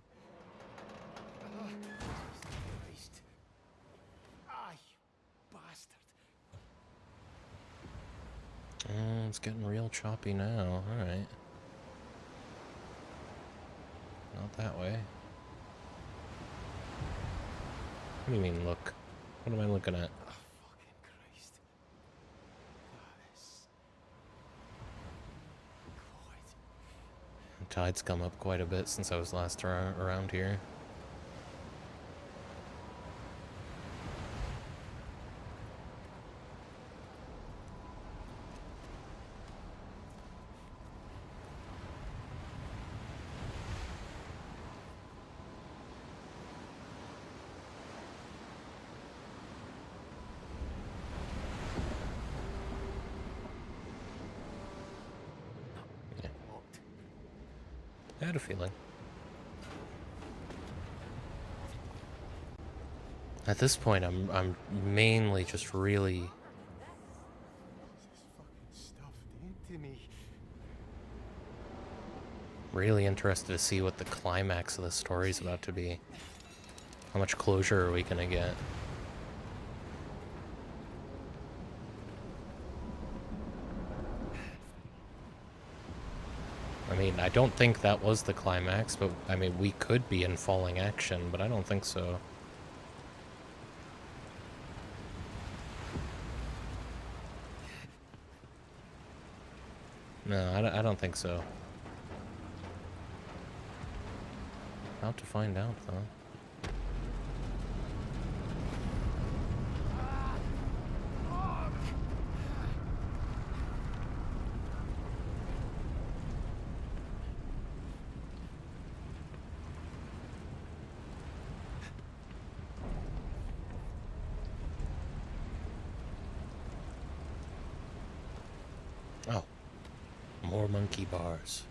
done? Jesus Christ. You bastard. It's getting real choppy now. Alright. Not that way. What do you mean, look? What am I looking at? Oh, fucking Christ. That is... God. Tide's come up quite a bit since I was last around here. I had a feeling. At this point, I'm mainly just really... This fucking stuff did to me. Really interested to see what the climax of the story is about to be. How much closure are we gonna get? I mean, I don't think that was the climax, but I mean, we could be in falling action, but I don't think so. No, I don't think so. About to find out, though. Oh, more monkey bars.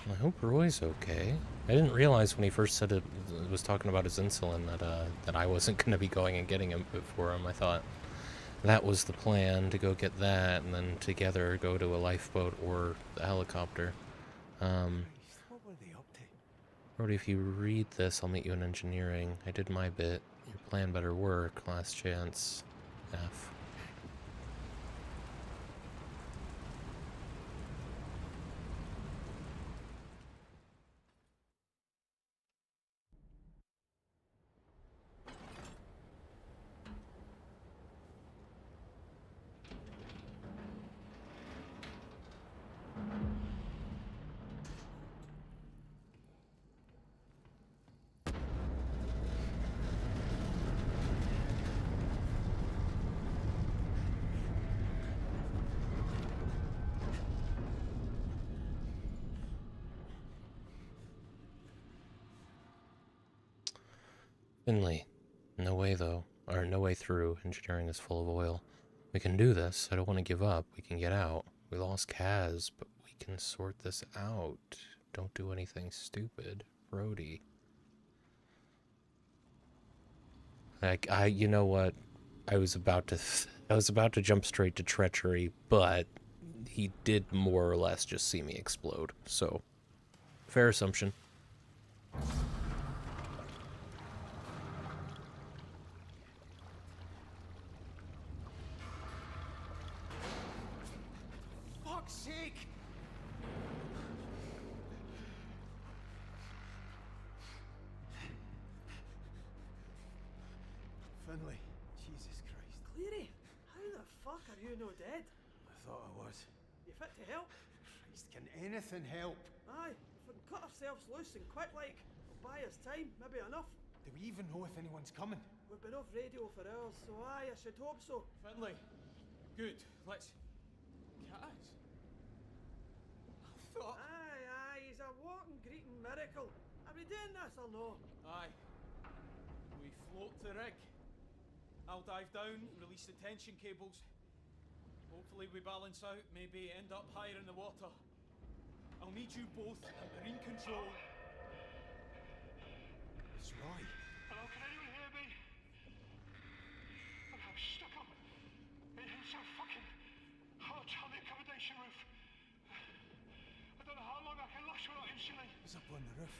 I hope Roy's okay. I didn't realize when he first said it was talking about his insulin that I wasn't gonna be going and getting him for him. I thought that was the plan, to go get that and then together go to a lifeboat or the helicopter. What were they up to? Brody, if you read this, I'll meet you in engineering. I did my bit. Your plan better work. Last chance. F. Finley. No way, though. Or no way through. Engineering is full of oil. We can do this. I don't want to give up. We can get out. We lost Kaz, but we can sort this out. Don't do anything stupid. Brody. Like, you know what? I was about to jump straight to treachery, but he did more or less just see me explode. So, fair assumption. Fuck's sake! Finley, Jesus Christ. Cleary, how the fuck are you no dead? I thought I was. You fit to help? Christ, can anything help? Aye, if we can cut ourselves loose and quick like, we'll buy us time, maybe enough. Do we even know if anyone's coming? We've been off radio for hours, so aye, I should hope so. Finley, good. Let's. Kaz? I thought. Aye, he's a walking greeting miracle. Are we doing this or no? Aye. We float the rig. I'll dive down, release the tension cables. Hopefully we balance out, maybe end up higher in the water. I'll need you both at marine control. It's Roy. Hello, can anyone hear me? I'm stuck up in some fucking hut on the accommodation roof. I don't know how long I can last without insulin. He's up on the roof.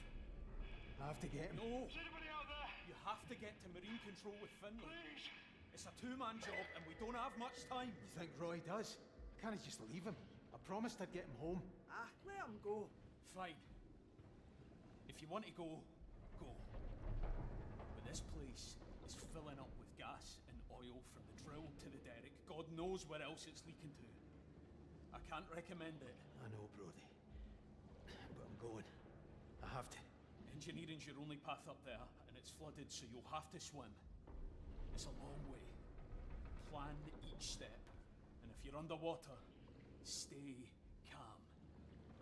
I have to get him. No! Is anybody out there? You have to get to marine control with Finley. Please. It's a two-man job and we don't have much time. You think Roy does? Can't I just leave him? I promised I'd get him home. Ah, let him go. Fine. If you want to go, go. But this place is filling up with gas and oil from the drill to the derrick. God knows where else it's leaking to. I can't recommend it. I know, Brody. But I'm going. I have to. Engineering's your only path up there, and it's flooded, so you'll have to swim. It's a long way. Plan each step. And if you're underwater, stay calm.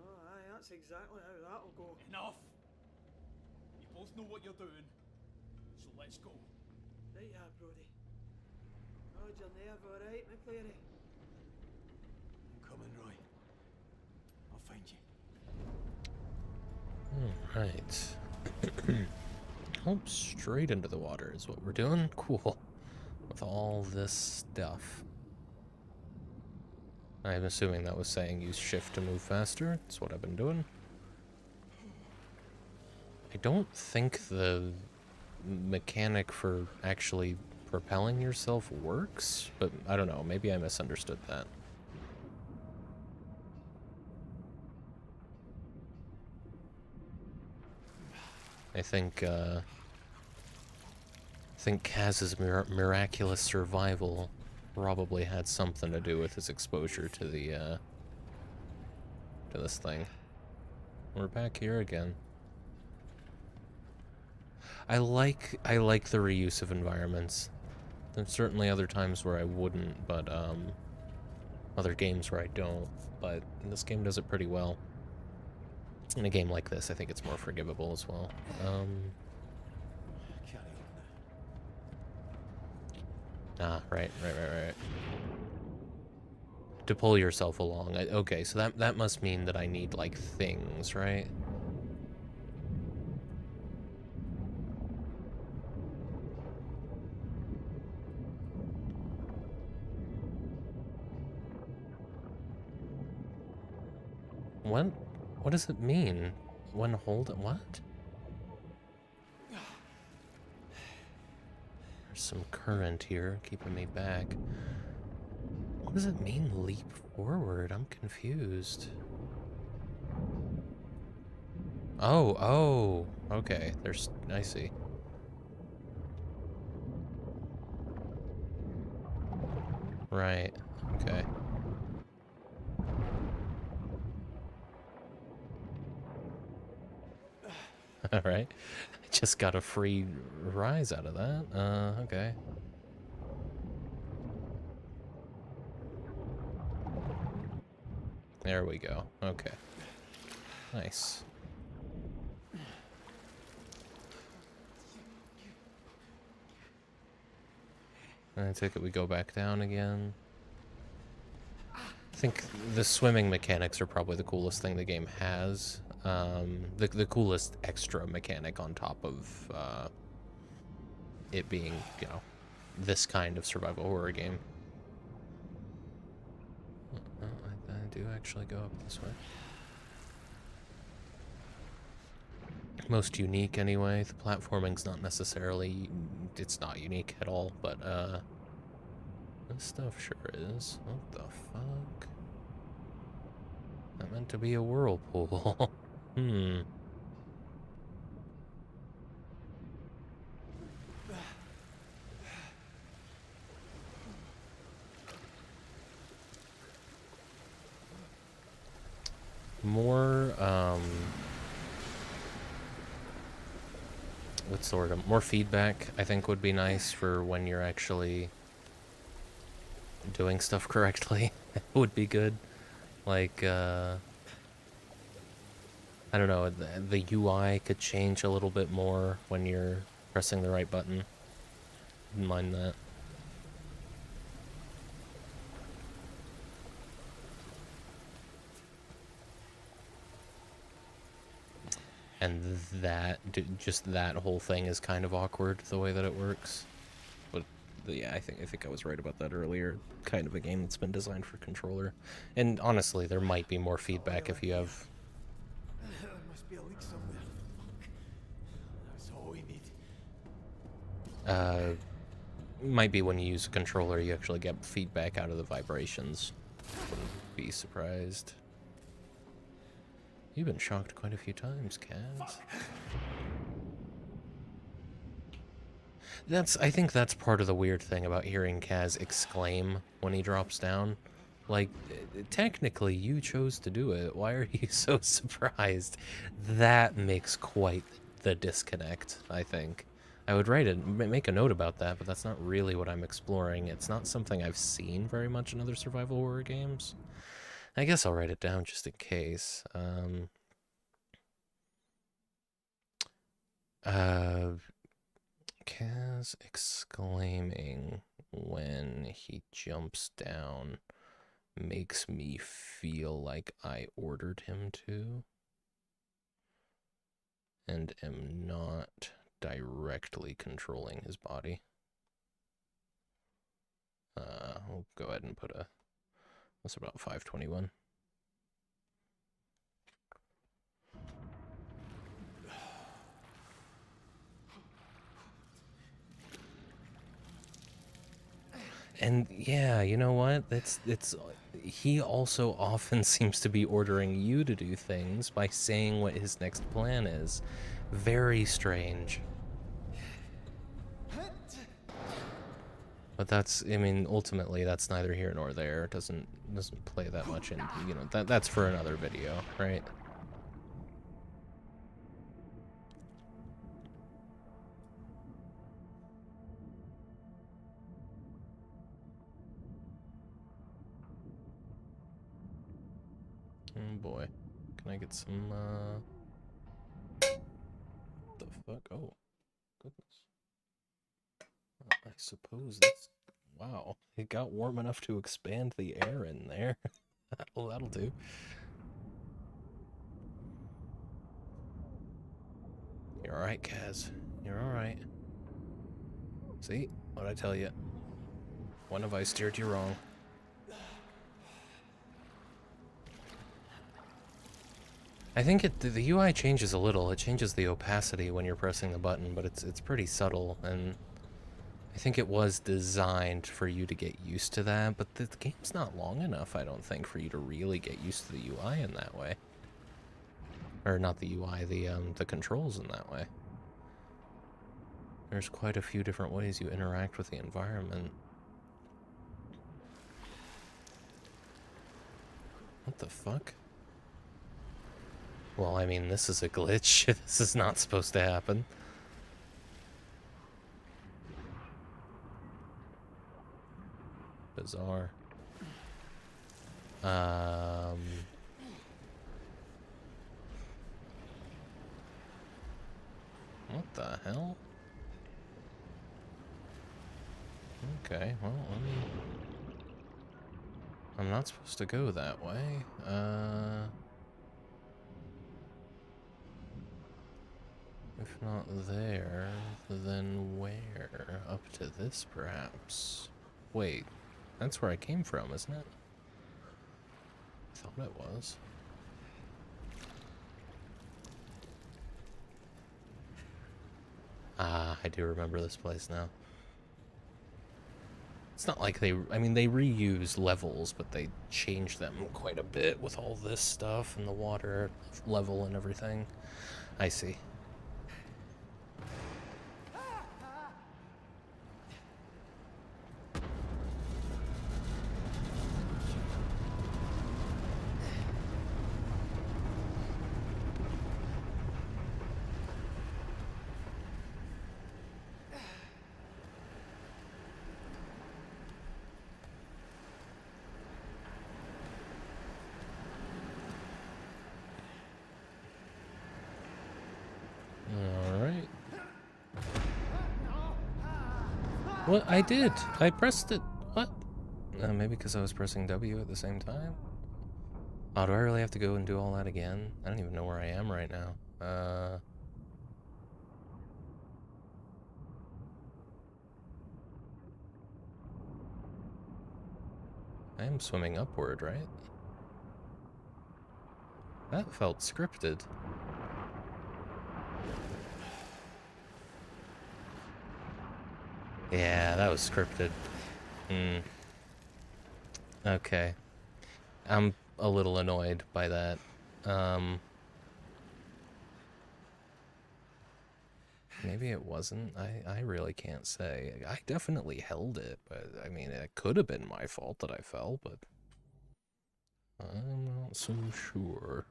Oh, aye, that's exactly how that'll go. Enough! You both know what you're doing, so let's go. Right, yeah, Brody. How's your nerve, alright, McCleary? I'm coming, Roy. I'll find you. Alright. Oh, straight into the water is what we're doing. Cool. With all this stuff. I'm assuming that was saying use shift to move faster. That's what I've been doing. I don't think the mechanic for actually propelling yourself works, but I don't know. Maybe I misunderstood that. I think Kaz's miraculous survival probably had something to do with his exposure to the to this thing. We're back here again. I like the reuse of environments. There's certainly other times where I wouldn't, but other games where I don't. But this game does it pretty well. In a game like this, I think it's more forgivable as well. Right. To pull yourself along. Okay, so that must mean that I need, like, things, right? What does it mean? When what? There's some current here keeping me back. What does it mean, leap forward? I'm confused. Oh, okay. I see. Right, okay. Alright. I just got a free rise out of that. Okay. There we go. Okay. Nice. I take it we go back down again. I think the swimming mechanics are probably the coolest thing the game has. The coolest extra mechanic on top of it being, you know, this kind of survival horror game. I do actually go up this way. Most unique anyway. The platforming's not necessarily, it's not unique at all, but this stuff sure is. What the fuck? That meant to be a whirlpool. More, what's the word? More feedback, I think, would be nice for when you're actually doing stuff correctly. Would be good. Like, I don't know, the UI could change a little bit more when you're pressing the right button. Wouldn't mind that. And just that whole thing is kind of awkward, the way that it works. But yeah, I think I was right about that earlier. Kind of a game that's been designed for controller. And honestly, there might be more feedback if you have... There must be a leak somewhere. That's all we need. Might be when you use a controller, you actually get feedback out of the vibrations. Wouldn't be surprised. You've been shocked quite a few times, Kaz. I think that's part of the weird thing about hearing Kaz exclaim when he drops down. Like, technically, you chose to do it. Why are you so surprised? That makes quite the disconnect, I think. I would make a note about that, but that's not really what I'm exploring. It's not something I've seen very much in other survival horror games. I guess I'll write it down just in case. Kaz exclaiming when he jumps down makes me feel like I ordered him to, and am not directly controlling his body. We'll go ahead and put that's about 521. And yeah, you know what? He also often seems to be ordering you to do things by saying what his next plan is, Very strange. But that's, I mean, ultimately that's neither here nor there. It doesn't play that much in, you know, that's for another video, right? Oh boy. Can I get some, what the fuck? Oh, goodness. I suppose that's, wow, it got warm enough to expand the air in there. That'll do. You're alright, Kaz. You're alright. See? What'd I tell you? When have I steered you wrong? I think the UI changes a little. It changes the opacity when you're pressing the button, but it's pretty subtle, and I think it was designed for you to get used to that, but the game's not long enough, I don't think, for you to really get used to the UI in that way. Or not the UI, the controls in that way. There's quite a few different ways you interact with the environment. What the fuck? Well, I mean, this is a glitch. This is not supposed to happen. Bizarre. What the hell? Okay, well, I'm not supposed to go that way. If not there, then where? Up to this, perhaps? Wait, that's where I came from, isn't it? I thought it was. Ah, I do remember this place now. It's not like they, I mean, they reuse levels, but they changed them quite a bit with all this stuff and the water level and everything. I see. Alright. What? I did! I pressed it! What? Maybe because I was pressing W at the same time? Oh, do I really have to go and do all that again? I don't even know where I am right now. I am swimming upward, right? That felt scripted. Yeah, that was scripted. Okay. I'm a little annoyed by that. Maybe it wasn't. I really can't say. I definitely held it, but I mean, it could have been my fault that I fell, but I'm not so sure.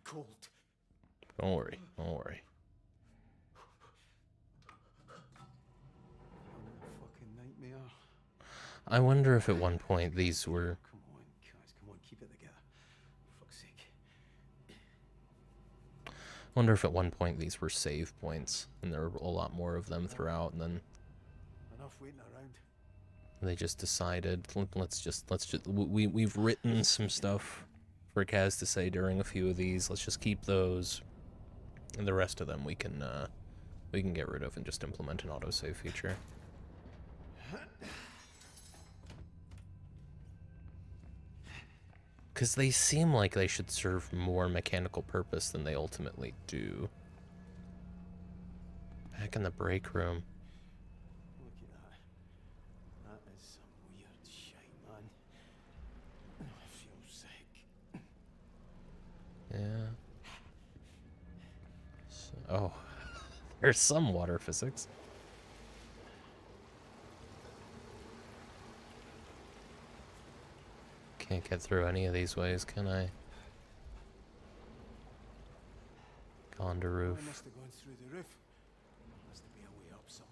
Cold. Don't worry, don't worry. Fucking nightmare. I wonder if at one point these were... Come on, guys, come on, keep it together. For fuck's sake. I wonder if at one point these were save points, and there were a lot more of them throughout, and then Enough waiting around. they just decided, we've written some stuff for Kaz to say during a few of these. Let's just keep those, and the rest of them we can get rid of and just implement an autosave feature. Because they seem like they should serve more mechanical purpose than they ultimately do. Back in the break room. Look at that. There's some water physics. Can't get through any of these ways, can I? Gone to I roof. must have gone through the roof. Must be a way up somewhere.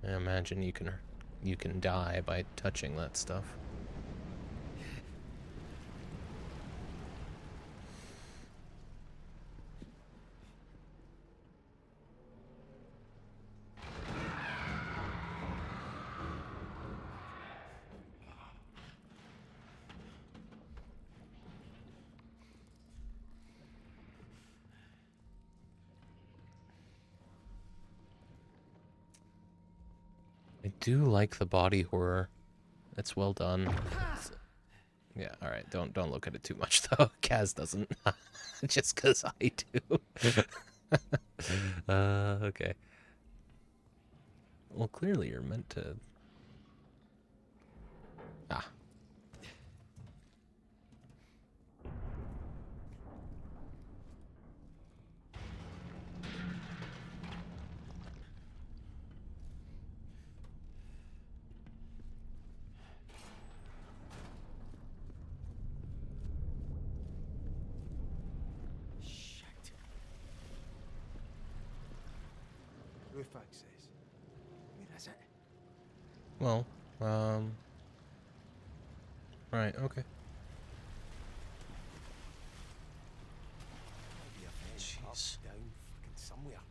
I imagine you can die by touching that stuff. I do like the body horror. It's well done. Yeah, all right. Don't look at it too much though. Kaz doesn't. Just because I do. Okay. Well, clearly you're meant to. Ah. Roof access. Where is it? Well, right, okay. Maybe a vent up, down, fucking somewhere.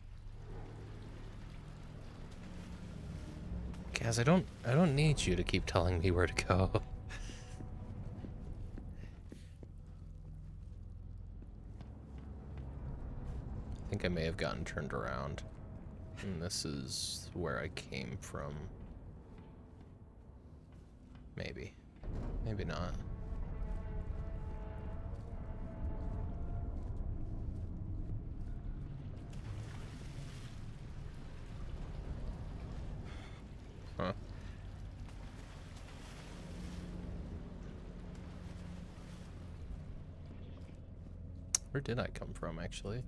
Kaz, I don't need you to keep telling me where to go. I think I may have gotten turned around. And this is where I came from. Maybe. Maybe not. Huh. Where did I come from, actually?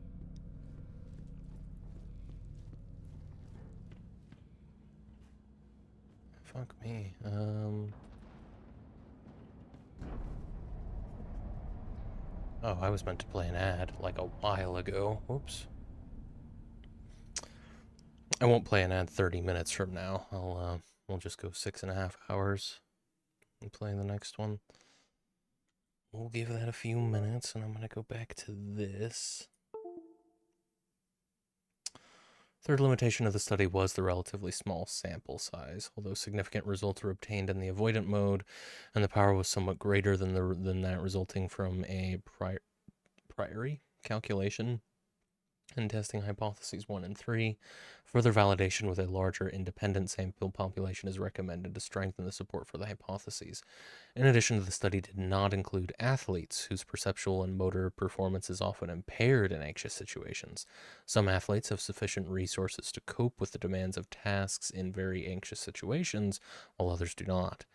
Fuck me. Oh, I was meant to play an ad like a while ago. Whoops. I won't play an ad 30 minutes from now. We'll just go 6.5 hours and play the next one. We'll give that a few minutes, and I'm gonna go back to this. Third limitation of the study was the relatively small sample size. Although significant results were obtained in the avoidant mode, and the power was somewhat greater than that resulting from a priori calculation and testing hypotheses 1 and 3. Further validation with a larger independent sample population is recommended to strengthen the support for the hypotheses. In addition, the study did not include athletes whose perceptual and motor performance is often impaired in anxious situations. Some athletes have sufficient resources to cope with the demands of tasks in very anxious situations, while others do not.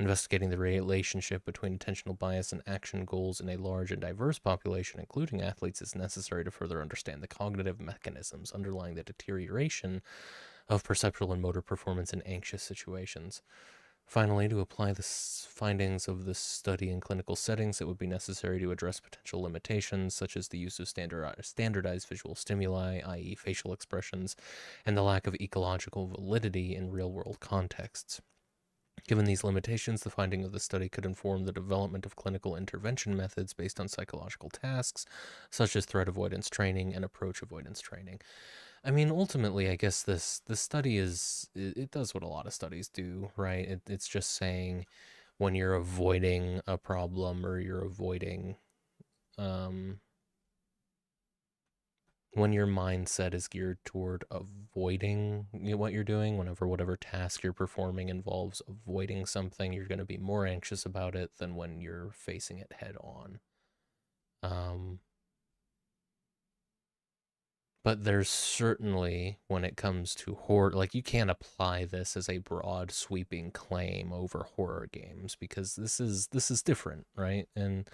Investigating the relationship between attentional bias and action goals in a large and diverse population, including athletes, is necessary to further understand the cognitive mechanisms underlying the deterioration of perceptual and motor performance in anxious situations. Finally, to apply the findings of this study in clinical settings, it would be necessary to address potential limitations, such as the use of standardized visual stimuli, i.e. facial expressions, and the lack of ecological validity in real-world contexts. Given these limitations, the finding of the study could inform the development of clinical intervention methods based on psychological tasks, such as threat avoidance training and approach avoidance training. I mean, ultimately, I guess this study it does what a lot of studies do, right? It's just saying when you're avoiding a problem or you're avoiding, when your mindset is geared toward avoiding what you're doing, whatever task you're performing involves avoiding something, you're going to be more anxious about it than when you're facing it head on. But there's certainly, when it comes to horror, like, you can't apply this as a broad sweeping claim over horror games, because this is different, right? And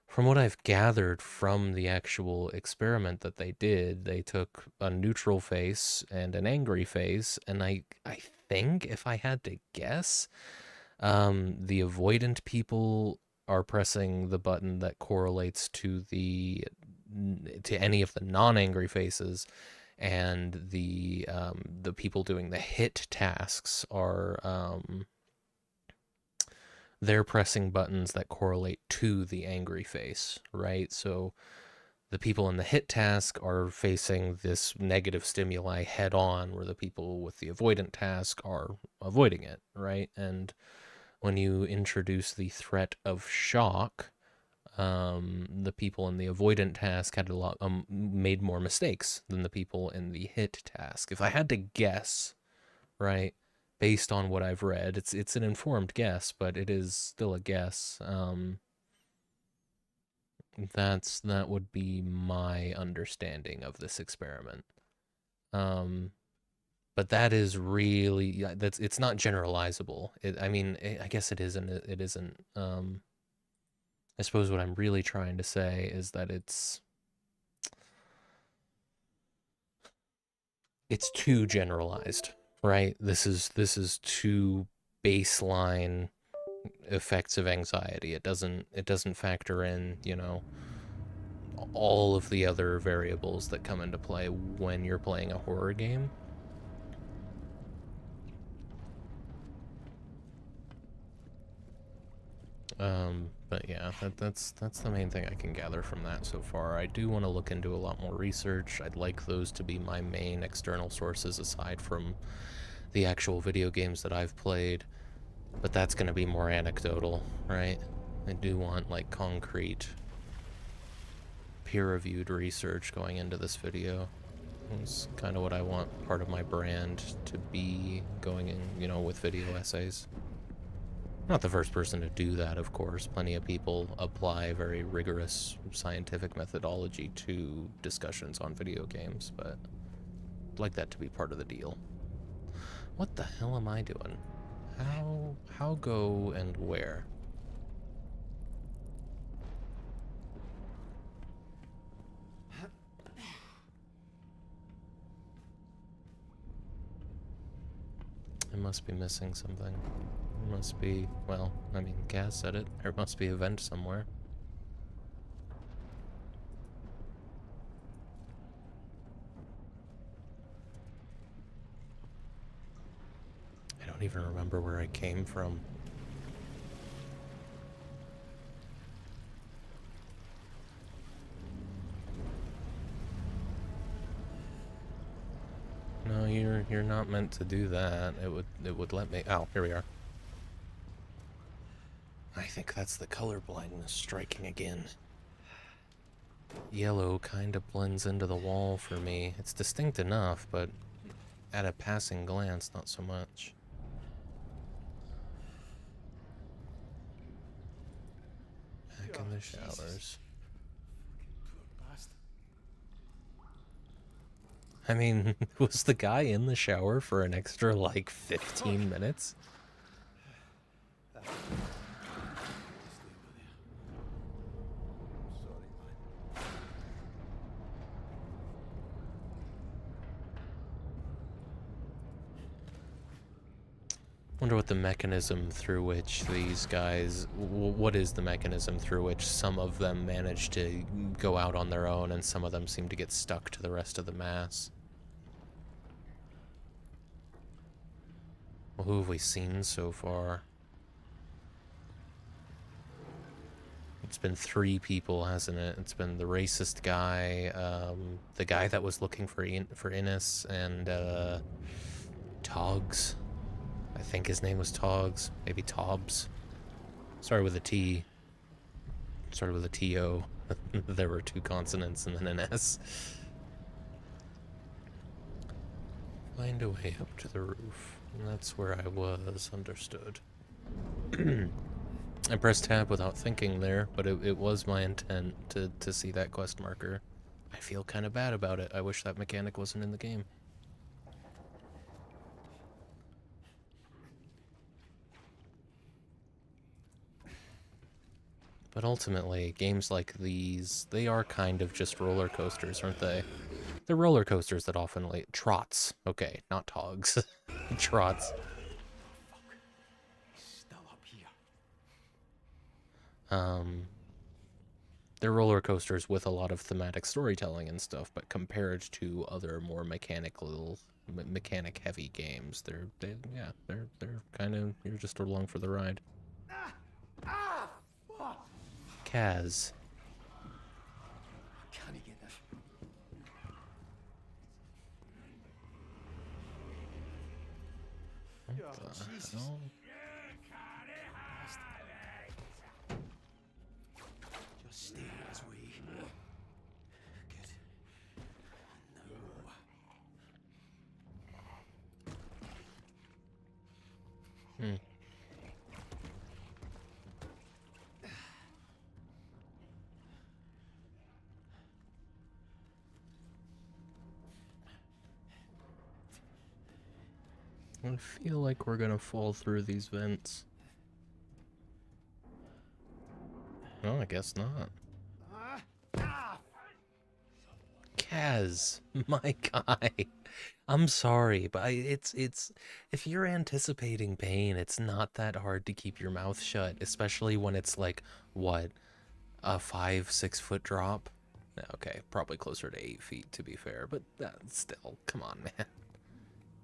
from what I've gathered from the actual experiment that they did, they took a neutral face and an angry face, and I think, if I had to guess, the avoidant people are pressing the button that correlates to any of the non-angry faces, and the people doing the hit tasks are they're pressing buttons that correlate to the angry face, right? So the people in the hit task are facing this negative stimuli head on, where the people with the avoidant task are avoiding it, right? And when you introduce the threat of shock, the people in the avoidant task had made more mistakes than the people in the hit task. If I had to guess, right, based on what I've read, it's an informed guess, but it is still a guess. That would be my understanding of this experiment. But that is really, it's not generalizable. I guess it isn't. It isn't. I suppose what I'm really trying to say is that it's too generalized, right? This is too baseline effects of anxiety. It doesn't factor in, all of the other variables that come into play when you're playing a horror game. But yeah, that's the main thing I can gather from that so far. I do want to look into a lot more research. I'd like those to be my main external sources aside from the actual video games that I've played. But that's going to be more anecdotal, right? I do want, like, concrete, peer-reviewed research going into this video. It's kind of what I want part of my brand to be, going in, with video essays. Not the first person to do that, of course. Plenty of people apply very rigorous scientific methodology to discussions on video games, but I'd like that to be part of the deal. What the hell am I doing? How go and where? I must be missing something. There must be, well, Gaz said it. There must be a vent somewhere. I don't even remember where I came from. No, you're not meant to do that. It would let me. Oh, here we are. I think that's the color blindness striking again. Yellow kind of blends into the wall for me. It's distinct enough, but at a passing glance, not so much. Back in the showers. I mean, was the guy in the shower for an extra, like, 15 minutes? Wonder what the mechanism through which these guys, what is the mechanism through which some of them manage to go out on their own and some of them seem to get stuck to the rest of the mass? Well, who have we seen so far? It's been 3 people, hasn't it? It's been the racist guy, the guy that was looking for Innes, and Togs. I think his name was Togs, maybe Tobbs. Started with a T. Started with a T-O. There were 2 consonants and then an S. Find a way up to the roof. And that's where I was, understood. I pressed tab without thinking there, but it was my intent to see that quest marker. I feel kind of bad about it. I wish that mechanic wasn't in the game. But ultimately, games like these, they are kind of just roller coasters, aren't they? They're roller coasters that often trots. Okay, not togs. Trots. Still up here. They're roller coasters with a lot of thematic storytelling and stuff, but compared to other more mechanic heavy games, they're kind of, you're just along for the ride. Kaz. Can I get this? What the hell? Just stay his way. Good. No. I feel like we're gonna fall through these vents. No, I guess not. Kaz, my guy. I'm sorry, but it's if you're anticipating pain, it's not that hard to keep your mouth shut, especially when it's like, what, a 5-6 foot drop? Okay, probably closer to 8 feet to be fair, but still, come on, man.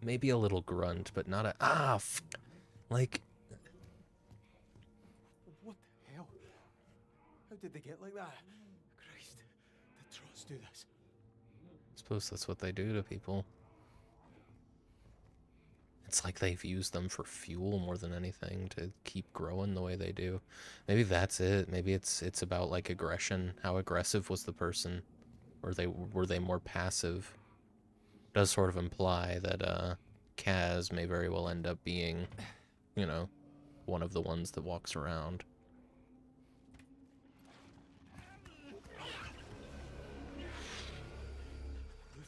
Maybe a little grunt, but not a like. What the hell? How did they get like that? Christ, did Trots do this? I suppose that's what they do to people. It's like they've used them for fuel more than anything to keep growing the way they do. Maybe that's it. Maybe it's about like aggression. How aggressive was the person? Or were they more passive? Does sort of imply that Kaz may very well end up being, you know, one of the ones that walks around.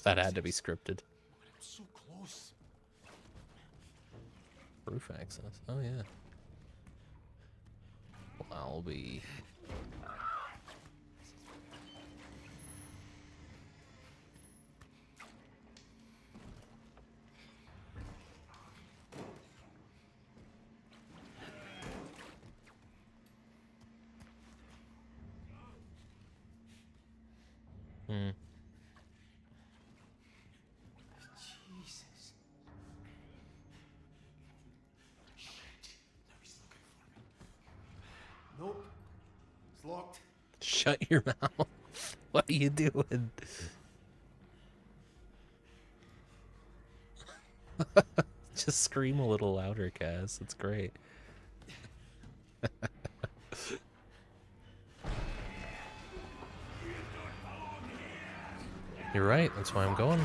That had to be scripted. I'm so close. Roof access. Oh yeah. Well, I'll be. Jesus. Now he's looking for me. Nope. It's locked. Shut your mouth. What are you doing? Just scream a little louder, Kaz. It's great. You're right, that's why I'm going.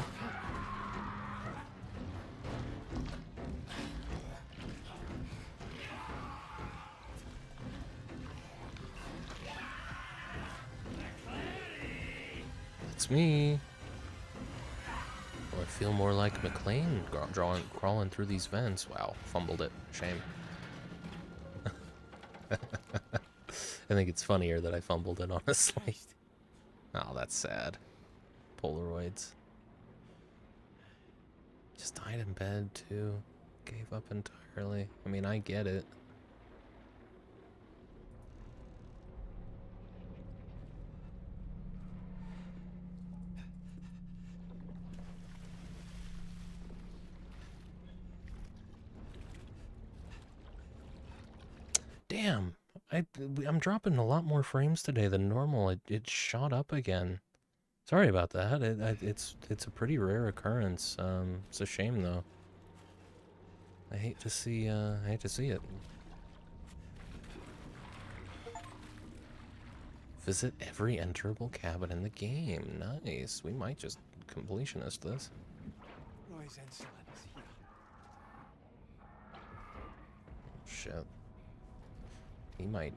It's me. Oh, I feel more like McLean crawling through these vents. Wow, fumbled it. Shame. I think it's funnier that I fumbled it, honestly. Oh, that's sad. Polaroids. Just died in bed, too. Gave up entirely. I mean, I get it. Damn. I'm dropping a lot more frames today than normal. It shot up again. Sorry about that. It's a pretty rare occurrence. It's a shame though. I hate to see it. Visit every enterable cabin in the game. Nice. We might just completionist this. Roy's insulin is here. Shit. He might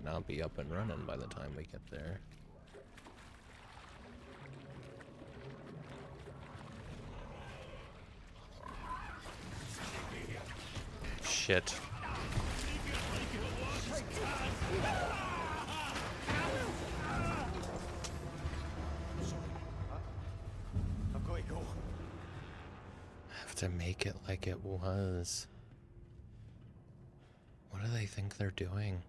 not be up and running by the time we get there. shit. I've got to go. Have to make it like it was. What do they think they're doing?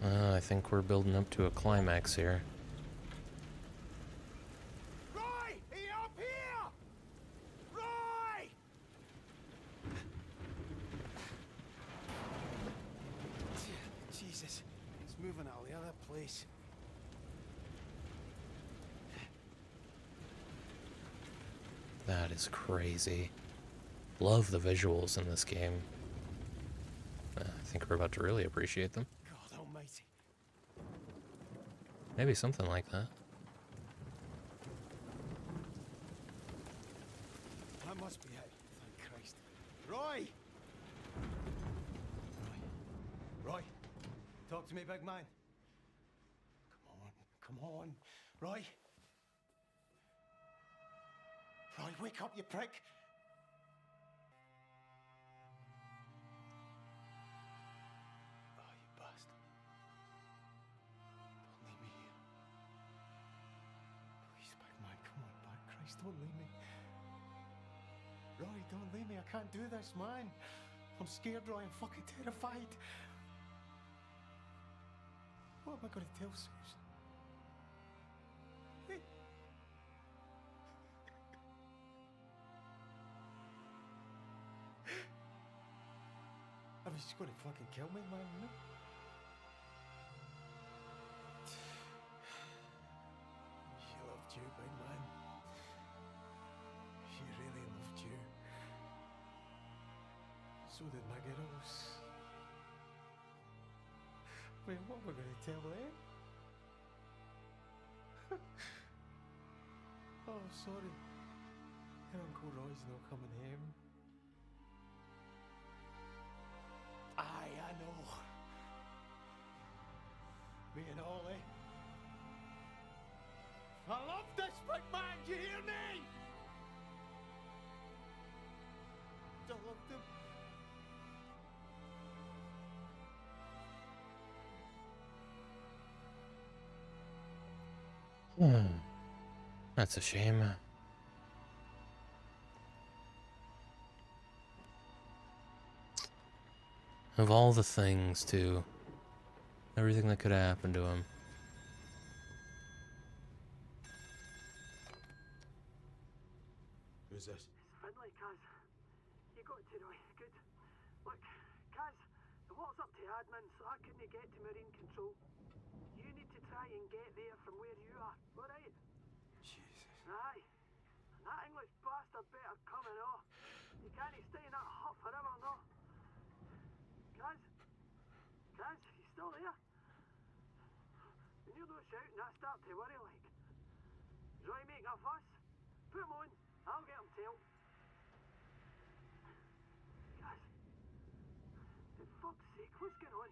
I think we're building up to a climax here. Roy! Are you up here? Roy! Jesus, it's moving out of the other place. That is crazy. Love the visuals in this game. I think we're about to really appreciate them. God almighty. Maybe something like that. That must be it. Thank Christ. Roy! Roy! Talk to me, big man. Come on. Roy! Roy, wake up, you prick! Oh, you bastard. Don't leave me here. Please, big man, come on back. Christ, don't leave me. Roy, don't leave me. I can't do this, man. I'm scared, Roy. I'm fucking terrified. What am I going to tell Susan? Hey. I mean, she's going to fucking kill me, man, you know? She loved you, big man. She really loved you. So did my girls. Wait, what am I going to tell them? Oh, sorry. Your Uncle Roy's not coming home. Aye, I know. Me and Ollie. I love this big man, do you hear me? I loved him. That's a shame. Of all the things, too. Everything that could have happened to him. Who's this? Finlay, Kaz. You got to Roy. Good. Look, Kaz, the water's up to admin, so I couldn't get to Marine Control. You need to try and get there from where you are, alright? Jesus. Aye. And that English bastard better come and off. You can't stay in that hut forever, no? Kaz? Kaz, you still there? When you're not shouting, I start to worry like. Is Roy making a fuss? Put him on. I'll get him tailed. Kaz? For fuck's sake, what's going on?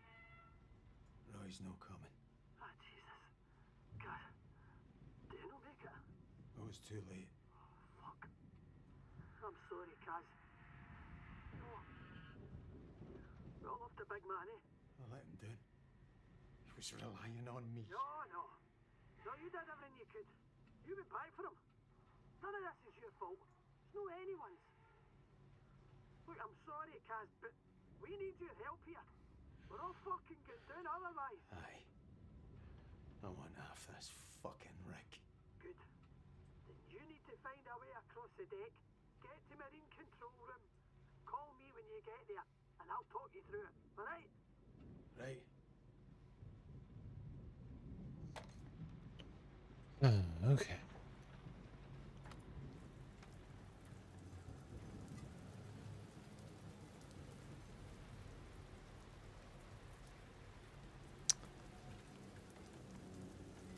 Roy's no coming. Ah, Jesus. Kaz, did you not make it? It was too late. Fuck. I'm sorry, Kaz. No. We all love the big man, eh? I let him down. He was relying on me. No. No, you did everything you could. You went back for him. None of this is your fault. It's no anyone's. Look, I'm sorry, Kaz, but we need your help here. We're all fucking going down otherwise. Aye. I want half this fucking rig. Good. Then you need to find a way across the deck, get to Marine Control Room, call me when you get there, and I'll talk you through it, alright? Right. Okay.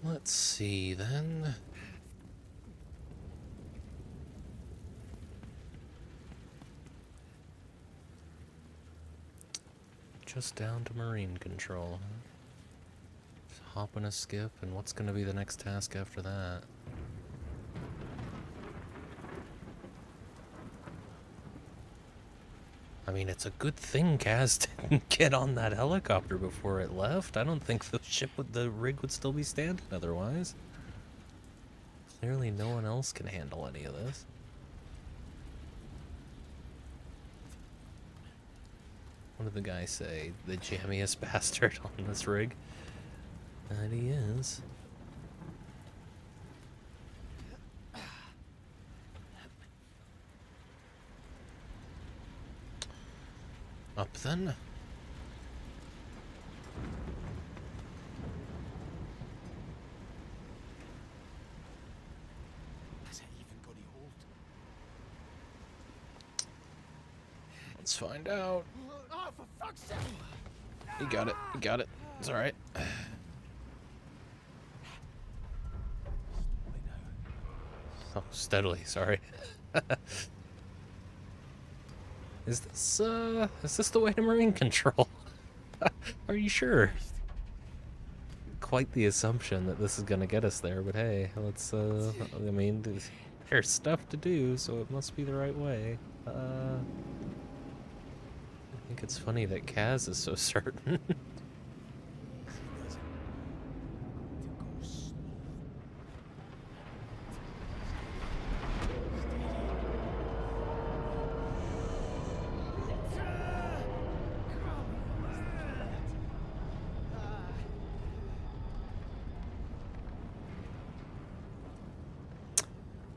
Let's see then. Just down to marine control, huh? Just hop in a skip, and what's gonna be the next task after that? I mean, it's a good thing Kaz didn't get on that helicopter before it left. I don't think the rig would still be standing otherwise. Clearly no one else can handle any of this. What did the guy say? The jammiest bastard on this rig? And he is. Up then. Has it even got a hold? Let's find out. Oh, for fuck's sake! You got it. You got it. It's alright. Oh, steadily, sorry. Is this the way to marine control? Are you sure? Quite the assumption that this is gonna get us there, but hey, let's, I mean, there's stuff to do, so it must be the right way. I think it's funny that Kaz is so certain.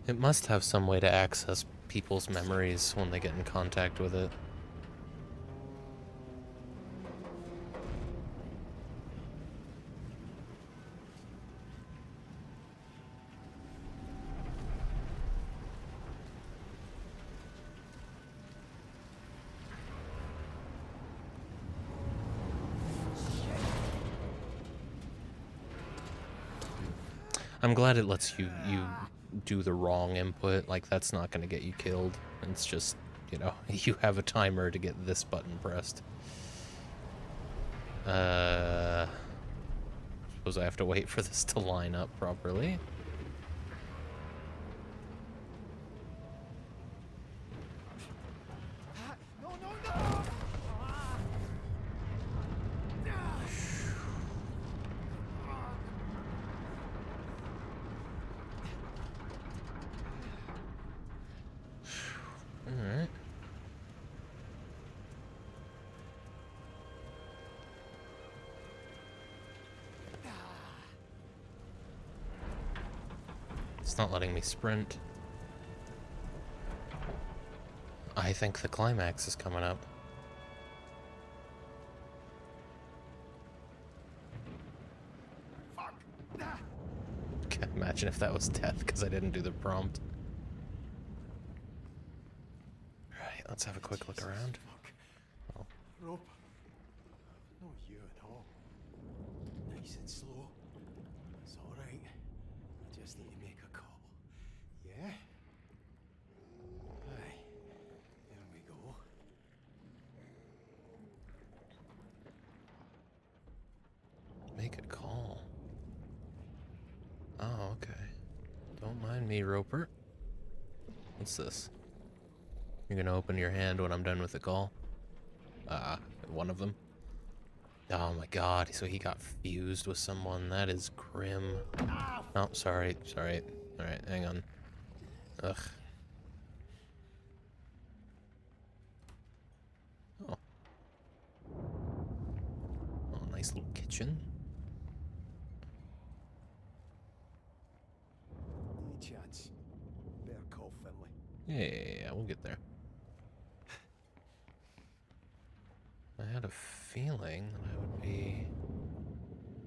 It must have some way to access people's memories when they get in contact with it. I'm glad it lets you do the wrong input. Like, that's not going to get you killed. It's just, you know, you have a timer to get this button pressed. Suppose I have to wait for this to line up properly. Alright. It's not letting me sprint. I think the climax is coming up. Can't imagine if that was death because I didn't do the prompt. Right, let's have a quick look around. Oh. Rope. No, you at all. Nice and slow. It's all right. I just need to make a call. Yeah? Aye. There we go. Make a call. Oh, okay. Don't mind me, Roper. What's this? You're gonna open your hand when I'm done with the call? One of them. Oh my god, so he got fused with someone. That is grim. Oh, sorry. Alright, hang on. Ugh. Oh. Oh, nice little kitchen. Any chance? Better call Finlay. Yeah, we'll get there. I had a feeling that I would be...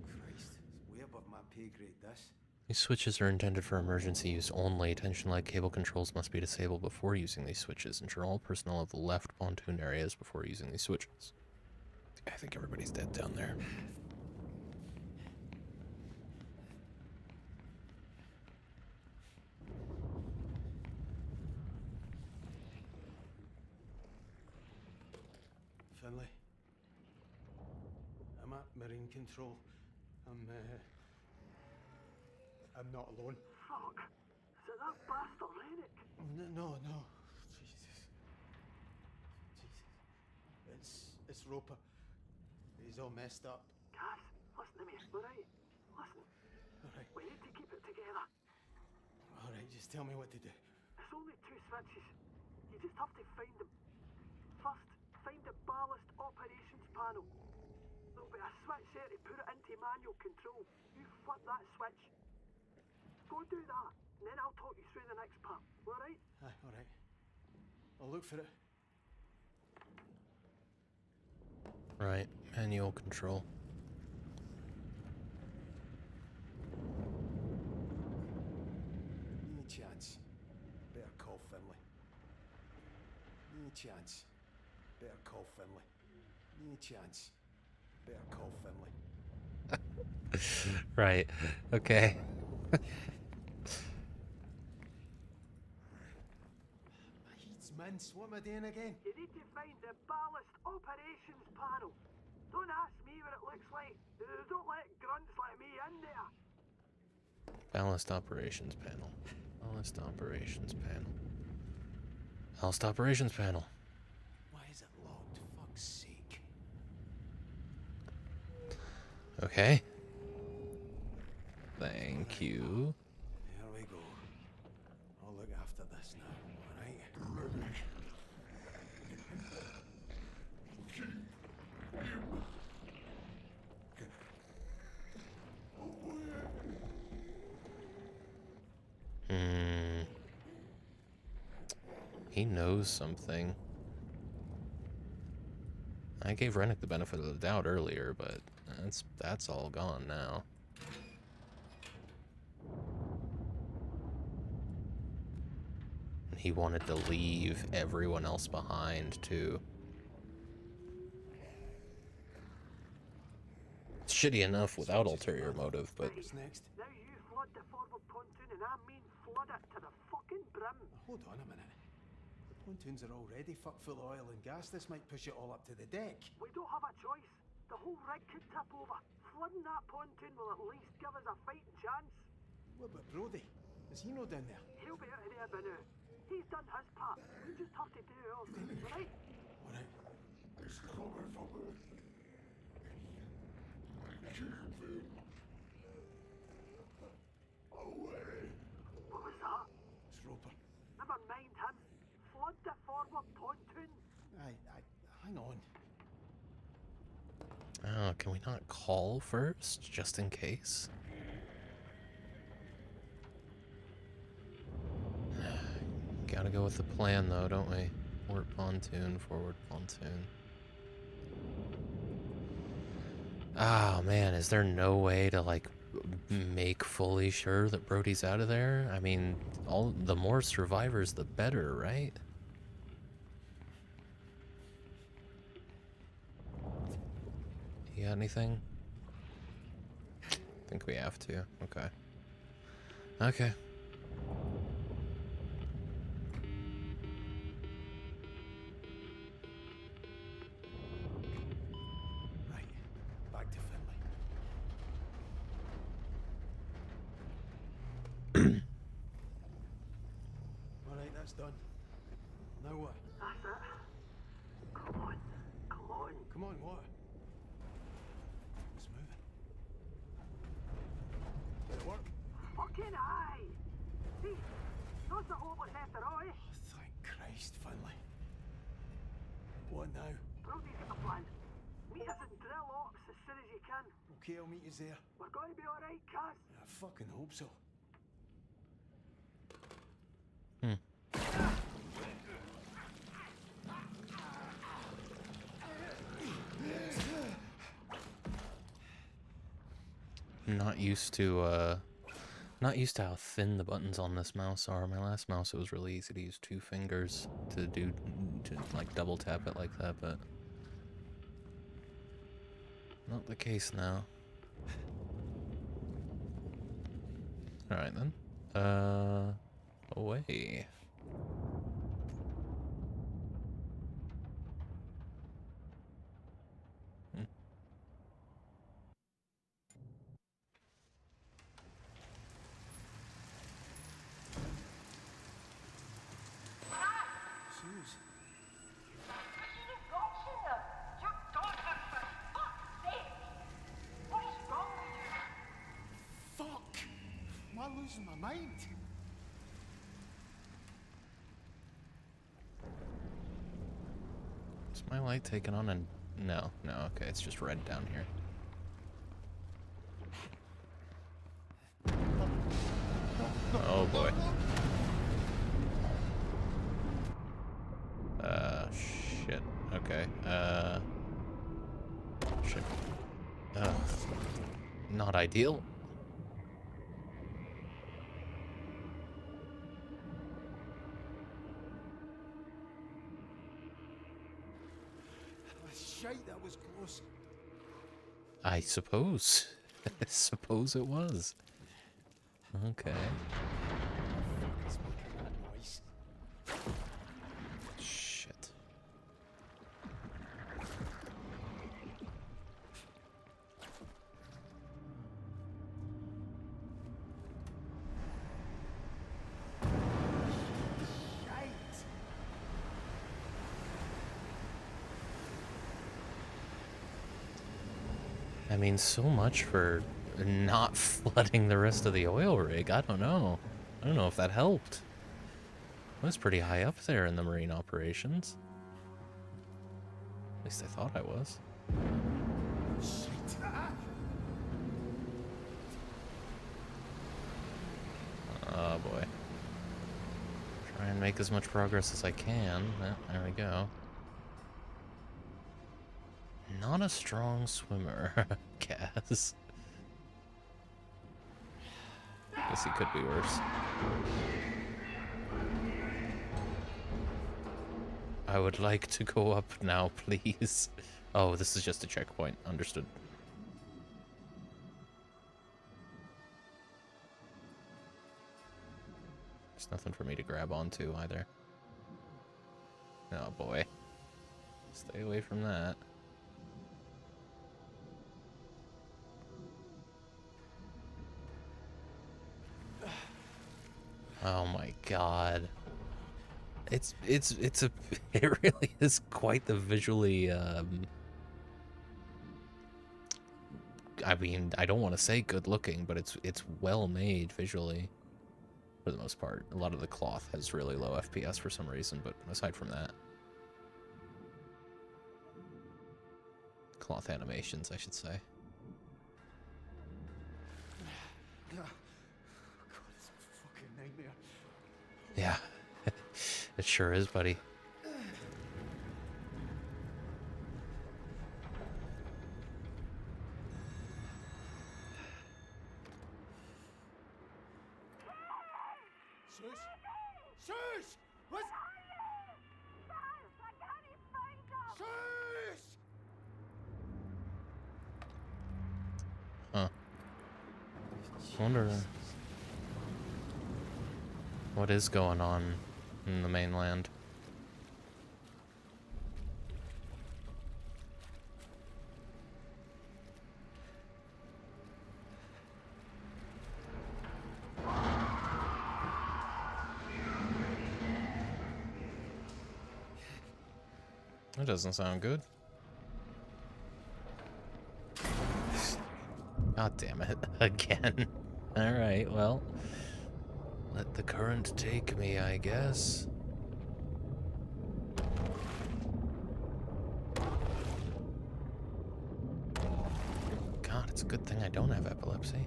Christ, it's way above my pay grade, this. These switches are intended for emergency use only. Tension-like cable controls must be disabled before using these switches. Ensure all personnel have left pontoon areas before using these switches. I think everybody's dead down there. Finlay, at Marine Control. I'm not alone. Fuck. Is it that bastard Rennick? No. Jesus. It's Roper. He's all messed up. Cass, listen to me, alright? Listen. Alright. We need to keep it together. Alright, just tell me what to do. It's only 2 switches. You just have to find them. First, find the ballast operations panel. There'll be a switch there to put it into manual control. You flip that switch. Go do that, and then I'll talk you through the next part, alright? Aye, alright. I'll look for it. Right, manual control. Any chance? Better call Finlay. Any chance? Better call Finlay. Any chance? Better call Finlay. Right, okay. He's mince. What am I doing again? You need to find the ballast operations panel. Don't ask me what it looks like. Don't let grunts like me in there. Ballast operations panel. Ballast operations panel. Ballast operations panel. Why is it locked? Fuck's sake. Okay. Thank you. Here we go. I'll look after this now, alright? He knows something. I gave Rennick the benefit of the doubt earlier, but that's all gone now. He wanted to leave everyone else behind, too. It's shitty enough without ulterior motive, but... What's next? Now you flood the forward pontoon, and I mean flood it to the fucking brim. Hold on a minute. The pontoons are already fuck full of oil and gas. This might push it all up to the deck. We don't have a choice. The whole rig could tip over. Flooding that pontoon will at least give us a fighting chance. What about Brody? Is he no down there? He'll be out of there by now. He's done his part. We just have to do ours, right? Alright. It's coming from it. Away. What was that? It's Roper. Never mind him. Flood the forward pontoon. Hang on. Oh, can we not call first, just in case? Gotta go with the plan, though, don't we? Forward pontoon, forward pontoon. Oh, man, is there no way to, like, make fully sure that Brody's out of there? I mean, the more survivors, the better, right? You got anything? I think we have to. Okay. Okay. Right. Back to Finlay. Alright, that's done. Now what? That's it. Come on. Come on. Come on, what? It's moving. Did it work? Fucking aye. See, not so hopeless after all, eh? Thank Christ, Finlay. What now? Brody's got a plan. Meet us in drill ops as soon as you can. Okay, I'll meet you there. We're going to be alright, Cass. I fucking hope so. I'm not used to how thin the buttons on this mouse are. My last mouse, it was really easy to use 2 fingers to like double tap it like that, but not the case now. Alright then. Away. losing my mind. Is my light taken on and no, okay, it's just red down here. Oh boy. Shit. Okay. Shit. Not ideal. Shite, that was close. I suppose. I suppose it was. Okay. It's making that noise. Shit. I mean, so much for not flooding the rest of the oil rig. I don't know. I don't know if that helped. I was pretty high up there in the marine operations. At least I thought I was. Shit. Oh boy. Try and make as much progress as I can. There we go. Not a strong swimmer, Kaz. Guess he could be worse. I would like to go up now, please. Oh, this is just a checkpoint. Understood. There's nothing for me to grab onto either. Oh boy. Stay away from that. Oh my god. It really is quite the visually I mean, I don't want to say good looking, but it's well made visually for the most part. A lot of the cloth has really low FPS for some reason, but aside from that, cloth animations, I should say. Nightmare. Yeah, it sure is, buddy. Shush! Shush! What's... Shush! Huh. Wonder what is going on in the mainland. That doesn't sound good. God damn it. Again. Alright, well. Let the current take me, I guess. God, it's a good thing I don't have epilepsy.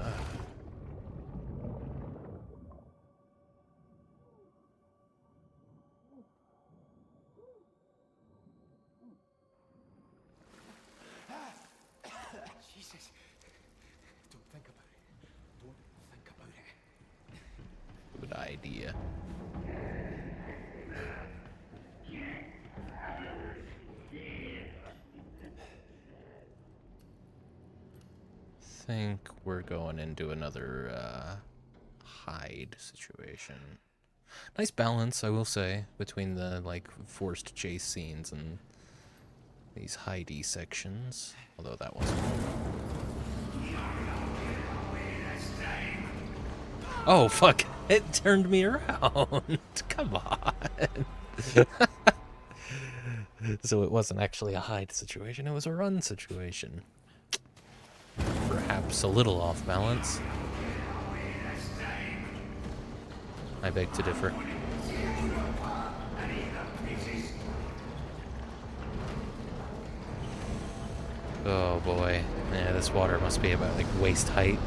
Ugh. Jesus. Don't think about it. Don't think about it. Good idea. Think we're going into another hide situation. Nice balance, I will say, between the like forced chase scenes and these hidey sections. Although that wasn't. Oh fuck! It turned me around. Come on. So it wasn't actually a hide situation; it was a run situation. Brag. perhaps a little off balance. I beg to differ. Oh boy. Yeah, this water must be about like waist height.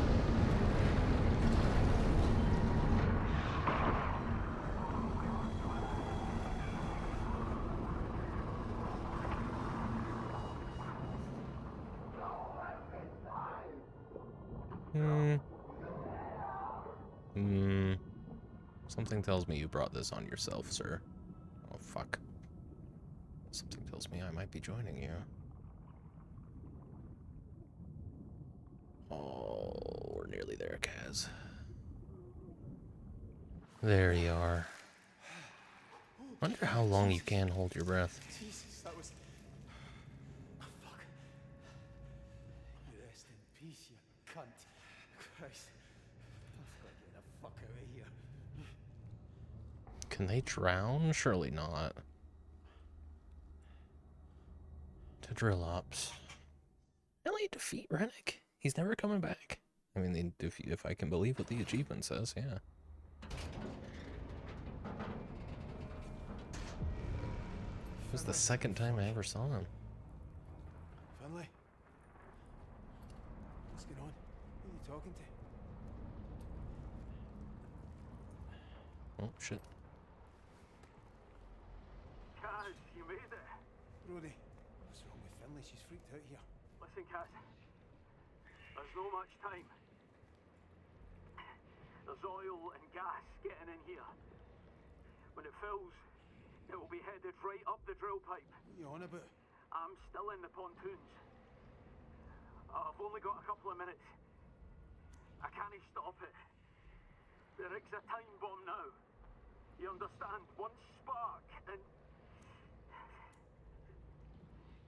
Something tells me you brought this on yourself, sir. Oh, fuck. Something tells me I might be joining you. Oh, we're nearly there, Kaz. There you are. Wonder how long you can hold your breath. Jesus, that was... Oh, fuck. Rest in peace, you cunt. Christ. I've got to get the fuck out of here. Can they drown? Surely not. To drill ops. Really defeat Rennick? He's never coming back. I mean, if I can believe what the achievement says, yeah. It was the second time I ever saw him. Finlay? What's going on? Who are you talking to? Oh, shit. Kaz, you made it. Brody, what's wrong with Finlay? She's freaked out here. Listen, Kaz. There's no much time. There's oil and gas getting in here. When it fills, it will be headed right up the drill pipe. What are you on about? I'm still in the pontoons. I've only got a couple of minutes. I can't stop it. The rig's a time bomb now. You understand? One spark and...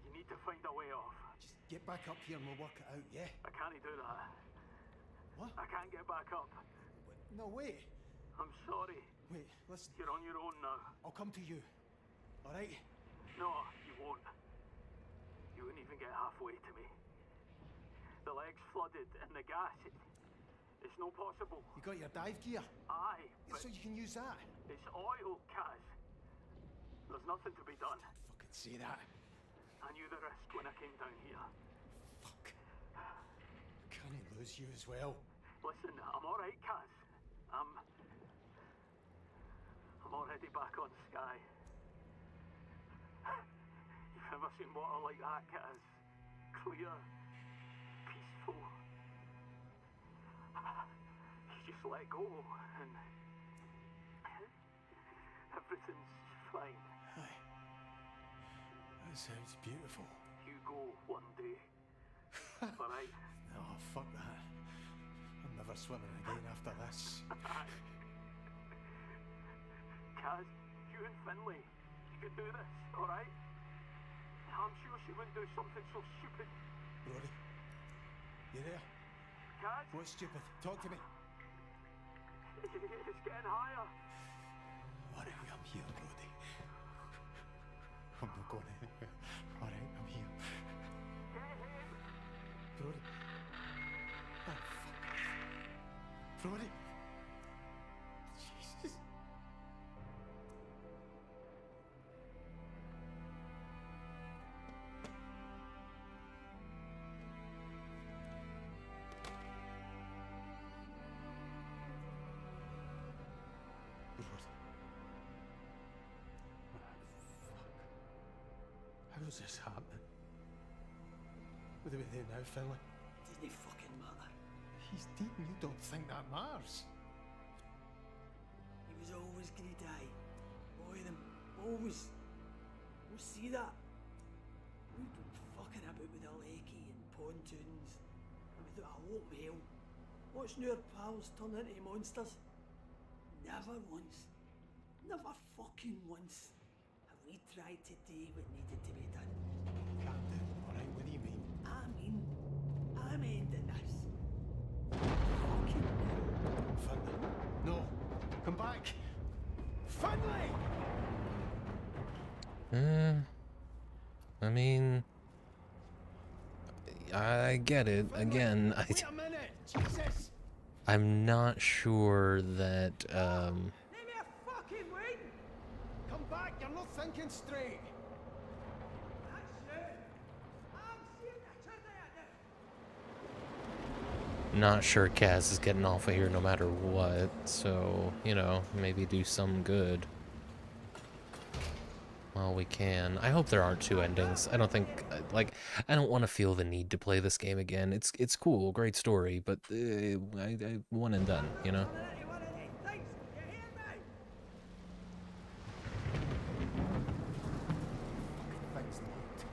You need to find a way off. Just get back up here and we'll work it out, yeah? I can't do that. What? I can't get back up. No, wait. I'm sorry. Wait, listen. You're on your own now. I'll come to you. Alright? No, you won't. You wouldn't even get halfway to me. The leg's flooded and the gas, it's no possible. You got your dive gear? Aye, but so you can use that? It's oil, Kaz. There's nothing to be done. Fucking say that. I knew the risk when I came down here. Fuck. Can I lose you as well? Listen, I'm alright, Kaz. I'm already back on Skye. You've never seen water like that, Kaz. Clear, peaceful. You just let go and everything's fine. Aye. That sounds beautiful. You go one day. Alright? No, fuck that. I'm never swimming again after this. Kaz, you and Finlay, you can do this, alright? I'm sure she wouldn't do something so stupid. Brody, you there? Kaz? What's stupid? Talk to me. It's getting higher. Alright, I'm here, Brody. I'm not going anywhere. Alright, I'm here. Brody. Oh, fuck. Brody. Jesus. How's this happening? What do we do now, Finlay? Doesn't fucking matter. He's dead and you don't think that matters? He was always gonna die. All of them. Always. We'll see that. We've been fucking about with a lakey and pontoons. And without a hope of hell. Watching our pals turn into monsters. Never once. Never fucking once. We tried to do what needed to be done. Calm down, alright? What do you mean? I'm ending this. Fucking Finlay. No. Come back. Finlay! I mean... I get it. Again, Wait a minute! Jesus! I'm not sure that, Name me a fucking wait! Come back, you're not thinking straight! That's it! I'm seeing the truth of it now! not sure Kaz is getting off of here no matter what, so, you know, maybe do some good. Well, we can. I hope there aren't two endings. I don't think, like, I don't want to feel the need to play this game again. It's cool, great story, but I one and done, you know? Thing's locked.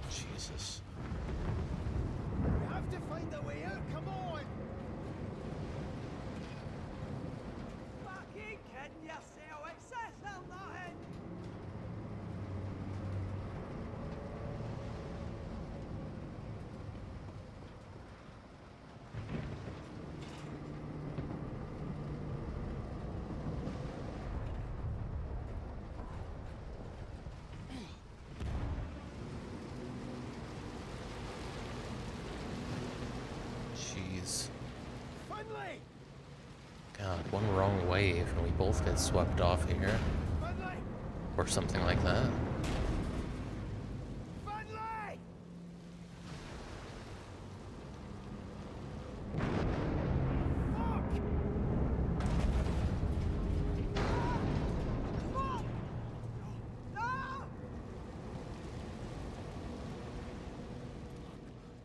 Jesus. We have to find a way out, come on! Fucking kidding yourself, it's this or nothing! Jeez. Finley! God, one wrong wave and we both get swept off here. Finley! Or something like that. Finley!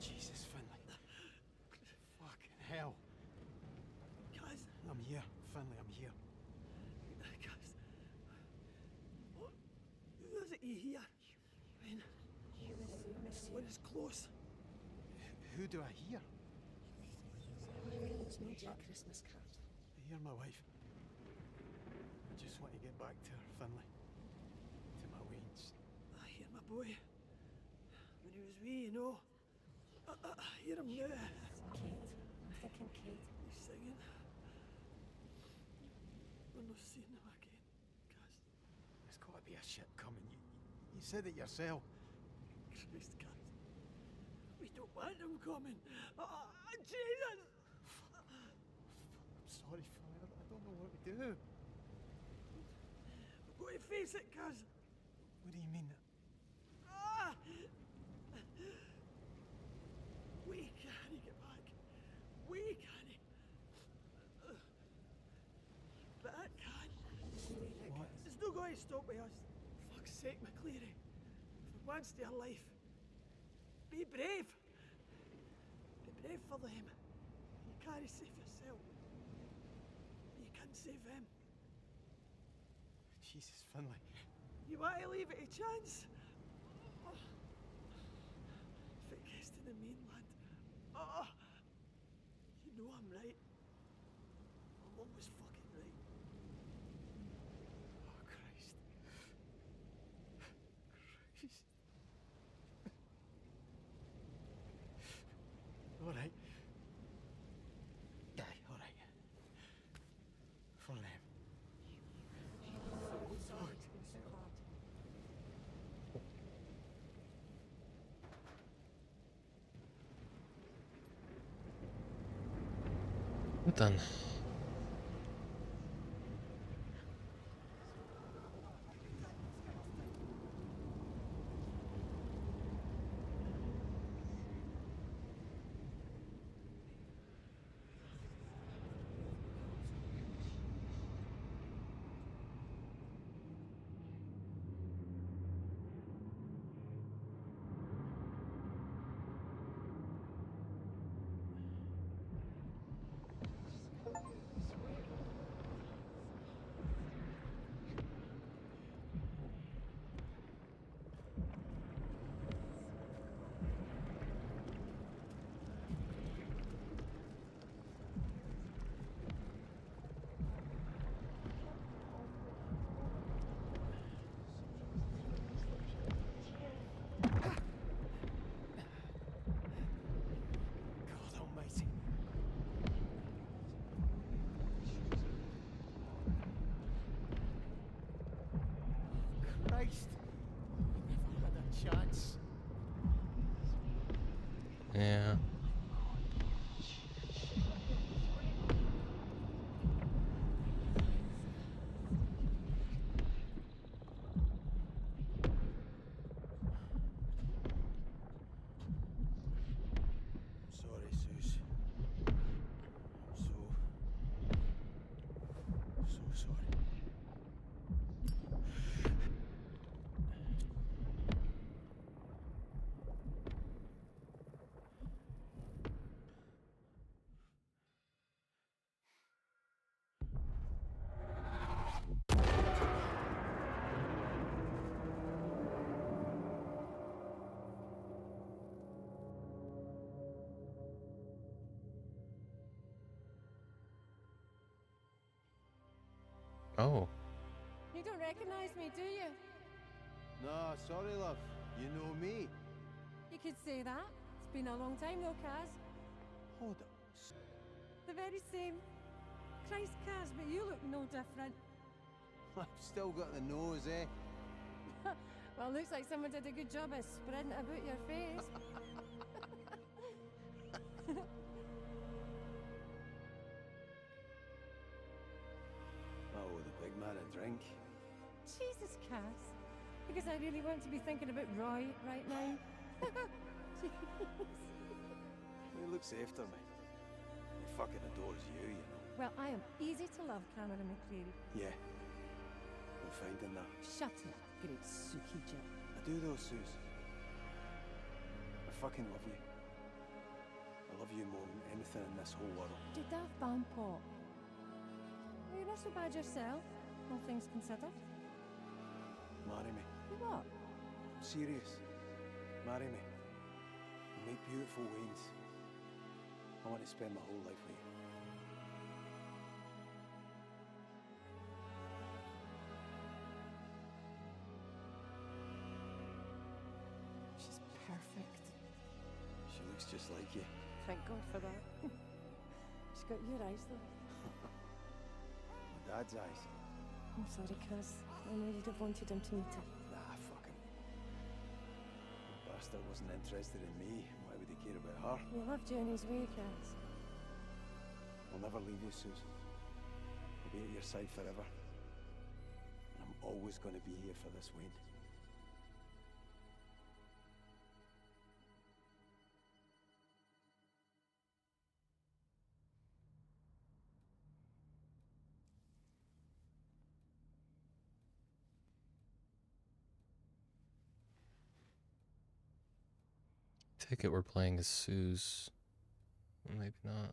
Jesus, Finley. Fucking hell. Guys, I'm here, Finley, I'm here. guys. What? Who is it you hear? When it's close. Who do I hear? It's not Jack Christmas card. I hear my wife. I just want to get back to her, Finley. To my weeds. I hear my boy. When he was wee, you know. I hear him now. Kate. I'm thinking Kate. He's singing. We're not seeing him again, guys. There's got to be a ship coming. You said it yourself. Christ, guys. We don't want him coming. Jesus! I'm sorry, Finley. I don't know what to do. We've got to face it, cuz. What do you mean? Ah! We can't get back. We can't. But I can. What? It's not going to stop with us. Fuck's sake, McCleary. For once in your life, be brave. Be brave for them. You can't save yourself. You can save them. Jesus, Finley. You want to leave it a chance? If it gets to the mainland, you know I'm right. I'm always fucking right. Oh, Christ. Christ. All right. Aye, all right. For them. Sorry it's been so hard. Done. chance. Yeah. Sorry, Suze. I'm so sorry. Oh. You don't recognize me, do you? No, sorry, love. You know me. You could say that. It's been a long time though, Kaz. Hold up. The very same. Christ, Kaz, but you look no different. I've still got the nose, eh? Well, looks like someone did a good job of spreading it about your face. I owe the big man a drink. Jesus, Kaz. Because I really want to be thinking about Roy right now. Jeez. He looks after me. He fucking adores you, you know. Well, I am easy to love, Cameron McCreary. Yeah. I'm finding that. Shut up, great Suki Jip. I do though, Suze. I fucking love you. I love you more than anything in this whole world. Du Daft Bampot. Well, you're not so bad yourself, all things considered. Marry me. You what? I'm serious. Marry me. We'll make beautiful Waynes. I want to spend my whole life with you. She's perfect. She looks just like you. Thank God for that. She's got your eyes, though. My dad's eyes. I'm sorry, Kaz. I know you'd have wanted him to meet her. Nah, fuck him. The bastard wasn't interested in me. Why would he care about her? He loved you in his way, Kaz. I'll never leave you, Suze. I'll be at your side forever. And I'm always going to be here for this Wayne. Take it we're playing as Suze. Maybe not.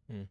Hmm.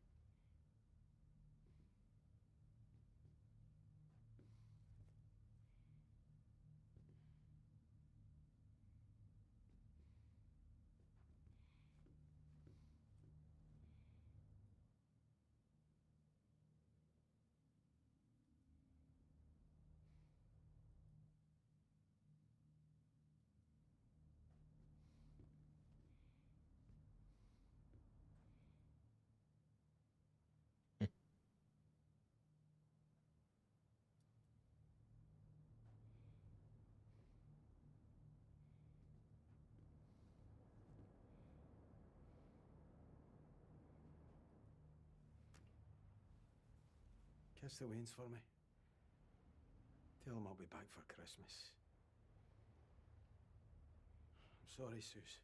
Kiss the Waynes for me. Tell them I'll be back for Christmas. I'm sorry, Suze.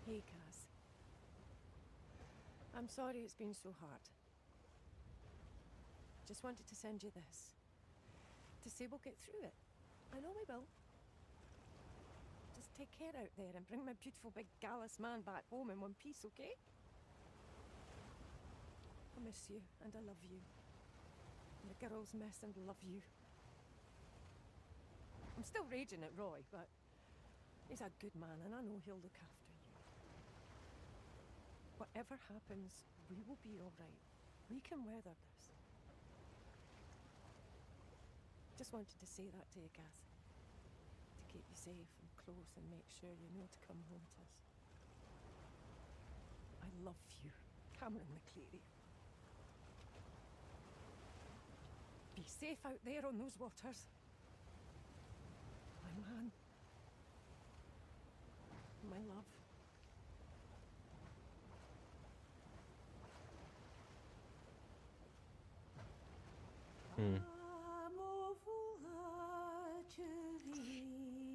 Hey, Kaz. I'm sorry it's been so hard. Just wanted to send you this. To say we'll get through it. I know we will. Just take care out there and bring my beautiful big gallus man back home in one piece, okay? miss you, and I love you. And the girls miss and love you. I'm still raging at Roy, but he's a good man, and I know he'll look after you. Whatever happens, we will be all right. We can weather this. Just wanted to say that to you, Gaz. To keep you safe and close and make sure you know to come home to us. I love you, Cameron McCleary. Be safe out there on those waters. My man. My love.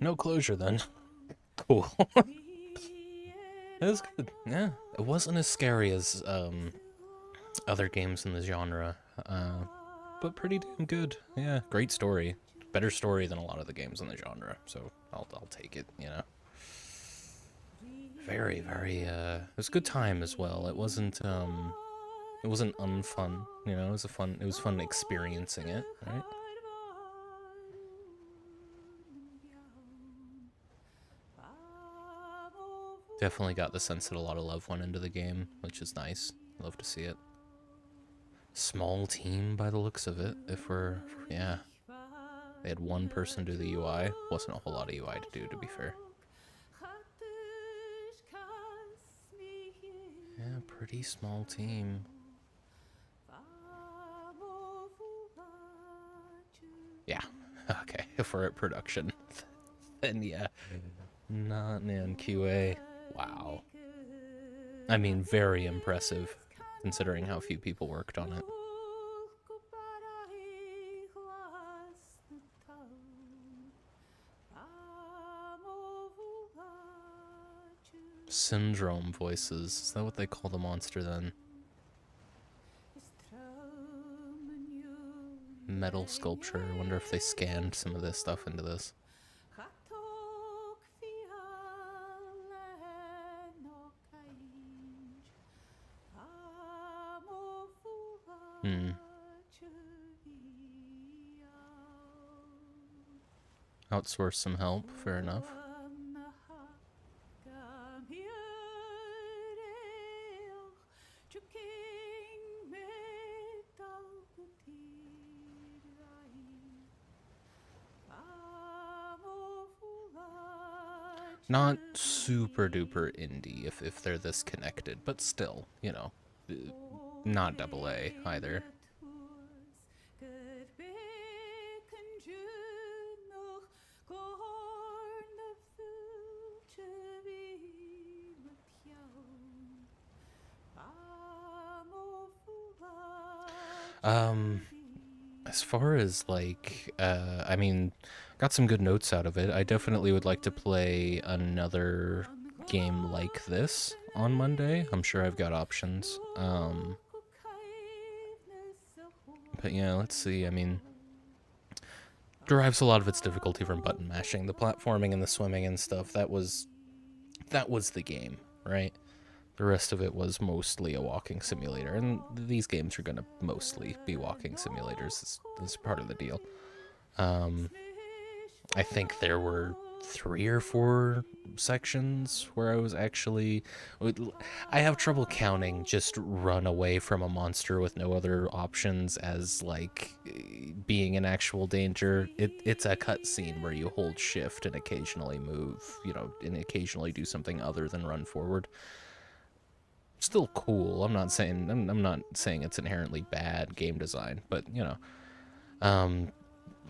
No closure then. Cool. It was good. Yeah, it wasn't as scary as other games in the genre, but pretty damn good. Yeah, great story. Better story than a lot of the games in the genre, so I'll take it. You know. Very, very. It was a good time as well. It wasn't unfun. You know, it was fun experiencing it. Right. Definitely got the sense that a lot of love went into the game, which is nice. Love to see it. Small team by the looks of it. Yeah. They had one person do the UI. Wasn't a whole lot of UI to do, to be fair. Yeah, pretty small team. Yeah. Okay, if we're at production, then yeah. Not in QA. Wow. I mean, very impressive, considering how few people worked on it. Syndrome voices. Is that what they call the monster then? Metal sculpture. I wonder if they scanned some of this stuff into this. Outsource some help, fair enough. Not super duper indie if they're this connected, but still, you know, not AA either. As far as like, I mean, got some good notes out of it. I definitely would like to play another game like this on Monday. I'm sure I've got options. But yeah, let's see. I mean, derives a lot of its difficulty from button mashing. The platforming and the swimming and stuff, that was the game, right? The rest of it was mostly a walking simulator, and these games are going to mostly be walking simulators. That's part of the deal. I think there were 3 or 4 sections where I was actually... I have trouble counting just run away from a monster with no other options as, like, being in actual danger. It's a cutscene where you hold shift and occasionally move, you know, and occasionally do something other than run forward. Still cool. I'm not saying it's inherently bad game design, but you know,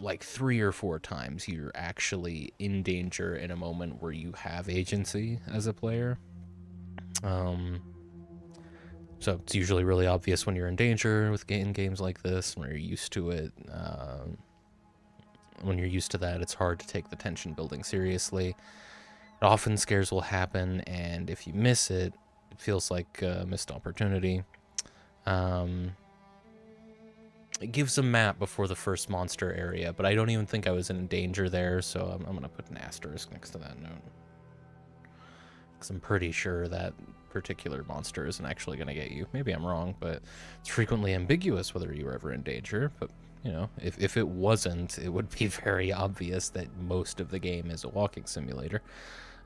like 3 or 4 times you're actually in danger in a moment where you have agency as a player. So it's usually really obvious when you're in danger with games like this, when you're used to it. When you're used to that, it's hard to take the tension building seriously. Often scares will happen, and if you miss it, it feels like a missed opportunity. It gives a map before the first monster area, but I don't even think I was in danger there, so I'm going to put an asterisk next to that note. Because I'm pretty sure particular monster isn't actually going to get you. Maybe I'm wrong, but it's frequently ambiguous whether you were ever in danger. But, you know, if it wasn't, it would be very obvious that most of the game is a walking simulator.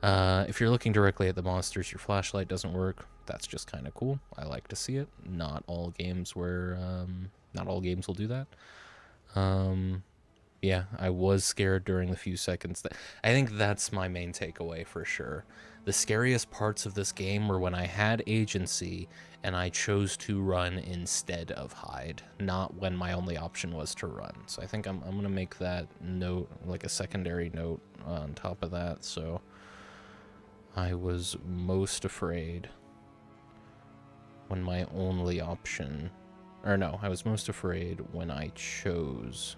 If you're looking directly at the monsters, your flashlight doesn't work. That's just kind of cool. I like to see it. Not all games will do that. Yeah, I was scared during the few seconds. I think that's my main takeaway for sure. The scariest parts of this game were when I had agency and I chose to run instead of hide, not when my only option was to run. So I think I'm going to make that note, like a secondary note on top of that. So I was most afraid when my only option, or no, I was most afraid when I chose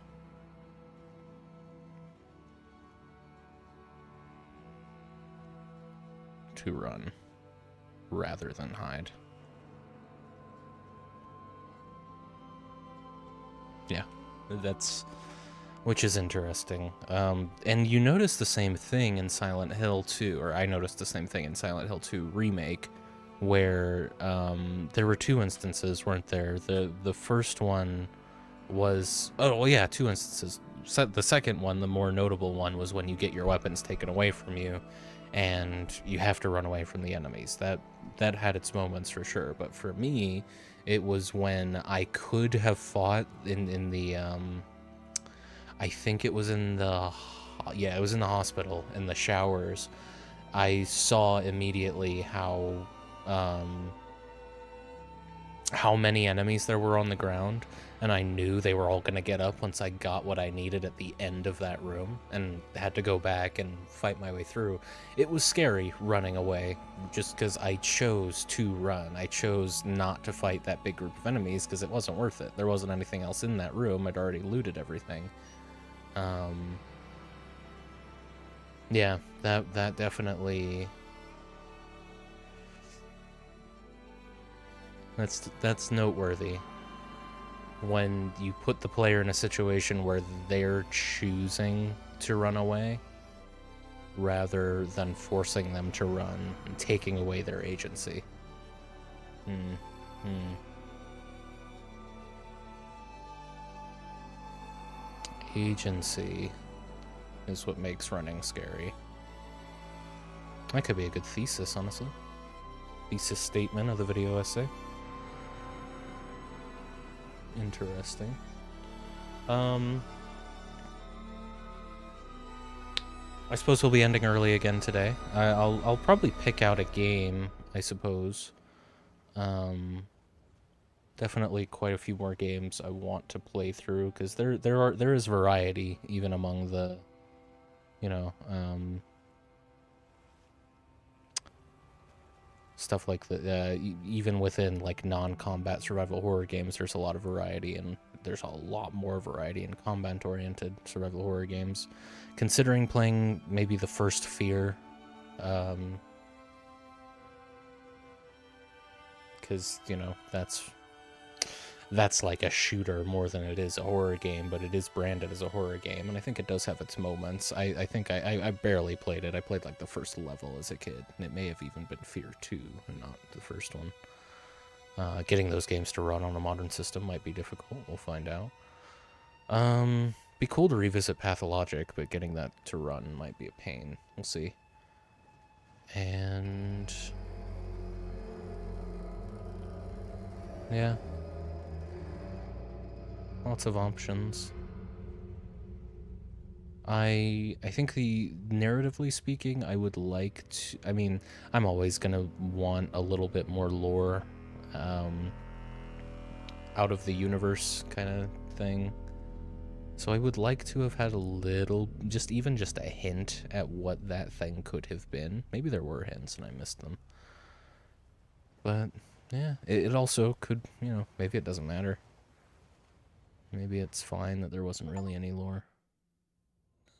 to run rather than hide. Yeah, which is interesting. And you notice the same thing in Silent Hill 2, or I noticed the same thing in Silent Hill 2 Remake, where there were two instances, weren't there? The first one was, oh well, yeah, two instances. The second one, the more notable one, was when you get your weapons taken away from you and you have to run away from the enemies. That had its moments for sure, but for me, it was when I could have fought in the I think it was in the hospital, in the showers. I saw immediately how many enemies there were on the ground, and I knew they were all going to get up once I got what I needed at the end of that room, and had to go back and fight my way through. It was scary running away, just because I chose to run. I chose not to fight that big group of enemies, because it wasn't worth it. There wasn't anything else in that room. I'd already looted everything. Yeah, that definitely... That's noteworthy. When you put the player in a situation where they're choosing to run away rather than forcing them to run and taking away their agency. Agency is what makes running scary. That could be a good thesis, honestly. Thesis statement of the video essay. Interesting. I suppose we'll be ending early again today. I'll probably pick out a game, I suppose. Definitely quite a few more games I want to play through, because there is variety even among the, you know, stuff like the even within like non-combat survival horror games, there's a lot of variety, and there's a lot more variety in combat-oriented survival horror games. Considering playing maybe the first Fear, because you know that's like a shooter more than it is a horror game, but it is branded as a horror game, and I think it does have its moments. I think I barely played it. I played like the first level as a kid, and it may have even been Fear 2 and not the first one. Getting those games to run on a modern system might be difficult. We'll find out. Be cool to revisit Pathologic, but getting that to run might be a pain. We'll see. And yeah. Lots of options. I think narratively speaking, I would like to... I mean, I'm always going to want a little bit more lore, out of the universe kind of thing. So I would like to have had a little, even just a hint at what that thing could have been. Maybe there were hints and I missed them. But, yeah, it also could, you know, maybe it doesn't matter. Maybe it's fine that there wasn't really any lore.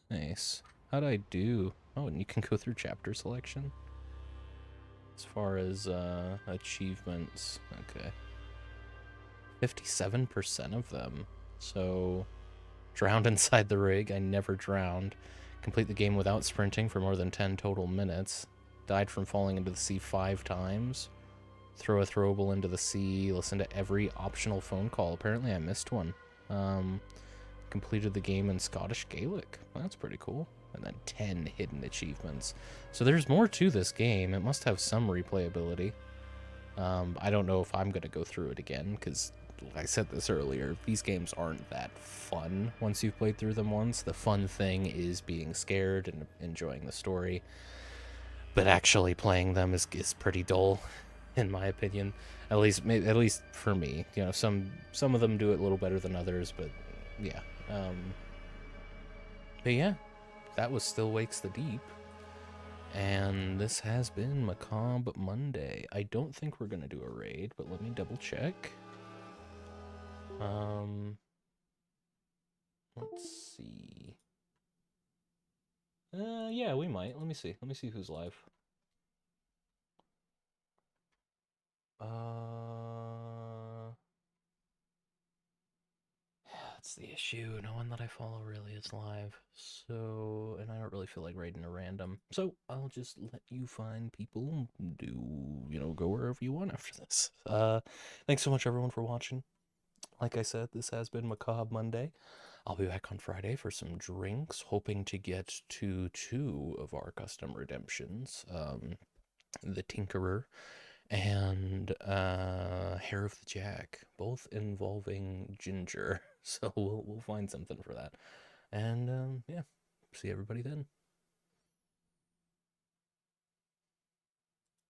Nice. How'd I do? Oh, and you can go through chapter selection? As far as, achievements. Okay. 57% of them. So, drowned inside the rig. I never drowned. Complete the game without sprinting for more than 10 total minutes. Died from falling into the sea 5 times. throw a throwable into the sea, listen to every optional phone call. Apparently I missed one. Completed the game in Scottish Gaelic. That's pretty cool. And then 10 hidden achievements. So there's more to this game. It must have some replayability. I don't know if I'm going to go through it again, because I said this earlier, these games aren't that fun once you've played through them once. The fun thing is being scared and enjoying the story. But actually playing them is pretty dull, in my opinion. At least for me. You know, some of them do it a little better than others, but yeah. But yeah, that was Still Wakes the Deep. And this has been Macabre Monday. I don't think we're gonna do a raid, but let me double check. Let's see. Yeah, we might. Let me see. Let me see who's live. That's the issue. No one that I follow really is live. So, and I don't really feel like raiding a random. So, I'll just let you find people. Go wherever you want after this. Thanks so much, everyone, for watching. Like I said, this has been Macabre Monday. I'll be back on Friday for some drinks, hoping to get to 2 of our custom redemptions. The Tinkerer and Hair of the Jack, both involving Ginger. So we'll find something for that. And yeah, see everybody then.